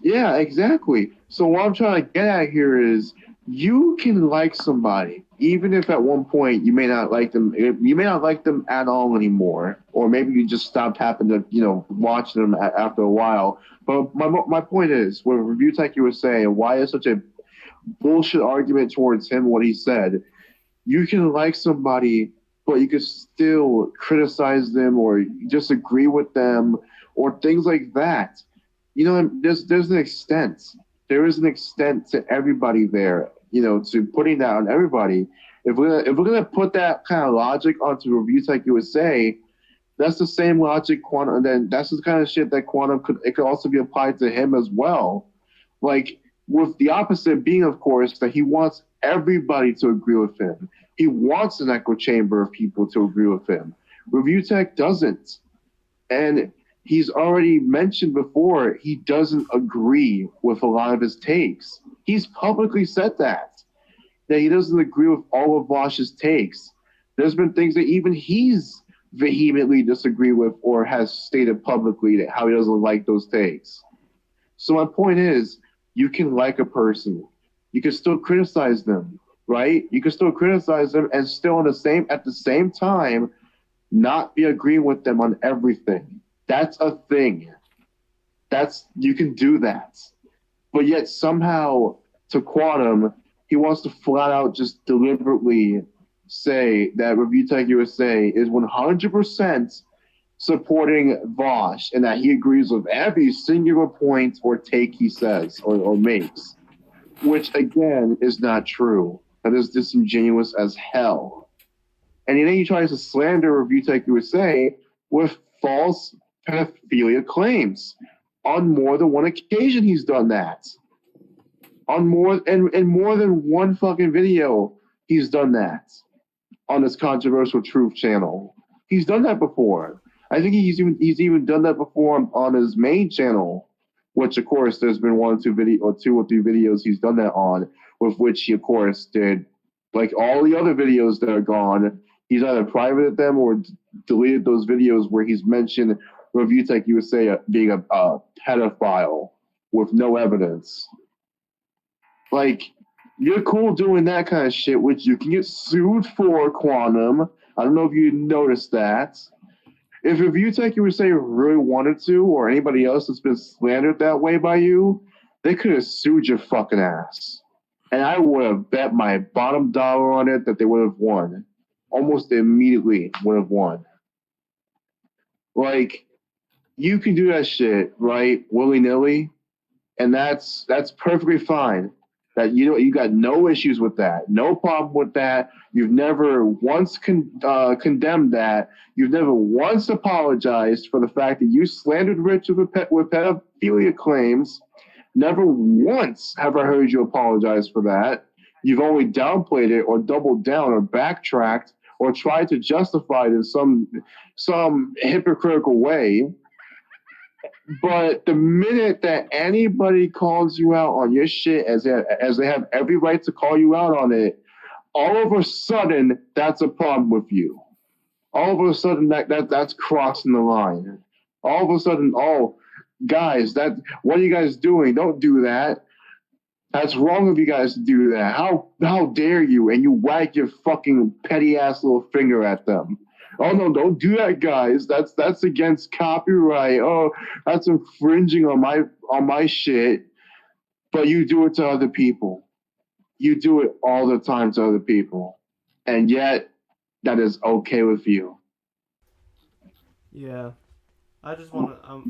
Yeah, exactly. So what I'm trying to get at here is, you can like somebody, even if at one point you may not like them. You may not like them at all anymore, or maybe you just stopped happening to, watch them after a while. But my point is, what Review Tech was saying, why is such a bullshit argument towards him, what he said, you can like somebody, but you can still criticize them or disagree with them or things like that. There's an extent. There is an extent to everybody there, to putting that on everybody. If we're gonna put that kind of logic onto Review Tech USA, that's the same logic Quantum. And then that's the kind of shit that Quantum could also be applied to him as well. Like, with the opposite being, of course, that he wants everybody to agree with him. He wants an echo chamber of people to agree with him. Review Tech doesn't. And he's already mentioned before, he doesn't agree with a lot of his takes. He's publicly said that he doesn't agree with all of Vosh's takes. There's been things that even he's vehemently disagreed with or has stated publicly that how he doesn't like those takes. So my point is, you can like a person. You can still criticize them, right? You can still criticize them and still at the same time not be agreeing with them on everything. That's a thing. You can do that. But yet somehow, to Quantum, he wants to flat out just deliberately say that Review Tech USA is 100% supporting Vosh and that he agrees with every singular point or take he says or makes, which again is not true. That is disingenuous as hell. and then he tries to slander Review Tech USA with false pedophilia claims. On more than one occasion, he's done that. On more than one fucking video, he's done that on this Controversial Truth channel. He's done that before. I think he's even done that before on his main channel, which of course there's been 2 or 3 videos he's done that on, with which he of course did, like all the other videos that are gone, he's either privated them or deleted those videos where he's mentioned Review Tech USA being a pedophile with no evidence. Like, you're cool doing that kind of shit, which you can get sued for, Quantum. I don't know if you noticed that. If Review Tech USA really wanted to, or anybody else that's been slandered that way by you, they could have sued your fucking ass. And I would have bet my bottom dollar on it that they would have won. Almost immediately would have won. Like, you can do that shit, right, willy-nilly, and that's perfectly fine. That you got no issues with that, no problem with that. You've never once condemned that. You've never once apologized for the fact that you slandered Rich with pedophilia claims. Never once have I heard you apologize for that. You've only downplayed it or doubled down or backtracked or tried to justify it in some hypocritical way. But the minute that anybody calls you out on your shit, as they have every right to call you out on it, all of a sudden that's a problem with you. All of a sudden that's crossing the line. All of a sudden, oh, guys, what are you guys doing? Don't do that. That's wrong of you guys to do that. How dare you? And you wag your fucking petty ass little finger at them. Oh no, don't do that, guys. That's against copyright. Oh, that's infringing on my shit. But you do it to other people. You do it all the time to other people. And yet that is okay with you. Yeah. I just want to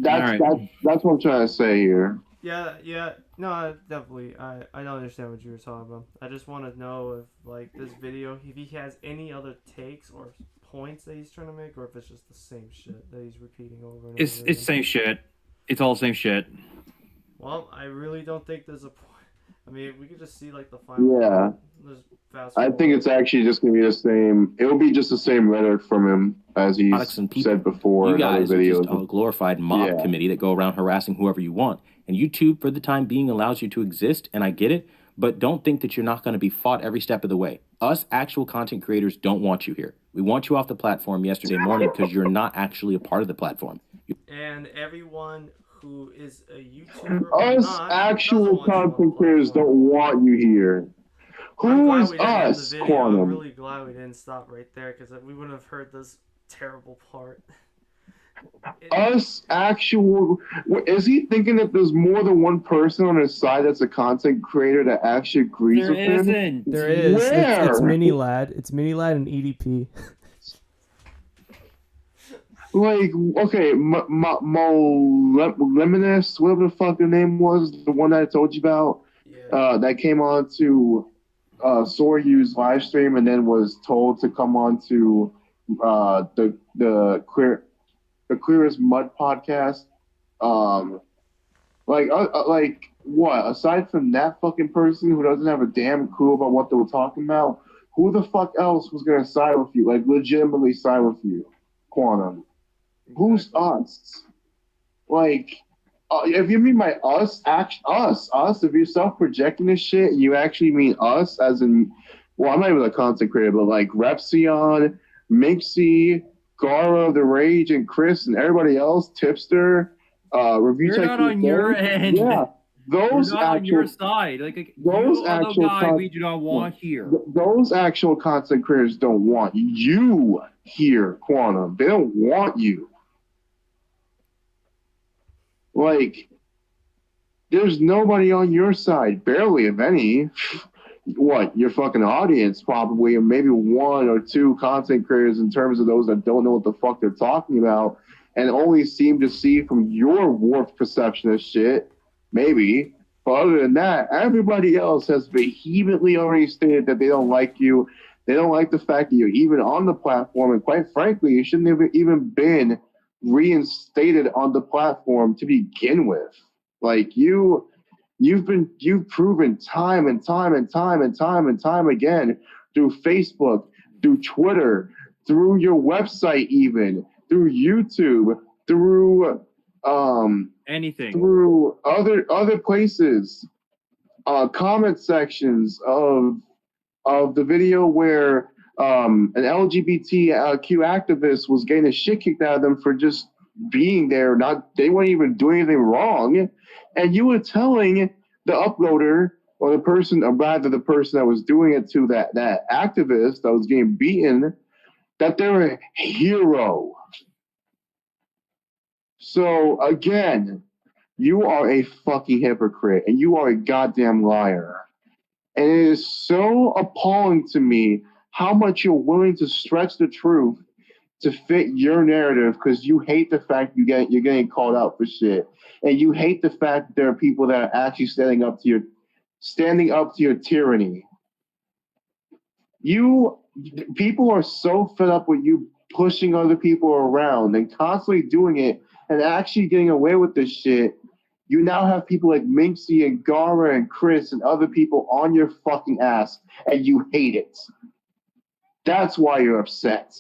that's what I'm trying to say here. Yeah. No, definitely. I don't understand what you were talking about. I just want to know if, like, this video, if he has any other takes or points that he's trying to make, or if it's just the same shit that he's repeating over and over. It's same shit. It's all the same shit. Well, I really don't think there's a point. I mean, we could just see, like, the final. Yeah. I think it's actually just going to be the same. It'll be just the same rhetoric from him as he's said before. You guys are just a glorified mob committee that go around harassing whoever you want. And YouTube, for the time being, allows you to exist, and I get it, but don't think that you're not going to be fought every step of the way. Us actual content creators don't want you here. We want you off the platform yesterday morning because you're not actually a part of the platform. And everyone who is a YouTuber, us actual content creators don't want you here. Who is us, Quantum? I'm really glad we didn't stop right there because we wouldn't have heard this terrible part. Us actual... Is he thinking that there's more than one person on his side that's a content creator that actually agrees with him? There is. Where? It's Minilad. It's Minilad and EDP. Like, okay, Lemonist, whatever the fuck the name was, the one that I told you about, that came on to Soryu's live stream and then was told to come on to the Clearest Mud podcast. Like what? Aside from that fucking person who doesn't have a damn clue about what they were talking about, who the fuck else was gonna side with you? Like, legitimately side with you, Quantum? Who's us? Like, if you mean by us, if you're self-projecting this shit, you actually mean us, as in, well, I'm not even a content creator, but like Repsion, Mixie, Gara, The Rage, and Chris, and everybody else, Tipster, Review Tech. You're not on your end. Yeah, those You're not on your side. Like those actual we do not want here. Those actual content creators don't want you here, Quantum. They don't want you. Like, there's nobody on your side, barely, if any. What, your fucking audience probably, and maybe 1 or 2 content creators in terms of those that don't know what the fuck they're talking about and only seem to see from your warped perception of shit, maybe. But other than that, everybody else has vehemently already stated that they don't like you. They don't like the fact that you're even on the platform, and quite frankly, you shouldn't have even been reinstated on the platform to begin with. Like you've proven time and time again through Facebook, through Twitter, through your website, even through YouTube, through anything, through other places, comment sections of the video where an LGBTQ activist was getting the shit kicked out of them for just being there. They weren't even doing anything wrong, and you were telling the uploader or the person, or rather the person that was doing it to that activist that was getting beaten, that they're a hero. So again, you are a fucking hypocrite, and you are a goddamn liar. And it is so appalling to me how much you're willing to stretch the truth to fit your narrative, because you hate the fact you're getting called out for shit, and you hate the fact that there are people that are actually standing up to your tyranny. People are so fed up with you pushing other people around and constantly doing it and actually getting away with this shit. You now have people like Minxie and Gara and Chris and other people on your fucking ass, and you hate it. That's why you're upset.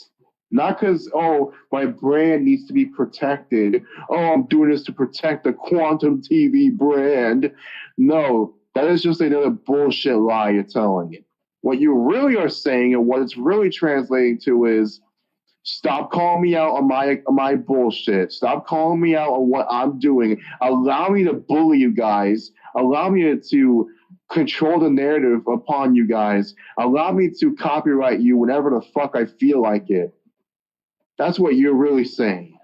Not because, oh, my brand needs to be protected. Oh, I'm doing this to protect the Quantum TV brand. No, that is just another bullshit lie you're telling. What you really are saying, and what it's really translating to, is stop calling me out on my bullshit. Stop calling me out on what I'm doing. Allow me to bully you guys. Allow me to control the narrative upon you guys. Allow me to copyright you whenever the fuck I feel like it. That's what you're really saying.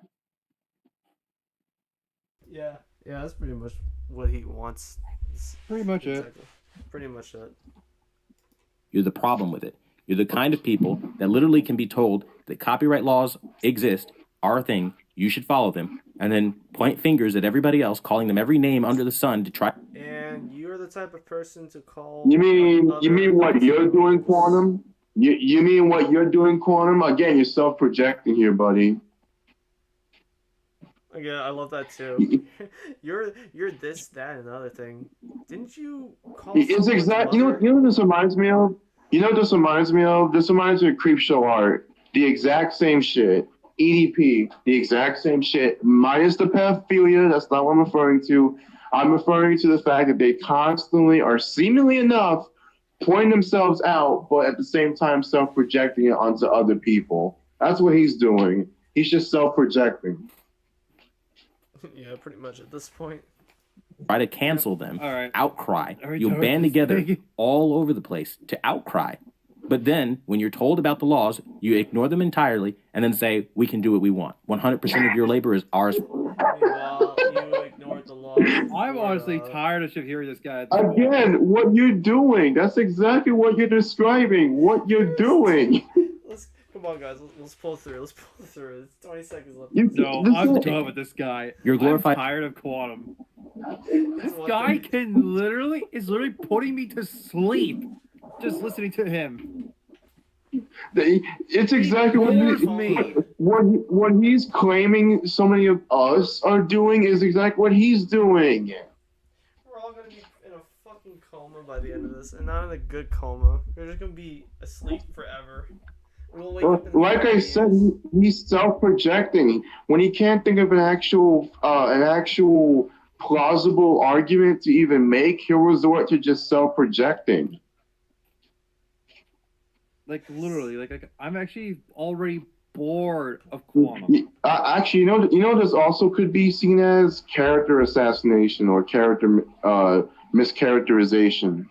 Yeah, that's pretty much what he wants. Pretty much it. Pretty much it. You're the problem with it. You're the kind of people that literally can be told that copyright laws exist, are a thing, you should follow them, and then point fingers at everybody else, calling them every name under the sun to try. And you're the type of person to call. You mean what you're doing, Quantum? You mean what you're doing, Quantum? Again, you're self-projecting here, buddy. Yeah, I love that too. you're this, that, and another thing. Didn't you call? It's exact. You know what this reminds me of? You know what this reminds me of? This reminds me of Creepshow Art. The exact same shit. EDP. The exact same shit. Minus the pedophilia. That's not what I'm referring to. I'm referring to the fact that they constantly are, seemingly enough, pointing themselves out, but at the same time self-projecting it onto other people. That's what he's doing. He's just self-projecting. Yeah, pretty much at this point. Try to cancel them. All right. Outcry. All right, You'll Joe, band together thank you. all over the place to outcry. But then, when you're told about the laws, you ignore them entirely and then say, we can do what we want. 100% of your labor is ours. Meanwhile, you ignored the law. I'm honestly tired of hearing this guy. Again, what you're doing. That's exactly what you're describing. What you're doing. Come on, guys. Let's pull through. It's 20 seconds left. I'm done with this guy. You're glorified. I'm tired of Quantum. This guy is literally putting me to sleep just listening to him. It's exactly what he's claiming so many of us are doing is exactly what he's doing. We're all gonna be in a fucking coma by the end of this, and not in a good coma. We're just gonna be asleep forever. We'll wake up in Like I said, he's self-projecting. When he can't think of an actual plausible argument to even make, he'll resort to just self-projecting. Like literally, like I'm actually already bored of Quantum. Actually, you know, this also could be seen as character assassination or character mischaracterization.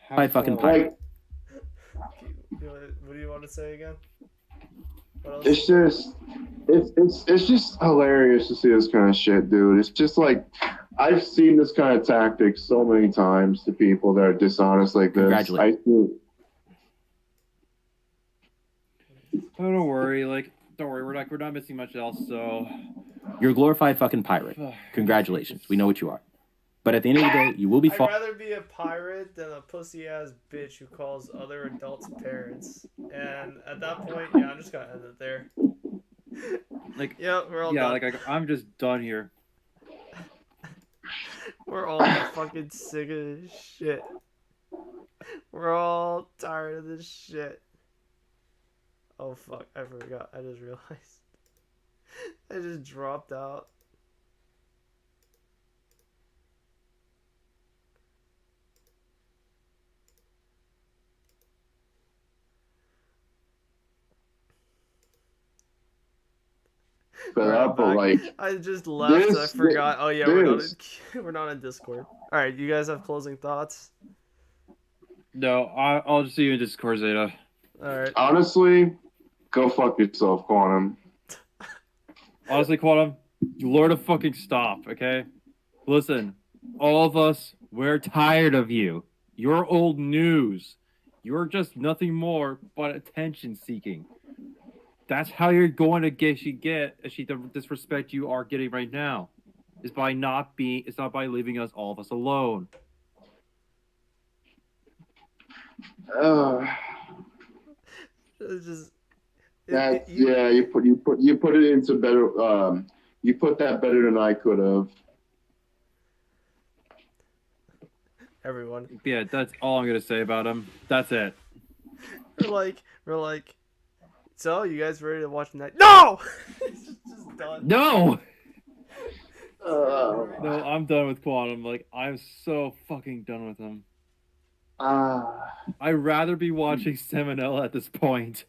By fucking Like, pirate. What do you want to say again? it's just hilarious to see this kind of shit, dude. It's just like, I've seen this kind of tactic so many times to people that are dishonest like this. Congratulations. Oh, don't worry, we're not missing much else. So You're a glorified fucking pirate. Congratulations. We know what you are. But at the end of the day, you will be I'd rather be a pirate than a pussy ass bitch who calls other adults parents. And at that point, yeah, I'm just gonna end it there. Like, yeah, we're all done. I'm just done here. We're all fucking sick of this shit. We're all tired of this shit. Oh fuck, I forgot. I just realized. I just dropped out. But like, I just left. I forgot. Oh yeah, we're not in Discord. All right, you guys have closing thoughts? No, I'll just see you in Discord, Zeta. All right. Honestly, go fuck yourself, Quantum. Honestly, Quantum, you learn to fucking stop, okay? Listen, all of us, we're tired of you. You're old news. You're just nothing more but attention seeking. That's how you're going to get the disrespect you are getting right now. It's not by leaving us, all of us, alone. It's just you put it into better. You put that better than I could have. Everyone. Yeah, that's all I'm gonna say about him. That's it. We're like. So, you guys ready to watch tonight? No! It's just done. No! No, I'm done with Quantum. Like, I'm so fucking done with him. I'd rather be watching Seminole at this point.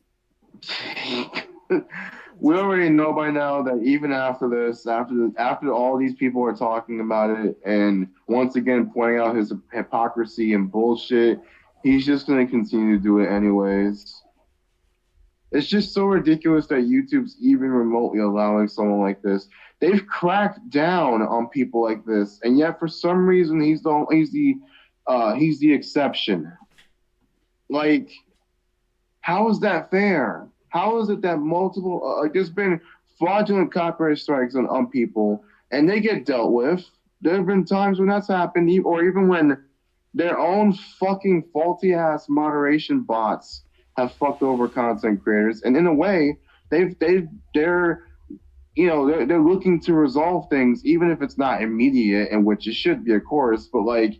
We already know by now that even after this, after all these people are talking about it, and once again pointing out his hypocrisy and bullshit, he's just going to continue to do it anyways. It's just so ridiculous that YouTube's even remotely allowing someone like this. They've cracked down on people like this, and yet for some reason he's the exception. Like, how is that fair? How is it that multiple there's been fraudulent copyright strikes on people, and they get dealt with? There have been times when that's happened, or even when their own fucking faulty ass moderation bots have fucked over content creators, and in a way, they're looking to resolve things, even if it's not immediate, and which it should be, of course. But like,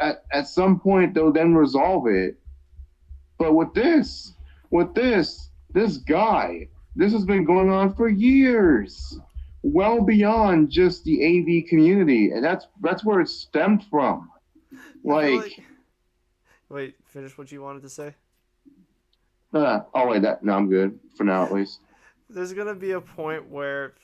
at some point, they'll then resolve it. But with this guy, this has been going on for years, well beyond just the AV community, and that's where it stemmed from. Like, wait, finish what you wanted to say. I'm good for now at least. There's gonna be a point where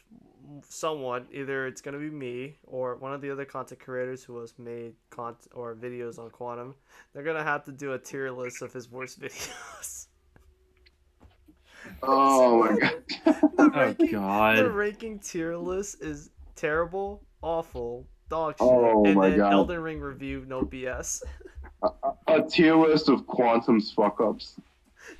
someone, either it's gonna be me or one of the other content creators who has made content or videos on Quantum, they're gonna have to do a tier list of his worst videos. Oh my god. The ranking tier list is terrible, awful, dog shit, and then god. Elden Ring review, no BS. A tier list of Quantum's fuck ups.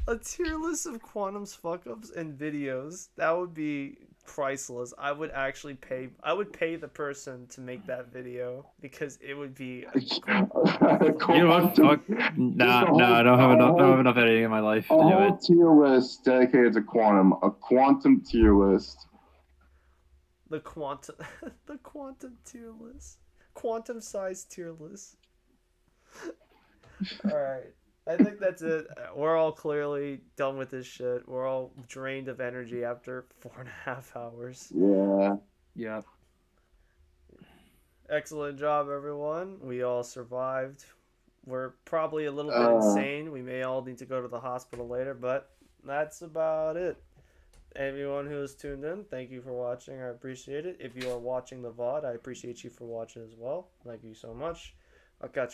A tier list of Quantum's fuck ups and videos. That would be priceless. I would pay the person to make that video because it would be you know what? Fuck. Nah, I don't have enough editing in my life to do it. Tier list dedicated to Quantum. A Quantum tier list. The quantum tier list. Quantum size tier list. Alright. I think that's it. We're all clearly done with this shit. We're all drained of energy after 4.5 hours. Yeah. Yeah. Excellent job, everyone. We all survived. We're probably a little bit insane. We may all need to go to the hospital later, but that's about it. Everyone who has tuned in, thank you for watching. I appreciate it. If you are watching the VOD, I appreciate you for watching as well. Thank you so much. I'll catch you